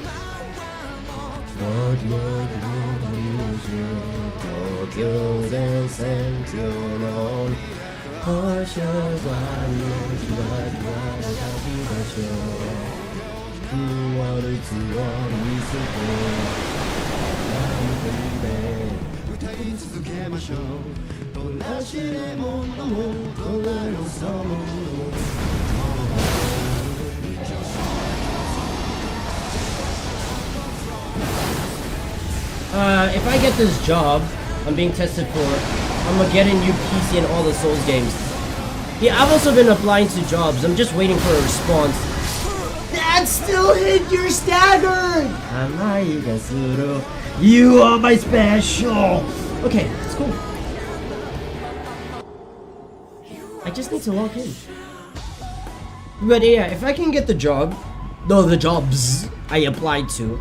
[SPEAKER 1] If I get this job I'm being tested for, I'm gonna get a new PC in all the Souls games. Yeah, I've also been applying to jobs. I'm just waiting for a response. That still hit your staggered! You are my special. Okay, it's cool. I just need to log in. But yeah, if I can get the job, the jobs I applied to,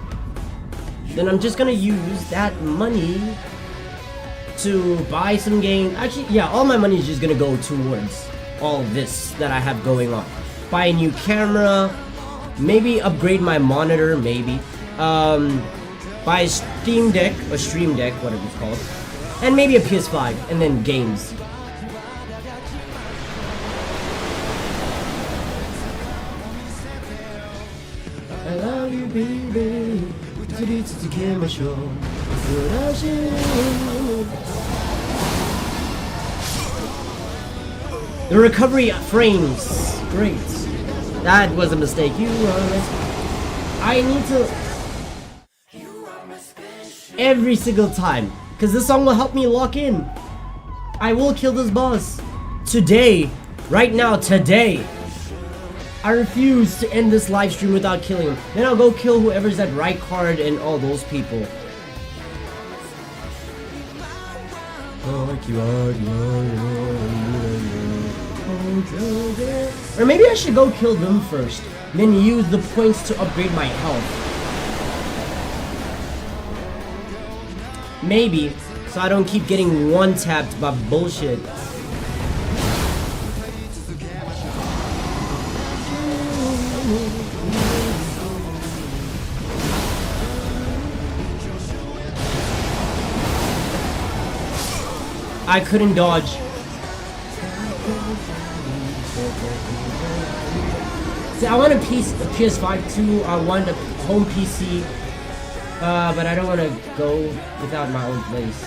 [SPEAKER 1] then I'm just gonna use that money to buy some games. Actually, yeah, all my money is just gonna go towards all this that I have going on. Buy a new camera, maybe upgrade my monitor, maybe. Buy a Stream Deck, whatever it's called. And maybe a PS5, and then games. I love you, baby. The recovery frames. Great. That was a mistake. I need to... every single time. Because this song will help me lock in. I will kill this boss. Today. Right now. Today. I refuse to end this live stream without killing him. Then I'll go kill whoever's at right card and all those people. Or maybe I should go kill them first, then use the points to upgrade my health. Maybe, so I don't keep getting one-tapped by bullshit. I couldn't dodge. See, I want a PS5 too. I want a home PC. But I don't want to go without my own place.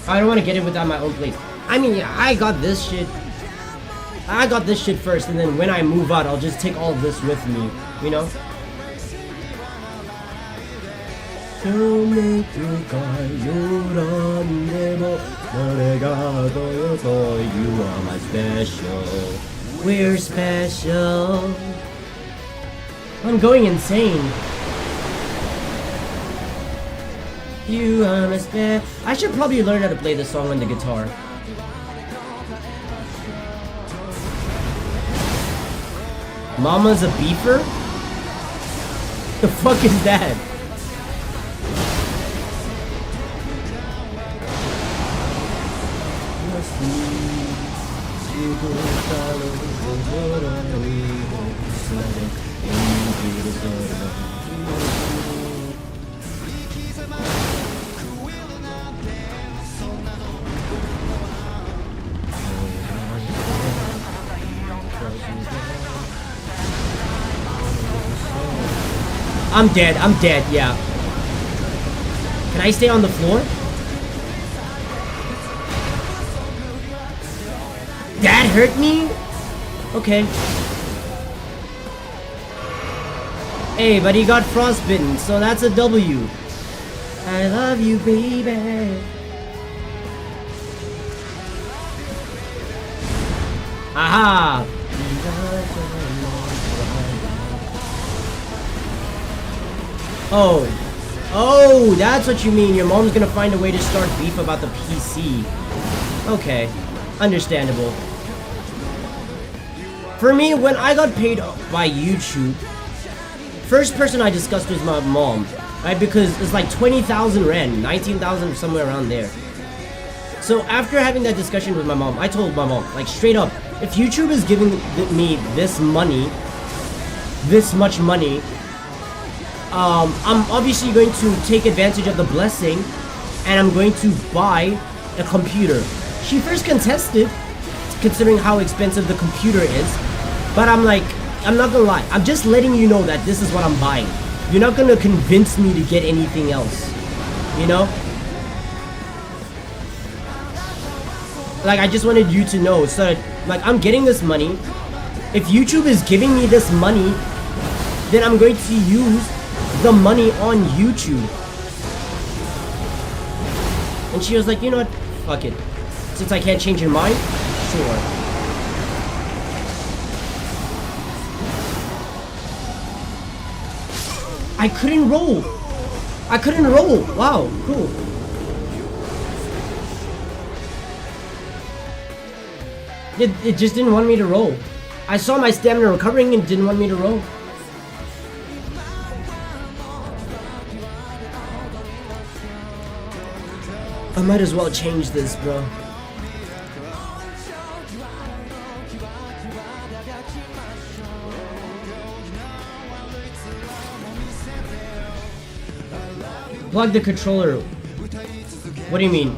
[SPEAKER 1] I don't want to get it without my own place. I mean, yeah, I got this shit. I got this shit first, and then when I move out, I'll just take all of this with me. You know? You are my special. We're special. I'm going insane. You are my special. I should probably learn how to play this song on the guitar. Mama's a beefer? The fuck is that? I'm dead, yeah. Can I stay on the floor? That hurt me? Okay. Hey, but he got frostbitten, so that's a W. I love you, baby. Aha! Oh, that's what you mean. Your mom's gonna find a way to start beef about the PC. Okay, understandable. For me, when I got paid by YouTube, first person I discussed was my mom, right? Because it's like 20,000 Rand, 19,000, somewhere around there. So after having that discussion with my mom, I told my mom, like straight up, if YouTube is giving me this money, this much money, I'm obviously going to take advantage of the blessing, and I'm going to buy a computer. She first contested, considering how expensive the computer is, but I'm like, I'm not gonna lie, I'm just letting you know that this is what I'm buying. You're not gonna convince me to get anything else, you know? Like, I just wanted you to know, so that, like, I'm getting this money. If YouTube is giving me this money, then I'm going to use the money on YouTube. And she was like, you know what, fuck it. Since I can't change your mind, sure. I couldn't roll. I couldn't roll. Wow, cool. It just didn't want me to roll. I saw my stamina recovering and didn't want me to roll. I might as well change this, bro. Plug the controller. What do you mean?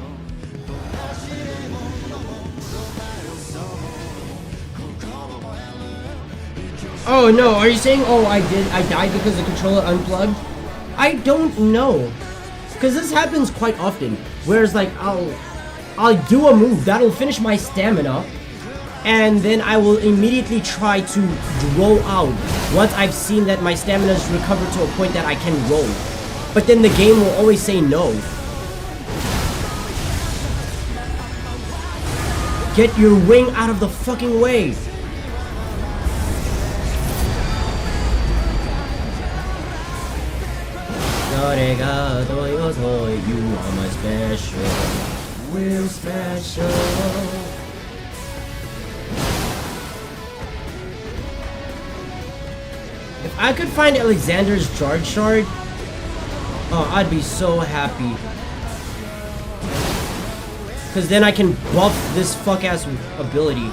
[SPEAKER 1] Oh no, are you saying, oh I died because the controller unplugged? I don't know. Cause this happens quite often. Whereas like I'll do a move that'll finish my stamina, and then I will immediately try to roll out once I've seen that my stamina is recovered to a point that I can roll. But then the game will always say no. Get your wing out of the fucking way. You are my special. We're special. If I could find Alexander's Charge Shard, oh, I'd be so happy. Cause then I can buff this fuck ass ability.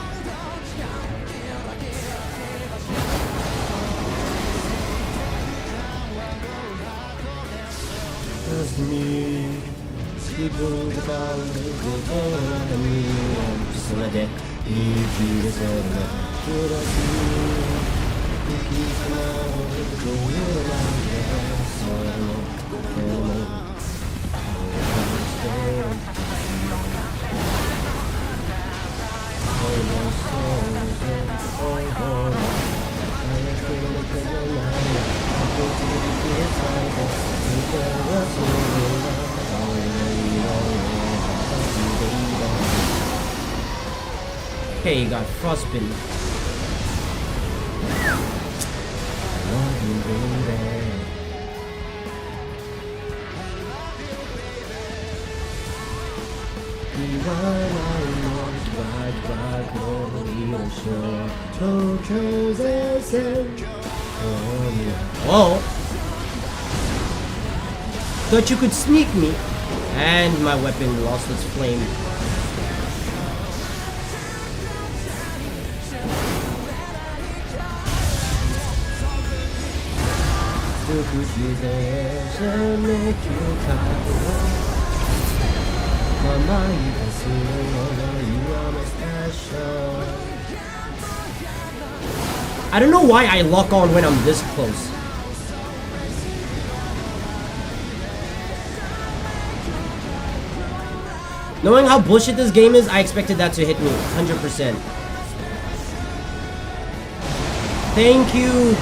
[SPEAKER 1] Okay, you got frostbitten. I love you, baby. Whoa! Thought you could sneak me, and my weapon lost its flame. I don't know why I lock on when I'm this close. Knowing how bullshit this game is, I expected that to hit me 100%. Thank you.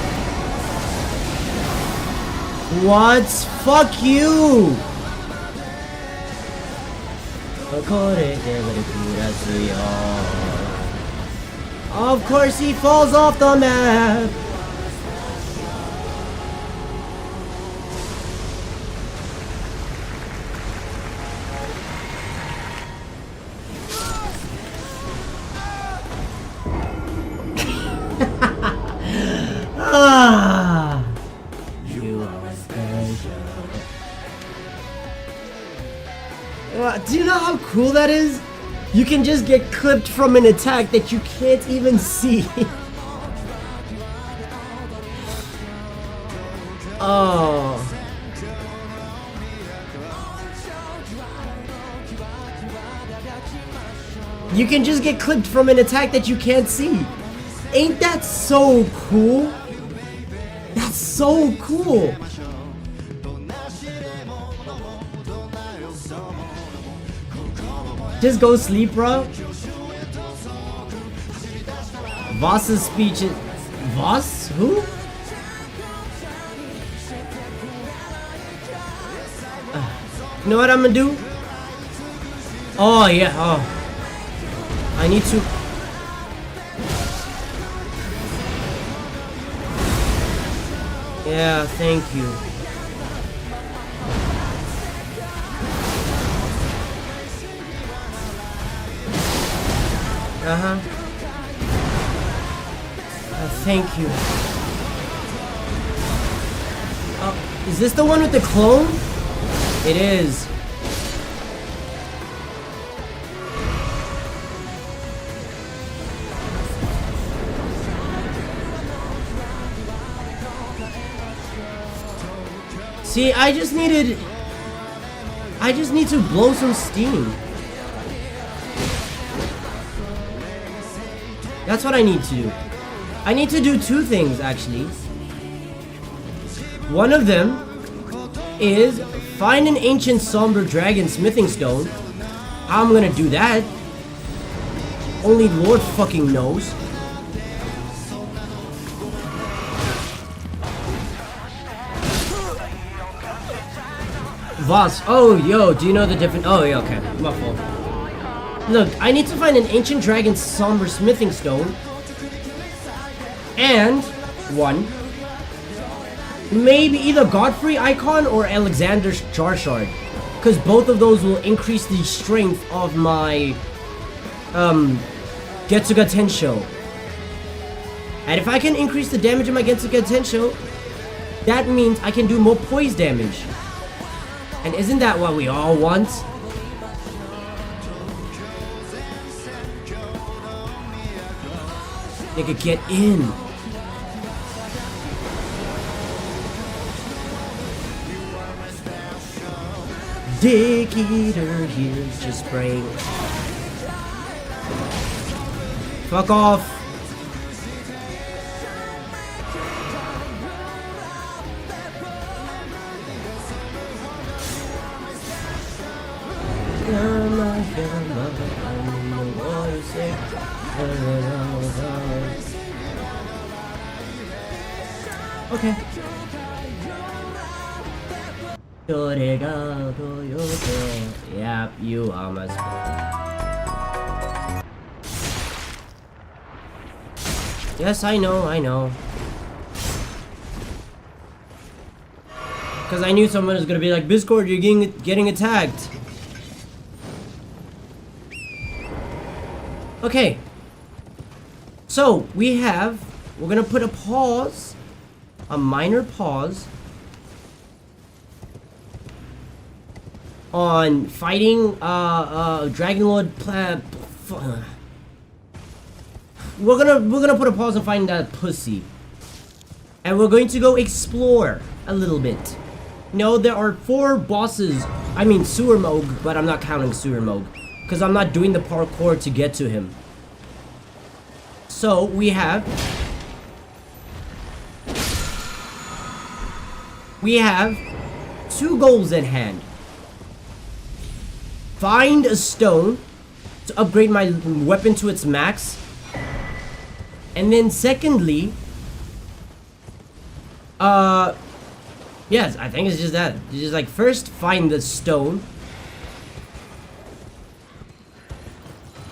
[SPEAKER 1] What? Fuck you! Of course he falls off the map! Ah! You are special. Do you know how cool that is? You can just get clipped from an attack that you can't even see. Oh. You can just get clipped from an attack that you can't see. Ain't that so cool? That's so cool. Just go sleep, bro. Voss's speech is... Voss? Who? You know what I'm gonna do? Oh, yeah. Oh. I need to... Yeah, thank you. Thank you. Is this the one with the clone? It is. See, I just need to blow some steam. That's what I need to do. I need to do two things, actually. One of them is find an ancient somber dragon smithing stone. How I'm gonna do that, only Lord fucking knows. Voss. Oh, yo, do you know the difference? Oh, yeah, okay. My fault. Look, I need to find an ancient dragon somber smithing stone. And one. Maybe either Godfrey icon or Alexander's jar shard. Because both of those will increase the strength of my Getsuga Tensho. And if I can increase the damage of my Getsuga Tensho, that means I can do more poise damage. And isn't that what we all want? Nigga, get in. Dick Eater, here's your spring. Fuck off. Okay. Yep, you almost. Yes, I know. Because I knew someone was gonna be like, Biscord, you're getting attacked. Okay. So, we're gonna put a pause. A minor pause. On fighting, Dragon Lord We're gonna put a pause on finding that pussy. And we're going to go explore a little bit. No, there are 4 bosses. I mean Sewer Moog, but I'm not counting Sewer Moog. Because I'm not doing the parkour to get to him. So, we have 2 goals at hand. Find a stone to upgrade my weapon to its max. And then secondly, yes, I think it's just that. It's just like, first find the stone.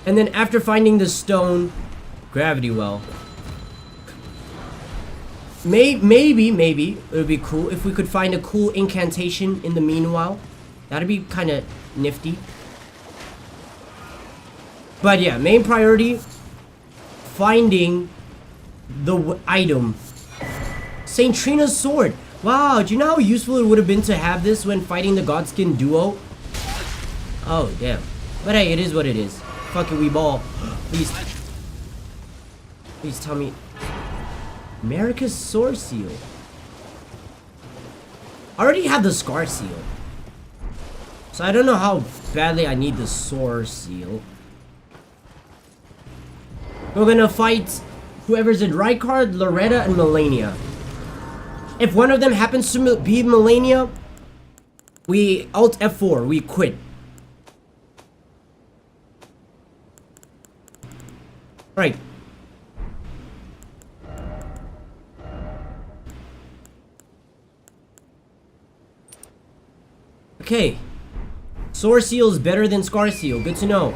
[SPEAKER 1] And then after finding the stone, gravity well. Maybe it would be cool if we could find a cool incantation in the meanwhile. That'd be kind of nifty. But yeah, main priority, finding the item. Saint Trina's sword. Wow, do you know how useful it would have been to have this when fighting the Godskin duo? Oh, damn. But hey, it is what it is. Fuck it, we ball. Please tell me. America's Sword Seal. I already have the Scar Seal. So I don't know how badly I need the Sword Seal. We're gonna fight whoever's in Rykard, Loretta, and Melania. If one of them happens to be Melania, we Alt F4, we quit. Right. Okay. Sword Seal is better than Scar Seal. Good to know.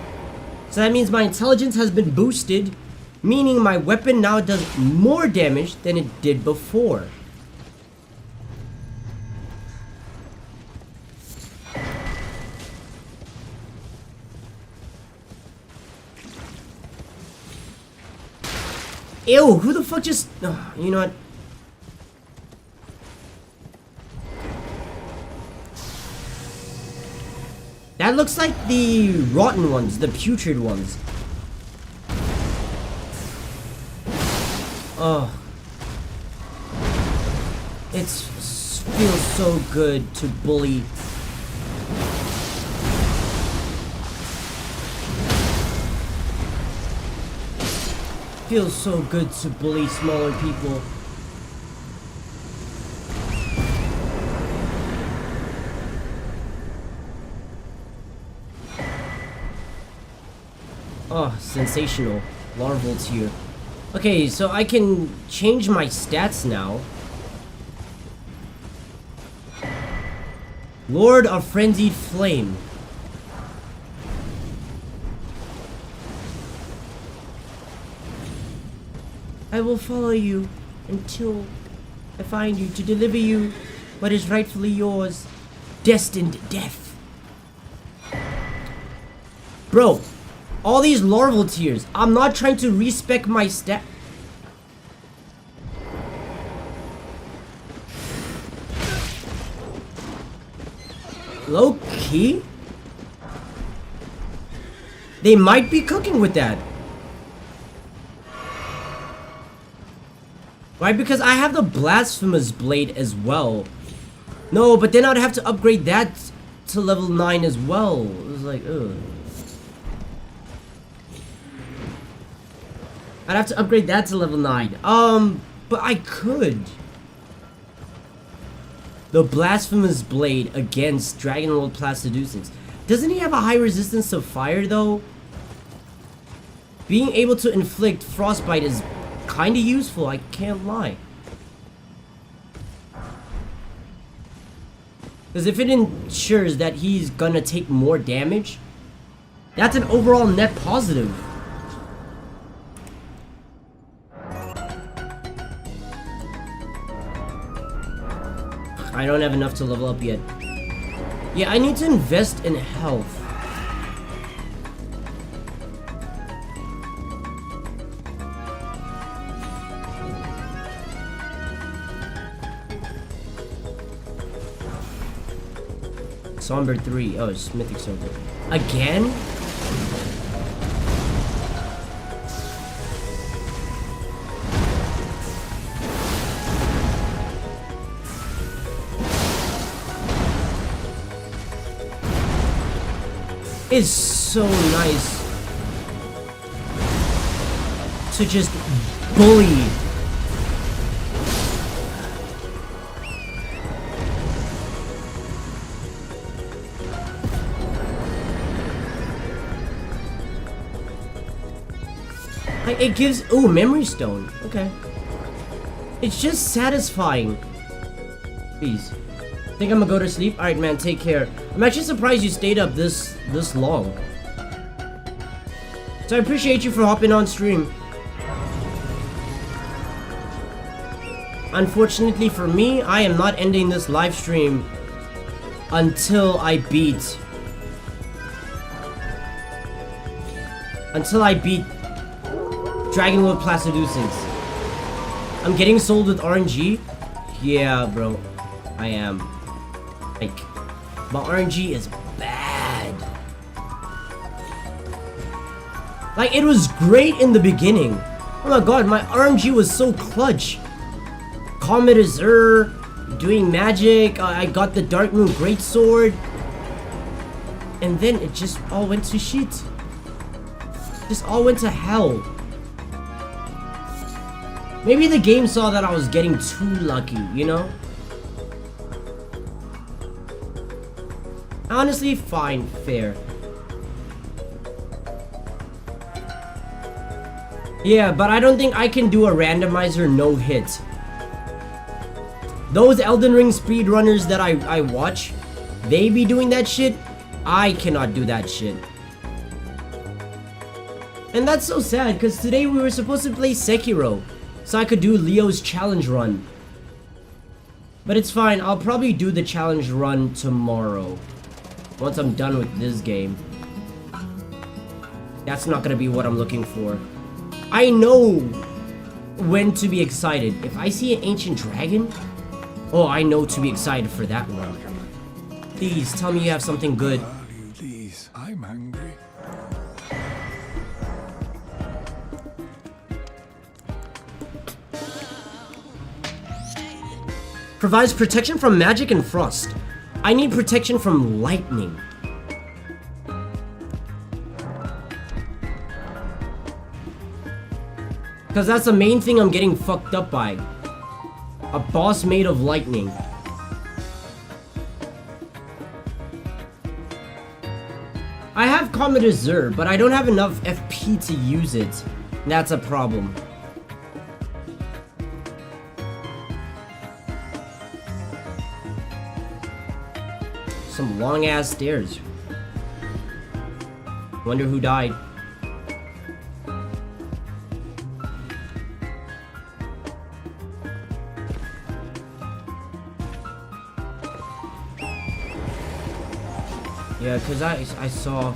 [SPEAKER 1] So that means my intelligence has been boosted, meaning my weapon now does more damage than it did before. Ew, who the fuck just... you know what? That looks like the rotten ones, the putrid ones. Oh. It feels so good to bully. Feels so good to bully smaller people. Oh, sensational. Larval tier. Okay, so I can change my stats now. Lord of Frenzied Flame. I will follow you until I find you to deliver you what is rightfully yours. Destined death. Bro, all these larval tiers. I'm not trying to respec my stat. Low key? They might be cooking with that. Right, because I have the Blasphemous Blade as well. No, but then I'd have to upgrade that to level 9 as well. It was like, ugh. I'd have to upgrade that to level 9. But I could. The Blasphemous Blade against Dragonlord Placiducens. Doesn't he have a high resistance to fire though? Being able to inflict frostbite is kinda useful, I can't lie. Because if it ensures that he's gonna take more damage, that's an overall net positive. I don't have enough to level up yet. Yeah, I need to invest in health. Somber 3. Oh, it's Mythic Somber. Again? It's so nice to just bully. It gives... Ooh, Memory Stone. Okay. It's just satisfying. Please. Think I'm gonna go to sleep? Alright, man, take care. I'm actually surprised you stayed up this long. So I appreciate you for hopping on stream. Unfortunately for me, I am not ending this live stream until I beat... Dragonlord Placiducens. I'm getting sold with RNG? Yeah, bro. I am. Like, my RNG is bad. Like, it was great in the beginning. Oh my god, my RNG was so clutch. Comet Azure, doing magic, I got the Dark Moon Greatsword. And then it just all went to shit. Just all went to hell. Maybe the game saw that I was getting too lucky, you know? Honestly, fine, fair. Yeah, but I don't think I can do a randomizer no hit. Those Elden Ring speedrunners that I watch, they be doing that shit. I cannot do that shit. And that's so sad, because today we were supposed to play Sekiro, so I could do Leo's challenge run. But it's fine, I'll probably do the challenge run tomorrow. Once I'm done with this game. That's not gonna be what I'm looking for. I know when to be excited. If I see an ancient dragon, oh, I know to be excited for that one. Please tell me you have something good.
[SPEAKER 7] Please, I'm hungry.
[SPEAKER 1] Provides protection from magic and frost. I need protection from lightning. Because that's the main thing I'm getting fucked up by. A boss made of lightning. I have Comet Reserve, but I don't have enough FP to use it. That's a problem. Some long ass stairs. Wonder who died. Yeah, cause I saw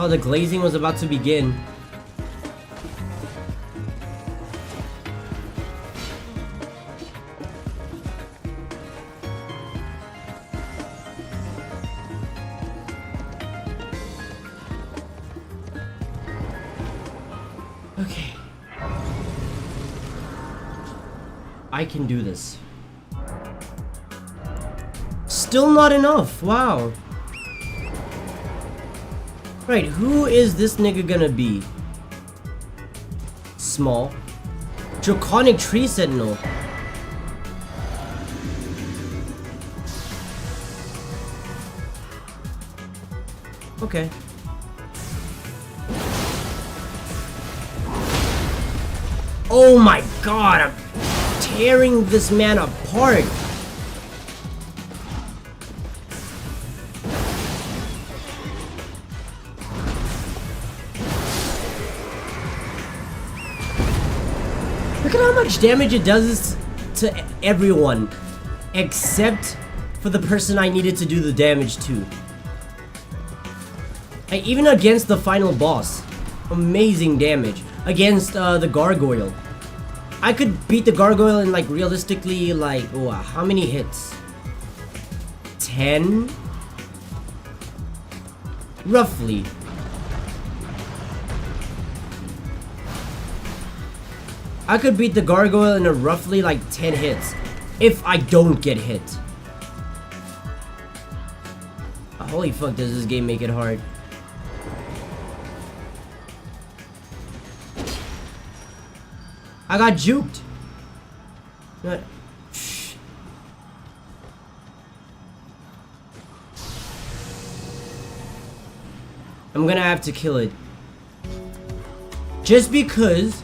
[SPEAKER 1] the glazing was about to begin. Okay. I can do this. Still not enough. Wow. Right, who is this nigga gonna be? Small. Draconic Tree Sentinel. Okay. Oh my god, I'm tearing this man apart. Look at how much damage it does to everyone, except for the person I needed to do the damage to. And even against the final boss, amazing damage. Against the gargoyle. I could beat the gargoyle in like realistically like, oh, how many hits? 10? Roughly. I could beat the gargoyle in a roughly like 10 hits if I don't get hit. Holy fuck, does this game make it hard. I got juked. I'm gonna have to kill it. Just because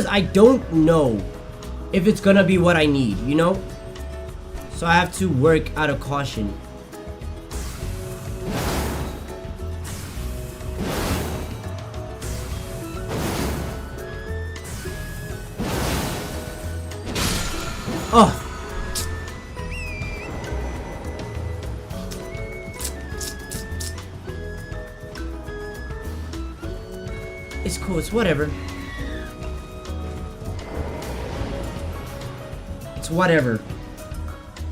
[SPEAKER 1] I don't know if it's gonna be what I need, you know? So I have to work out of caution. Oh. It's cool, it's whatever. It's whatever.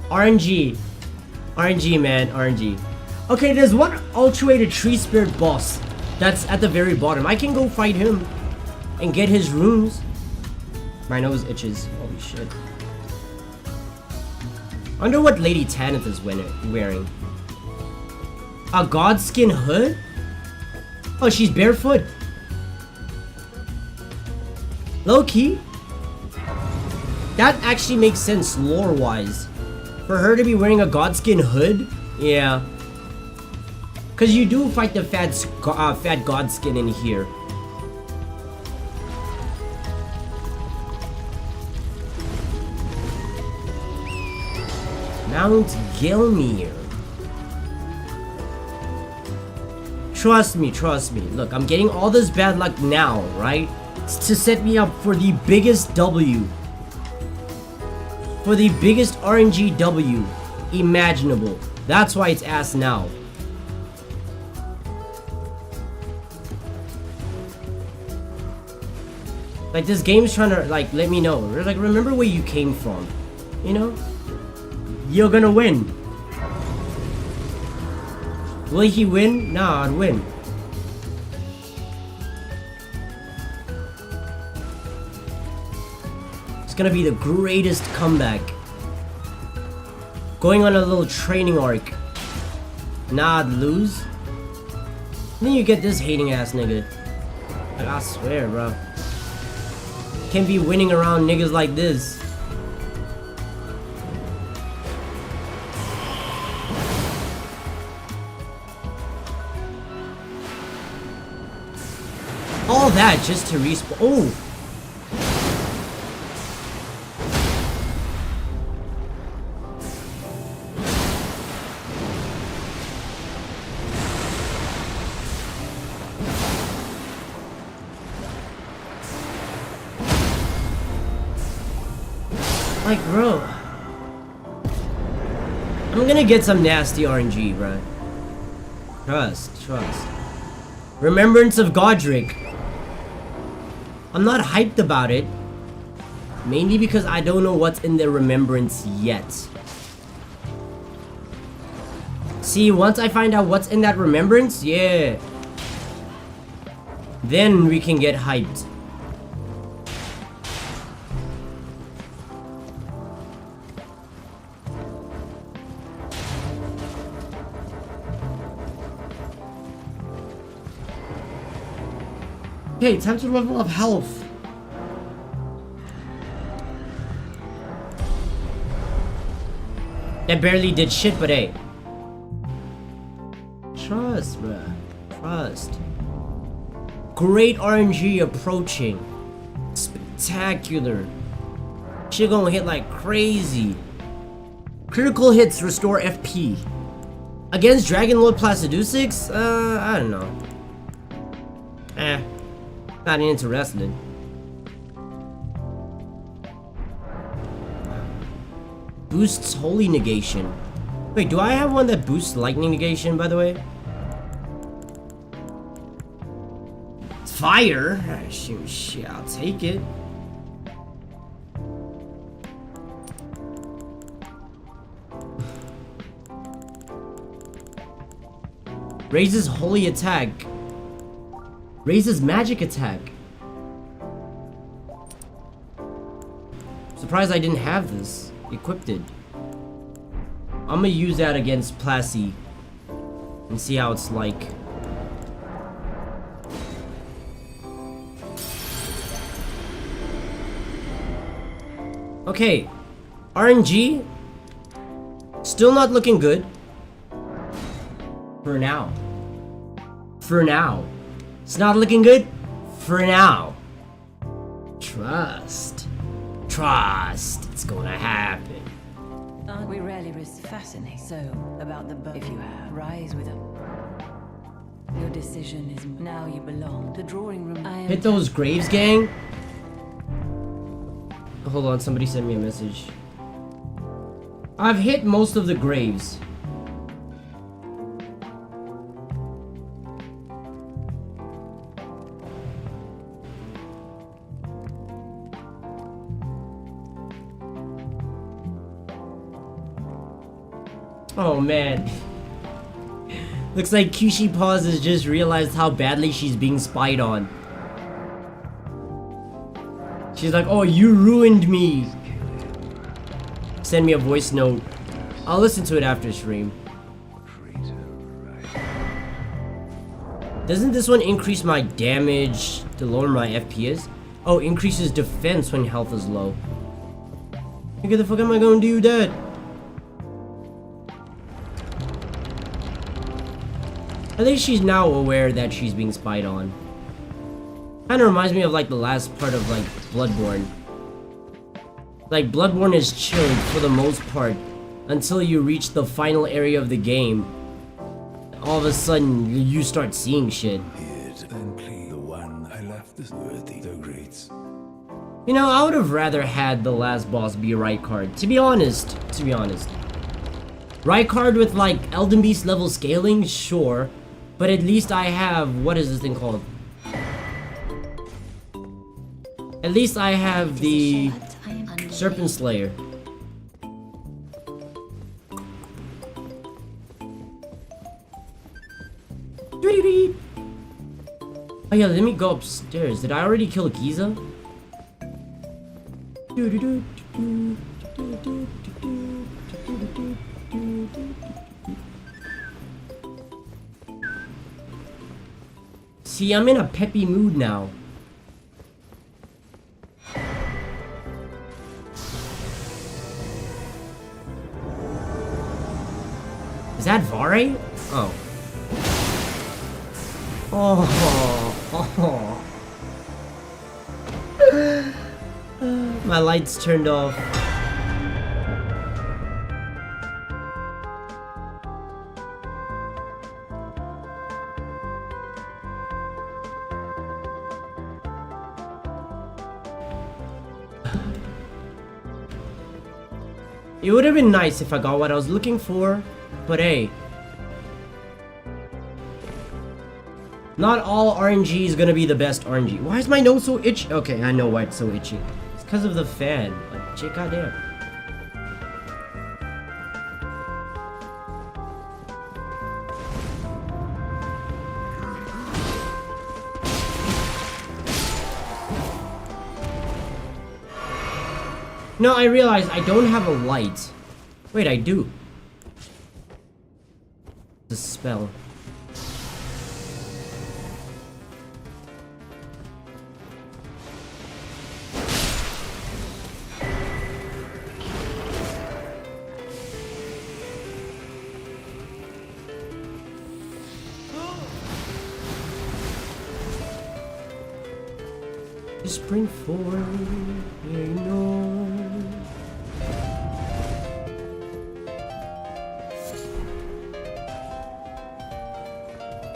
[SPEAKER 1] RNG. RNG, man, RNG. Okay, there's one ultrated tree spirit boss that's at the very bottom. I can go fight him and get his runes. My nose itches. Holy shit. I wonder what Lady Tanith is wearing. A godskin hood? Oh, she's barefoot. Low key. That actually makes sense lore-wise. For her to be wearing a godskin hood? Yeah. Because you do fight the fat godskin in here. Mount Gilmere. Trust me, trust me. Look, I'm getting all this bad luck now, right? It's to set me up for the biggest W. For the biggest RNG W imaginable. That's why it's ass now. Like, this game's trying to, like, let me know. Like, remember where you came from. You know? You're gonna win. Will he win? Nah, I'd win. It's gonna be the greatest comeback. Going on a little training arc. Nah, I'd lose. Then you get this hating ass nigga. Like, I swear, bro. Can't be winning around niggas like this. All that just to respawn. Oh! Like, bro. I'm gonna get some nasty RNG, bro. Trust. Remembrance of Godric. I'm not hyped about it. Mainly because I don't know what's in the remembrance yet. See, once I find out what's in that remembrance, yeah. Then we can get hyped. Okay, time to level up health. That barely did shit, but hey. Trust, bruh. Trust. Great RNG approaching. Spectacular. Shit gonna hit like crazy. Critical hits restore FP. Against Dragon Lord Placidusix? I don't know. Not interested. Boosts Holy Negation. Wait, do I have one that boosts Lightning Negation, by the way? It's fire. Shit, I'll take it. Raises Holy Attack. Raises magic attack. Surprised I didn't have this equipped. I'm gonna use that against Placy and see how it's like. Okay, RNG still not looking good for now. For now. It's not looking good for now. Trust. It's gonna happen.
[SPEAKER 6] We rarely risk fascinating. So, about the boat, if you have, rise with them. Your decision is now you belong. The drawing room.
[SPEAKER 1] Hit those graves, gang. Hold on, somebody sent me a message. I've hit most of the graves. Oh man. Looks like Kyushi Paws has just realized how badly she's being spied on. She's like, oh, you ruined me. Send me a voice note. I'll listen to it after stream. Doesn't this one increase my damage to lower my FPS? Oh, increases defense when health is low. How the fuck am I gonna do that? I think she's now aware that she's being spied on. Kinda reminds me of like the last part of like Bloodborne. Like Bloodborne is chilled for the most part until you reach the final area of the game. All of a sudden you start seeing shit.
[SPEAKER 10] The one I left is worthy the greats.
[SPEAKER 1] You know, I would have rather had the last boss be Rykard, to be honest. Rykard with like Elden Beast level scaling, sure. But at least I have, what is this thing called? At least I have the Serpent Slayer. Oh yeah, let me go upstairs. Did I already kill Giza? See, I'm in a peppy mood now. Is that Vare? Oh. Oh. My lights turned off. It would have been nice if I got what I was looking for, but hey. Not all RNG is gonna be the best RNG. Why is my nose so itchy? Okay, I know why it's so itchy. It's because of the fan. Like, shit, goddamn. No, I realize I don't have a light. Wait, I do. The spell. Spring forward, you know.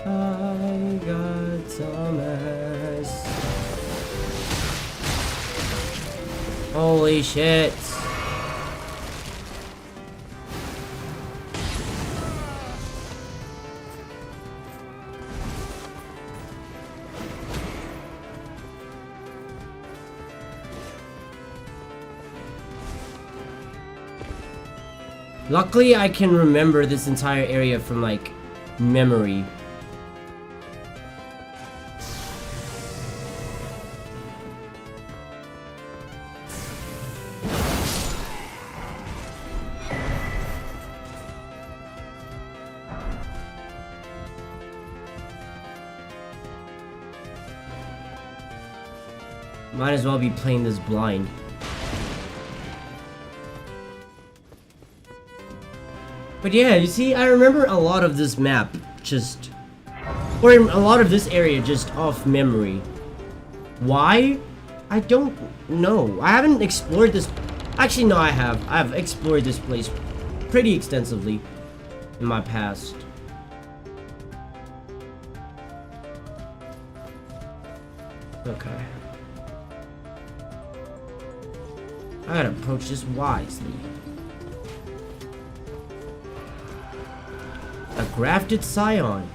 [SPEAKER 1] I got some ass. Holy shit. Luckily, I can remember this entire area from, like, memory. Might as well be playing this blind. But yeah, you see, I remember a lot of this map just... or a lot of this area just off memory. Why? I don't know. I haven't explored this... Actually, no, I have. I've explored this place pretty extensively in my past. Okay. I gotta approach this wisely. A grafted scion.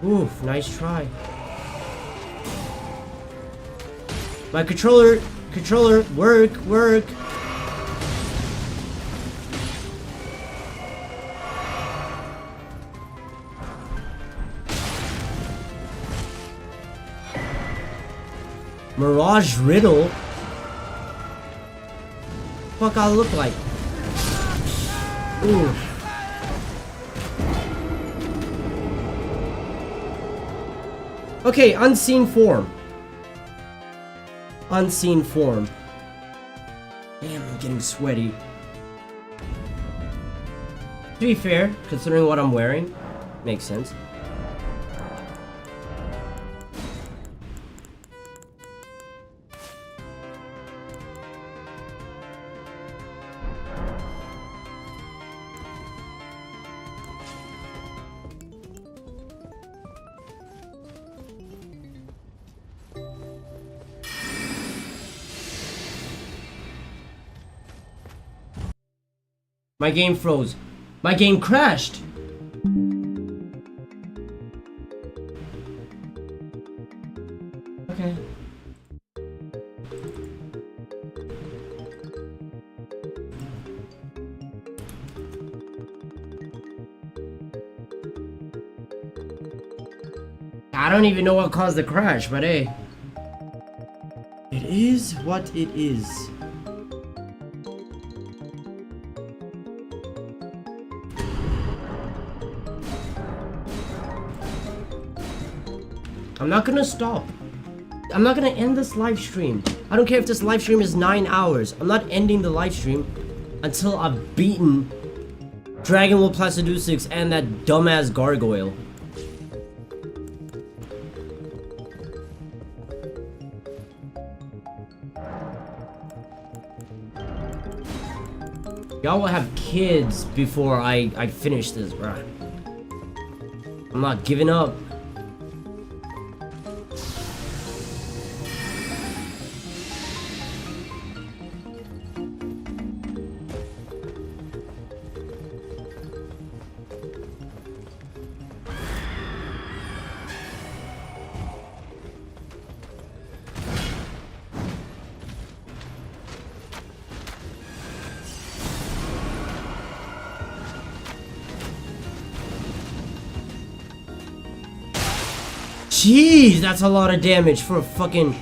[SPEAKER 1] Oof, nice try. My controller, work. Mirage Riddle? Fuck I look like? Ooh. Okay, unseen form. Unseen form. Damn, I'm getting sweaty. To be fair, considering what I'm wearing, makes sense. My game froze. My game crashed. I don't even know what caused the crash, but hey. It is what it is. I'm not gonna stop. I'm not gonna end this live stream. I don't care if this live stream is 9 hours. I'm not ending the live stream until I've beaten Dragon Ball Placidu 6 and that dumbass gargoyle. Y'all will have kids before I finish this, bruh. I'm not giving up. Jeez, that's a lot of damage for a fucking...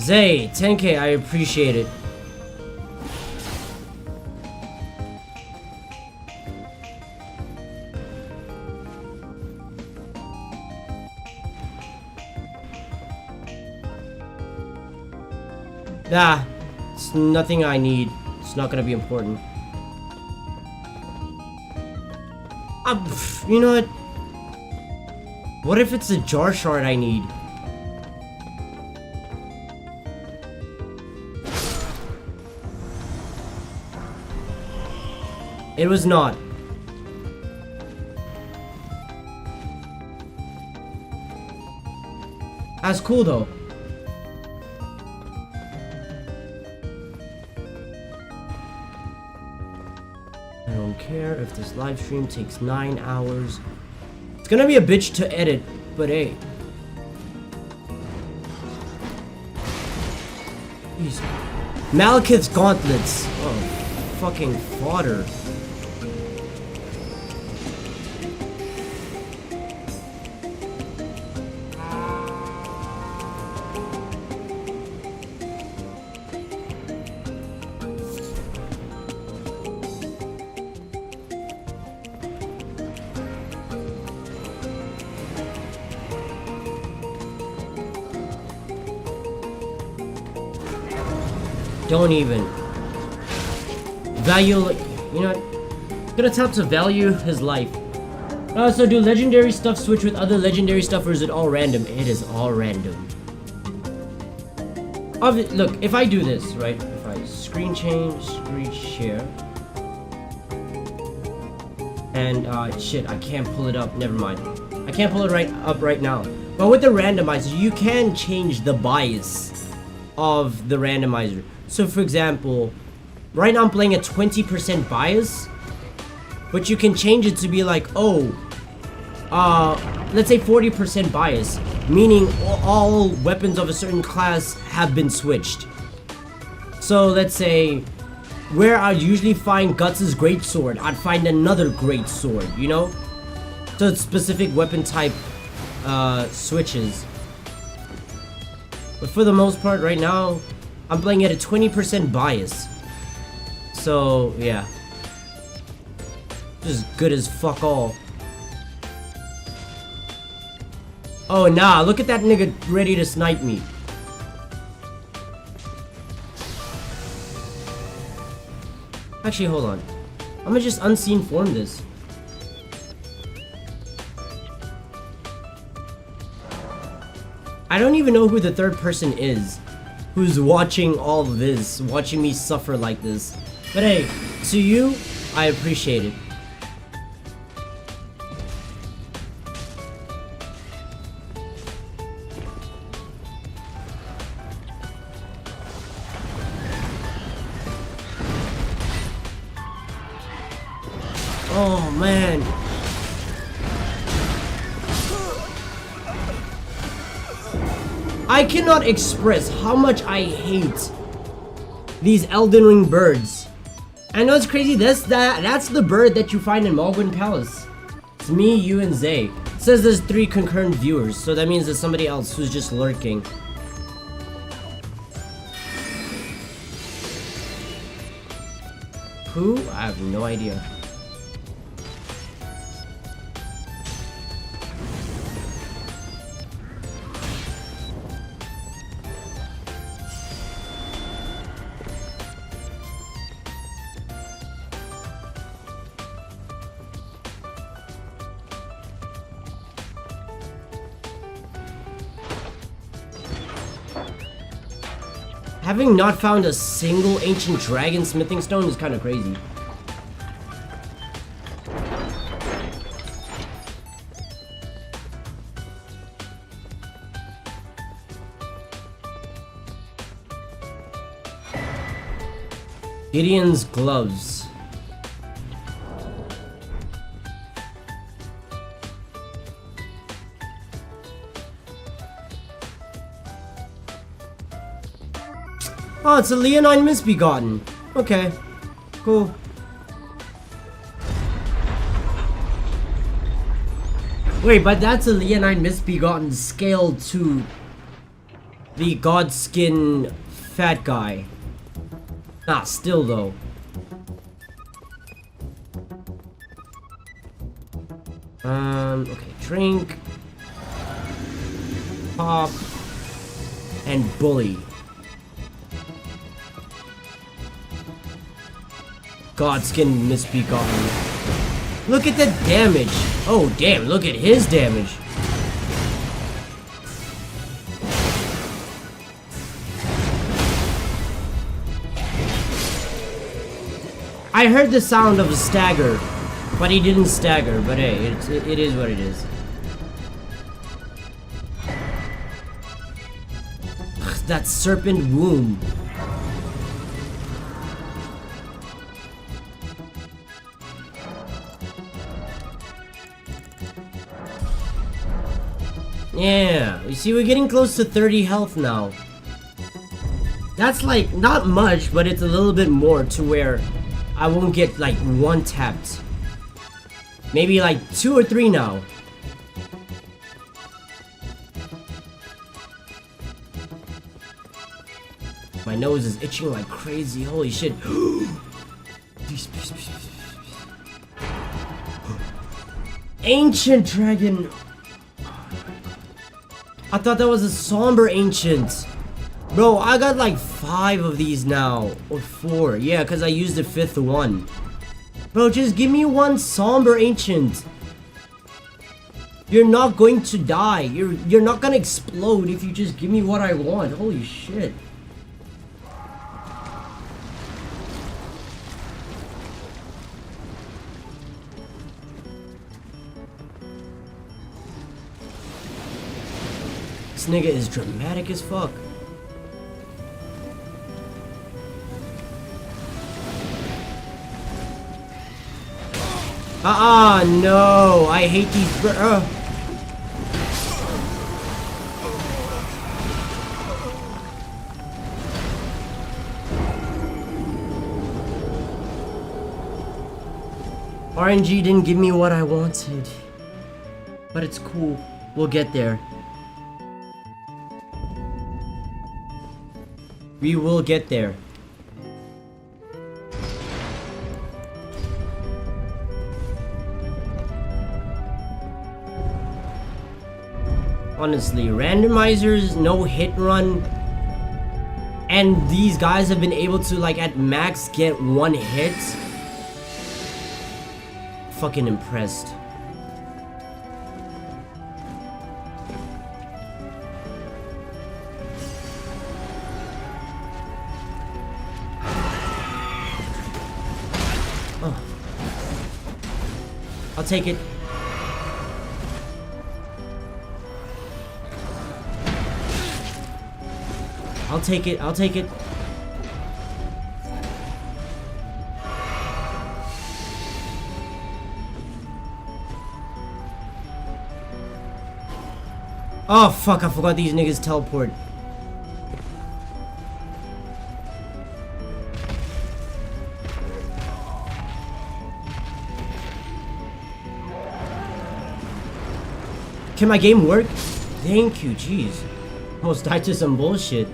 [SPEAKER 1] Zay, 10k, I appreciate it. Ah, it's nothing I need. It's not gonna be important. You know what? What if it's a jar shard I need? It was not. That's cool though. I don't care if this live stream takes 9 hours. It's gonna be a bitch to edit, but hey. Jeez. Malekith's gauntlets. Oh, fucking fodder. Don't even value, you know what? Gonna tell him to value his life. So do legendary stuff switch with other legendary stuff, or is it all random? It is all random. Look, if I do this, right? If I screen change, screen share, and shit, I can't pull it up. Never mind. I can't pull it up right now. But with the randomizer, you can change the bias of the randomizer. So for example, right now I'm playing a 20% bias, but you can change it to be like, oh, let's say 40% bias, meaning all weapons of a certain class have been switched. So let's say, where I'd usually find Guts' greatsword, I'd find another greatsword, you know? So it's specific weapon type switches. But for the most part right now, I'm playing at a 20% bias. So, yeah. Just good as fuck all. Oh, nah, look at that nigga ready to snipe me. Actually, hold on. I'm gonna just unseen form this. I don't even know who the third person is who's watching all of this, watching me suffer like this. But hey, to you, I appreciate it. Oh man. I cannot express how much I hate these Elden Ring birds. I know it's crazy. That's the bird that you find in Malgwyn Palace. It's me, you, and Zay. It says there's 3 concurrent viewers, so that means there's somebody else who's just lurking. Who? I have no idea. Having not found a single ancient dragon smithing stone is kind of crazy. Gideon's gloves. Oh, it's a Leonine Misbegotten. Okay, cool. Wait, but that's a Leonine Misbegotten scaled to the Godskin fat guy. Nah, still though. Okay, drink, pop, and bully. Godskin Misbegotten. Look at the damage. Oh damn, look at his damage. I heard the sound of a stagger, but he didn't stagger. But hey, it is what it is. Ugh, that serpent womb. Yeah, you see, we're getting close to 30 health now. That's like not much, but it's a little bit more to where I won't get like 1 tapped. Maybe like 2 or 3 now. My nose is itching like crazy. Holy shit. Ancient dragon. I thought that was a somber ancient. Bro, I got like 5 of these now. Or 4. Yeah, because I used the 5th one. Bro, just give me 1 somber ancient. You're not going to die. You're not gonna explode if you just give me what I want. Holy shit. This nigga is dramatic as fuck. No, I hate these RNG didn't give me what I wanted. But it's cool. We'll get there. We will get there. Honestly, randomizers, no hit run, and these guys have been able to like at max get 1 hit. Fucking impressed. I'll take it. I'll take it. I'll take it. Oh fuck, I forgot these niggas teleport. Can my game work? Thank you, jeez. Almost died to some bullshit.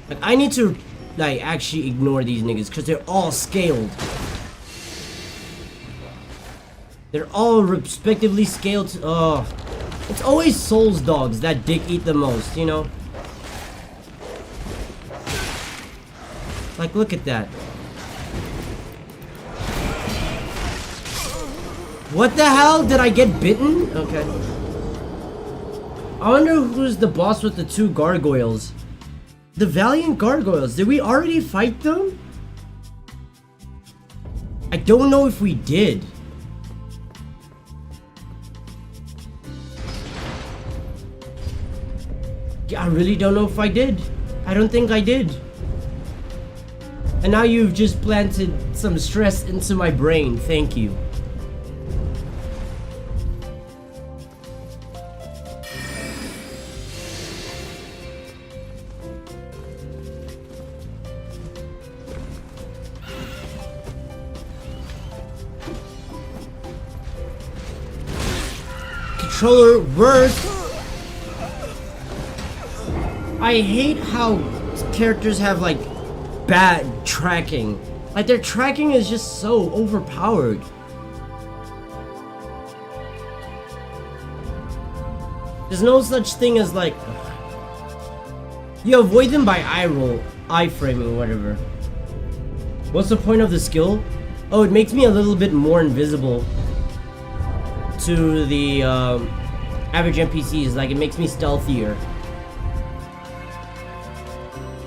[SPEAKER 1] Like, I need to, like, actually ignore these niggas because they're all scaled. They're all respectively scaled. Oh, it's always Souls dogs that dick eat the most, you know? Like, look at that. What the hell? Did I get bitten? Okay. I wonder who's the boss with the 2 gargoyles. The Valiant Gargoyles, did we already fight them? I don't know if we did. Yeah, I really don't know if I did. I don't think I did. And now you've just planted some stress into my brain. Thank you. Controller worse. I hate how characters have like bad tracking. Like their tracking is just so overpowered. There's no such thing as like you avoid them by eye roll, iframing, whatever. What's the point of the skill? Oh, it makes me a little bit more invisible to the average NPCs. Like it makes me stealthier,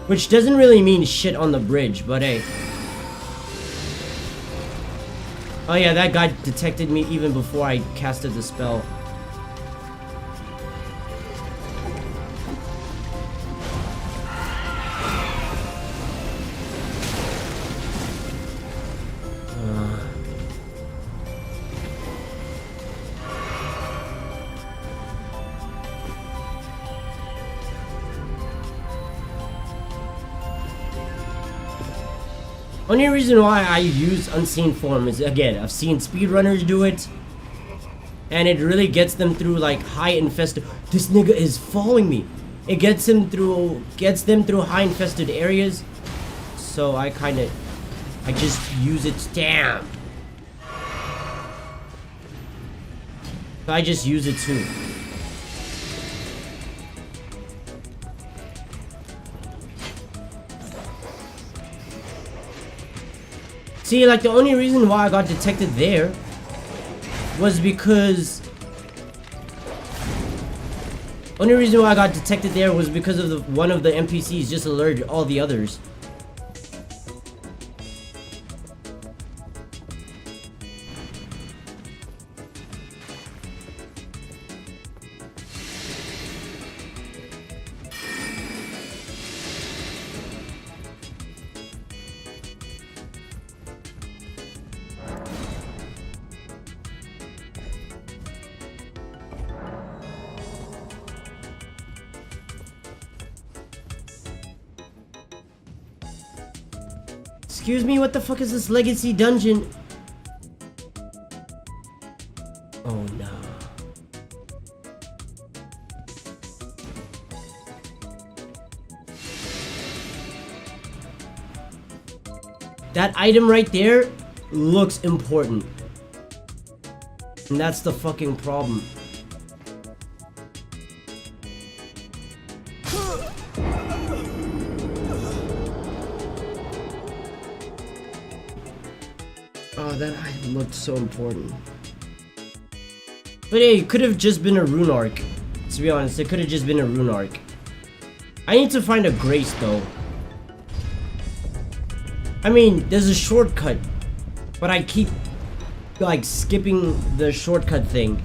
[SPEAKER 1] which doesn't really mean shit on the bridge, but hey. Oh yeah, that guy detected me even before I casted the spell. Only reason why I use Unseen Form is, again, I've seen speedrunners do it, and it really gets them through like high infested. This nigga is following me. It gets them through high infested areas. So I just use it. Damn. So I just use it too. See, like, the only reason why I got detected there was because... Only reason why I got detected there was because of one of the NPCs just alerted all the others. Excuse me, what the fuck is this legacy dungeon? Oh no. That item right there looks important. And that's the fucking problem. Oh, that item looked so important. But hey, it could have just been a rune arc. To be honest, it could have just been a rune arc. I need to find a grace though. I mean, there's a shortcut, but I keep like skipping the shortcut thing.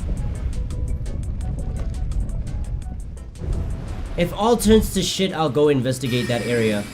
[SPEAKER 1] If all turns to shit, I'll go investigate that area.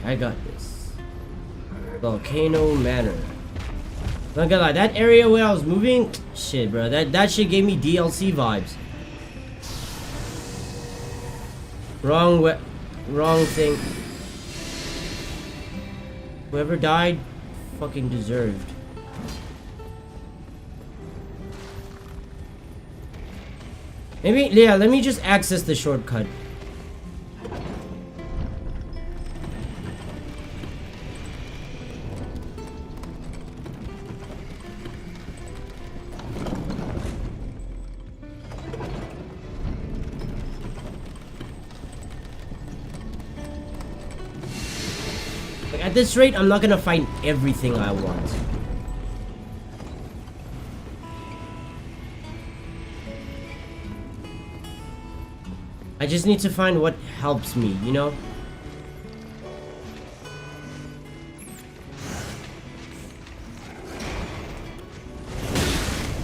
[SPEAKER 1] I got this. Volcano Manor. Not gonna lie, that area where I was moving, shit, bro, that shit gave me DLC vibes. Wrong thing. Whoever died, fucking deserved. Maybe, yeah, let me just access the shortcut. At this rate, I'm not gonna find everything I want. I just need to find what helps me, you know?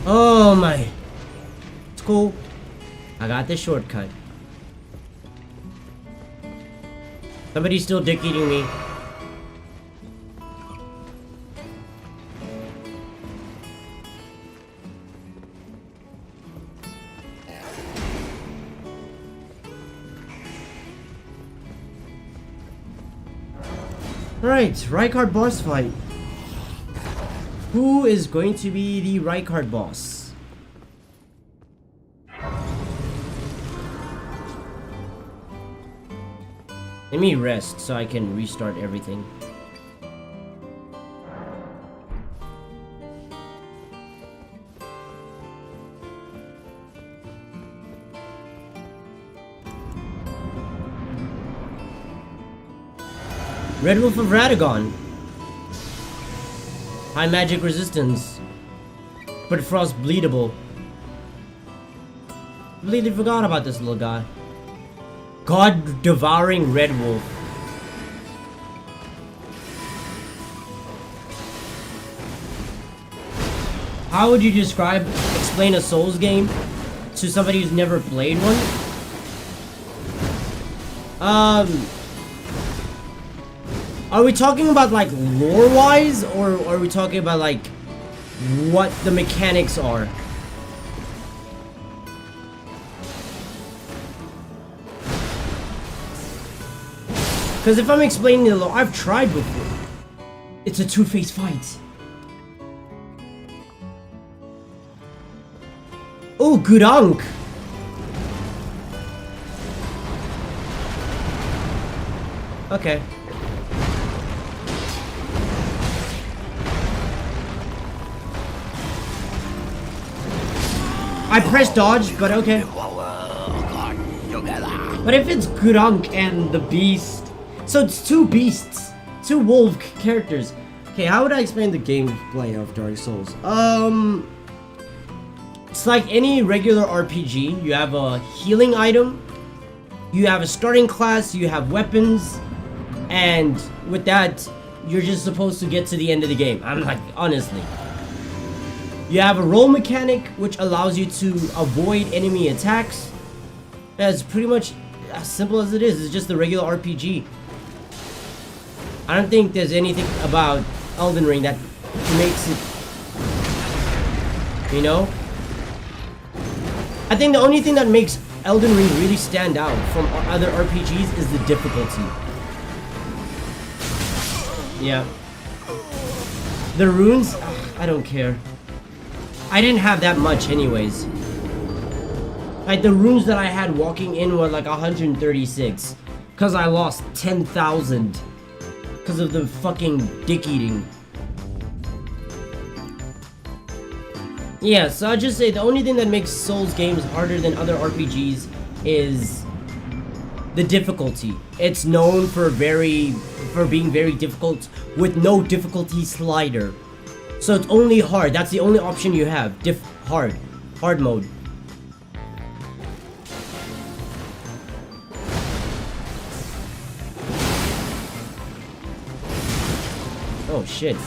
[SPEAKER 1] Oh my. It's cool. I got the shortcut. Somebody's still dick eating me. Alright, Rykard boss fight. Who is going to be the Rykard boss? Let me rest so I can restart everything. Red Wolf of Radagon. High magic resistance. But frost bleedable. Completely forgot about this little guy. God devouring Red Wolf. How would you explain a Souls game to somebody who's never played one? Are we talking about like lore-wise, or are we talking about like what the mechanics are? Because if I'm explaining the lore, I've tried before. It's a two-faced fight. Oh, Gurunk. Okay. I pressed dodge, but okay. But if it's Gurunk and the beast, so it's two beasts, two wolf characters. Okay, how would I explain the gameplay of Dark Souls? It's like any regular RPG. You have a healing item, you have a starting class, you have weapons, and with that, you're just supposed to get to the end of the game. I'm like, honestly. You have a roll mechanic, which allows you to avoid enemy attacks. That's pretty much as simple as it is. It's just a regular RPG. I don't think there's anything about Elden Ring that makes it, you know? I think the only thing that makes Elden Ring really stand out from other RPGs is the difficulty. Yeah. The runes, I don't care. I didn't have that much anyways. Like the runes that I had walking in were like 136. Cause I lost 10,000. Cause of the fucking dick eating. Yeah, so I'll just say the only thing that makes Souls games harder than other RPGs is the difficulty. It's known for being very difficult with no difficulty slider. So it's only hard. That's the only option you have. Hard mode. Oh shit.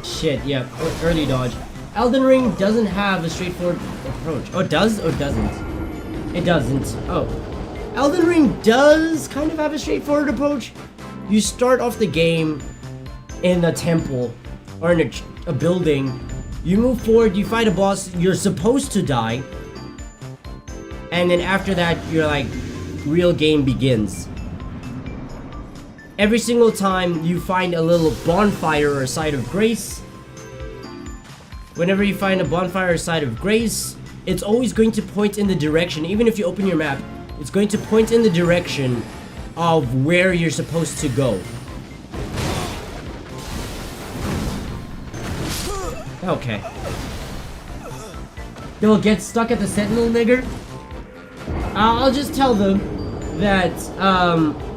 [SPEAKER 1] Shit, yeah, early dodge. Elden Ring doesn't have a straightforward approach. Oh, it does or doesn't? It doesn't. Oh. Elden Ring does kind of have a straightforward approach. You start off the game in a temple or in a building. You move forward, you fight a boss, you're supposed to die. And then after that, you're like, real game begins. Every single time you find a little bonfire or a site of grace, whenever you find a bonfire or site of grace, it's always going to point in the direction, even if you open your map, it's going to point in the direction of where you're supposed to go. Okay. They'll get stuck at the sentinel, nigger? I'll just tell them that,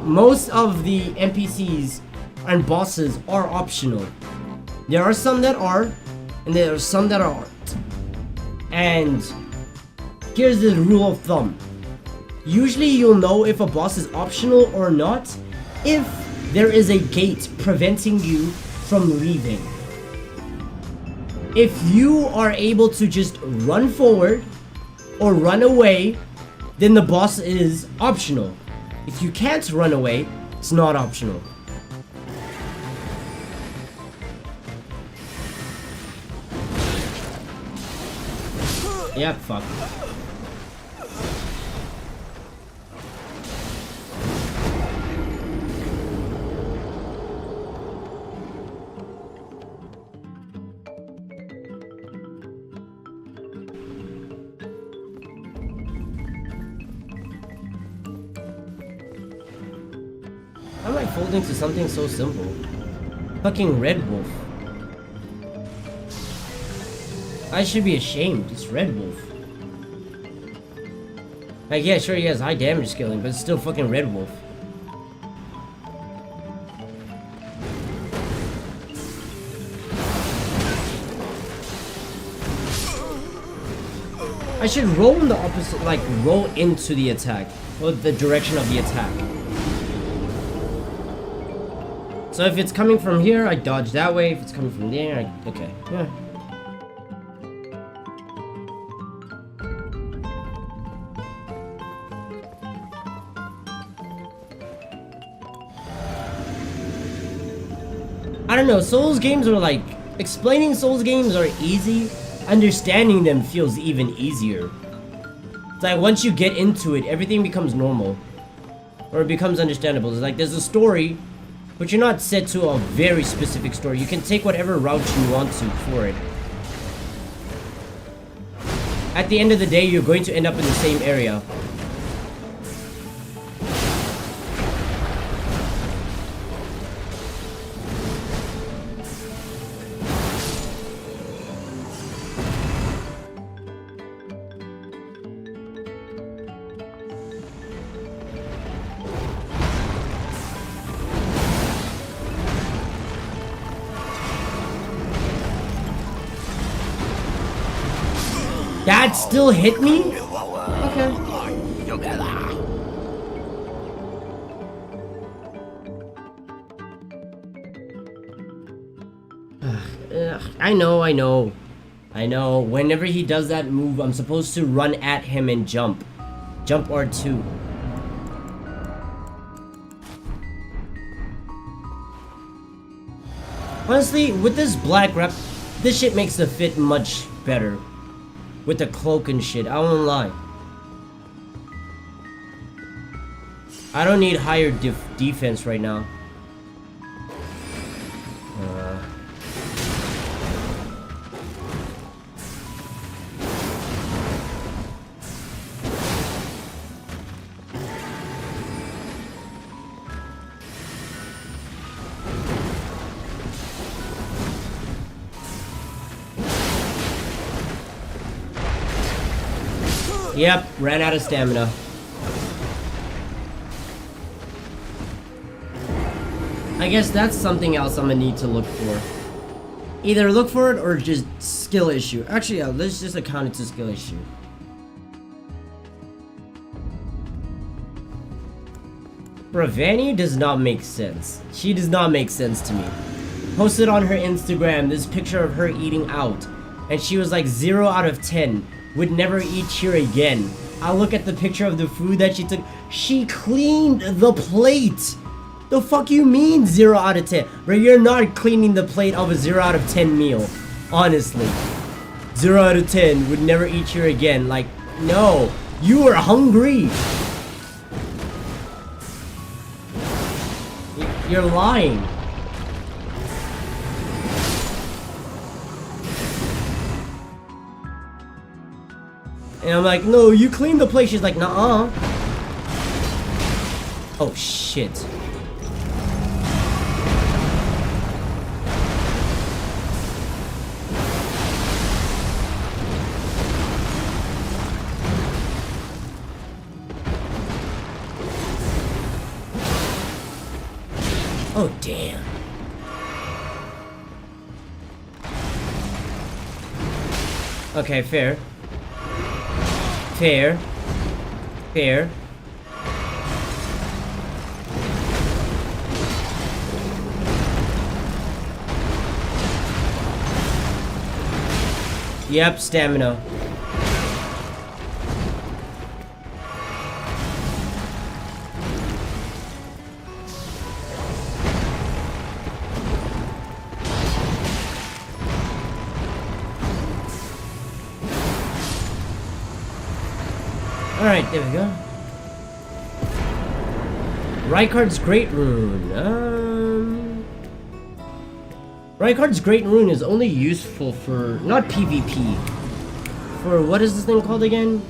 [SPEAKER 1] most of the NPCs and bosses are optional. There are some that are, and there are some that aren't. And here's the rule of thumb. Usually you'll know if a boss is optional or not if there is a gate preventing you from leaving. If you are able to just run forward or run away, then the boss is optional. If you can't run away, it's not optional. Yep, fuck. How am I folding to something so simple? Fucking Red Wolf. I should be ashamed. It's Red Wolf. Like, yeah, sure he has high damage scaling, but it's still fucking Red Wolf. I should roll in the opposite, like, roll into the attack. Or the direction of the attack. So if it's coming from here, I dodge that way. If it's coming from there, I... Okay. Yeah. I don't know, Souls games are like... Explaining Souls games are easy. Understanding them feels even easier. It's like once you get into it, everything becomes normal. Or it becomes understandable. It's like there's a story... But you're not set to a very specific story. You can take whatever route you want to for it. At the end of the day, you're going to end up in the same area. That still hit me? Okay. I know. Whenever he does that move, I'm supposed to run at him and jump. Jump R2. Honestly, with this black wrap, this shit makes the fit much better. With the cloak and shit, I won't lie. I don't need higher defense right now. Yep, ran out of stamina. I guess that's something else I'm gonna need to look for. Either look for it or just skill issue. Actually, yeah, let's just account it to skill issue. Bro, Vanny does not make sense. She does not make sense to me. Posted on her Instagram this picture of her eating out. And she was like 0 out of 10. Would never eat here again. I look at the picture of the food that she took. She cleaned the plate. The fuck you mean 0 out of 10? Bro, you're not cleaning the plate of a 0 out of 10 meal. Honestly. 0 out of 10. Would never eat here again. Like, no. You were hungry. You're lying. And I'm like, no, you cleaned the plate. She's like, nuh-uh. Oh, shit. Oh, damn. Okay, fair. Fair. Fair. Yep, stamina. Alright, there we go. Rykard's Great Rune. Rykard's Great Rune is only useful for, not PvP. For, what is this thing called again?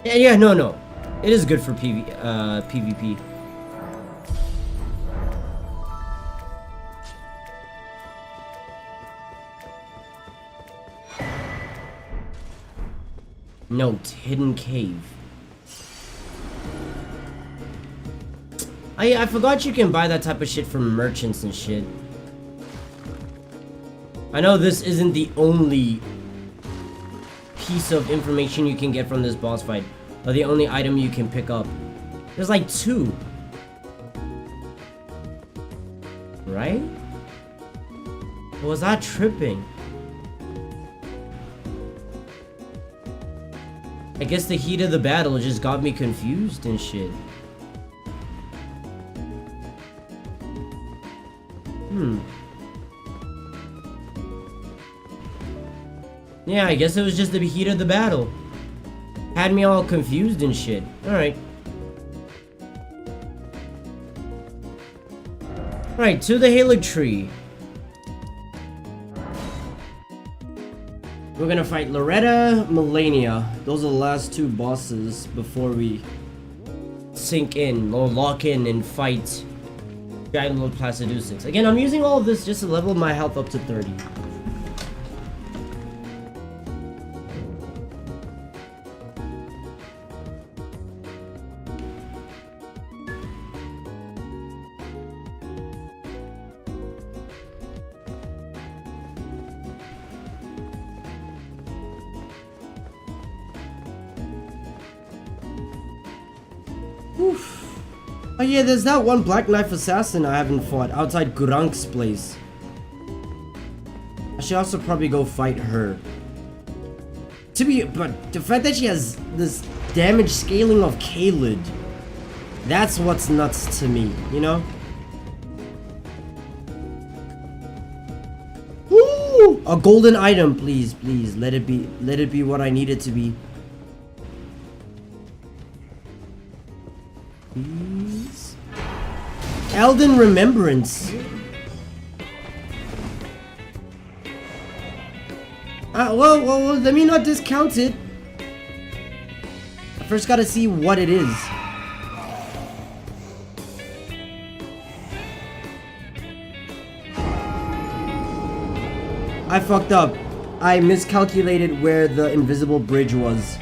[SPEAKER 1] Yeah, no. It is good for PvP. Note, hidden cave. I forgot you can buy that type of shit from merchants and shit. I know this isn't the only piece of information you can get from this boss fight, or the only item you can pick up. There's like 2. Right? Or was I tripping? I guess the heat of the battle just got me confused and shit. Yeah, I guess it was just the heat of the battle. Had me all confused and shit. Alright. Alright, to the Halig Tree. We're gonna fight Loretta, Melania. Those are the last 2 bosses before we sink in or lock in and fight Giant Lord Placidusix. Again, I'm using all of this just to level my health up to 30. Oof. Oh yeah, there's that one Black Knife assassin I haven't fought outside Gurank's place. I should also probably go fight her. But the fact that she has this damage scaling of Kaled, that's what's nuts to me, you know? Woo! A golden item, please, please. Let it be what I need it to be. Please. Elden Remembrance. Well, let me not discount it. I first gotta see what it is. I fucked up. I miscalculated where the invisible bridge was.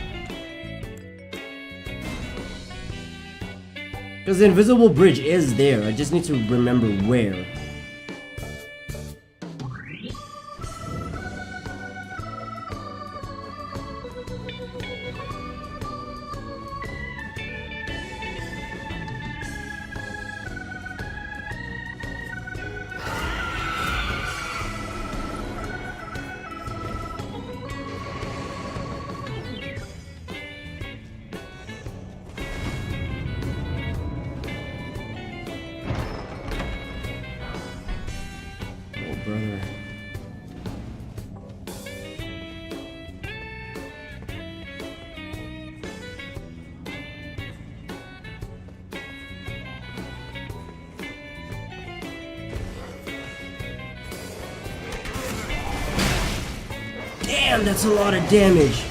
[SPEAKER 1] Because the invisible bridge is there, I just need to remember where. Brother. Damn, that's a lot of damage.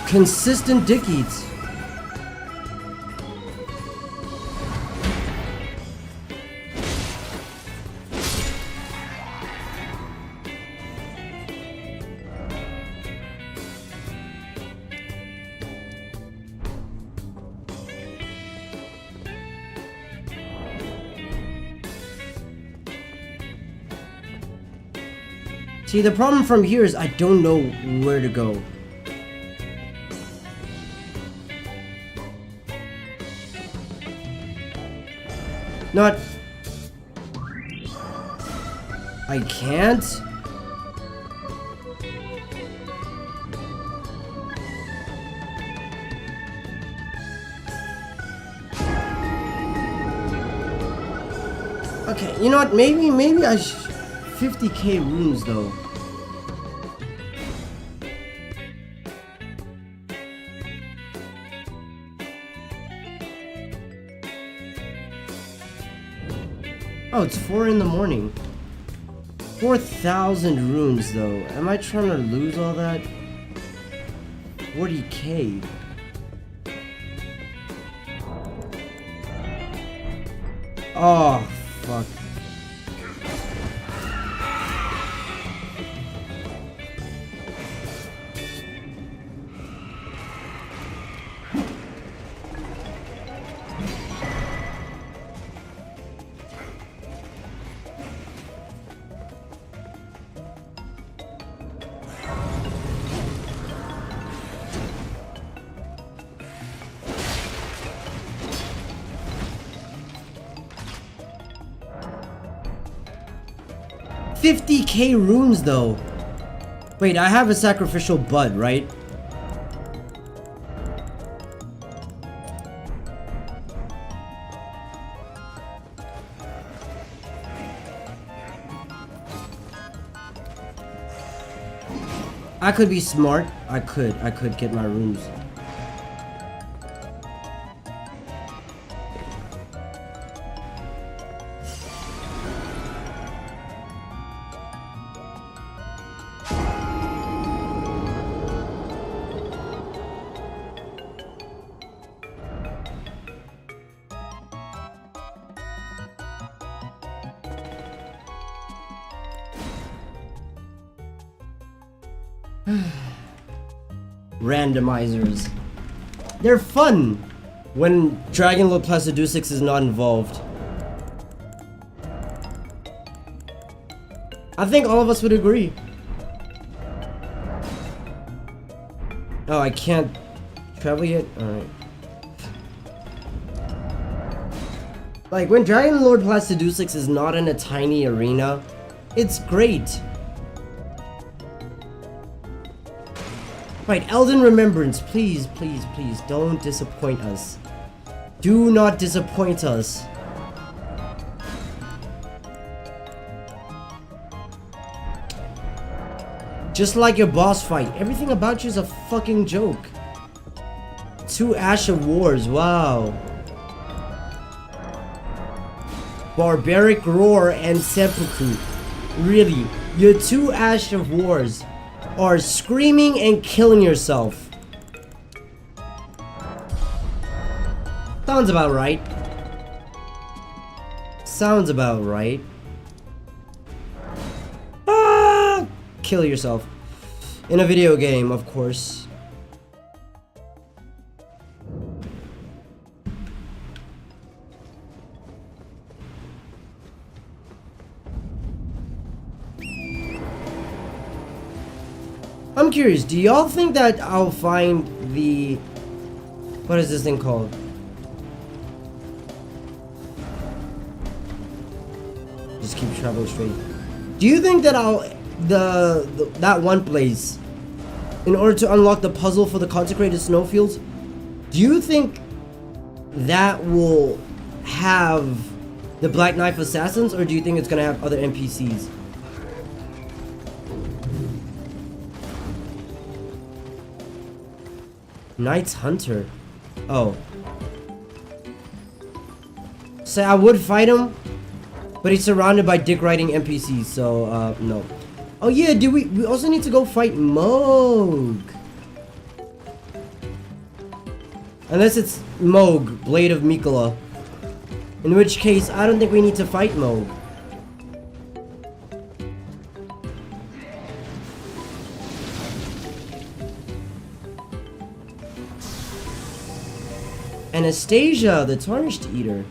[SPEAKER 1] Consistent dick eats. See, the problem from here is I don't know where to go. Not... I can't? Okay, you know what? Maybe I 50k runes though. Oh, it's 4 in the morning. 4,000 runes though. Am I trying to lose all that? 40k. Oh, fuck. $50k runes though. Wait, I have a sacrificial bud, right? I could be smart. I could get my runes. Randomizers. They're fun when Dragon Lord Placiducix is not involved. I think all of us would agree. Oh, I can't travel yet? Alright. Like, when Dragon Lord Placiducix is not in a tiny arena, it's great. Right, Elden Remembrance, please, please, please, don't disappoint us. Do not disappoint us. Just like your boss fight, everything about you is a fucking joke. 2 Ash of Wars, wow. Barbaric Roar and Seppuku. Really, your two Ash of Wars are screaming and killing yourself. Sounds about right. Sounds about right. Ah! Kill yourself. In a video game, of course. I'm curious, do y'all think that I'll find the... What is this thing called? Just keep traveling straight. Do you think that I'll... that one place, in order to unlock the puzzle for the consecrated snowfields, do you think that will have the Black Knife Assassins, or do you think it's gonna have other NPCs? Knight's Hunter. Oh. So I would fight him, but he's surrounded by dick riding NPCs, so no. Oh yeah, do we also need to go fight Moog. Unless it's Moog, Blade of Mikola. In which case, I don't think we need to fight Moog. Anastasia, the Tarnished Eater.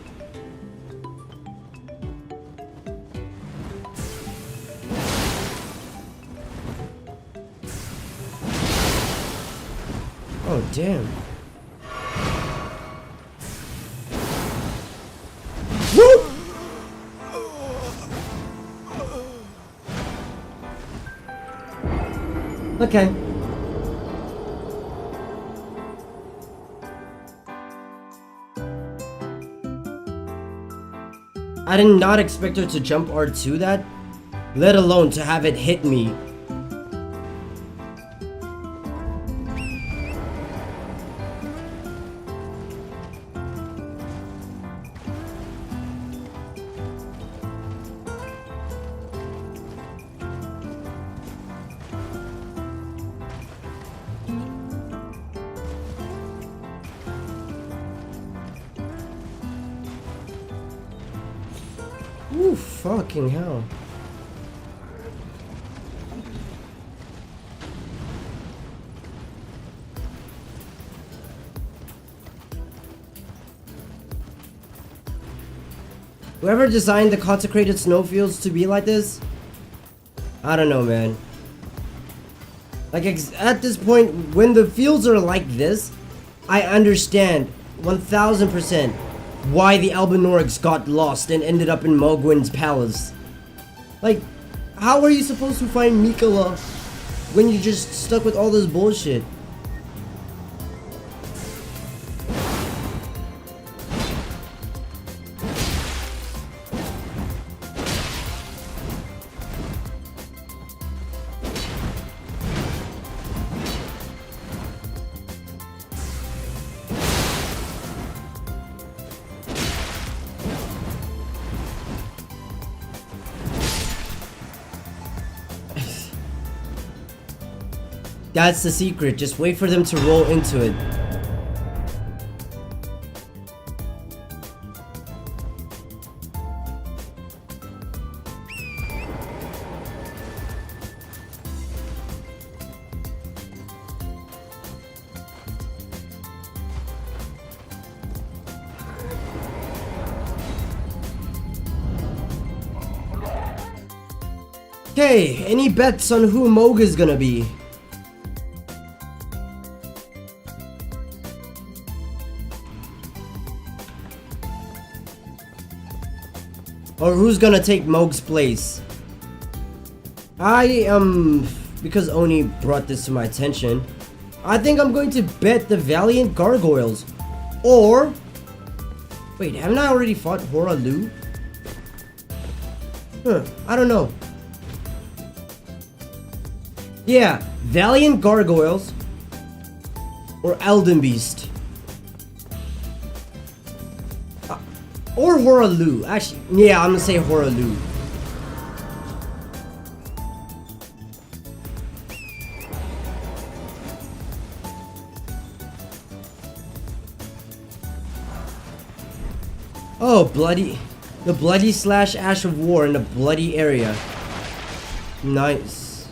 [SPEAKER 1] Oh, damn. Woo! Okay. I did not expect her to jump R2 that, let alone to have it hit me. Ooh, fucking hell. Whoever designed the consecrated snowfields to be like this, I don't know, man. Like, at this point, when the fields are like this, I understand 1000% why the Albinorics got lost and ended up in Mogwin's palace. Like, how are you supposed to find Mikola when you're just stuck with all this bullshit? That's the secret, just wait for them to roll into it. Okay, any bets on who Moog is gonna be? Or who's gonna take Moog's place? Because Oni brought this to my attention, I think I'm going to bet the Valiant Gargoyles. Or... Wait, haven't I already fought Hora Lu? I don't know. Yeah, Valiant Gargoyles or Elden Beast. Or Hora Lu. Actually, yeah, I'm gonna say Hora Lu. Oh, bloody. The bloody slash ash of war in a bloody area. Nice.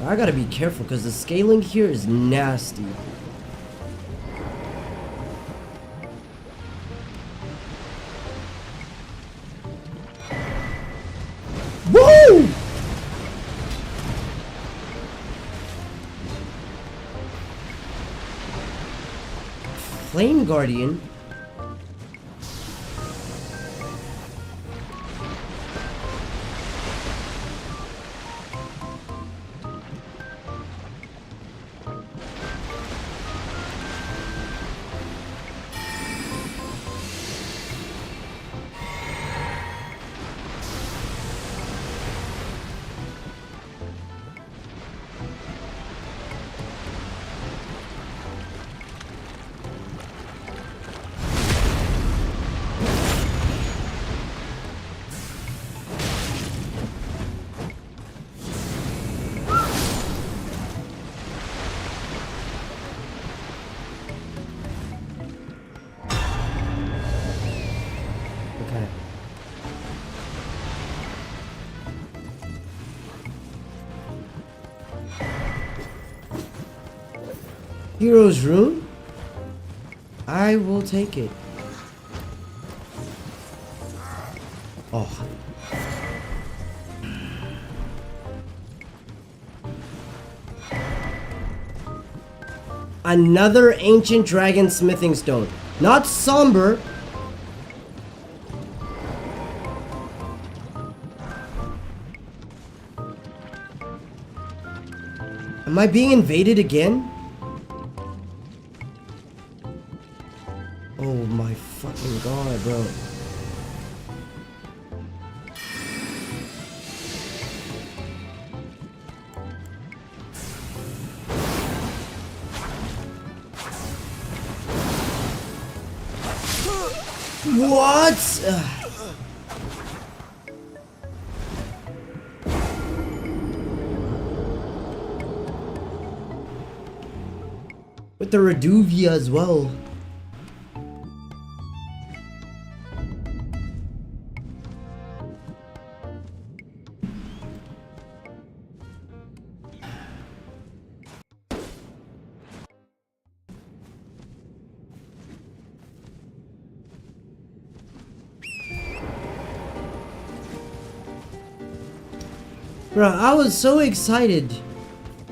[SPEAKER 1] I gotta be careful because the scaling here is nasty. Woo! Flame Guardian? Hero's Rune? I will take it. Oh. Another ancient dragon smithing stone. Not somber. Am I being invaded again? Oh my fucking god, bro. What? With the Reduvia as well. Bro, I was so excited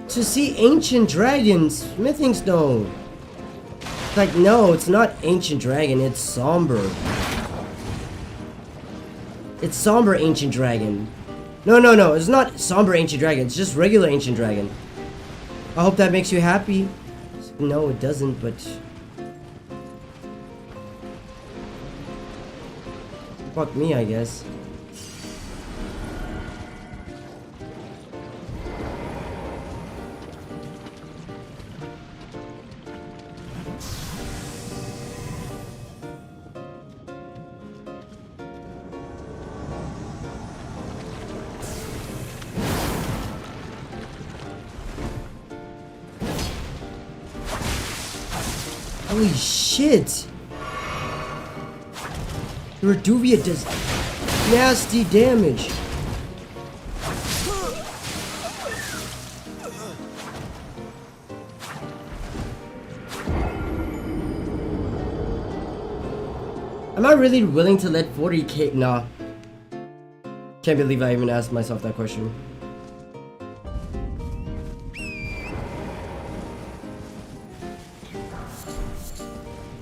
[SPEAKER 1] to see Ancient Dragon Smithing Stone. Like, no, it's not Ancient Dragon, it's Somber. It's Somber Ancient Dragon. No, it's not Somber Ancient Dragon, it's just regular Ancient Dragon. I hope that makes you happy. No, it doesn't, but... fuck me, I guess. Holy shit! The Reduvia does nasty damage. Am I really willing to let 40k? Nah. Can't believe I even asked myself that question.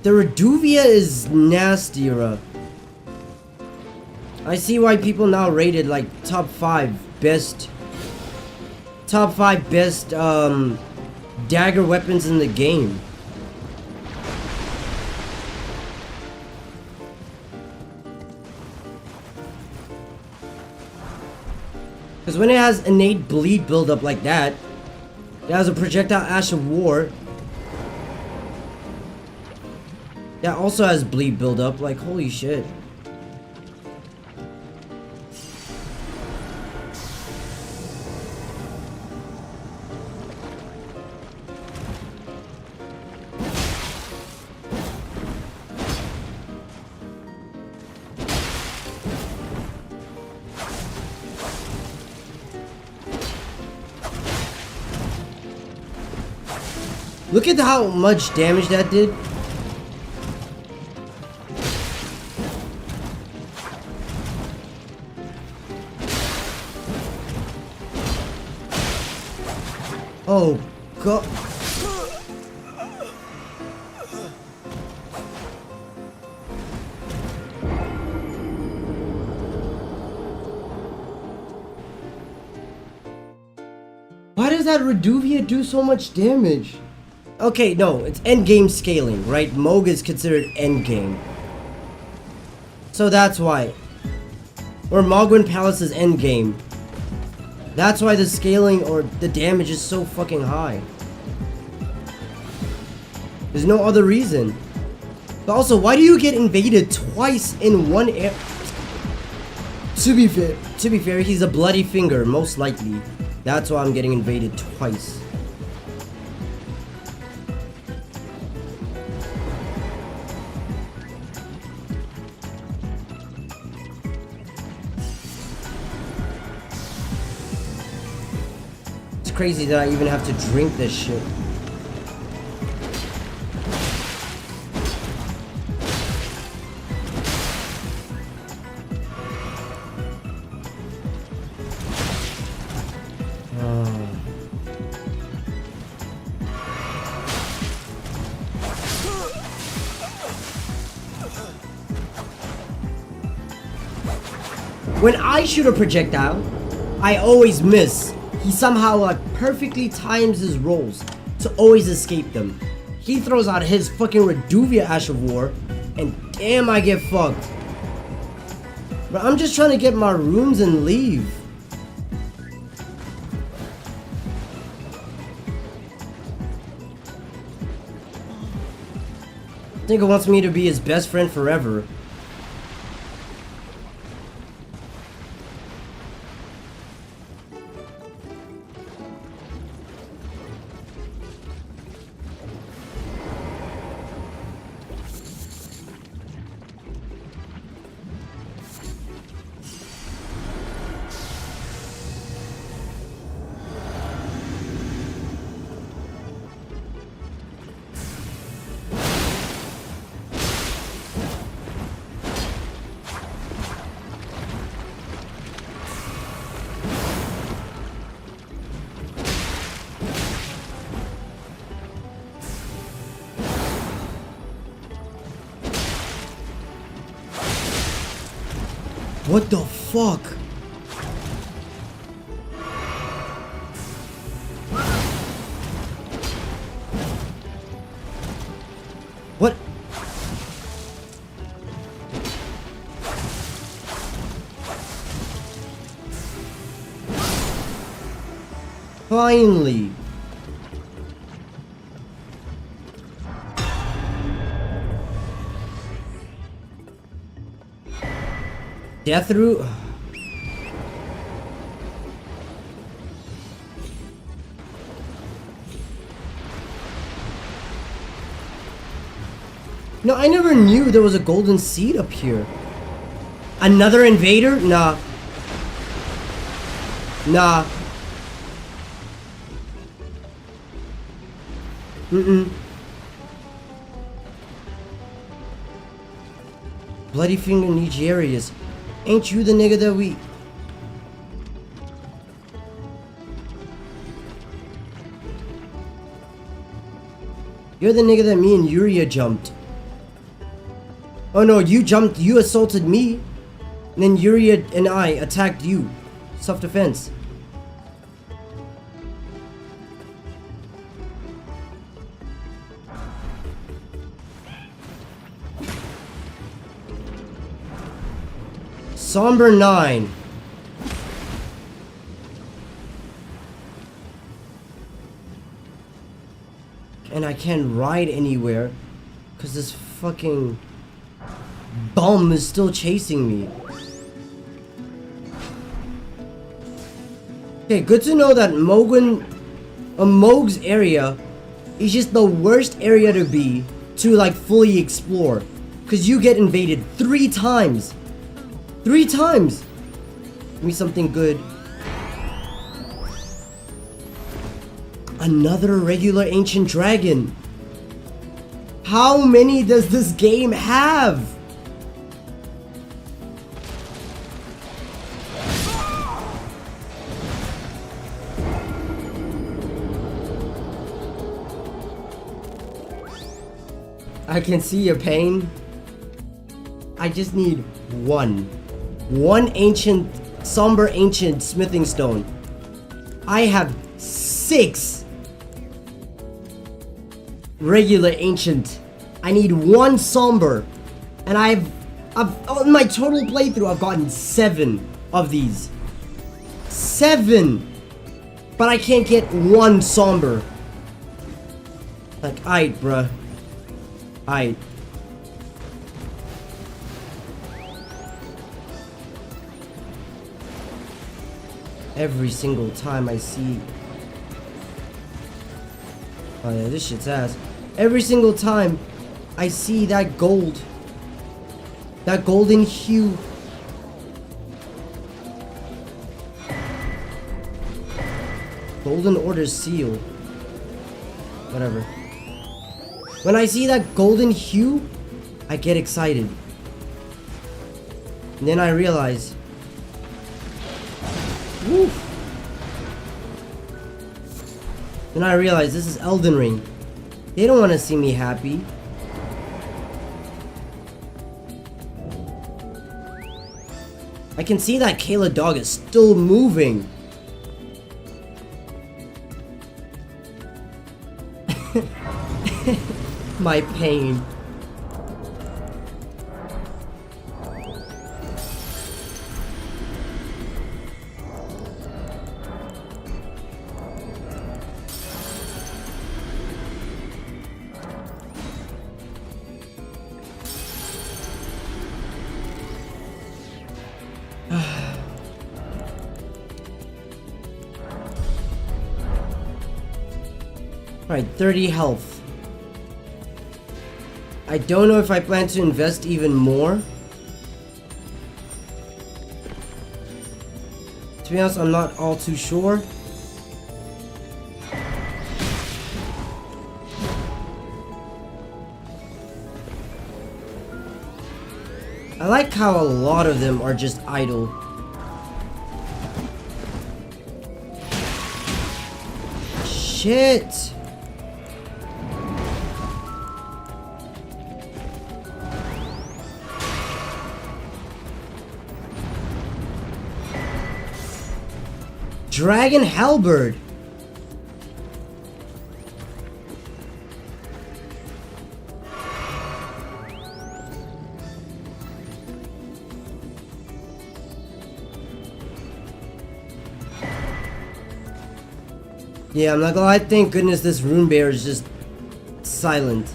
[SPEAKER 1] The Reduvia is nastier. I see why people now rate it like top 5 best dagger weapons in the game. Because when it has innate bleed buildup like that, it has a projectile ash of war. That also has bleed buildup, like holy shit. Look at how much damage that did. Oh god. Why does that Reduvia do so much damage? Okay, no, it's endgame scaling, right? Moog is considered endgame. So that's why. Or Mogwin Palace is endgame. That's why the scaling or the damage is so fucking high. There's no other reason. But also, why do you get invaded twice in one air? To be fair, he's a bloody finger, most likely. That's why I'm getting invaded twice. It's crazy that I even have to drink this shit. When I shoot a projectile, I always miss. He somehow like perfectly times his rolls to always escape them. He throws out his fucking Reduvia Ash of War, and damn, I get fucked. But I'm just trying to get my rooms and leave. Nigga wants me to be his best friend forever. What the fuck? What? Finally. Death root. No, I never knew there was a golden seed up here. Another invader? Nah. Nah. Bloody Finger Nigerius. Ain't you the nigga that we... You're the nigga that me and Yuria jumped. Oh no, you jumped, you assaulted me. And then Yuria and I attacked you. Self-defense. Somber 9. And I can't ride anywhere because this fucking bum is still chasing me. Okay, good to know that Moog's area is just the worst area to be to like fully explore, because you get invaded 3 times. 3 times. Give me something good. another regular ancient dragon. How many does this game have? I can see your pain. I just need one ancient, somber ancient smithing stone. I have 6 regular ancient. I need 1 somber, and I've on my total playthrough I've gotten 7 of these. 7, but I can't get 1 somber. Like, aight, bruh. Aight. Every single time I see... Oh yeah, this shit's ass. Every single time I see that gold, that golden hue, Golden Order seal, whatever. When I see that golden hue, I get excited. And then I realize, woo. Then I realize this is Elden Ring. They don't want to see me happy. I can see that Kayla dog is still moving. My pain. Alright, 30 health. I don't know if I plan to invest even more. To be honest, I'm not all too sure. I like how a lot of them are just idle. Shit! Dragon Halberd. Yeah, I'm not gonna lie, thank goodness this rune bear is just silent.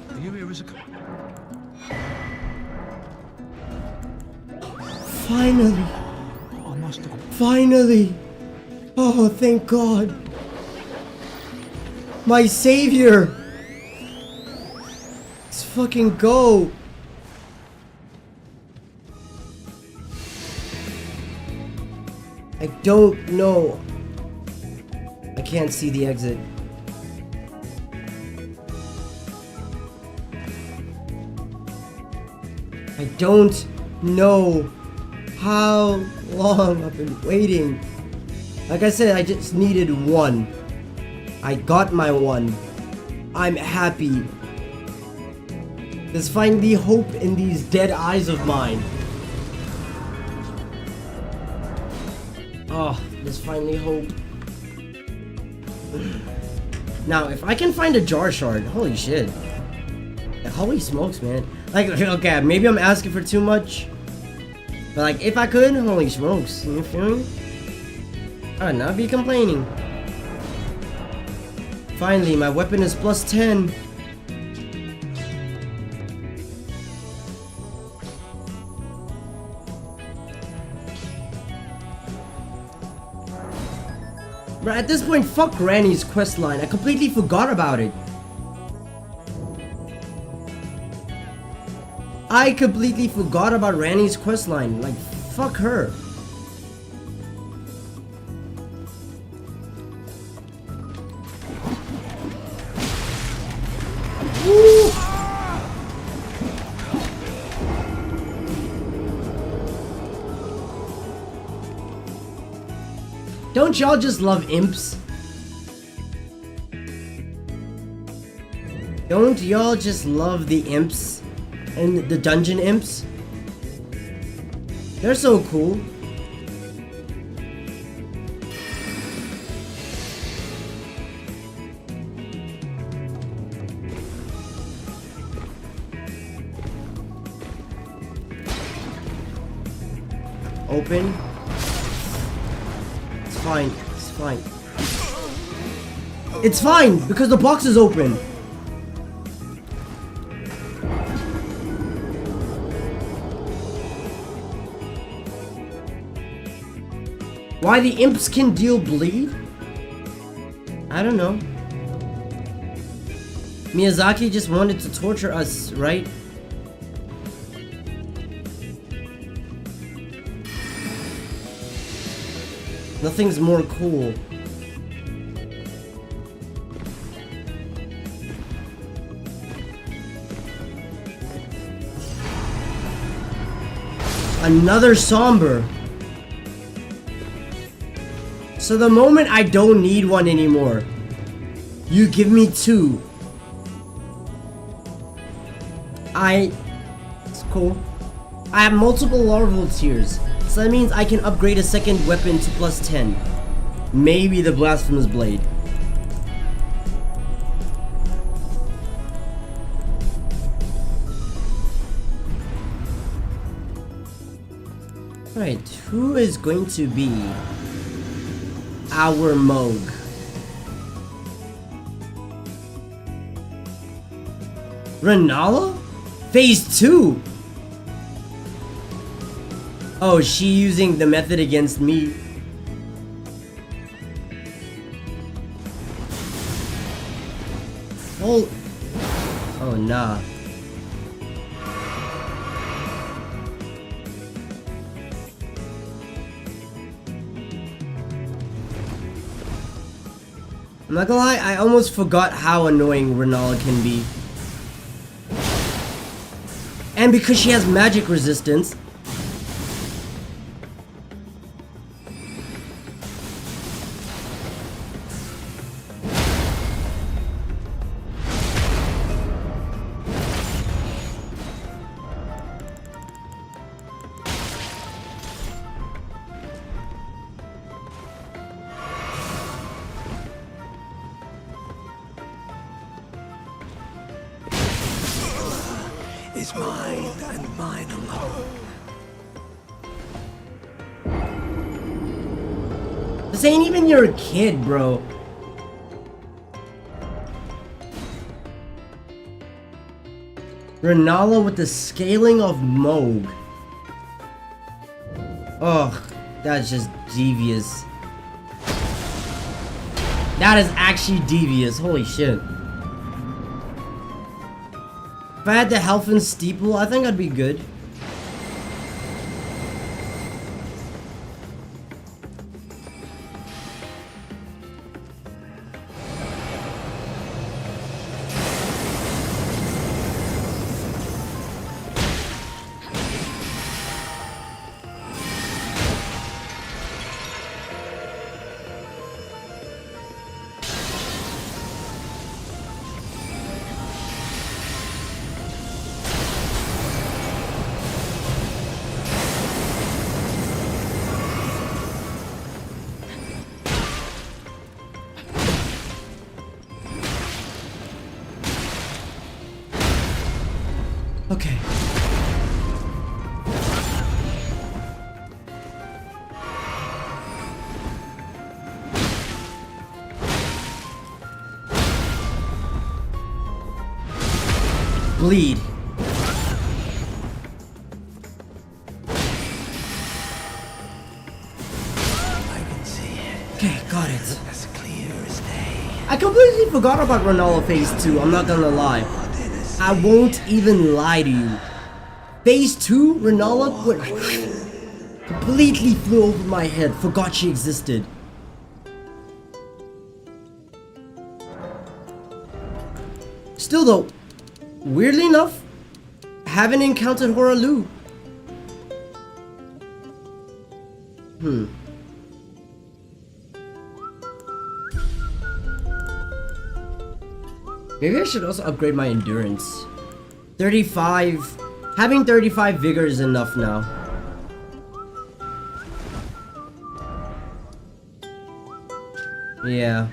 [SPEAKER 10] Are you here as a...
[SPEAKER 1] Finally!
[SPEAKER 10] I must have...
[SPEAKER 1] Finally! Oh, thank God! My savior! Let's fucking go! I don't know. I can't see the exit. I don't know how long I've been waiting. Like I said, I just needed 1. I got my 1. I'm happy. There's finally hope in these dead eyes of mine. Oh, there's finally hope. Now, if I can find a jar shard, holy shit. Holy smokes, man. Like, okay, maybe I'm asking for too much. But like, if I could, holy smokes. You feel me? I would not be complaining. Finally, my weapon is plus 10. But at this point, fuck Granny's questline. I completely forgot about it. I completely forgot about Ranny's questline. Like, fuck her. Woo! Don't y'all just love imps? Don't y'all just love the imps and the dungeon imps? They're so cool. Open. It's fine. It's fine. It's fine because the box is open. Why the imps can deal bleed? I don't know. Miyazaki just wanted to torture us, right? Nothing's more cool. Another somber. So the moment I don't need one anymore, you give me two. It's cool. I have multiple larval tiers, so that means I can upgrade a second weapon to +10. Maybe the Blasphemous Blade. Alright, who is going to be our Moog? Renala? Phase 2? Oh, she using the method against me. Oh nah. I'm not gonna lie, I almost forgot how annoying Renala can be. And because she has magic resistance.
[SPEAKER 10] Is mine and mine alone.
[SPEAKER 1] This ain't even your kid, bro. Renala with the scaling of Moog. Ugh, that's just devious. That is actually devious. Holy shit. If I had the health and steeple, I think I'd be good. Okay. Bleed.
[SPEAKER 10] I can see it.
[SPEAKER 1] Okay, got it. I completely forgot about Renola Phase 2, I'm not gonna lie. I won't even lie to you. Phase 2, Renola completely flew over my head, forgot she existed. Still though, weirdly enough, haven't encountered Horalu. Maybe I should also upgrade my endurance. 35. Having 35 vigor is enough now. Yeah.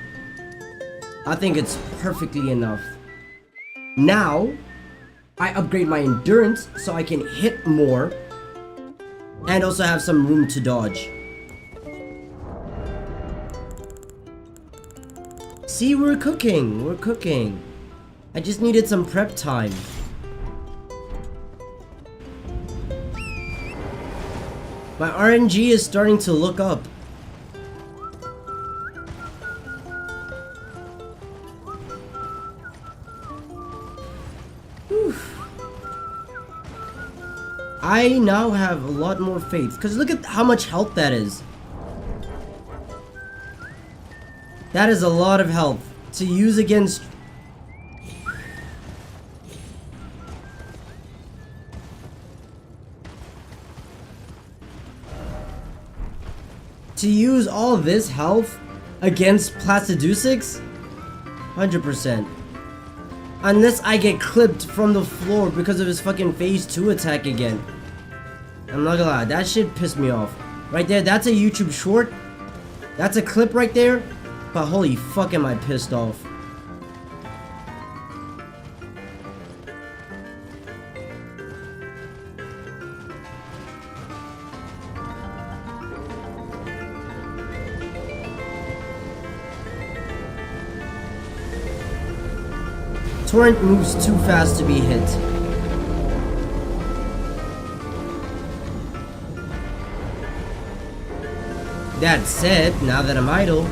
[SPEAKER 1] I think it's perfectly enough. Now, I upgrade my endurance so I can hit more and also have some room to dodge. See, we're cooking. We're cooking. I just needed some prep time. My RNG is starting to look up. Whew. I now have a lot more faith, because look at how much health that is. That is a lot of health to use against... To use all this health against Placidusix? 100%. Unless I get clipped from the floor because of his fucking phase 2 attack again. I'm not gonna lie, that shit pissed me off. Right there, that's a YouTube short. That's a clip right there. But holy fuck am I pissed off. Torrent moves too fast to be hit. That said, now that I'm idle,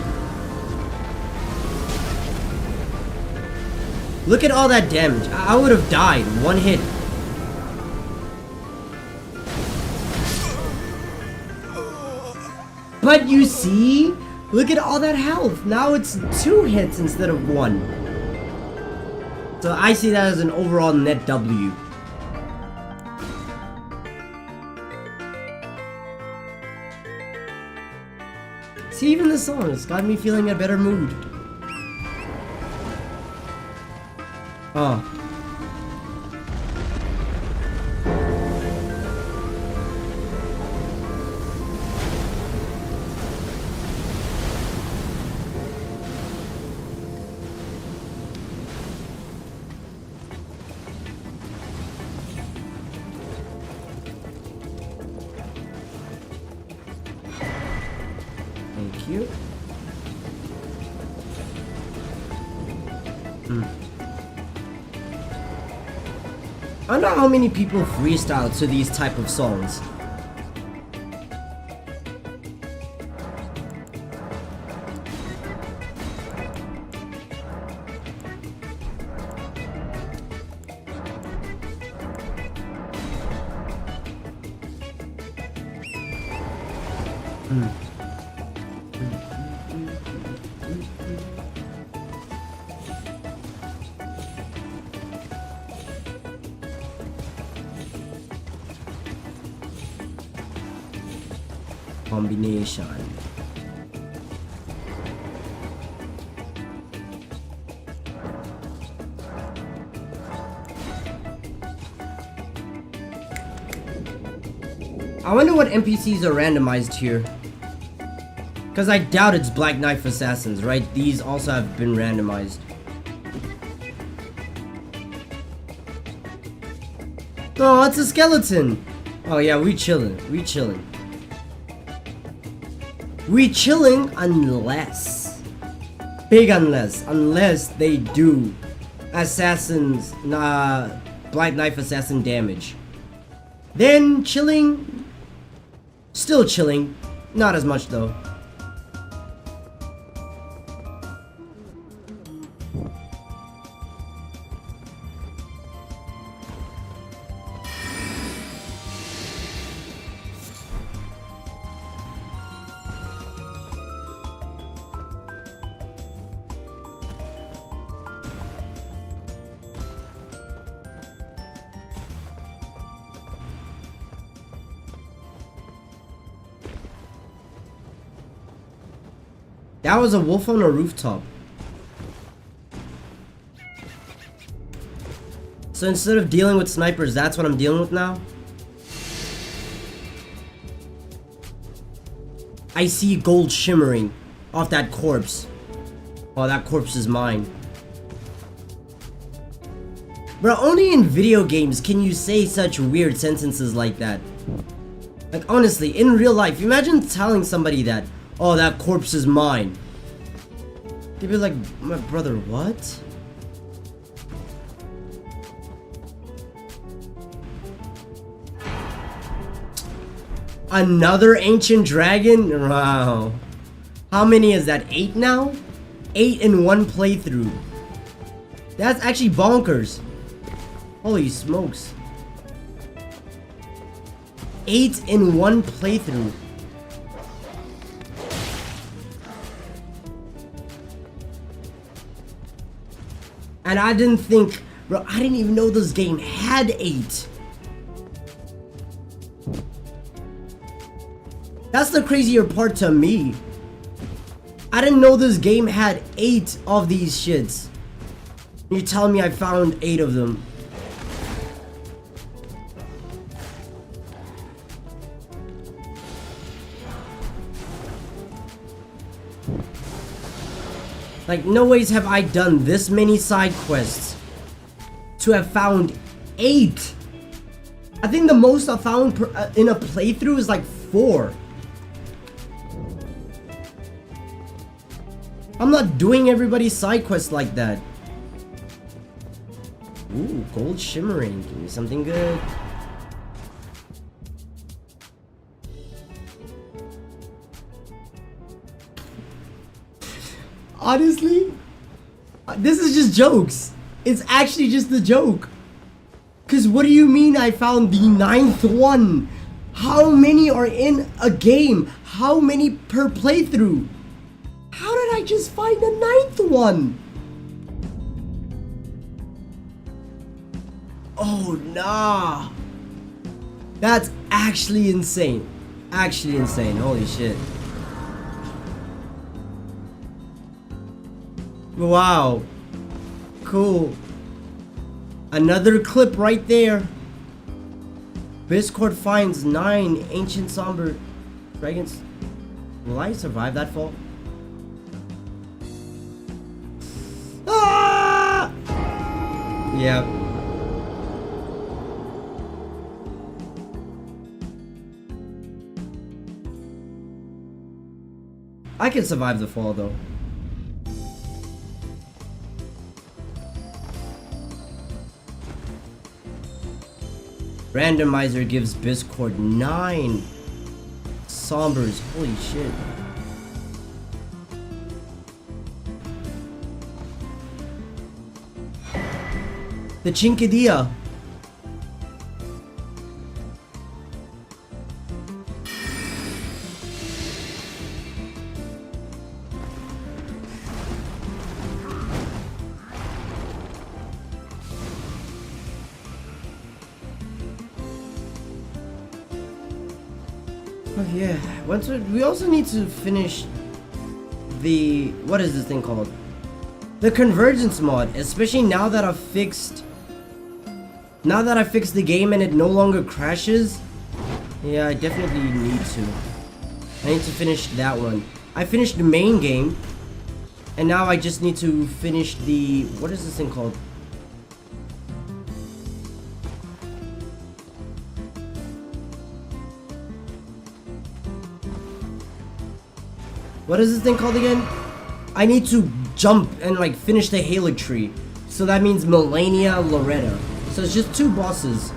[SPEAKER 1] look at all that damage. I would have died. One hit. But you see? Look at all that health. Now it's 2 hits instead of 1. So I see that as an overall net W. See, even the song has got me feeling in a better mood. Oh. Thank you. I wonder how many people freestyle to these type of songs. Combination. I wonder what NPCs are randomized here. Because I doubt it's Black Knife Assassins, right? These also have been randomized. Oh, it's a skeleton! Oh yeah, we chillin'. We chillin'. We chilling unless, big unless they do assassins, Black Knife Assassin damage. Then chilling, still chilling, not as much though. That was a wolf on a rooftop. So instead of dealing with snipers, that's what I'm dealing with now? I see gold shimmering off that corpse. Oh, that corpse is mine. Bro, only in video games can you say such weird sentences like that. Like, honestly, in real life, imagine telling somebody that, oh, that corpse is mine. They'd be like, my brother, what? Another ancient dragon? Wow. How many is that? 8 now? 8 in one playthrough. That's actually bonkers. Holy smokes. 8 in one playthrough. And I didn't think, bro, I didn't even know this game had 8. That's the crazier part to me. I didn't know this game had 8 of these shits. You're telling me I found 8 of them. Like, no ways have I done this many side quests to have found 8. I think the most I found in a playthrough is like 4. I'm not doing everybody's side quests like that. Ooh, gold shimmering. Give me something good. Honestly, this is just jokes. It's actually just a joke. Cause what do you mean I found the 9th one? How many are in a game? How many per playthrough? How did I just find the 9th one? Oh, nah. That's actually insane. Actually insane. Holy shit. Wow. Cool. Another clip right there. Biscord finds 9 ancient somber dragons. Will I survive that fall? Ah! Yeah. I can survive the fall though. Randomizer gives Biscord 9 sombers. Holy shit. The Chinkadilla. Oh yeah, we also need to finish the, what is this thing called? The convergence mod, especially now that I've fixed the game and it no longer crashes. Yeah, I definitely need to. I need to finish that one. I finished the main game, and now I just need to finish the, what is this thing called? What is this thing called again? I need to jump and like finish the Halo tree. So that means Melania Loretta. So it's just 2 bosses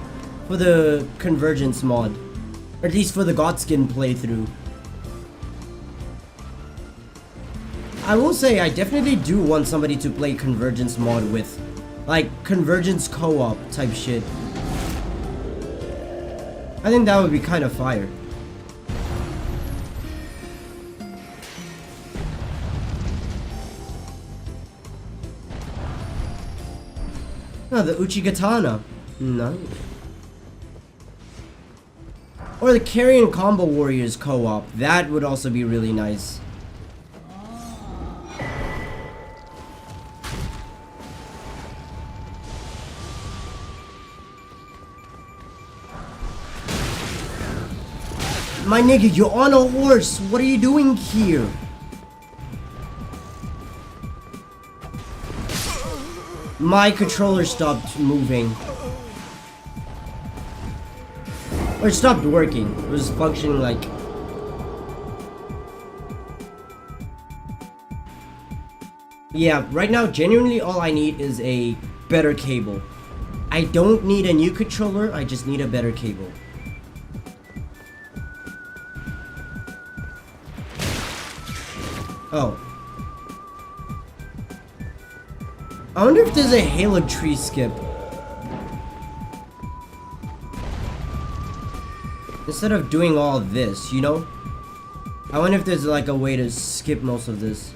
[SPEAKER 1] for the Convergence mod. Or at least for the Godskin playthrough. I will say I definitely do want somebody to play Convergence mod with. Like Convergence co-op type shit. I think that would be kind of fire. Oh, the Uchigatana. Nice. Or the Carrion Combo Warriors co-op. That would also be really nice. My nigga, you're on a horse. What are you doing here? My controller stopped moving. Or it stopped working. It was functioning like... Yeah, right now, genuinely all I need is a better cable. I don't need a new controller, I just need a better cable. Oh. I wonder if there's a Halo tree skip. Instead of doing all this, you know? I wonder if there's like a way to skip most of this.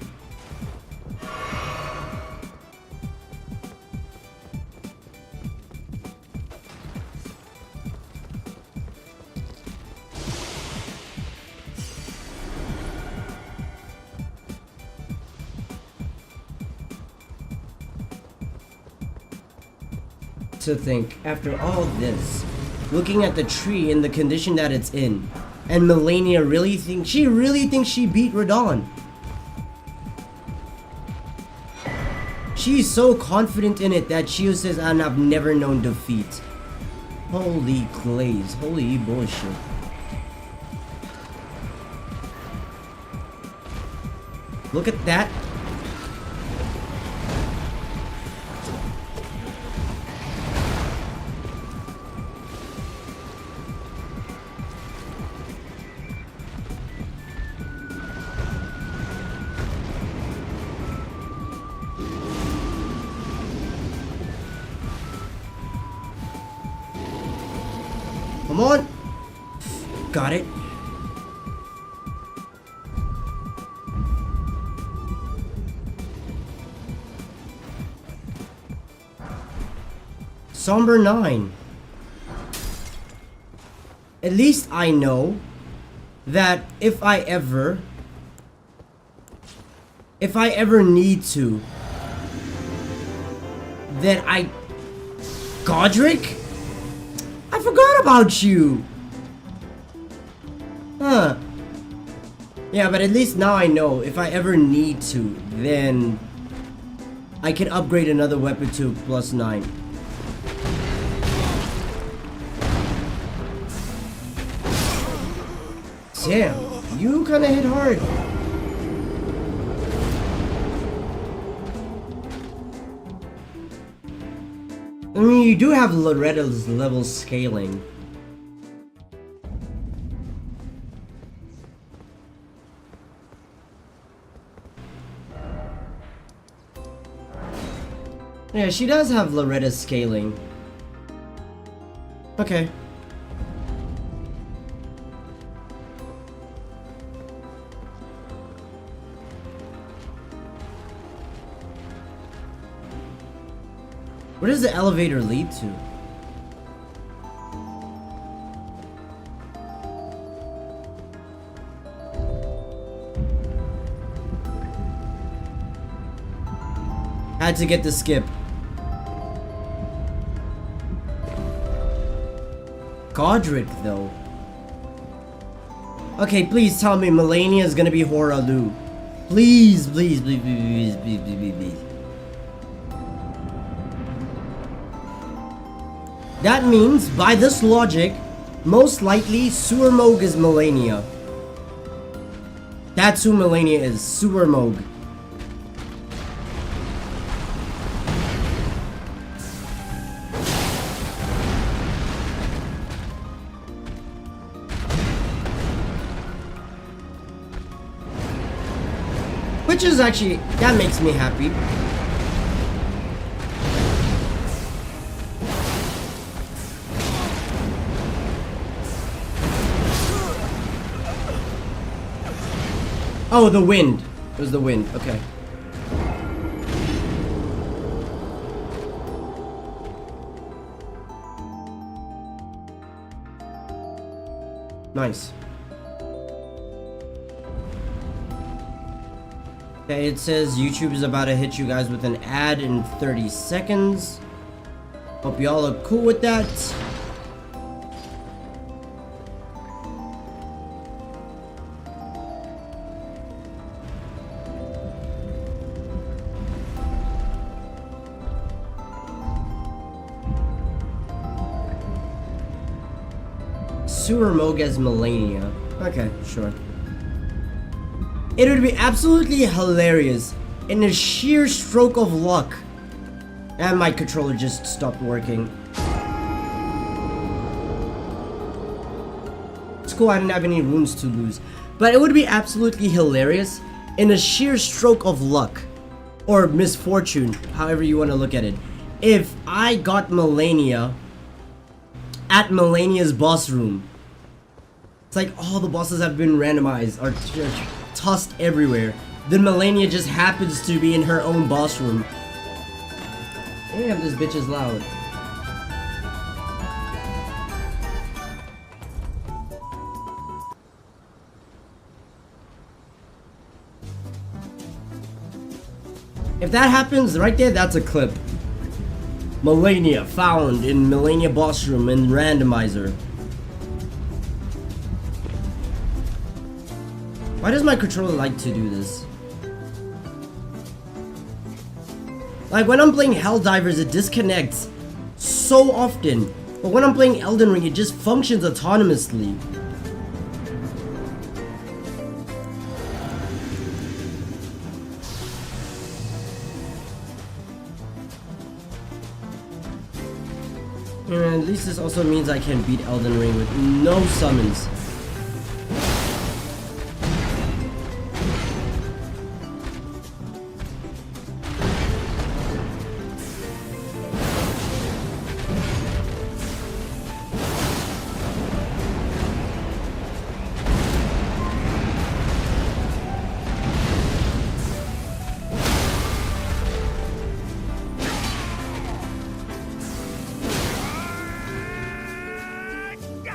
[SPEAKER 1] To think, after all this, looking at the tree in the condition that it's in, and Melania really thinks she beat Radon. She's so confident in it that she says, and I've never known defeat. Holy glaze, holy bullshit. Look at that. Come on. Got it. Somber 9. At least I know that if I ever need to, then Godric? I forgot about you! Huh. Yeah, but at least now I know if I ever need to, then I can upgrade another weapon to +9. Damn, you kinda hit hard. I mean, you do have Loretta's level scaling. Yeah, she does have Loretta's scaling. Okay. Where does the elevator lead to? Had to get the skip. Godric, though. Okay, please tell me Melania is gonna be Horalu. Please, please, please, please, please, please, please, please. That means, by this logic, most likely Suermog is Melania. That's who Melania is, Suermog. Which is actually, that makes me happy. Oh, the wind. It was the wind. Okay. Nice. Okay, it says YouTube is about to hit you guys with an ad in 30 seconds. Hope y'all are cool with that. sewer Moog as Melania. Okay, sure. It would be absolutely hilarious in a sheer stroke of luck. And my controller just stopped working. It's cool, I didn't have any runes to lose. But it would be absolutely hilarious in a sheer stroke of luck. Or misfortune, however you want to look at it. If I got Melania at Melania's boss room. It's like all the bosses have been randomized or tossed everywhere. Then Melania just happens to be in her own boss room. Damn, this bitch is loud. If that happens right there, that's a clip. Melania found in Melania boss room in Randomizer. Why does my controller like to do this? Like when I'm playing Helldivers, it disconnects so often. But when I'm playing Elden Ring, it just functions autonomously. And at least this also means I can beat Elden Ring with no summons.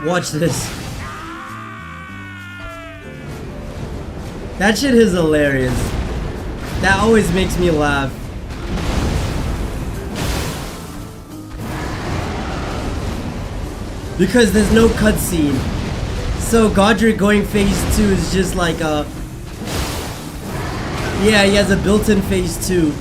[SPEAKER 1] Watch this. That shit is hilarious. That always makes me laugh. Because there's no cutscene. So Godric going phase 2 is just like a... Yeah, he has a built-in phase 2.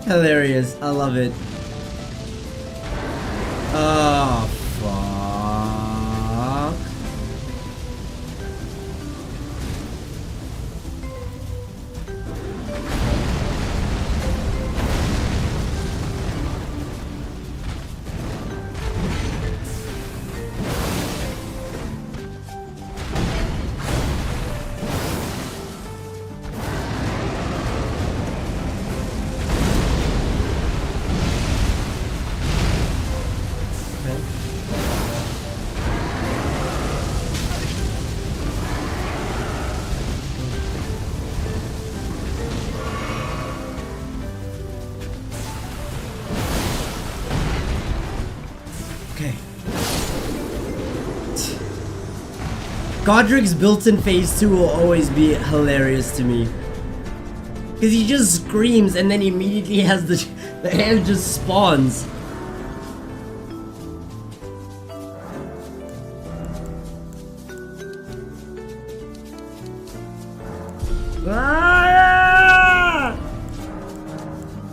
[SPEAKER 1] Hilarious. I love it. Oh, fuck. Godric's built-in phase 2 will always be hilarious to me. Because he just screams and then immediately has the hand just spawns. Ah!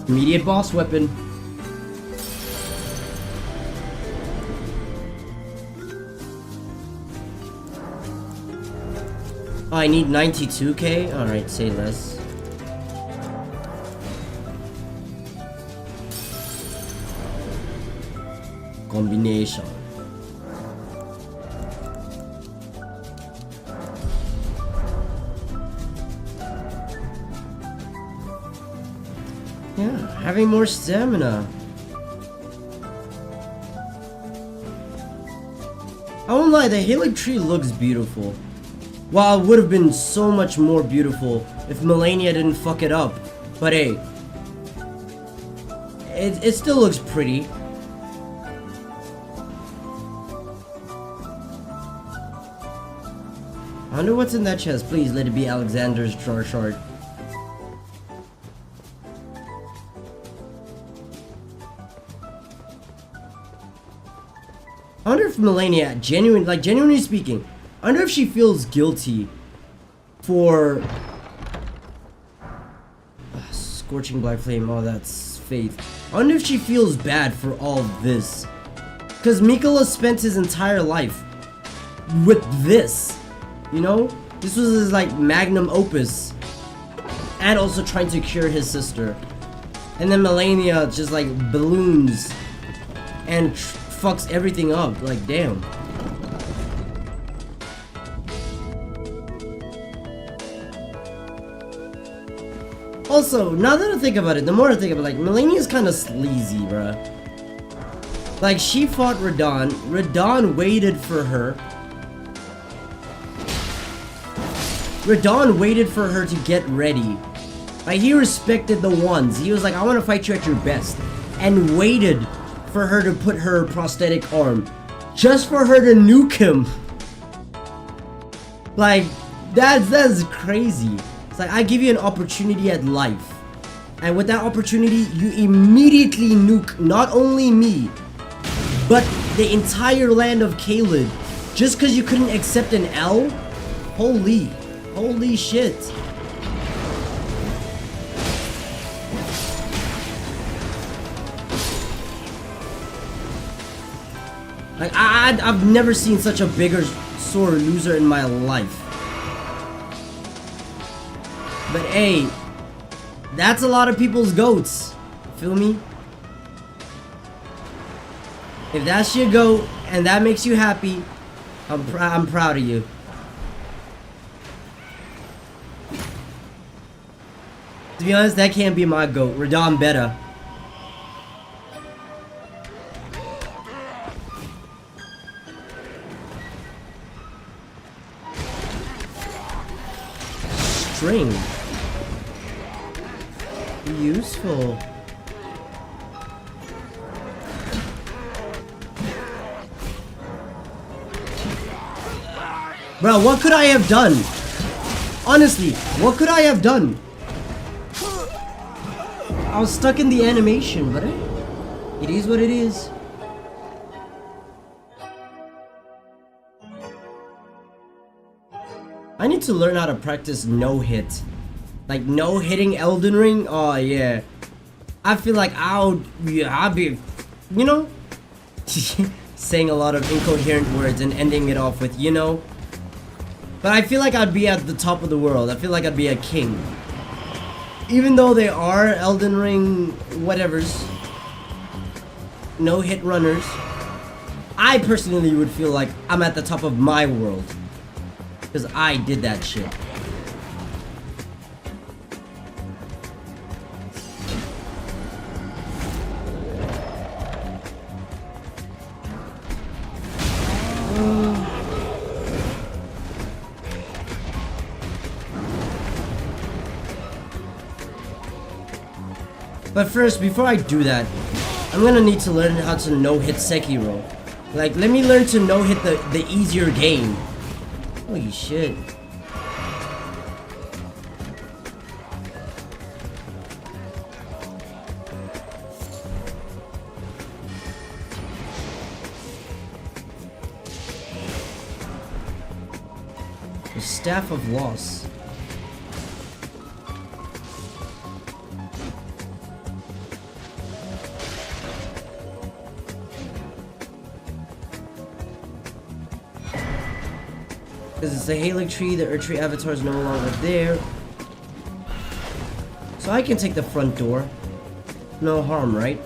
[SPEAKER 1] Immediate boss weapon. Oh, I need 92k? Alright, say less. Combination. Yeah, having more stamina. I won't lie, the Halic tree looks beautiful. Well, it would have been so much more beautiful if Melania didn't fuck it up. But hey, it still looks pretty. I wonder what's in that chest. Please let it be Alexander's shard. I wonder if Melania, genuinely speaking, I wonder if she feels guilty for scorching black flame. Oh, that's Faith. I wonder if she feels bad for all this. Because Mikola spent his entire life with this. You know? This was his, like, magnum opus. And also trying to cure his sister. And then Melania just, like, balloons. And fucks everything up. Like, damn. Also, now that I think about it, the more I think about it, like, Melania's kind of sleazy, bruh. Like, she fought Radon. Radon waited for her. Radon waited for her to get ready. Like, he respected the ones. He was like, I want to fight you at your best. And waited for her to put her prosthetic arm. Just for her to nuke him. Like, that's crazy. It's like, I give you an opportunity at life. And with that opportunity, you immediately nuke not only me, but the entire land of Caelid. Just because you couldn't accept an L? Holy shit. Like, I've never seen such a bigger sore loser in my life. But hey, that's a lot of people's goats. Feel me? If that's your goat and that makes you happy, I'm proud of you. To be honest, that can't be my goat. Radon better. String. Useful. Bro, what could I have done? Honestly, what could I have done? I was stuck in the animation, but it is what it is. I need to learn how to practice no-hit. Like, no-hitting Elden Ring? Oh, yeah. I feel like I'll be, you know? Saying a lot of incoherent words and ending it off with, you know? But I feel like I'd be at the top of the world. I feel like I'd be a king. Even though they are Elden Ring whatevers, no-hit runners, I personally would feel like I'm at the top of my world. Because I did that shit. But first, before I do that, I'm gonna need to learn how to no-hit Sekiro. Like, let me learn to no-hit the easier game. Holy shit. The Staff of Loss. Because it's a Halic tree, the Earth tree avatar is no longer there. So I can take the front door. No harm, right?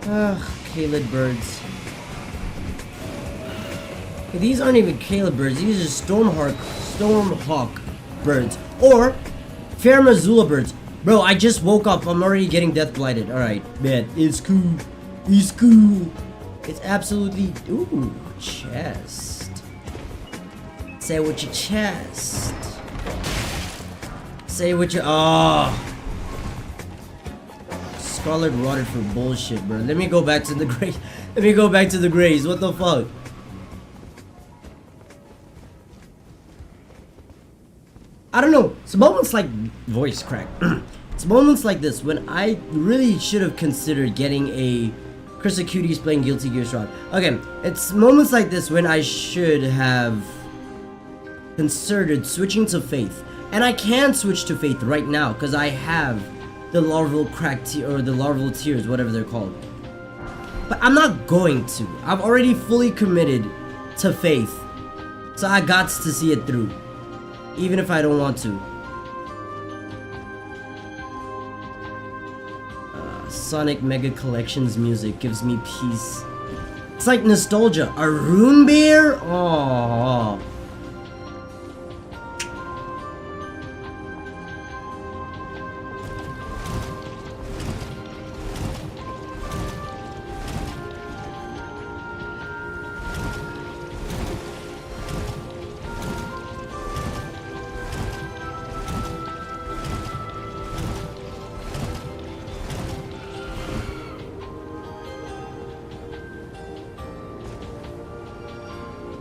[SPEAKER 1] Ugh, Caelid birds. Okay, these aren't even Caelid birds, these are Stormhawk birds. Or Fair Mazula birds. Bro, I just woke up. I'm already getting death blighted. Alright, man. It's cool. It's cool. It's absolutely... Ooh, chest. Say it with your chest. Say it with your... Oh. Scarlet rotted for bullshit, bro. Let me go back to the graves. Let me go back to the graves. What the fuck? I don't know. It's moments like voice crack. It's moments like this when I really should have considered getting a Chris the Cutie's playing Guilty Gear Strive. Okay, it's moments like this when I should have considered switching to Faith. And I can switch to Faith right now because I have the larval or the larval tears, whatever they're called. But I'm not going to. I've already fully committed to Faith. So I got to see it through. Even if I don't want to. Sonic Mega Collections music gives me peace. It's like nostalgia. A rune bear? Oh.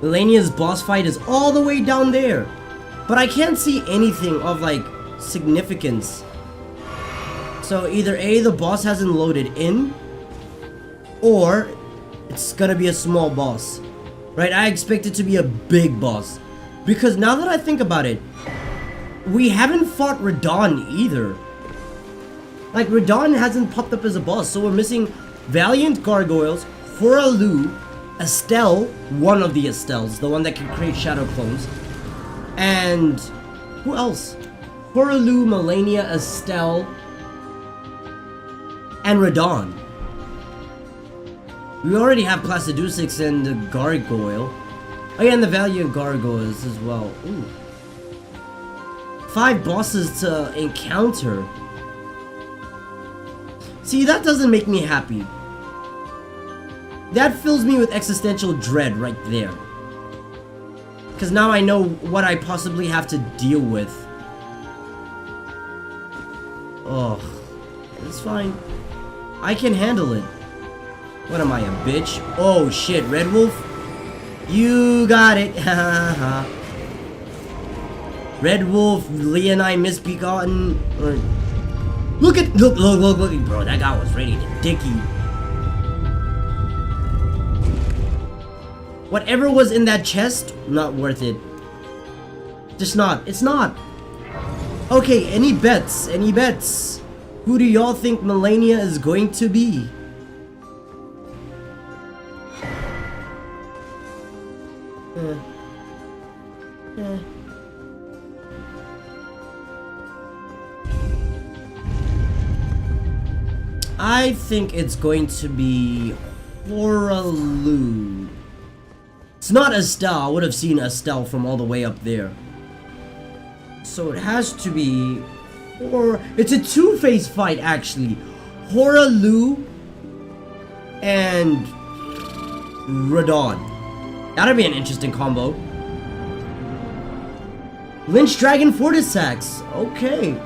[SPEAKER 1] Melania's boss fight is all the way down there. But I can't see anything of like significance. So either A, the boss hasn't loaded in, or it's gonna be a small boss. Right? I expect it to be a big boss. Because now that I think about it, we haven't fought Radon either. Like Radon hasn't popped up as a boss, so we're missing Valiant Gargoyles, Horalu, Estelle, one of the Estelles, the one that can create shadow clones. And who else? Horalu, Melania, Estelle, and Radon. We already have Placidusix and the Gargoyle. Oh yeah, and the Valiant Gargoyles as well. Ooh. 5 bosses to encounter. See, that doesn't make me happy. That fills me with existential dread right there. Because now I know what I possibly have to deal with. Oh, it's fine. I can handle it. What am I, a bitch? Oh shit, Red Wolf? You got it. Red Wolf, Leonine Misbegotten, or... Look, bro, that guy was ready to dicky. Whatever was in that chest, not worth it. Just not. It's not. Okay, any bets? Any bets? Who do y'all think Melania is going to be? I think it's going to be Horalu. It's not Estelle. I would have seen Estelle from all the way up there. So it has to be... Or it's a two-phase fight, actually. Horalu and Radon. That'd be an interesting combo. Lynch Dragon Fortisax. Okay.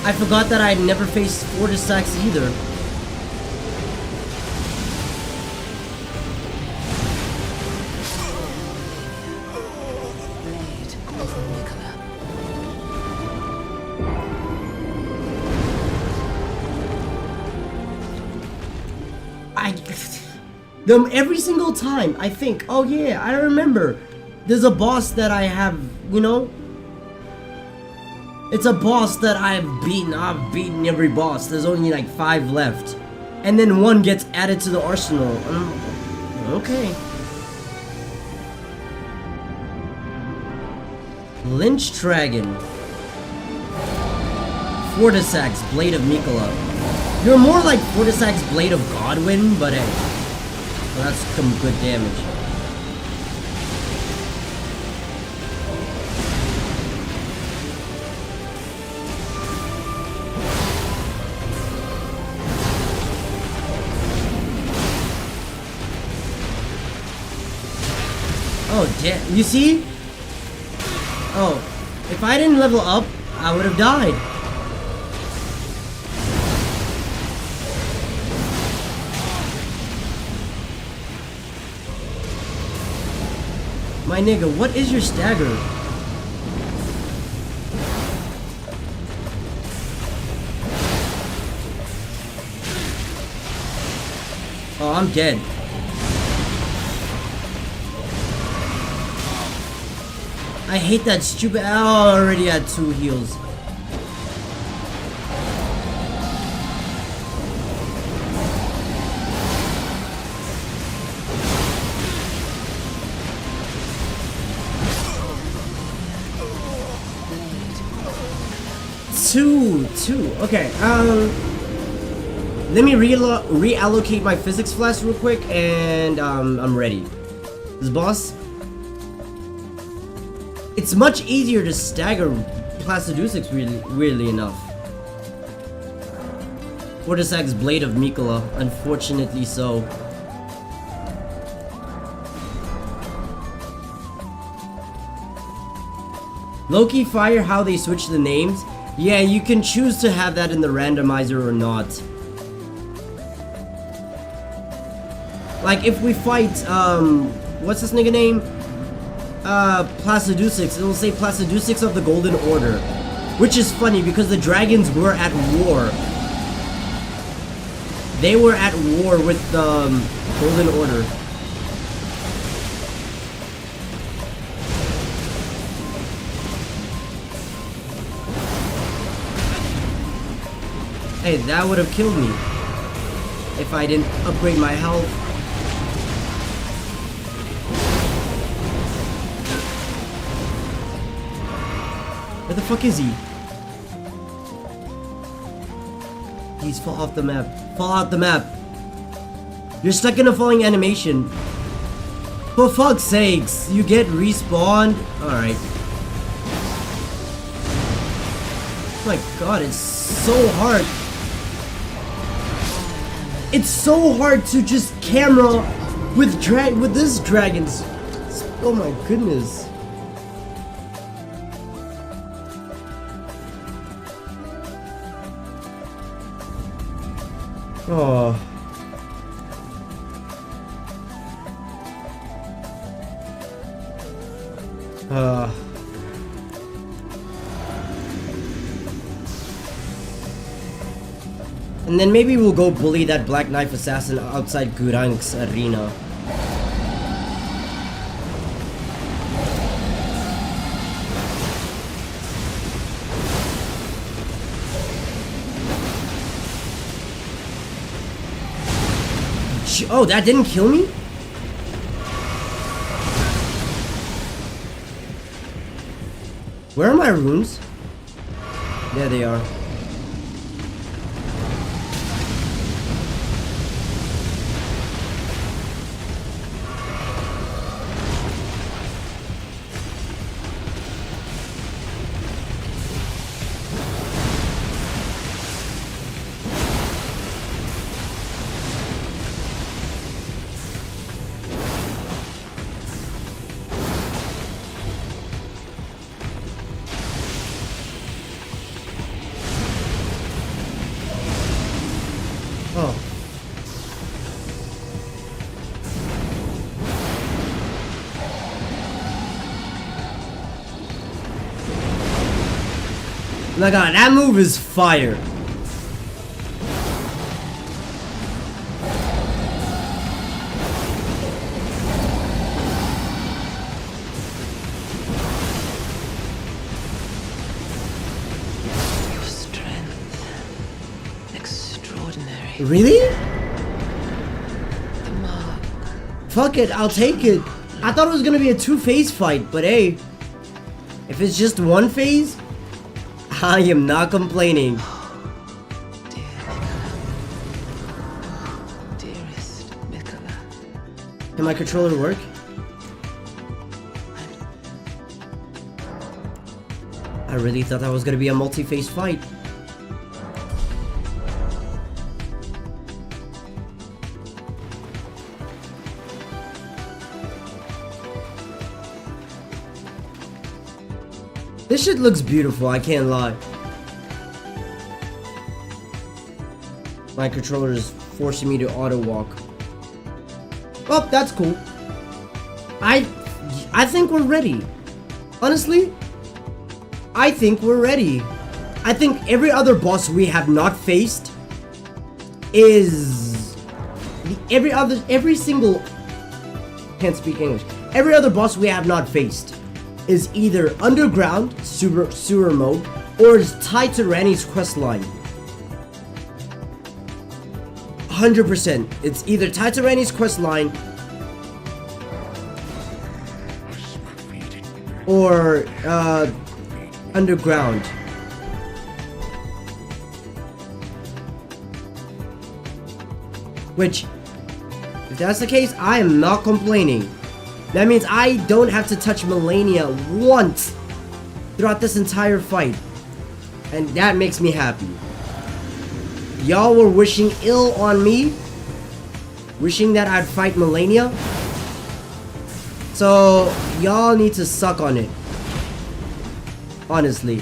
[SPEAKER 1] I forgot that I'd never faced Fortisax either. Every single time I think, oh yeah, I remember. There's a boss that I have, you know. It's a boss that I've beaten every boss. There's only like 5 left. And then 1 gets added to the arsenal. Okay. Lynch Dragon. Fortisax, Blade of Mikola. You're more like Fortisax, Blade of Godwin, but hey. Well, that's some good damage. Oh, damn. You see? Oh, if I didn't level up, I would have died. My nigga, what is your stagger? Oh, I'm dead. I hate that stupid. Oh, I already had 2 heals. Two. Okay. Let me reallocate my physics flask real quick, and I'm ready. This boss. It's much easier to stagger Placidusax, weirdly enough. Fortisag's Blade of Mikola, unfortunately so. Loki Fire, how they switch the names? Yeah, you can choose to have that in the randomizer or not. Like if we fight, what's this nigga name? Placidusax, it'll say Placidusax of the Golden Order. Which is funny because the dragons were at war. They were at war with the Golden Order. Hey, that would have killed me if I didn't upgrade my health. Where the fuck is he? Please fall off the map. Fall out the map. You're stuck in a falling animation. For fuck's sakes, you get respawned? Alright. Oh my god, it's so hard. It's so hard to just camera with this dragons. Oh my goodness. Oh. And then maybe we'll go bully that Black Knife Assassin outside Gurank's arena. Oh, that didn't kill me? Where are my runes? There they are. Oh. My god, that move is fire.
[SPEAKER 6] Your strength. Extraordinary.
[SPEAKER 1] Really?
[SPEAKER 6] The mark.
[SPEAKER 1] Fuck it, I'll take it. I thought it was gonna be a 2-phase fight, but hey, if it's just 1 phase, I am not complaining.
[SPEAKER 6] Dearest Mikola.
[SPEAKER 1] Can my controller work? I really thought that was gonna be a multi-phase fight. This shit looks beautiful, I can't lie. My controller is forcing me to auto walk. Oh, that's cool. I think we're ready. Honestly, I think we're ready. I think every other boss we have not faced is every single, can't speak English, every other boss we have not faced is either underground, sewer mode, or is tied to Ranni's quest line. 100%. It's either tied to Ranni's quest line or underground. Which, if that's the case, I am not complaining. That means I don't have to touch Melania once throughout this entire fight. And that makes me happy. Y'all were wishing ill on me, wishing that I'd fight Melania. So, y'all need to suck on it. Honestly.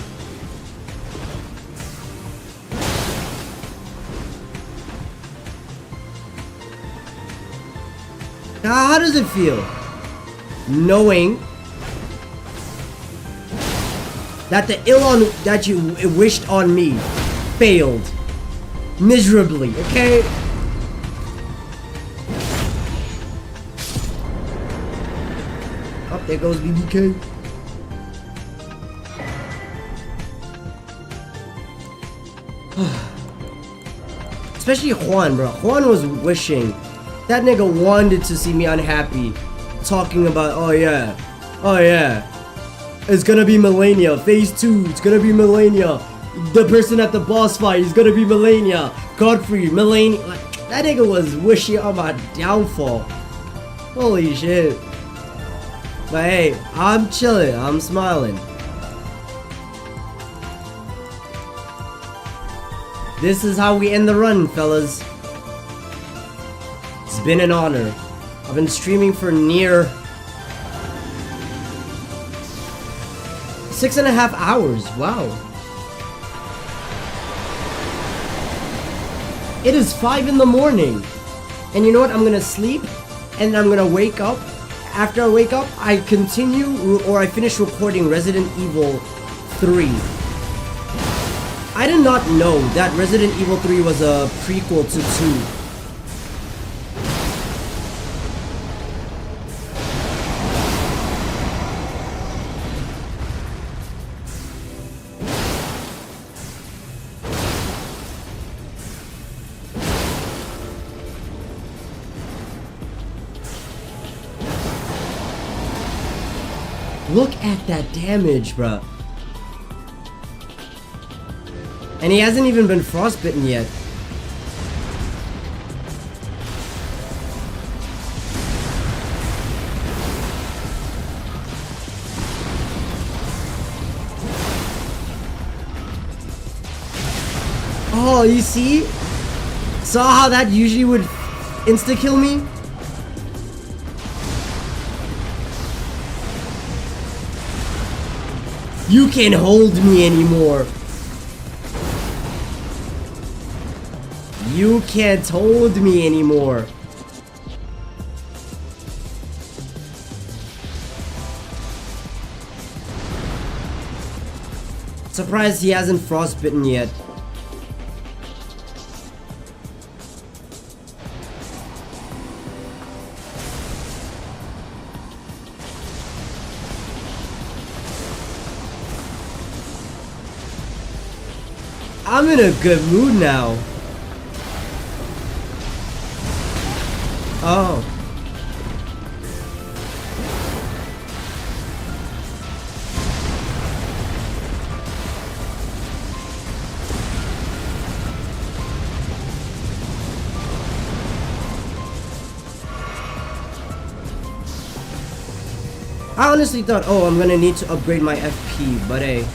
[SPEAKER 1] Now, how does it feel? Knowing that the ill on that you wished on me failed miserably, okay? Oh, there goes BBK. Especially Juan, bro. Juan was wishing. That nigga wanted to see me unhappy. Talking about, oh yeah, it's gonna be Melania, phase 2, it's gonna be Melania. The person at the boss fight is gonna be Melania. Godfrey, Melania. Like, that nigga was wishing on my downfall. Holy shit. But hey, I'm chilling, I'm smiling. This is how we end the run, fellas. It's been an honor. I've been streaming for near 6.5 hours. Wow. It is 5 in the morning. And you know what? I'm gonna sleep and I'm gonna wake up. After I wake up, I continue or I finish recording Resident Evil 3. I did not know that Resident Evil 3 was a prequel to 2. Look at that damage, bruh. And he hasn't even been frostbitten yet. Oh, you see? Saw how that usually would insta-kill me? You can't hold me anymore. You can't hold me anymore. Surprised he hasn't frostbitten yet. I'm in a good mood now. Oh. I honestly thought, oh, I'm gonna need to upgrade my FP, but hey.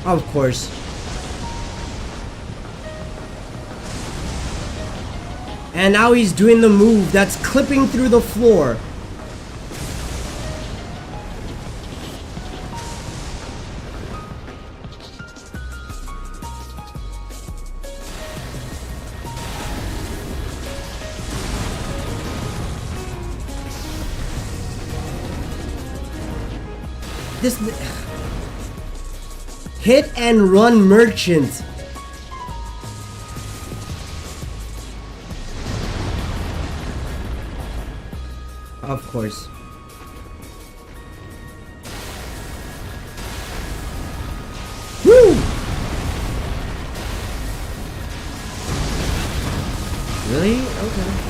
[SPEAKER 1] Of course. And now he's doing the move that's clipping through the floor. This hit and run merchant. Of course. Woo! Really? Okay.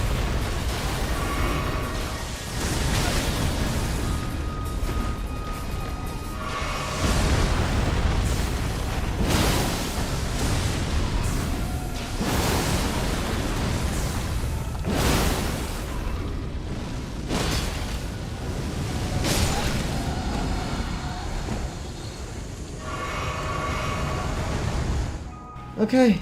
[SPEAKER 1] Okay.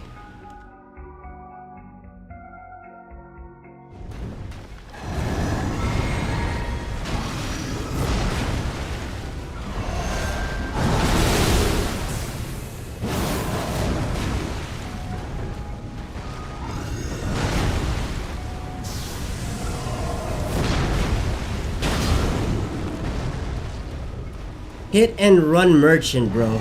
[SPEAKER 1] Hit and run merchant, bro.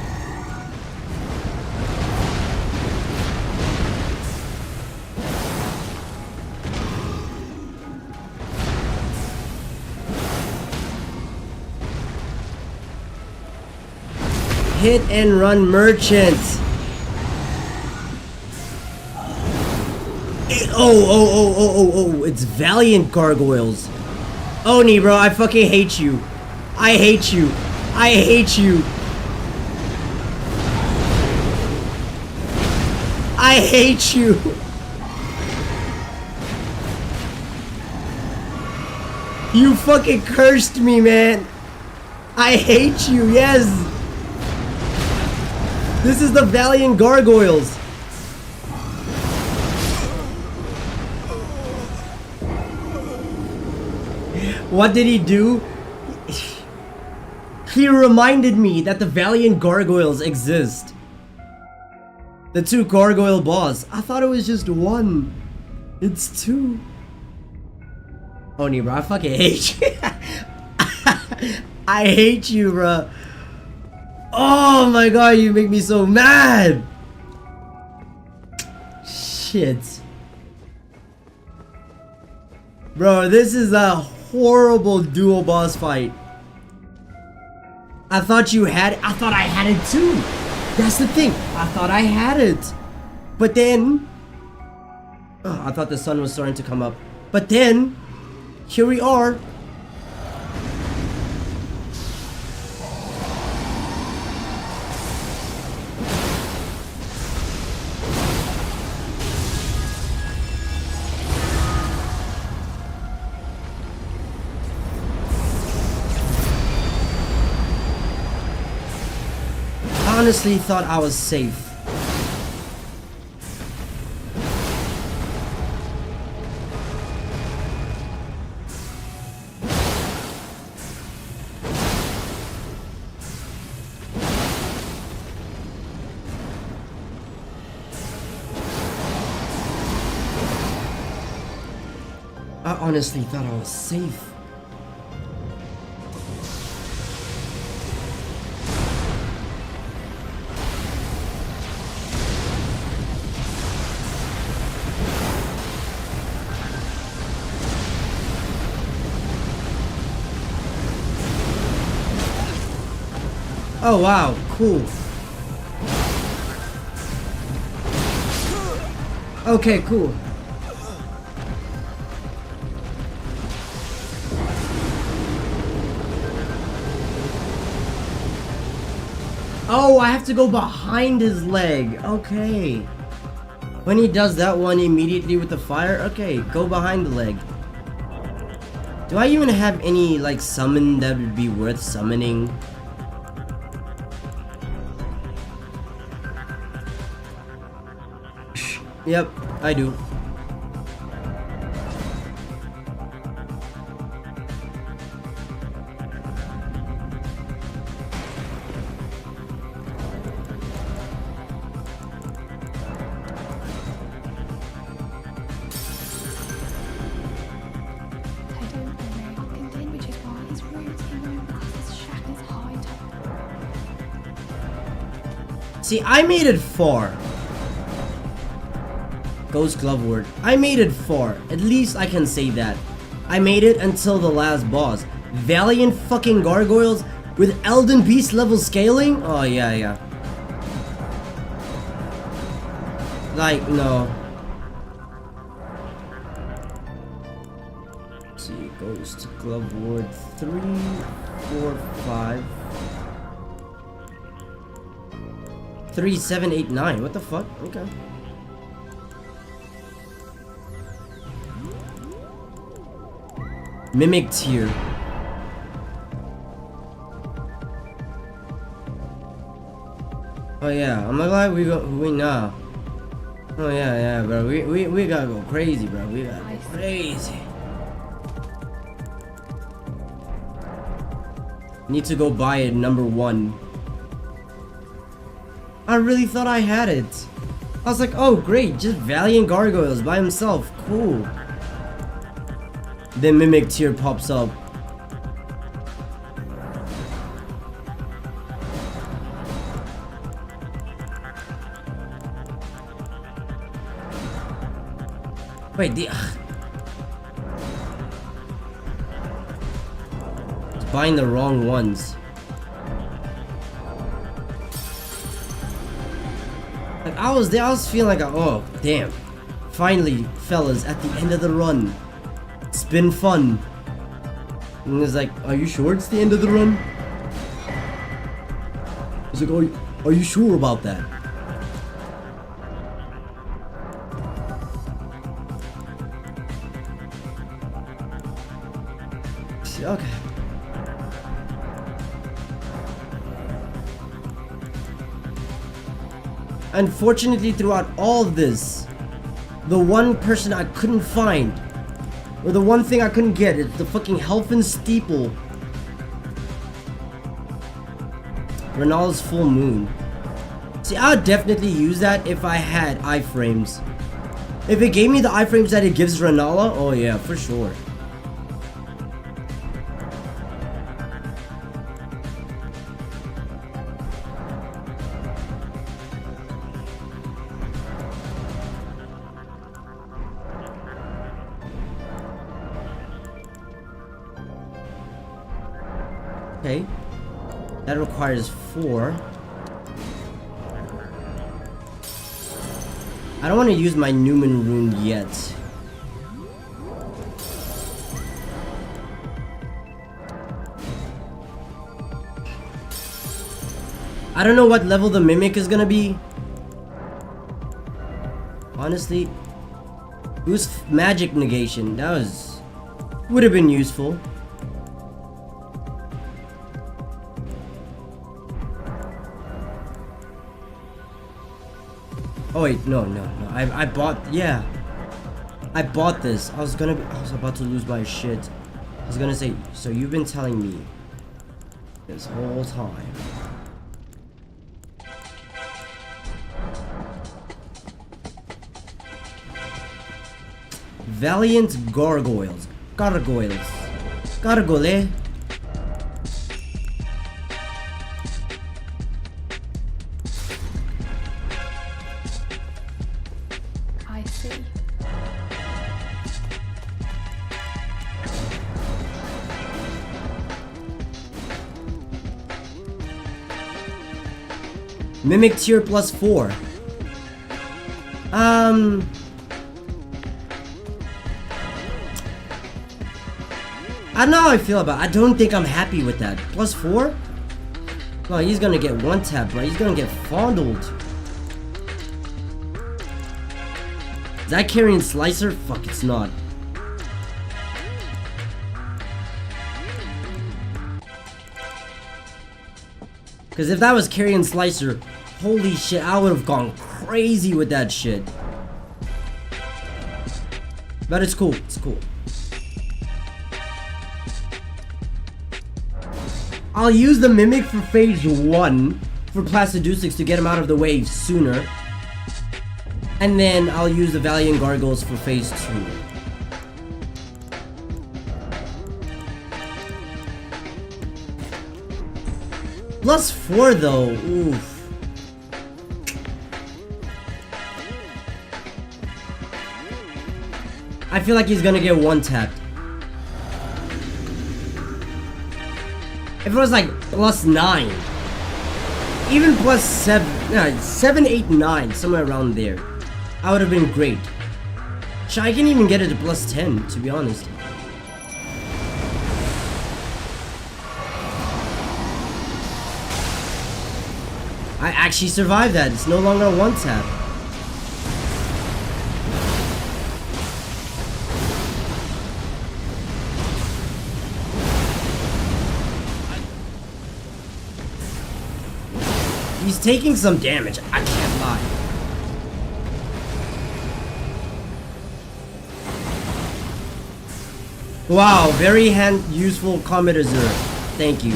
[SPEAKER 1] Hit and run merchant. Oh, it's Valiant Gargoyles. Oni, bro, I fucking hate you. I hate you. I hate you. I hate you. You fucking cursed me, man. I hate you, yes. This is the Valiant Gargoyles. What did he do? He reminded me that the Valiant Gargoyles exist. The two gargoyle boss. I thought it was just one. It's two. Oni, bro, I fucking hate you. I hate you, bro. Oh my god, you make me so mad. Shit. Bro, this is a horrible dual boss fight. I thought you had it. I thought I had it too. That's the thing. I thought I had it. But then... Oh, I thought the sun was starting to come up. But then... Here we are. I honestly thought I was safe. I honestly thought I was safe. Oh wow, cool. Okay, cool. Oh, I have to go behind his leg. Okay. When he does that one immediately with the fire, okay, go behind the leg. Do I even have any, like, summon that would be worth summoning? Yep, I do. See, I made it far. Ghost Glove Ward. I made it far. At least I can say that. I made it until the last boss. Valiant fucking gargoyles with Elden Beast level scaling? Oh, yeah. Like, no. Let's see, Ghost Glove Ward 3, 4, 5. 3, 7, 8, 9. What the fuck? Okay. Mimic tier. Oh yeah, I'm not glad we nah. Oh yeah, bro. We gotta go crazy, bro. We gotta go crazy. Need to go buy it, number 1. I really thought I had it. I was like, oh great, just Valiant Gargoyles by himself. Cool. Then Mimic tier pops up. Wait, it's buying the wrong ones. Like I was feeling like, oh damn, finally, fellas, at the end of the run. It's been fun. And it's like, are you sure it's the end of the run? It's like, oh, are you sure about that? Okay. Unfortunately, throughout all of this, the one person I couldn't find, or the one thing I couldn't get, is the fucking health and steeple. Renala's full moon. See, I would definitely use that if I had iframes. If it gave me the iframes that it gives Renala, oh yeah, for sure. Okay, that requires 4. I don't want to use my Newman rune yet. I don't know what level the Mimic is gonna be. Honestly, boost magic negation. That would have been useful. Oh wait, no. I bought, yeah. I bought this. I was about to lose my shit. I was gonna say, so you've been telling me this whole time. Valiant Gargoyles. Gargole. Mimic tier plus 4. I don't know how I feel about it. I don't think I'm happy with that. Plus 4? No, he's gonna get one tap, bro. He's gonna get fondled. Is that carrying Slicer? Fuck, it's not. Because if that was carrying Slicer, holy shit, I would have gone crazy with that shit. But it's cool, it's cool. I'll use the Mimic for phase 1 for Placidusix to get him out of the way sooner. And then I'll use the Valiant Gargoyles for phase 2. Plus 4 though, oof. feel like he's gonna get one tapped. If it was like +9, even +7, 7, 8, 9, somewhere around there, I would have been great. Shit, I can even get it to +10, to be honest. I actually survived that. It's no longer a one tap. He's taking some damage, I can't lie. Wow, very useful comment reserve. Thank you.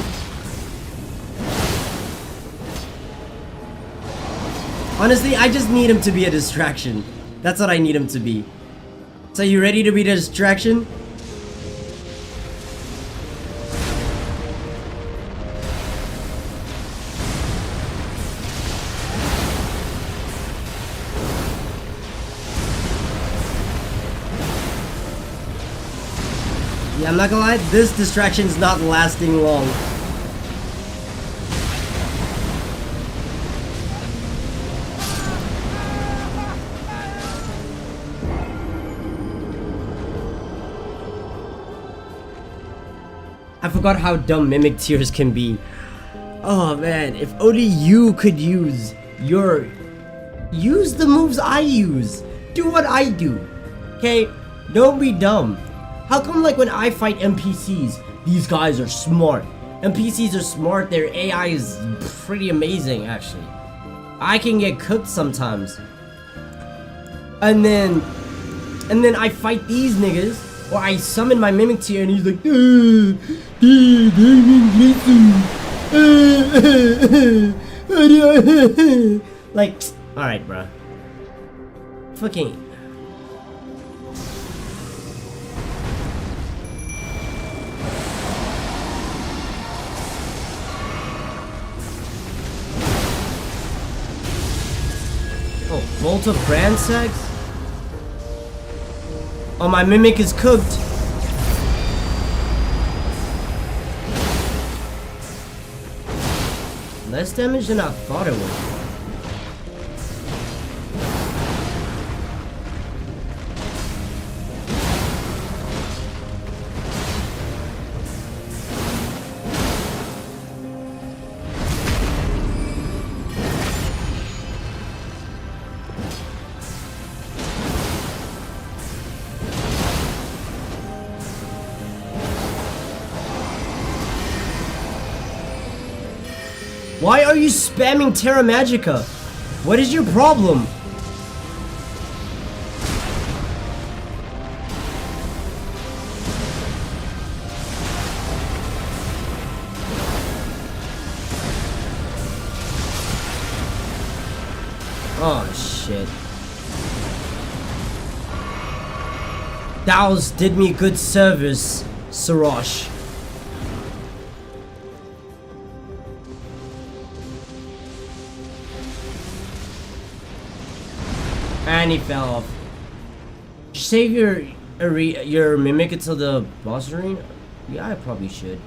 [SPEAKER 1] Honestly, I just need him to be a distraction. That's what I need him to be. So you ready to be the distraction? Yeah, I'm not gonna lie, this distraction's not lasting long. I forgot how dumb mimic tears can be. Oh man, if only you could use the moves I use. Do what I do. Okay? Don't be dumb. How come like when I fight NPCs, these guys are smart. NPCs are smart, their AI is pretty amazing actually. I can get cooked sometimes. And then I fight these niggas, or I summon my mimic tier and he's like, like, alright bruh. Fucking Bolt of Grand Sex? Oh, my mimic is cooked. Less damage than I thought it would. Why are you spamming Terra Magica? What is your problem? Oh shit. Daos did me good service, Sarosh. And he fell off. Save your mimic until the boss arena? Yeah, I probably should.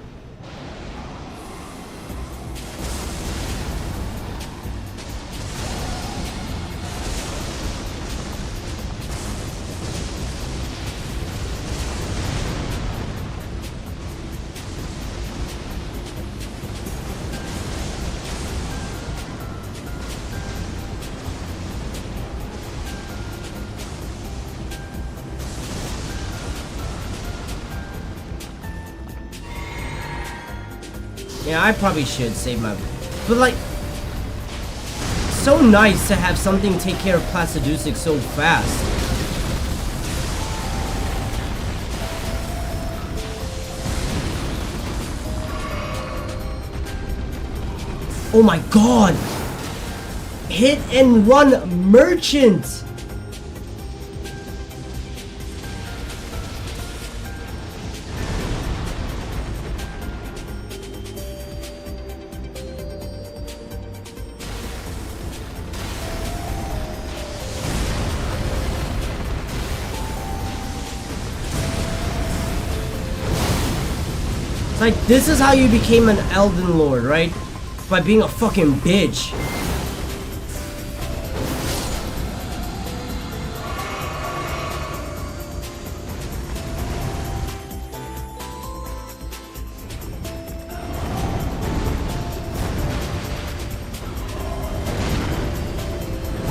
[SPEAKER 1] Yeah, I probably should save my... But like... So nice to have something take care of Placidusic so fast. Oh my god! Hit and run merchant! Like, this is how you became an Elden Lord, right? By being a fucking bitch.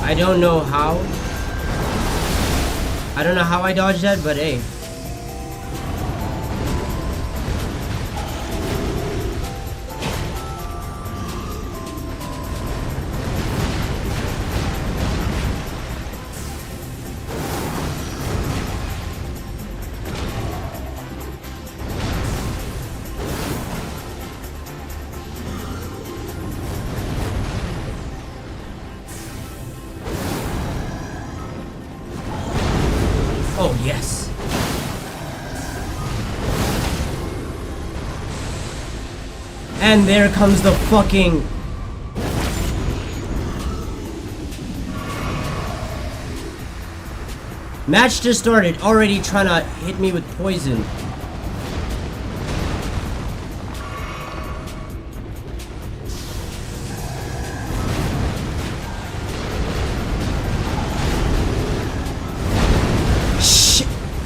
[SPEAKER 1] I don't know how. I don't know how I dodged that, but hey. Oh, yes. And there comes the fucking... Match just started, already trying to hit me with poison.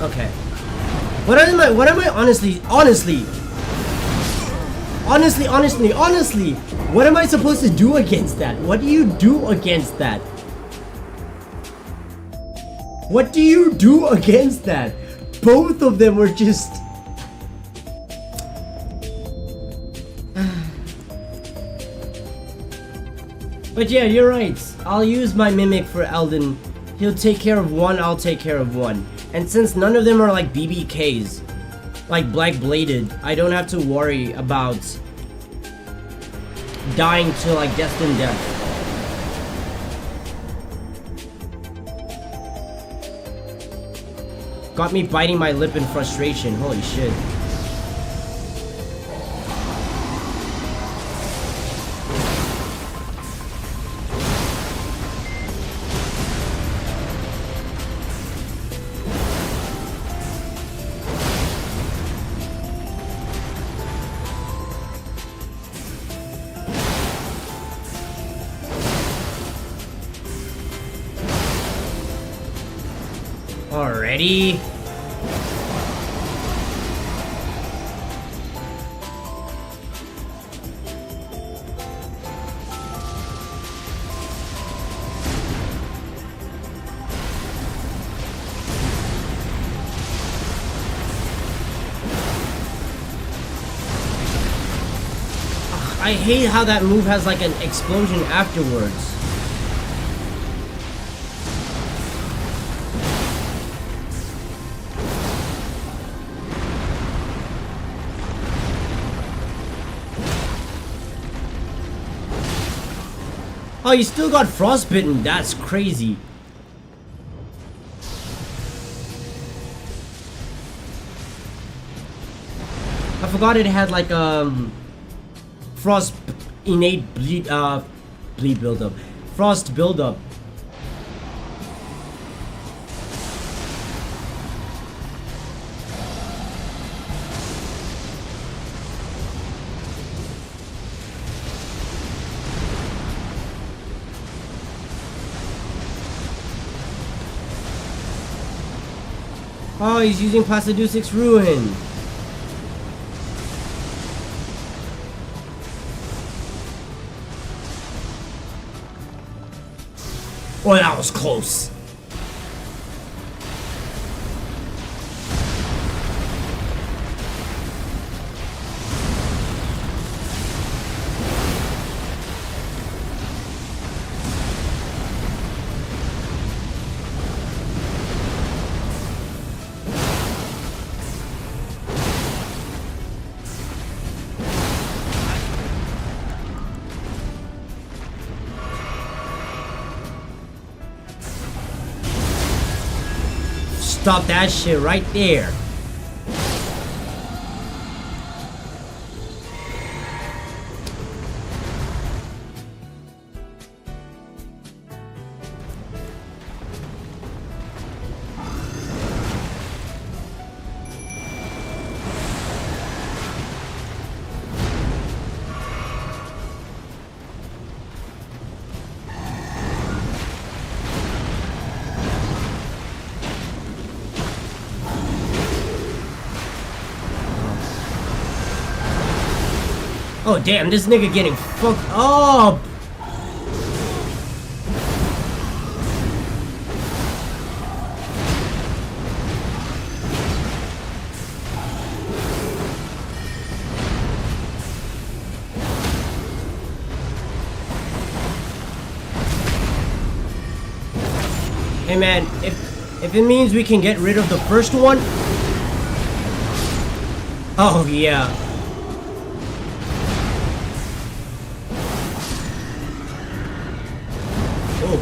[SPEAKER 1] Okay. What am I honestly, what am I supposed to do against that? What do you do against that? What do you do against that? Both of them were just... But yeah, you're right. I'll use my Mimic for Elden. He'll take care of one, I'll take care of one. And since none of them are like BBKs, like Black Bladed, I don't have to worry about dying to like destined death. Got me biting my lip in frustration, holy shit. Already? I hate how that move has like an explosion afterwards. Oh, you still got frostbitten. That's crazy. I forgot it had like frost innate bleed buildup. Frost buildup. Oh, he's using Placidusic's Ruin. Oh, that was close. Stop that shit right there. Oh damn, this nigga getting fucked up. Hey man, if it means we can get rid of the first one. Oh yeah. Oh.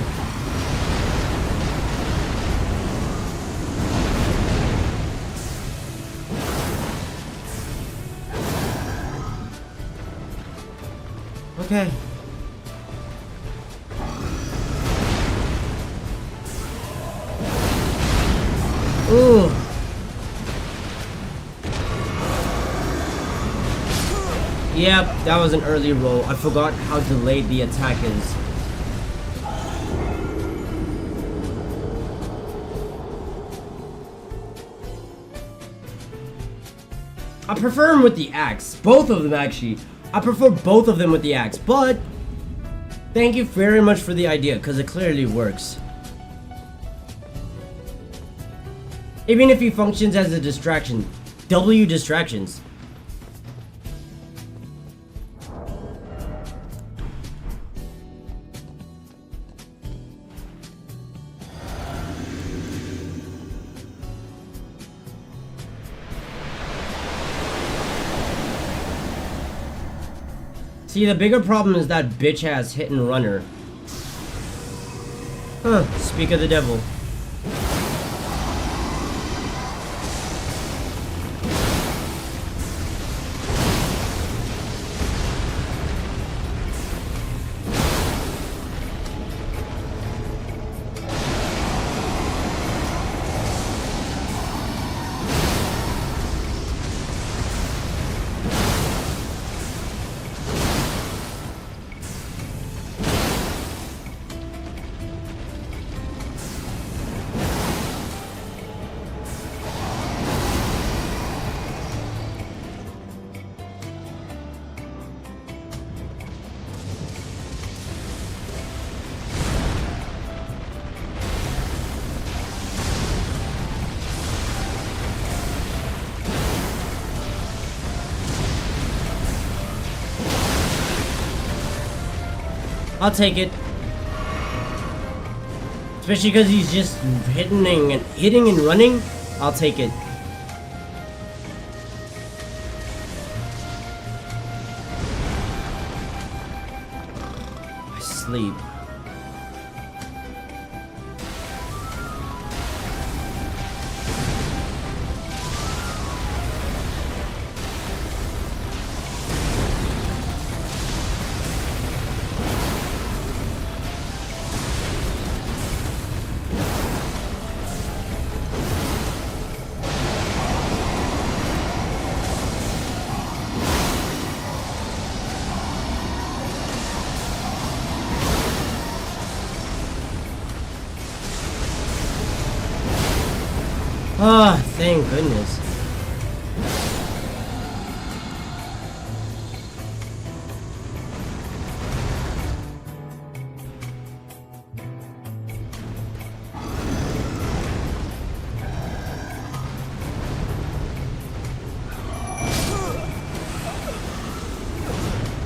[SPEAKER 1] Okay. Ooh. Yep, that was an early roll. I forgot how delayed the attack is. I prefer him with the axe. Both of them, actually. I prefer both of them with the axe, but thank you very much for the idea, because it clearly works. Even if he functions as a distraction. W distractions. See, the bigger problem is that bitch ass hit and runner. Huh, speak of the devil. I'll take it. Especially because he's just hitting and running. I'll take it. I sleep. Ah, thank goodness.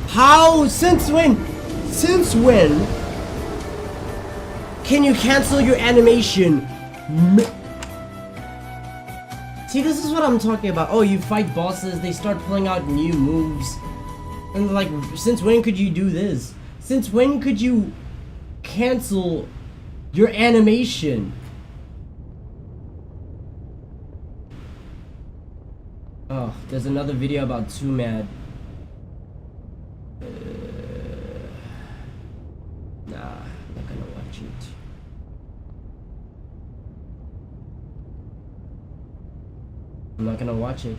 [SPEAKER 1] How? Since when? Since when can you cancel your animation? See, this is what I'm talking about. Oh, you fight bosses, they start pulling out new moves. And like, since when could you do this? Since when could you cancel your animation? Oh, there's another video about Too Mad. Nah, I'm not gonna watch it. I'm not gonna watch it.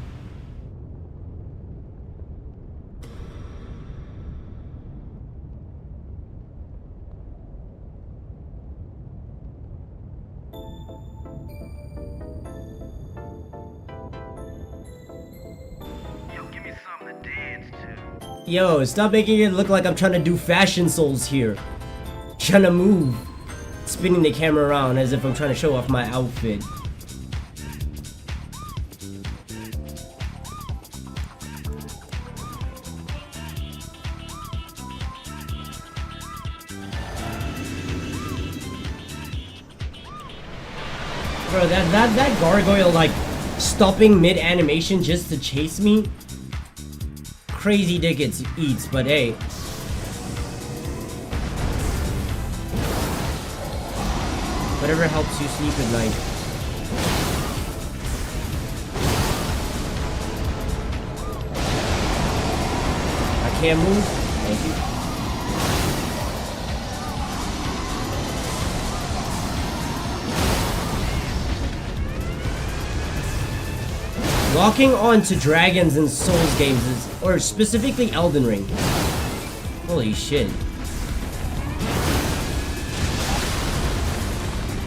[SPEAKER 1] Yo, stop making it look like I'm trying to do fashion souls here. Trying to move. Spinning the camera around as if I'm trying to show off my outfit. Bro, that gargoyle like stopping mid animation just to chase me. Crazy dick it eats, but hey. Whatever helps you sleep at night. I can't move. Thank you. Locking on to dragons in Souls games is, or specifically Elden Ring. Holy shit.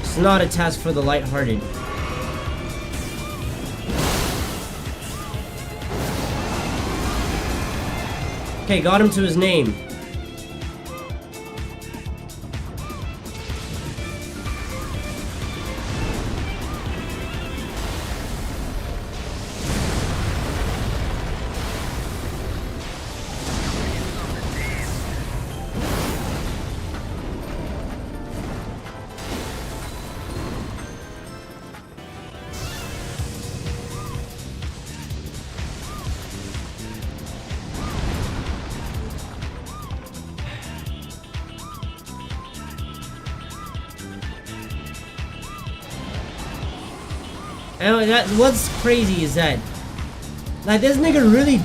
[SPEAKER 1] It's not a task for the lighthearted. Okay, got him to his name. And what's crazy is that, like, this nigga really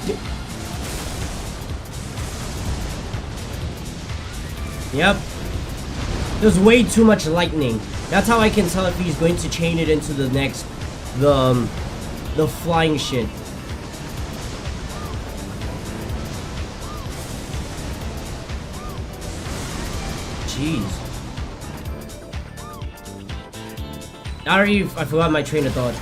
[SPEAKER 1] Yep. There's way too much lightning. That's how I can tell if he's going to chain it into the next, the flying shit. Jeez. I forgot my train of thought.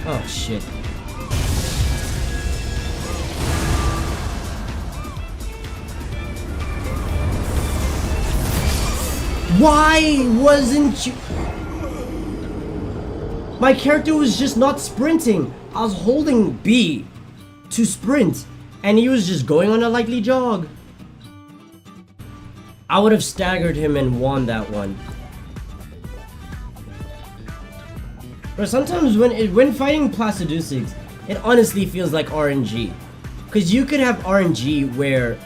[SPEAKER 1] Oh shit. Why wasn't you? My character was just not sprinting. I was holding B to sprint, and he was just going on a lightly jog. I would have staggered him and won that one. But sometimes when fighting Placidusics, it honestly feels like RNG. Because you could have RNG where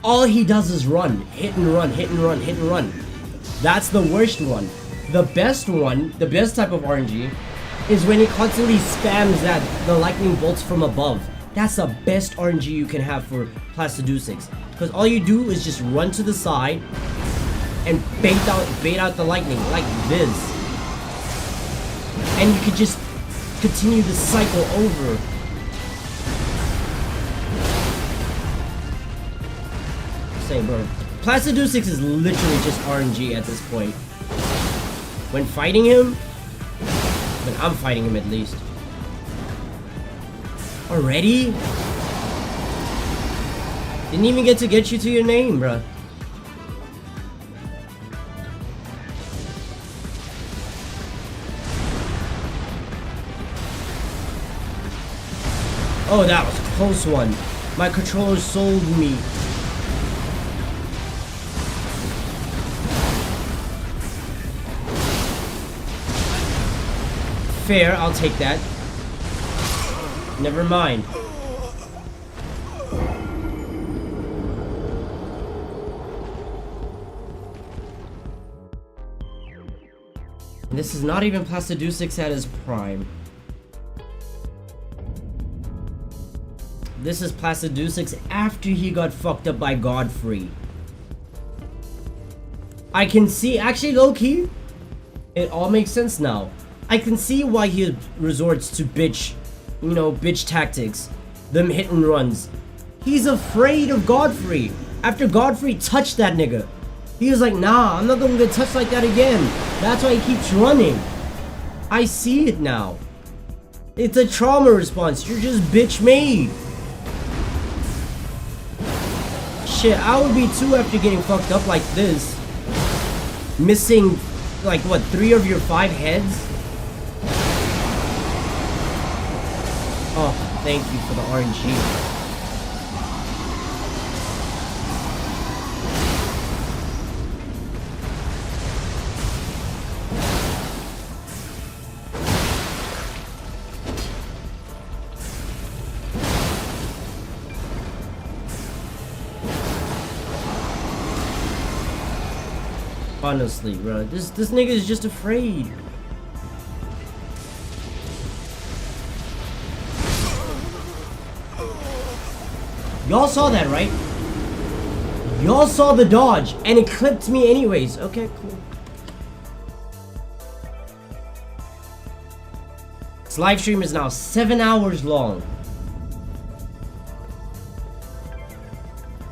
[SPEAKER 1] all he does is run, hit and run, hit and run, hit and run. That's the worst one. The best one, the best type of RNG, is when he constantly spams the lightning bolts from above. That's the best RNG you can have for Placidusics. Because all you do is just run to the side and bait out the lightning like this. And you could just continue the cycle over. Say, bro, Placidusics is literally just RNG at this point. When fighting him, when I'm fighting him at least. Already? Didn't even get you to your name, bro. Oh, that was a close one. My controller sold me. Fair, I'll take that. Never mind. This is not even Placidusics at his prime. This is Placidusics after he got fucked up by Godfrey. I can see, actually low-key, It all makes sense now. I can see why he resorts to bitch, you know, bitch tactics. Them hit and runs. He's afraid of Godfrey. After Godfrey touched that nigga, he was like, nah, I'm not gonna get touched like that again. That's why he keeps running. I see it now. It's a trauma response. You're just bitch made. Shit, I would be too after getting fucked up like this. Missing, like, what, 3 of your 5 heads? Oh, thank you for the RNG. Honestly, bro, this nigga is just afraid. Y'all saw that, right? Y'all saw the dodge, and it clipped me anyways. Okay, cool. This live stream is now 7 hours long.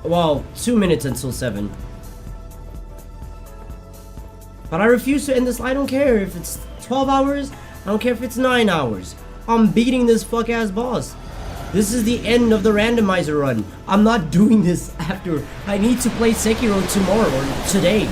[SPEAKER 1] Well, 2 minutes until 7. But I refuse to end this. I don't care if it's 12 hours. I don't care if it's 9 hours. I'm beating this fuck ass boss. This is the end of the randomizer run. I'm not doing this after. I need to play Sekiro tomorrow or today.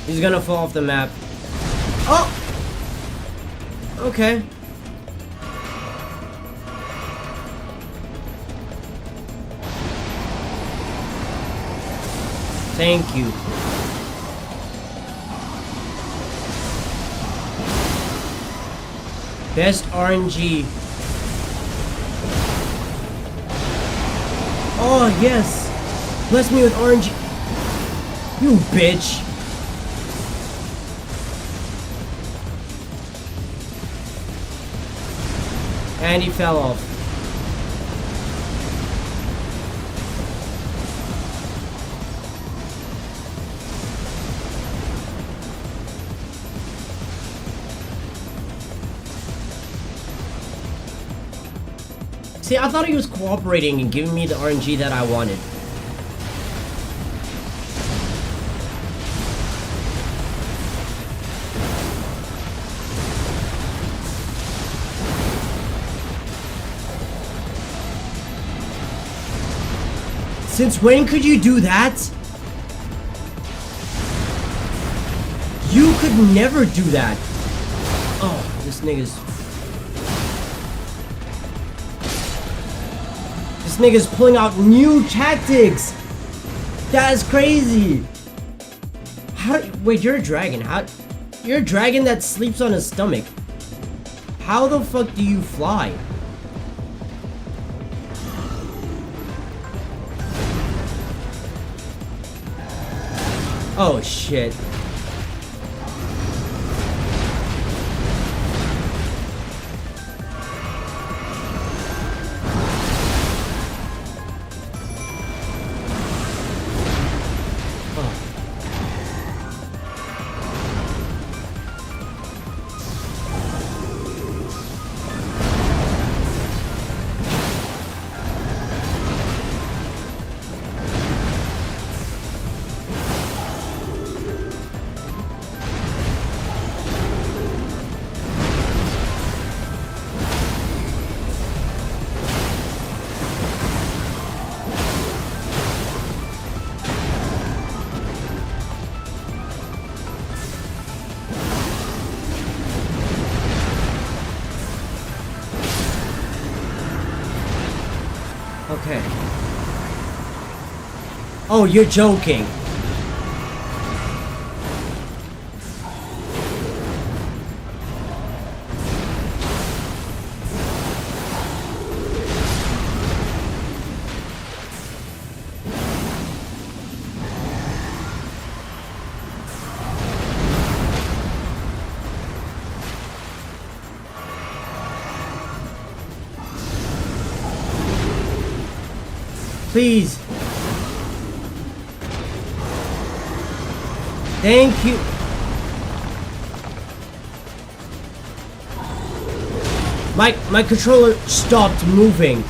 [SPEAKER 1] He's gonna fall off the map. Oh! Okay. Thank you. Best RNG. Oh, yes. Bless me with RNG. You bitch. And he fell off. See, I thought he was cooperating and giving me the RNG that I wanted. Since when could you do that? You could never do that. Oh, this nigga's pulling out new tactics. That is crazy. Wait, you're a dragon. You're a dragon that sleeps on his stomach. How the fuck do you fly? Oh shit. Okay. Oh, you're joking. Please. Thank you. My controller stopped moving.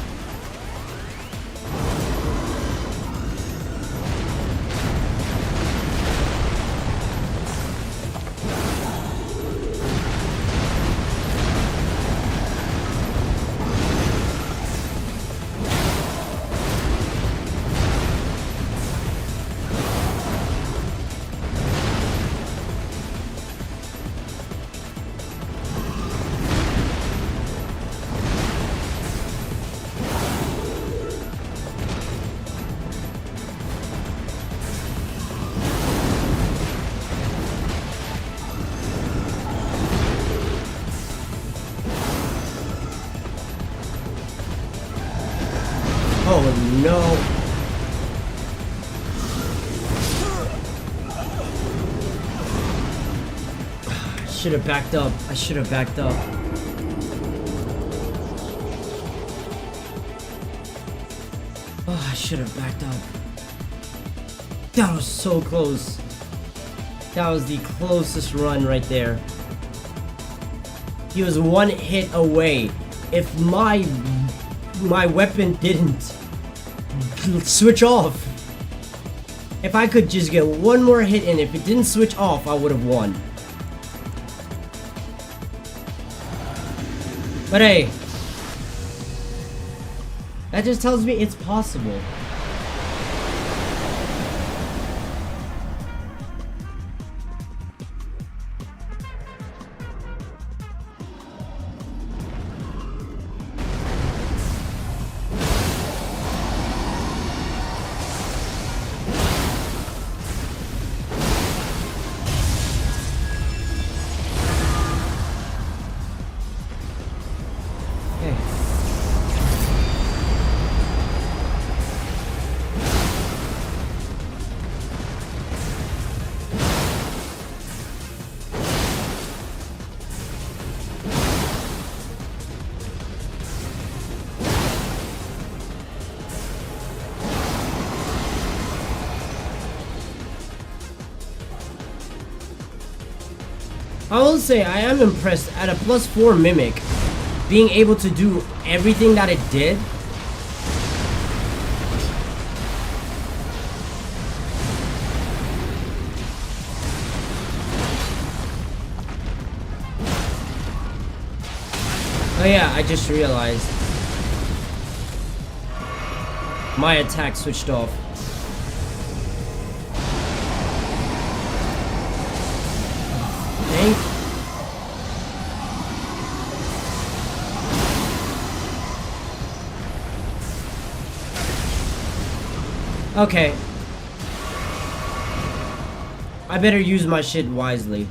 [SPEAKER 1] Oh no. I should have backed up. I should have backed up. Oh, I should have backed up. That was so close. That was the closest run right there. He was one hit away. If my weapon didn't switch off. If I could just get one more hit in, if it didn't switch off, I would have won. But hey, that just tells me it's possible. I will say I am impressed at a +4 Mimic being able to do everything that it did. Oh yeah, I just realized my attack switched off. Okay. I better use my shit wisely.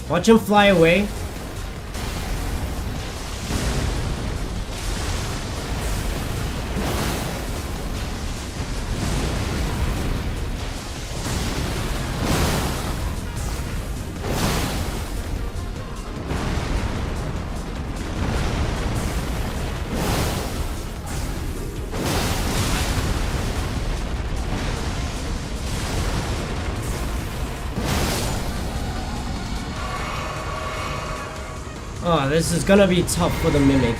[SPEAKER 1] Watch him fly away. Oh, this is gonna be tough for the mimic.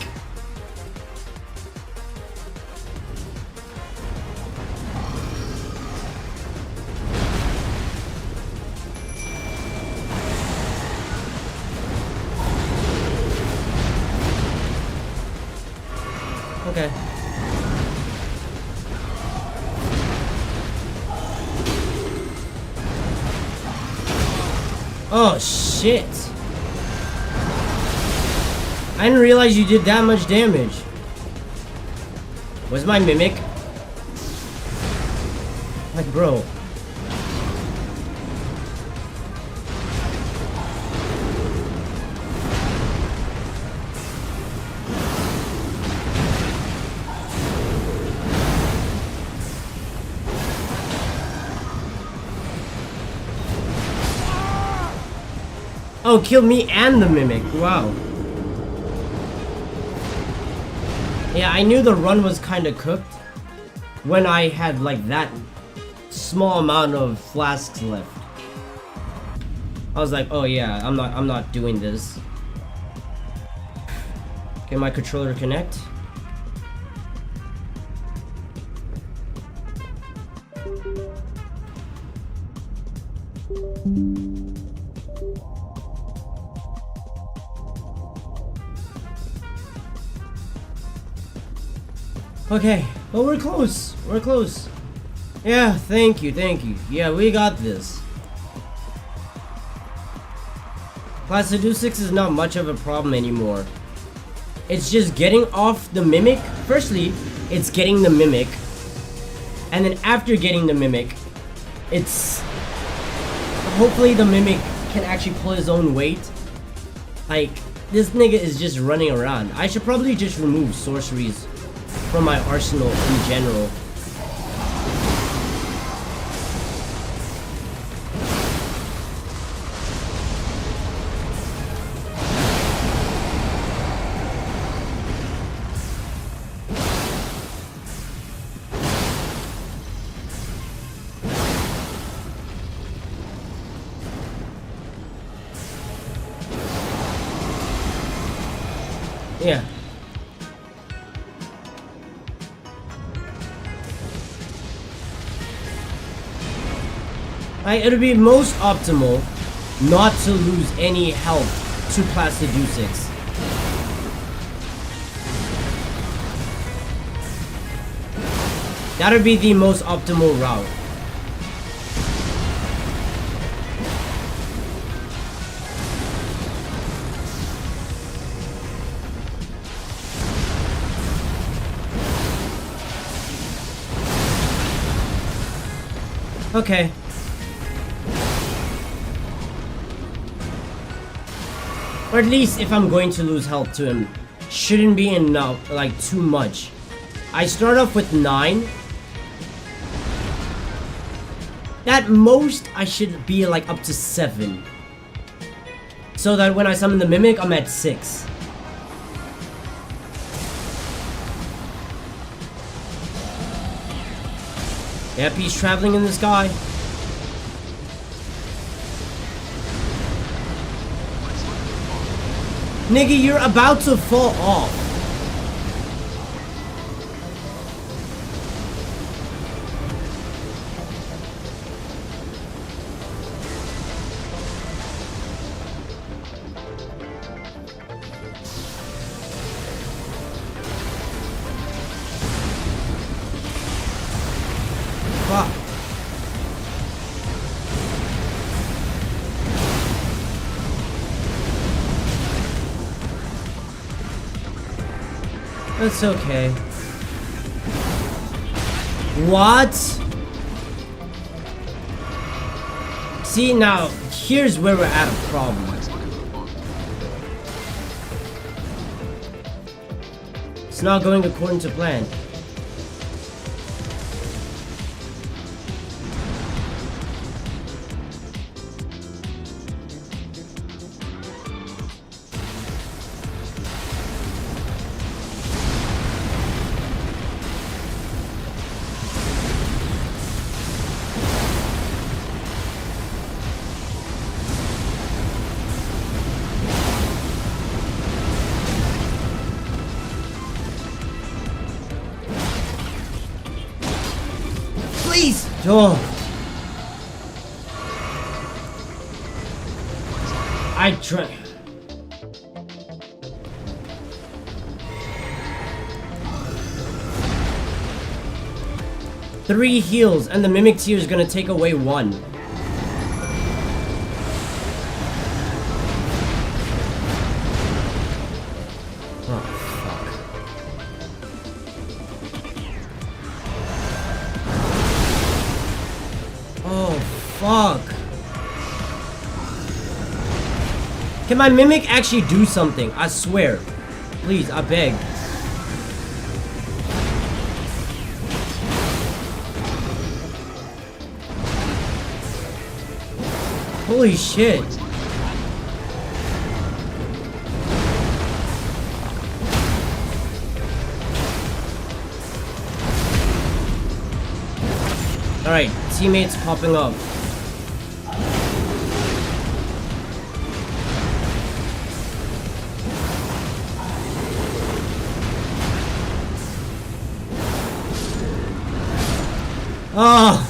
[SPEAKER 1] Okay. Oh shit. I didn't realize you did that much damage. Where's my mimic? Like, bro. Oh, kill me and the mimic. Wow. Yeah, I knew the run was kind of cooked when I had like that small amount of flasks left. I was like, oh yeah, I'm not doing this. Can my controller connect? Okay, well we're close. We're close. Yeah, thank you, thank you. Yeah, we got this. Class Seduce 6 is not much of a problem anymore. It's just getting off the mimic. Firstly, it's getting the mimic. And then after getting the mimic, it's... hopefully the mimic can actually pull his own weight. Like, this nigga is just running around. I should probably just remove sorceries from my arsenal in general. Yeah. It'll be most optimal not to lose any health to Placidusix. That'll be the most optimal route. Okay. Or at least if I'm going to lose health to him, shouldn't be enough, like too much. I start off with 9. At most, I should be like up to 7. So that when I summon the Mimic, I'm at 6. Yep, he's traveling in the sky. Nigga, you're about to fall off. Fuck. That's okay. What? See, now, here's where we're at a problem. It's not going according to plan. Oh. I try. Three heals, and the Mimic Tear is gonna take away one. Oh, fuck. Oh, fuck. Can my Mimic actually do something? I swear. Please, I beg. Holy shit. Alright, teammates popping up. Ah!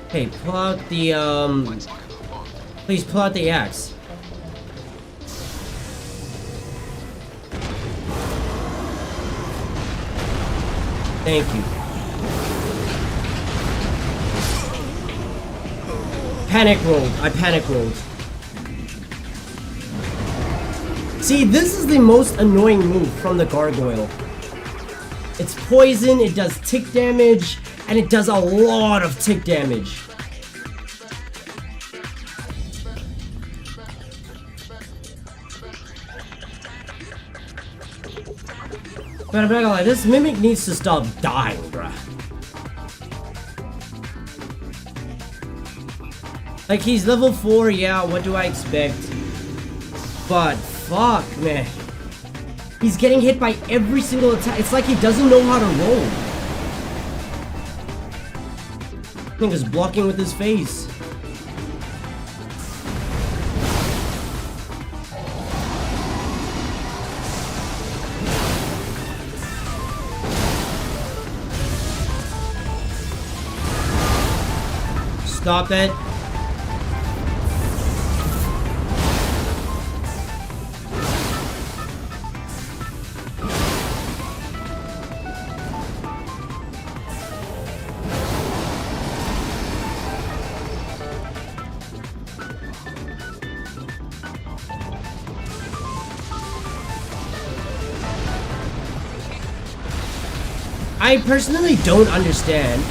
[SPEAKER 1] Hey, pull out the, please pull out the axe. Thank you. Panic rolled. I panic rolled. See, this is the most annoying move from the gargoyle. It's poison, it does tick damage, and it does a lot of tick damage. But I'm not gonna lie, this Mimic needs to stop dying, bruh. Like, he's level 4, yeah, what do I expect? But, fuck, man. He's getting hit by every single attack. It's like he doesn't know how to roll. I think he's blocking with his face. Stop that. I personally don't understand.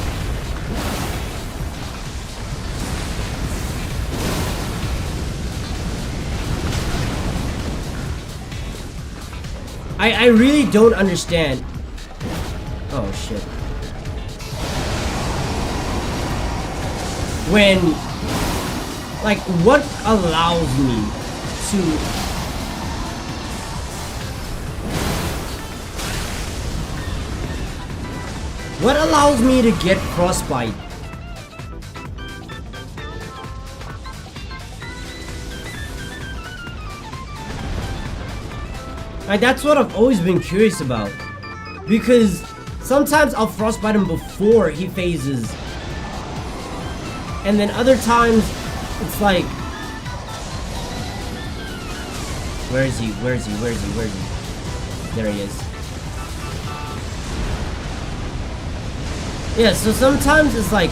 [SPEAKER 1] I really don't understand. Oh shit. When, like, what allows me to get frostbite? Like, that's what I've always been curious about. Because sometimes I'll frostbite him before he phases. And then other times, it's like... Where is he? Where is he? Where is he? Where is he? There he is. Yeah, so sometimes it's like...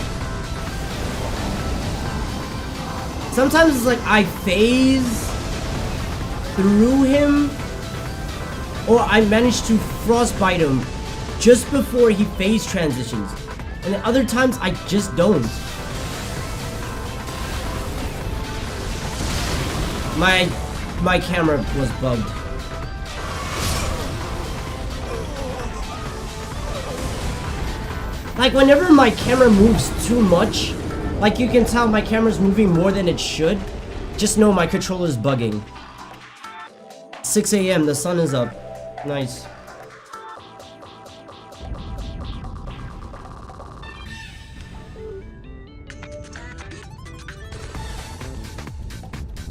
[SPEAKER 1] Sometimes it's like I phase through him, or I manage to frostbite him just before he phase transitions. And then other times I just don't. My camera was bugged. Like, whenever my camera moves too much, like you can tell my camera's moving more than it should, just know my controller's bugging. 6 a.m. the sun is up. Nice.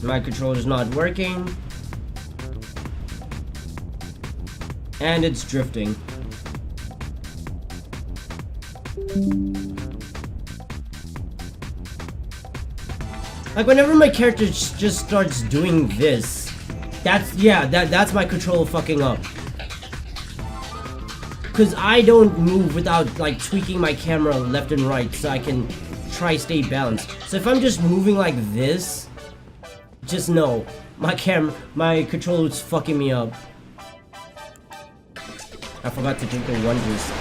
[SPEAKER 1] My controller's not working. And it's drifting. Like whenever my character just starts doing this, that's my controller fucking up. Cause I don't move without like tweaking my camera left and right so I can try stay balanced. So if I'm just moving like this, just know my controller is fucking me up. I forgot to drink the wonders.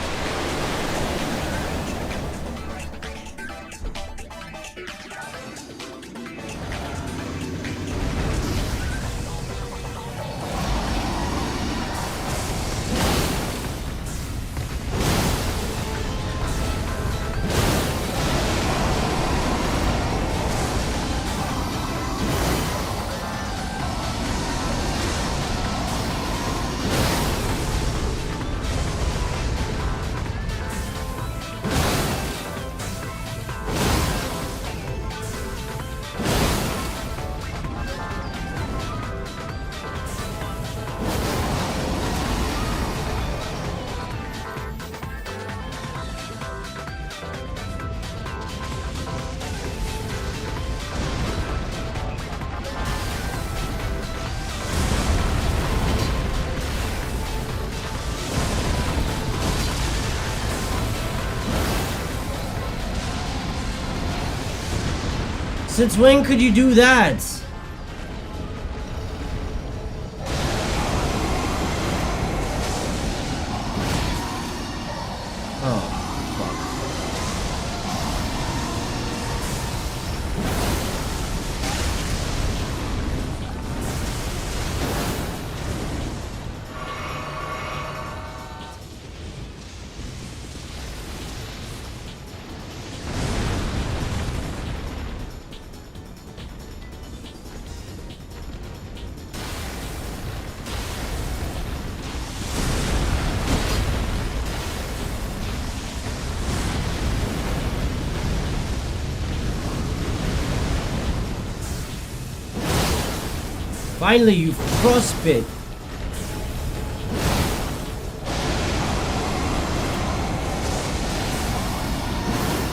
[SPEAKER 1] Since when could you do that? Oh, fuck. Finally, you frostbit.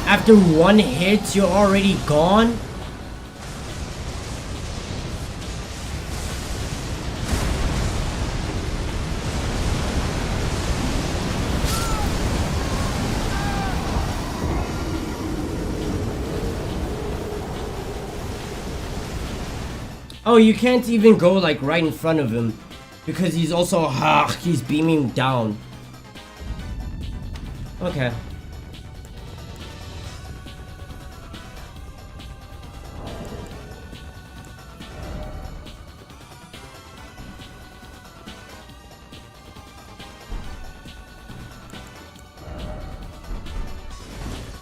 [SPEAKER 1] After one hit, you're already gone? Oh, you can't even go like right in front of him because he's also he's beaming down. Okay.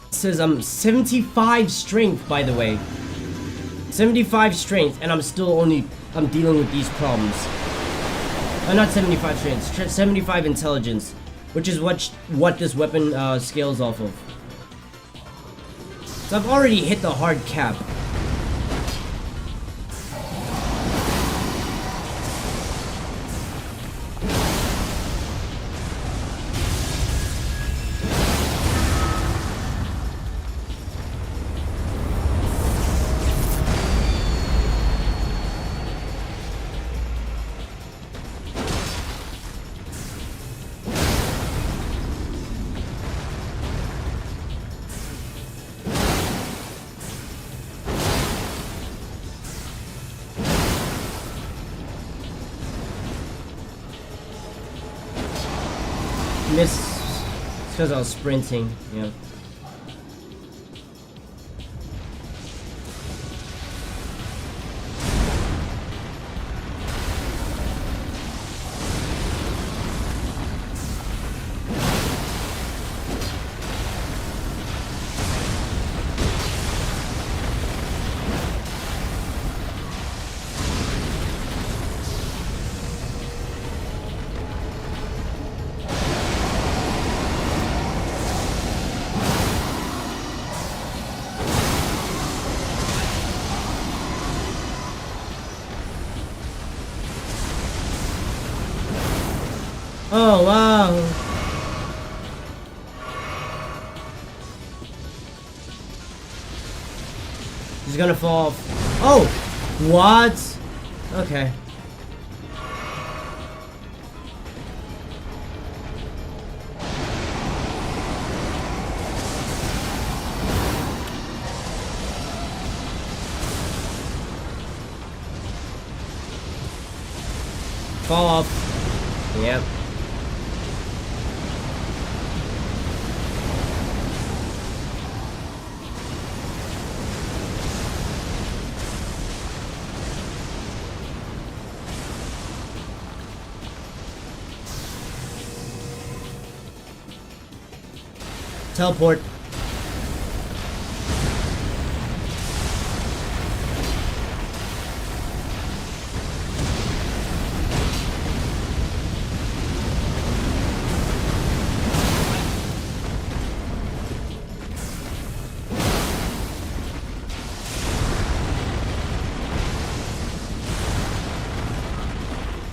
[SPEAKER 1] It says I'm 75 strength, by the way. 75 strength, and I'm dealing with these problems. Not 75 strength, 75 intelligence, which is what this weapon scales off of. So I've already hit the hard cap. Missed because I was sprinting, yeah. Oh, wow. He's gonna fall off. Oh! What? Okay. Fall off. Yep. Teleport.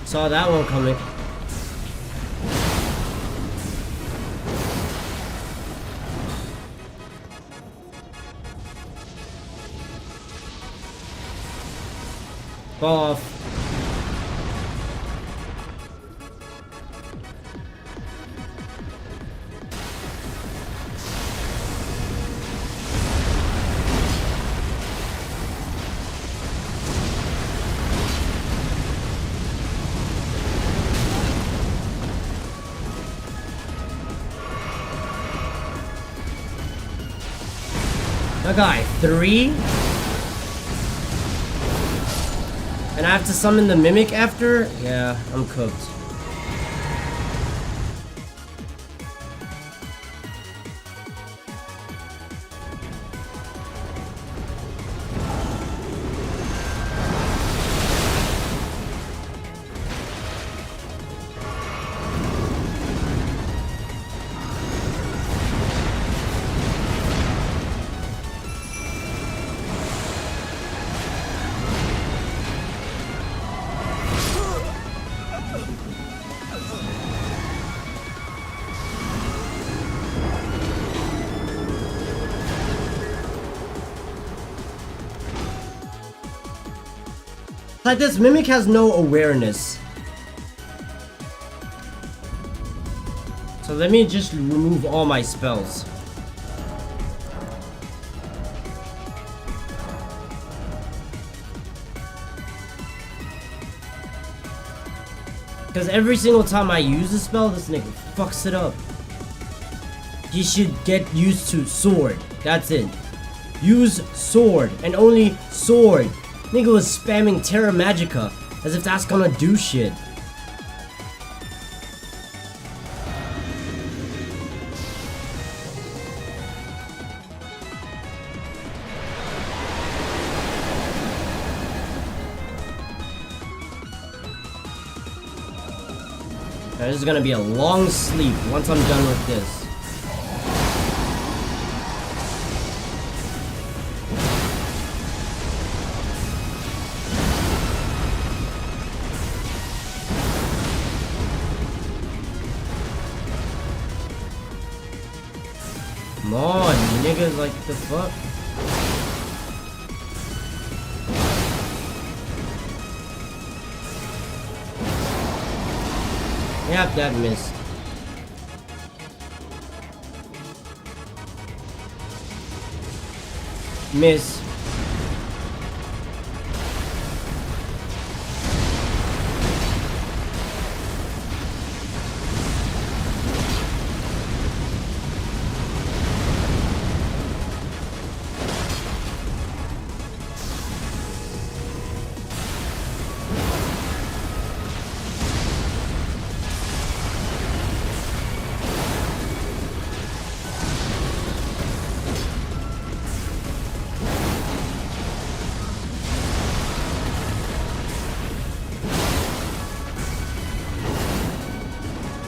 [SPEAKER 1] Saw that one coming. Fall off. That guy, 3? And I have to summon the Mimic after? Yeah, I'm cooked. Like this Mimic has no awareness. So let me just remove all my spells. Because every single time I use a spell, this nigga fucks it up. He should get used to sword. That's it. Use sword and only sword. Nigga was spamming Terra Magica as if that's gonna do shit. Now, this is gonna be a long sleep once I'm done with this. Come on, niggas, like, the fuck? Yep, that missed. Miss.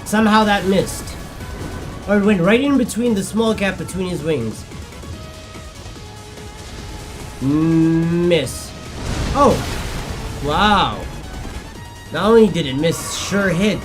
[SPEAKER 1] Somehow that missed. Or it went right in between the small gap between his wings. Miss. Oh! Wow. Not only did it miss, sure hit.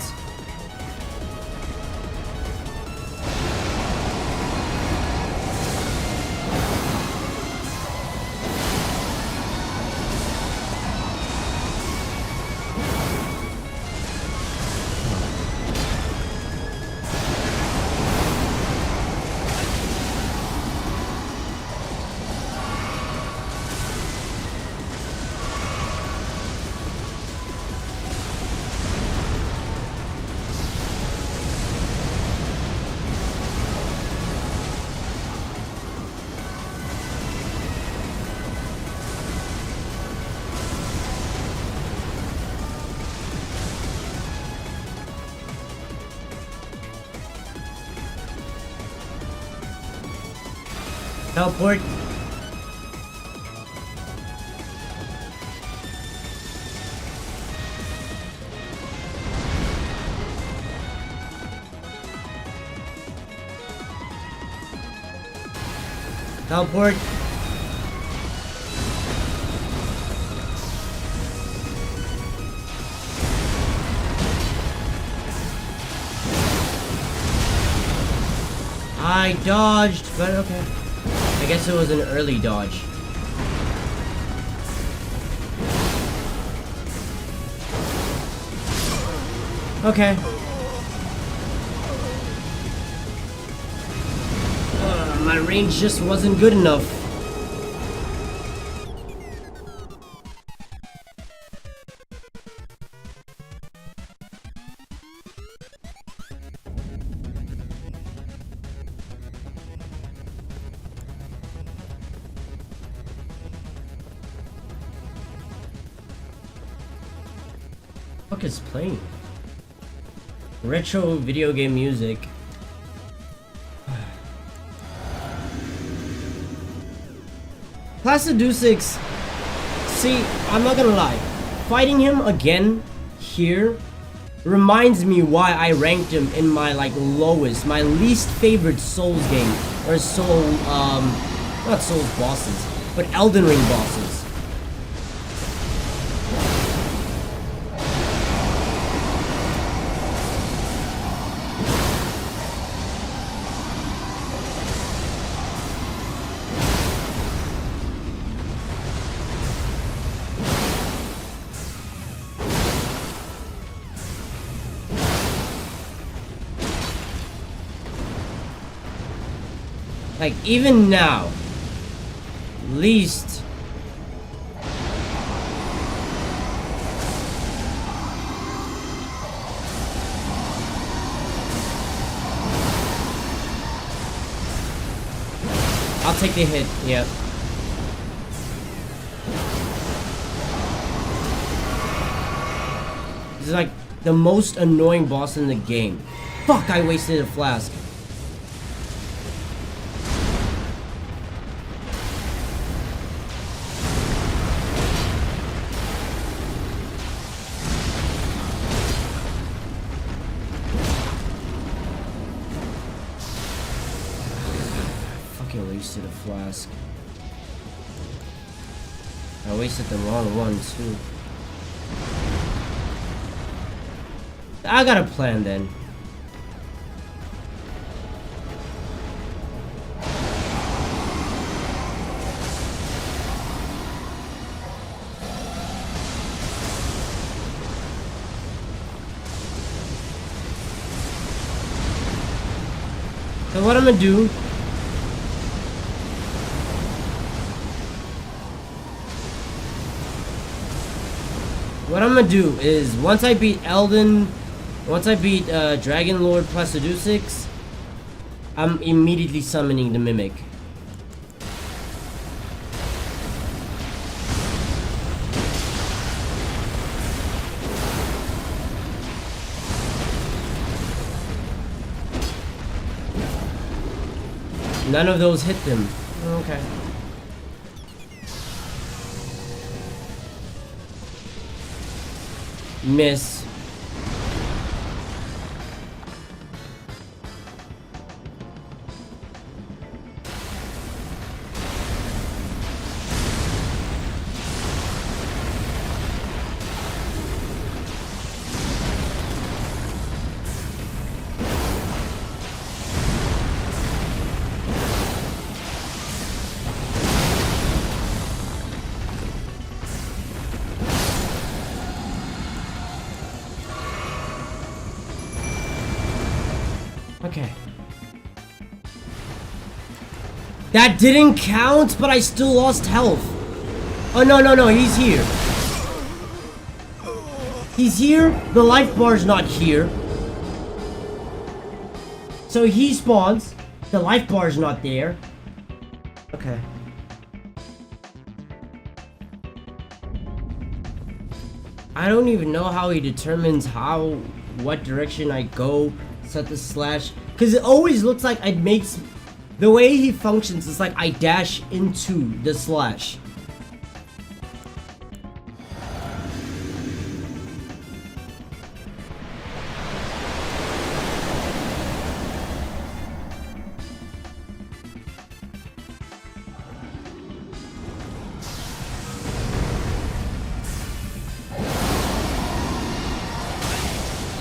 [SPEAKER 1] Teleport. Teleport. I dodged, but okay. I guess it was an early dodge. Okay. My range just wasn't good enough. What is playing? Retro video game music. Placidusix, see, I'm not gonna lie. Fighting him again here reminds me why I ranked him in my lowest, my least favorite Souls game, or not Souls bosses, but Elden Ring bosses. Like, even now, least... I'll take the hit, yep. This is like the most annoying boss in the game. Fuck, I wasted a flask. Wasted a flask. I wasted the wrong one too. I got a plan then. So what I'm gonna do, is once I beat Elden, once I beat Dragon Lord Placidusix, I'm immediately summoning the Mimic. None of those hit them. Okay. Miss. Okay. That didn't count, but I still lost health. Oh, no, he's here. He's here, the life bar's not here. So he spawns, the life bar's not there. Okay. I don't even know how he determines what direction I go, set the slash, because it always looks like it makes The way he functions is like I dash into the slash.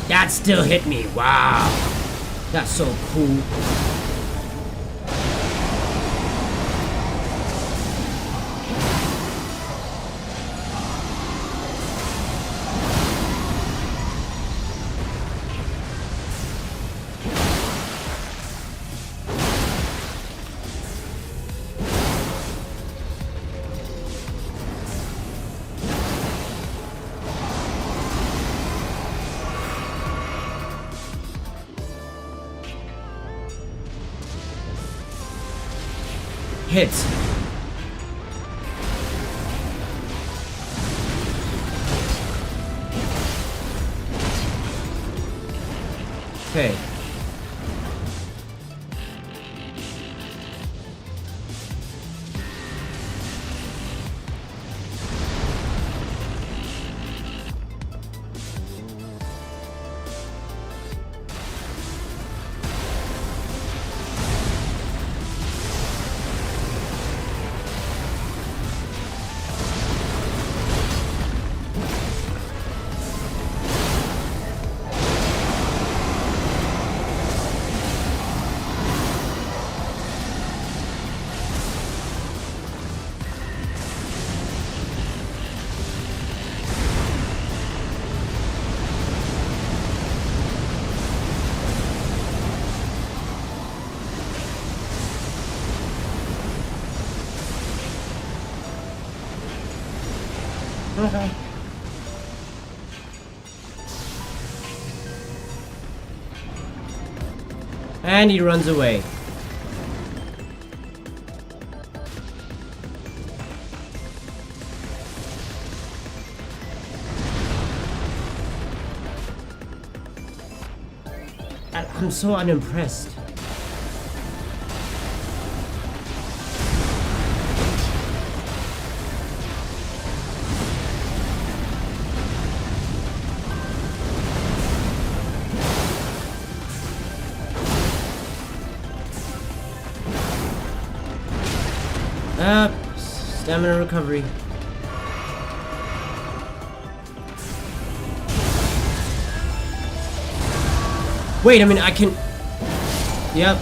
[SPEAKER 1] That still hit me. Wow. That's so cool. Hits. Okay. Okay. And he runs away. I'm so unimpressed. Stamina recovery. Wait, I mean, I can... Yep.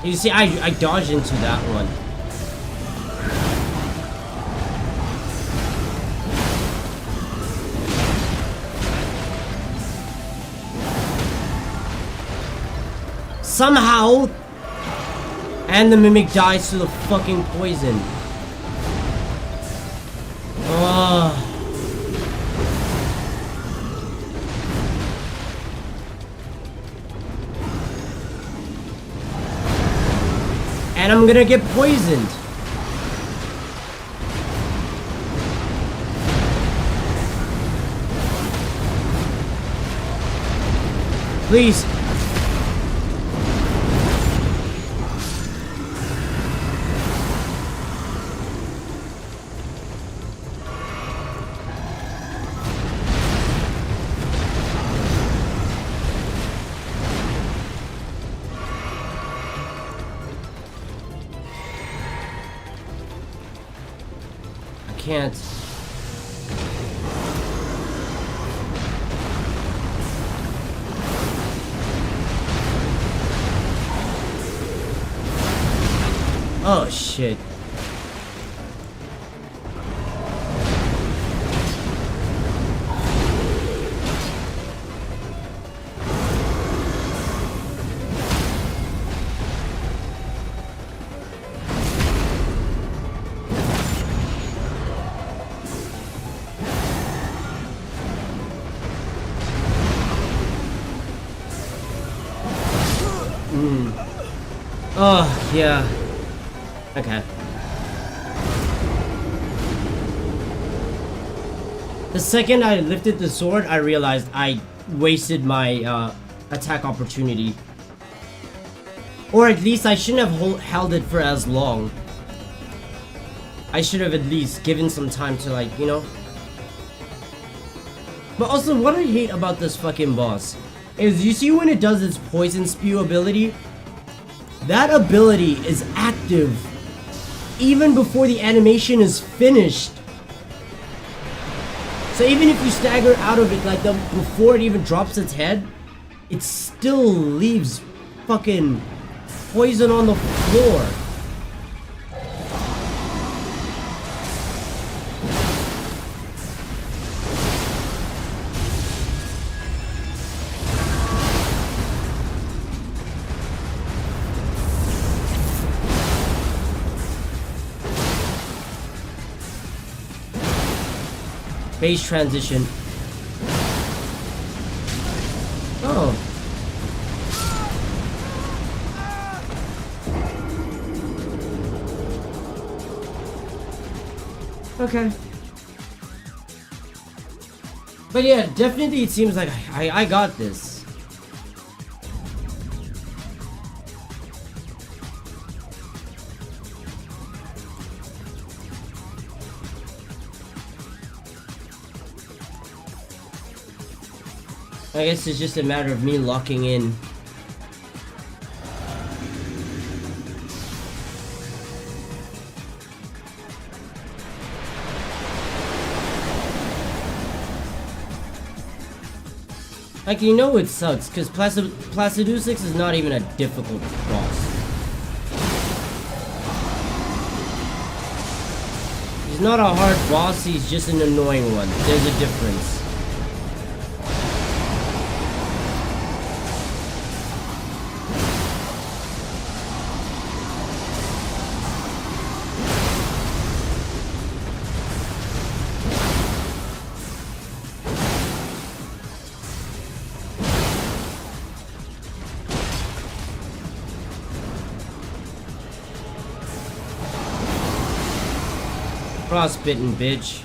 [SPEAKER 1] You see, I dodged into that one. Somehow, and the mimic dies to the fucking poison. Oh. And I'm gonna get poisoned. Please. Can't. Oh shit. Oh, yeah. Okay. The second I lifted the sword, I realized I wasted my attack opportunity. Or at least I shouldn't have held it for as long. I should have at least given some time to, like, you know. But also, what I hate about this fucking boss is, you see when it does its poison spew ability? That ability is active even before the animation is finished. So even if you stagger out of it, like, before it even drops its head, it still leaves fucking poison on the floor. Phase transition. Oh. Okay. But yeah, definitely it seems like I got this. I guess it's just a matter of me locking in. Like, you know it sucks, because Placidusix is not even a difficult boss. He's not a hard boss, he's just an annoying one. There's a difference. Frostbitten, bitch.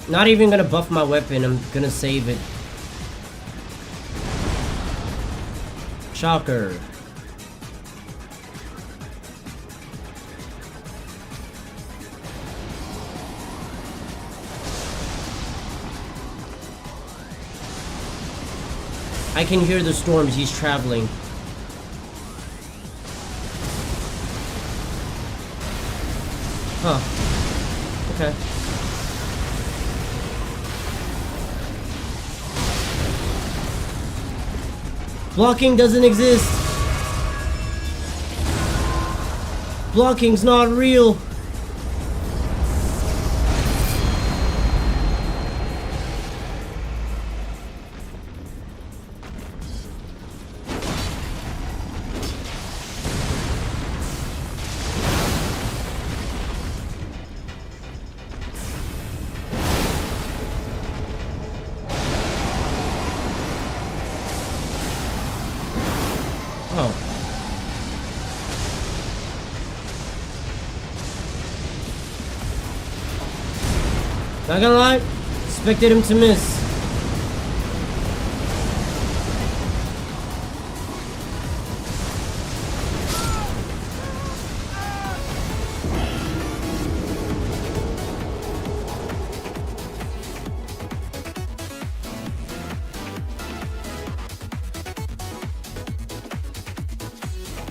[SPEAKER 1] Not even gonna buff my weapon, I'm gonna save it. Shocker. I can hear the storms he's traveling. Huh. Okay. Blocking doesn't exist. Blocking's not real. Not gonna lie, expected him to miss.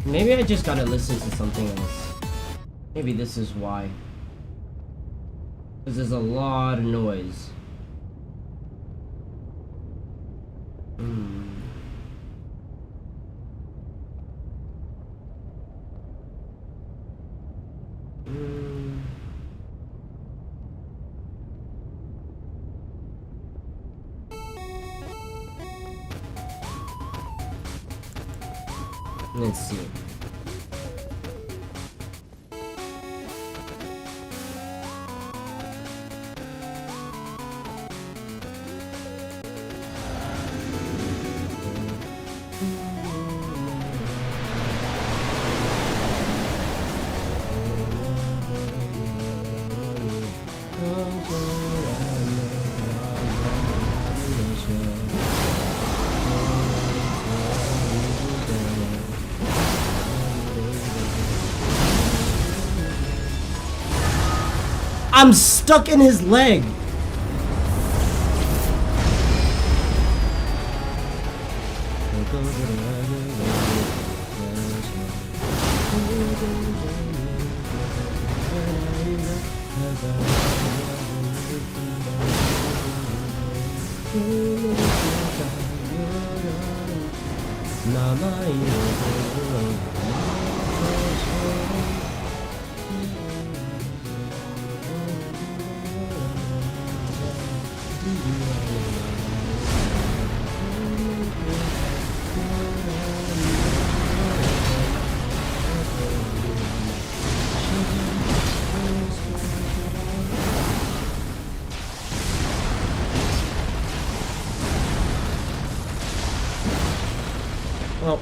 [SPEAKER 1] Maybe I just gotta listen to something else. Maybe this is why. Because there's a lot of noise. Let's see. I'm stuck in his leg. Well,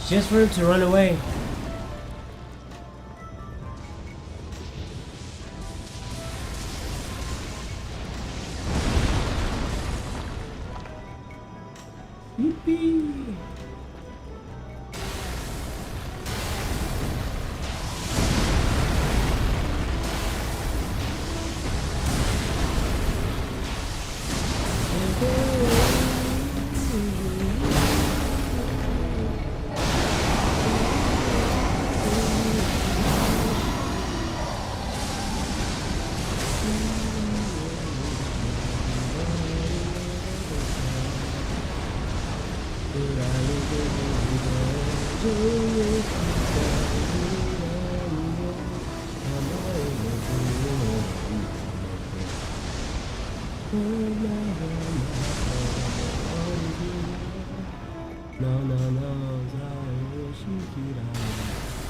[SPEAKER 1] just for him to run away. Yippee!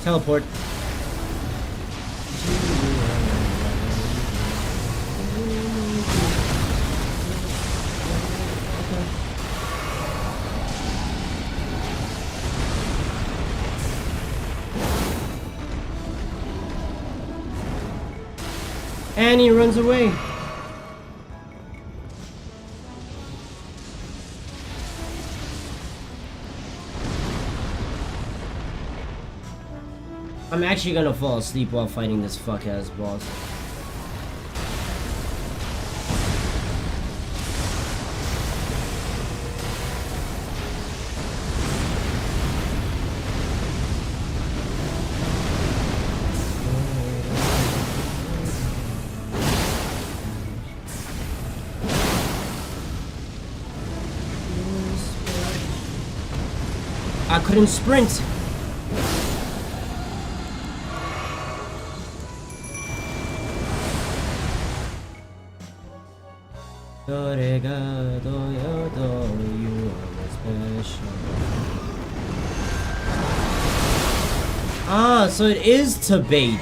[SPEAKER 1] Teleport. And he runs away. I'm actually gonna fall asleep while fighting this fuck-ass boss. I couldn't sprint. Ah, so it is to bait.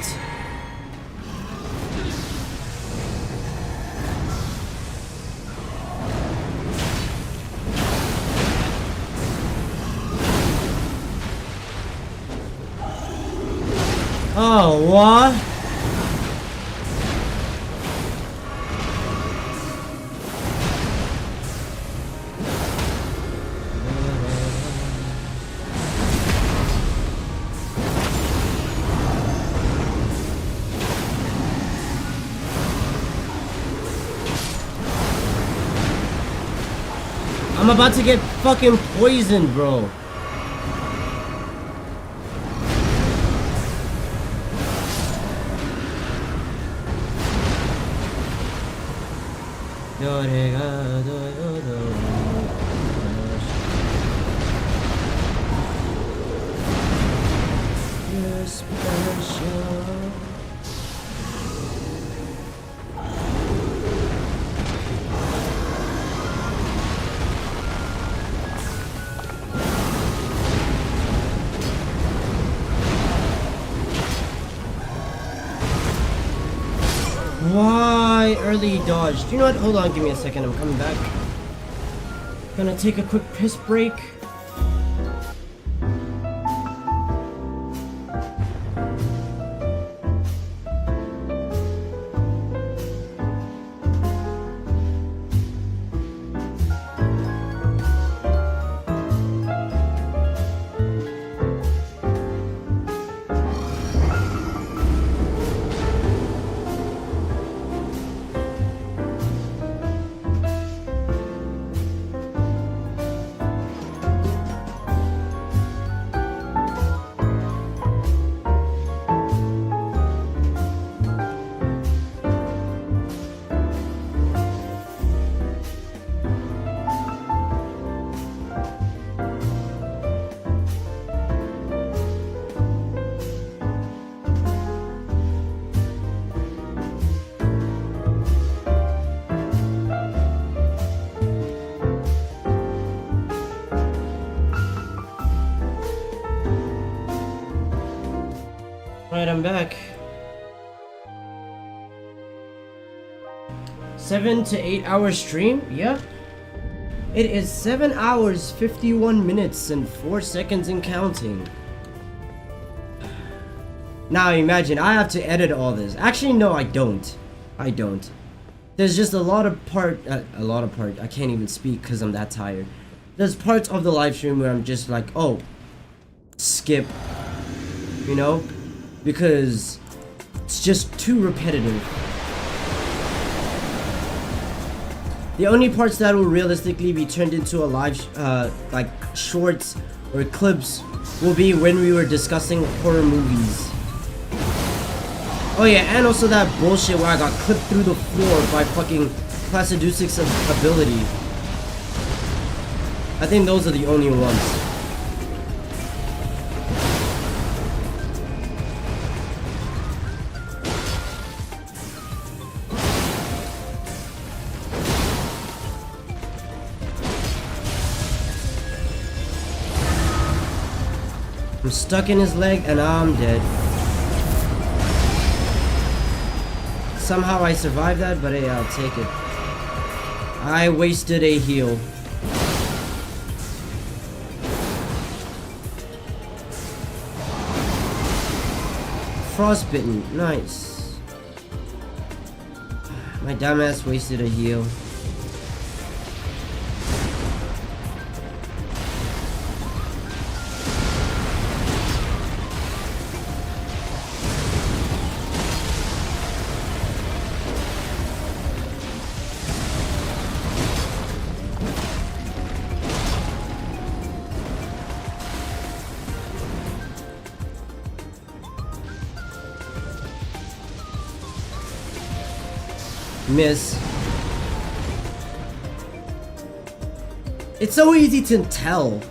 [SPEAKER 1] Oh, what? I'm about to get fucking poisoned, bro. You're special. narrowly dodged. You know what? Hold on, give me a second. I'm coming back. Gonna take a quick piss break. Alright, I'm back. 7 to 8 hour stream? Yep. It is 7 hours, 51 minutes, and 4 seconds and counting. Now imagine, I have to edit all this. Actually, no, I don't. I don't. There's just a lot of I can't even speak because I'm that tired. There's parts of the live stream where I'm just like, oh, skip. You know? Because it's just too repetitive. The only parts that will realistically be turned into a live, like shorts or clips will be when we were discussing horror movies. Oh yeah, and also that bullshit where I got clipped through the floor by fucking Placidusic's ability. I think those are the only ones. I'm stuck in his leg and I'm dead. Somehow I survived that, but hey, I'll take it. I wasted a heal. Frostbitten, nice. My dumbass wasted a heal. Miss. It's so easy to tell.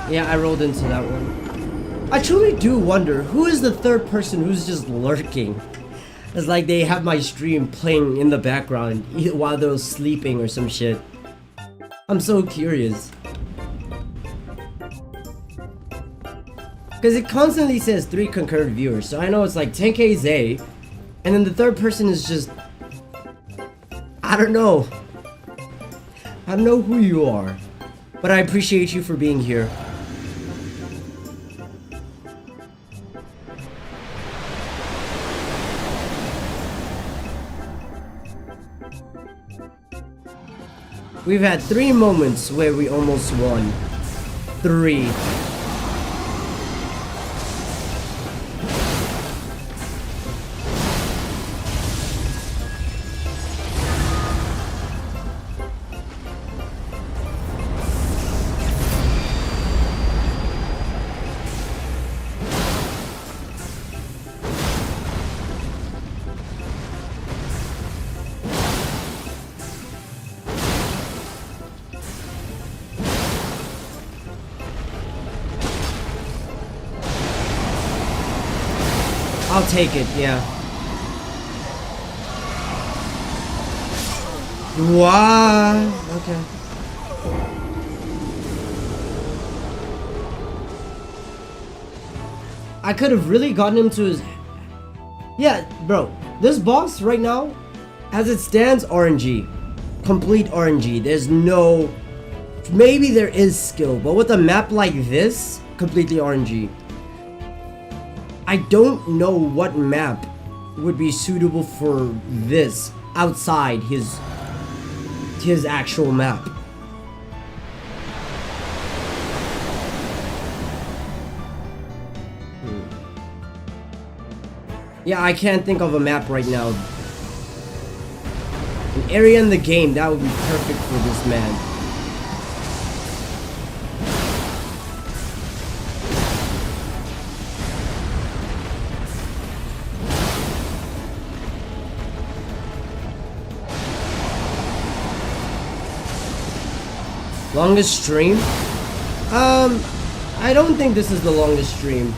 [SPEAKER 1] Yeah, I rolled into that one. I truly do wonder, who is the third person who's just lurking? It's like they have my stream playing in the background while they're sleeping or some shit. I'm so curious. Because it constantly says 3 concurrent viewers, so I know it's like 10k Zay, and then the third person is just... I don't know. I don't know who you are, but I appreciate you for being here. We've had 3 moments where we almost won. 3. I'll take it, yeah. Wow. Okay. I could have really gotten him to his... Yeah, bro. This boss right now, as it stands, RNG. Complete RNG. There's no... Maybe there is skill, but with a map like this, completely RNG. I don't know what map would be suitable for this outside his actual map. Yeah, I can't think of a map right now. An area in the game that would be perfect for this man. Longest stream? I don't think this is the longest stream.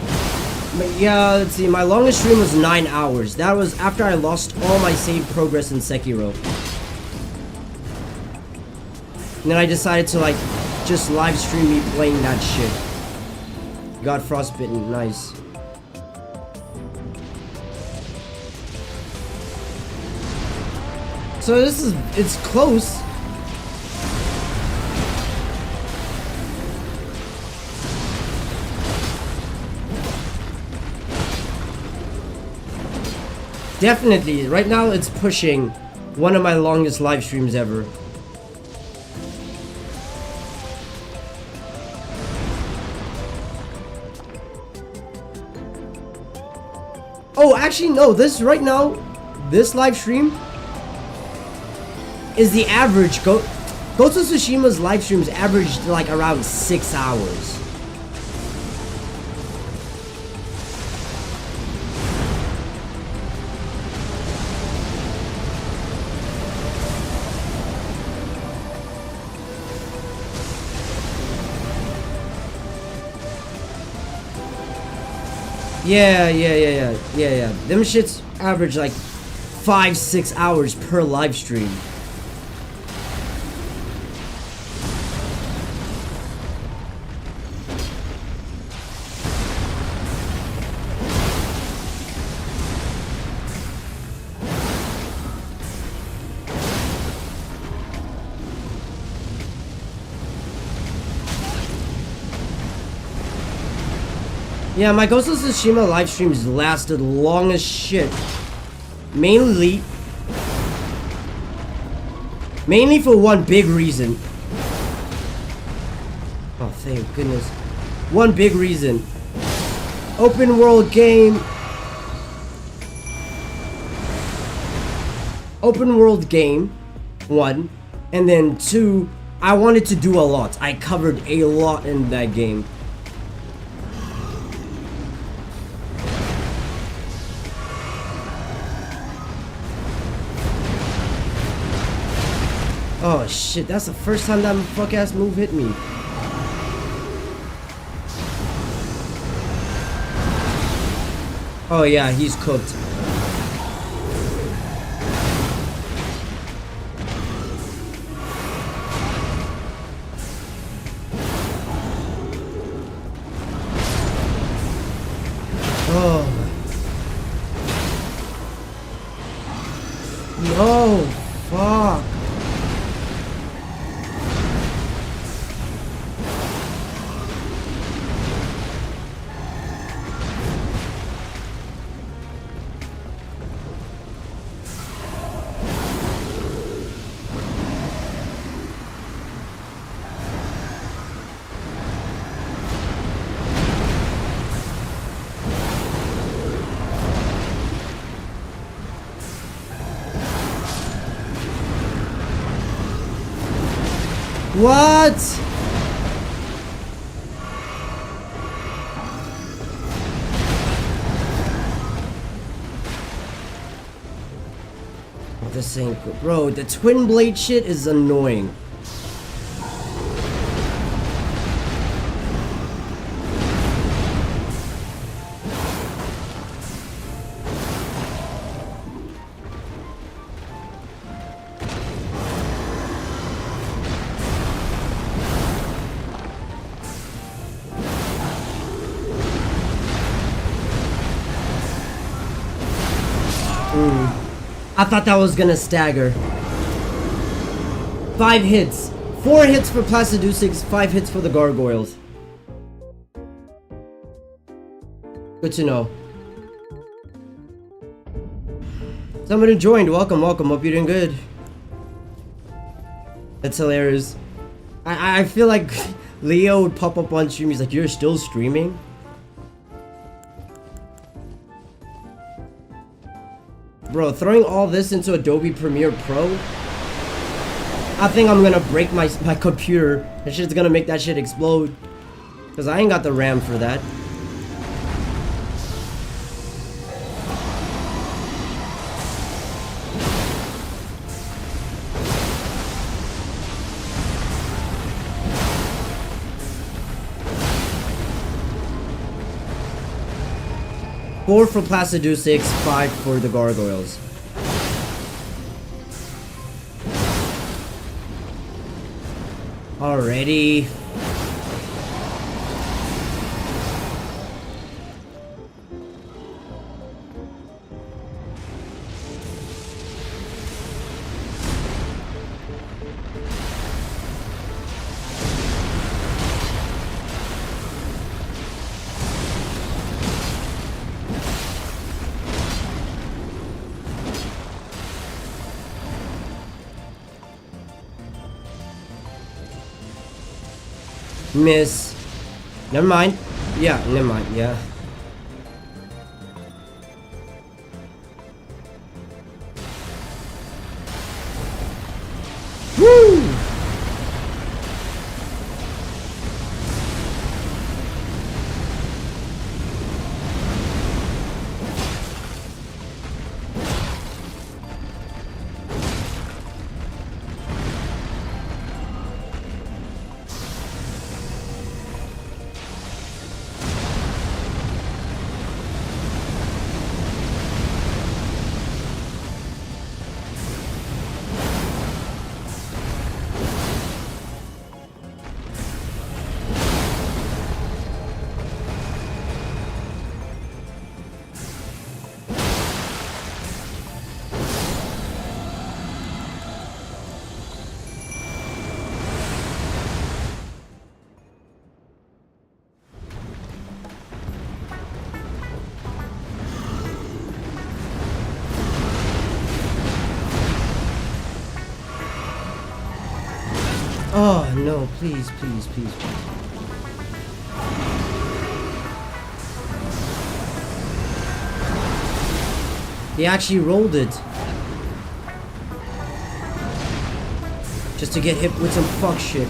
[SPEAKER 1] But yeah, let's see. My longest stream was 9 hours. That was after I lost all my saved progress in Sekiro. And then I decided to like just live stream me playing that shit. Got frostbitten. Nice. So it's close. Definitely, right now it's pushing one of my longest live streams ever. Oh, actually no, this right now, this live stream is the average. Ghost of Tsushima's live streams averaged like around 6 hours. Yeah. Them shits average like 5-6 hours per live stream. Yeah, my Ghost of Tsushima live streams lasted long as shit. Mainly for one big reason. Oh, thank goodness. One big reason. Open world game. Open world game, 1. And then 2, I wanted to do a lot. I covered a lot in that game. Oh shit, that's the first time that fuck ass move hit me. Oh yeah, he's cooked. Oh. No, fuck. What? Oh, this ain't good. Bro, the twin blade shit is annoying. I thought that was gonna stagger. 5 hits. 4 hits for Placiducix, 5 hits for the gargoyles. Good to know. Someone who joined, welcome, welcome. Hope you're doing good. That's hilarious. I feel like Leo would pop up on stream. He's like, "You're still streaming?" Bro, throwing all this into Adobe Premiere Pro? I think I'm gonna break my computer. That shit's gonna make that shit explode. Cause I ain't got the RAM for that. Four for Placiducix, 5 for the gargoyles. Alrighty. Miss. Never mind. Yeah, never mind. Yeah. Woo! Oh no, please, please, please, please. He actually rolled it. Just to get hit with some fuck shit.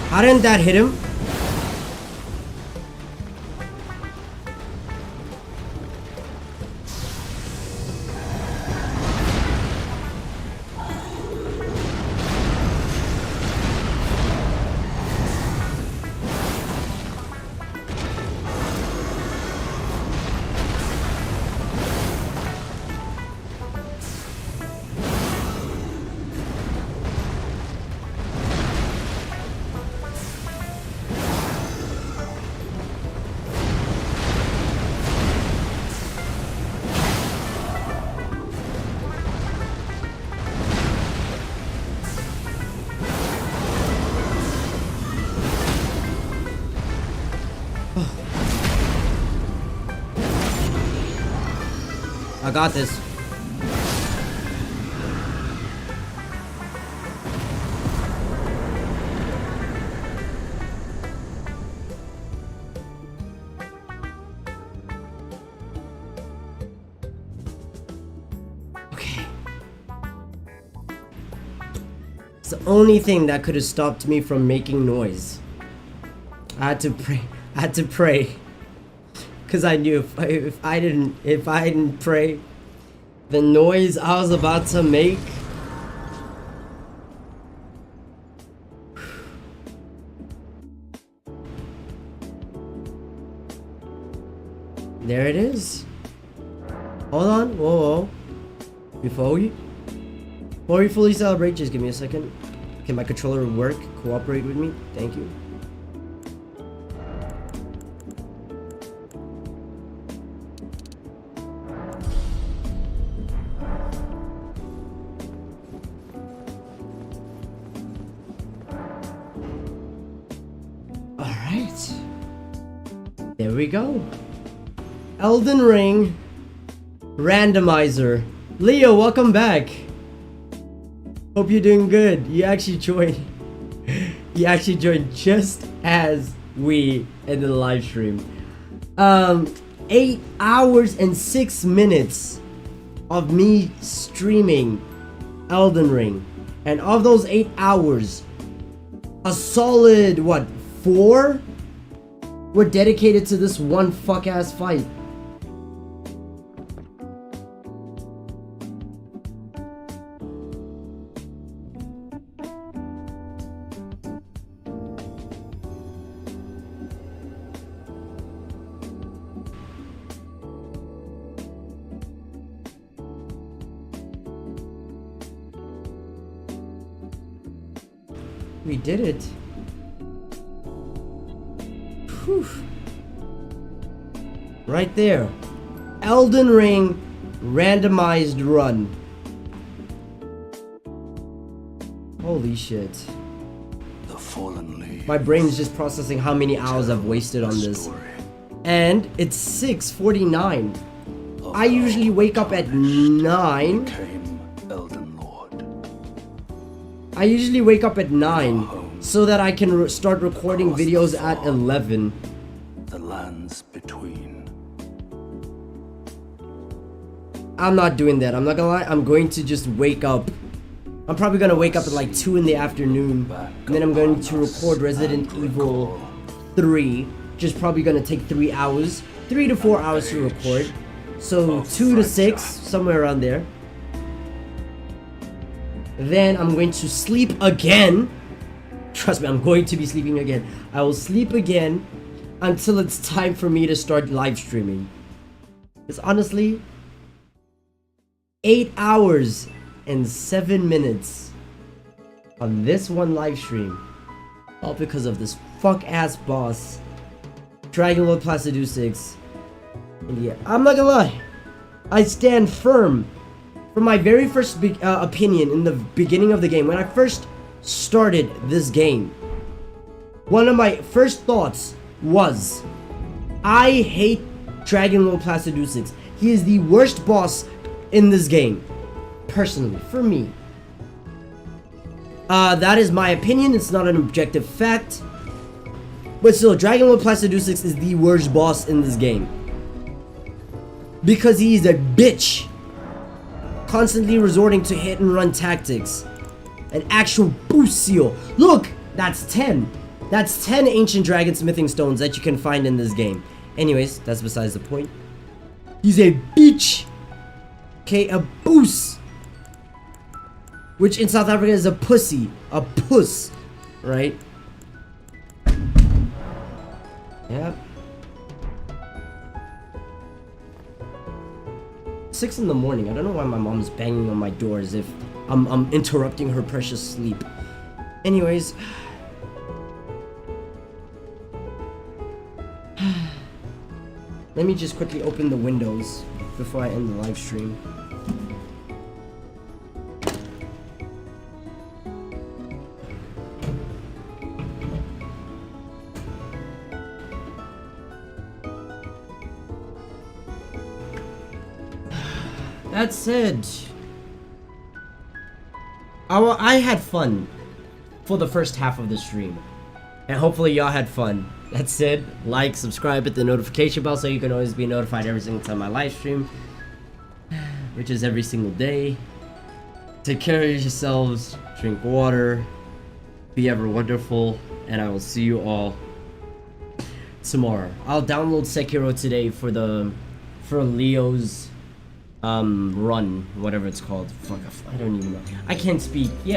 [SPEAKER 1] How didn't that hit him? I got this. Okay. It's the only thing that could have stopped me from making noise. I had to pray. I had to pray. Cause I knew if I didn't pray, the noise I was about to make There it is. Hold on. Whoa. Before we fully celebrate, just give me a second. Can my controller work? Cooperate with me? Thank you. Alright. There we go. Elden Ring Randomizer. Leo, welcome back. Hope you're doing good. You actually joined just as we ended the live stream. 8 hours and 6 minutes of me streaming Elden Ring. And of those 8 hours, a solid, what, 4 were dedicated to this one fuck-ass fight. We did it. Whew. Right there. Elden Ring randomized run. Holy shit.
[SPEAKER 10] The fallen leaves.
[SPEAKER 1] My brain's just processing how many hours I've wasted on this. And it's 6:49. I usually wake up at 9. I usually wake up at 9 so that I can start recording videos at 11.
[SPEAKER 10] The lands between.
[SPEAKER 1] I'm not doing that. I'm not gonna lie. I'm going to just wake up. I'm probably gonna wake up at like 2 in the afternoon. And then I'm going to record Resident Evil 3. Which is probably gonna take 3 hours. 3 to 4 hours to record. So 2 to 6, somewhere around there. Then I'm going to sleep again. Trust me, I'm going to be sleeping again. I will sleep again until it's time for me to start live streaming. Because honestly, 8 hours and 7 minutes on this one live stream. All because of this fuck ass boss, Dragon Lord Placidu 6. And yeah, I'm not gonna lie. I stand firm. From my very first opinion in the beginning of the game, when I first started this game, one of my first thoughts was, I hate Dragon Lord Placidu 6. He is the worst boss in this game. Personally, for me. That is my opinion, it's not an objective fact. But still, Dragon Lord Placidu 6 is the worst boss in this game. Because he is a bitch. Constantly resorting to hit and run tactics. An actual boost seal. Look! That's 10. That's 10 ancient dragon smithing stones that you can find in this game. Anyways, that's besides the point. He's a bitch. Okay, a boost. Which in South Africa is a pussy. A puss. Right? Yep. 6 in the morning. I don't know why my mom's banging on my door as if I'm interrupting her precious sleep. Anyways. Let me just quickly open the windows before I end the live stream. That said, I had fun for the first half of the stream, and hopefully y'all had fun. That said, like, subscribe, hit the notification bell so you can always be notified every single time I live stream, which is every single day. Take care of yourselves, drink water, be ever wonderful, and I will see you all tomorrow. I'll download Sekiro today for Leo's run, whatever it's called. Fuck, I don't even know. I can't speak. Yeah.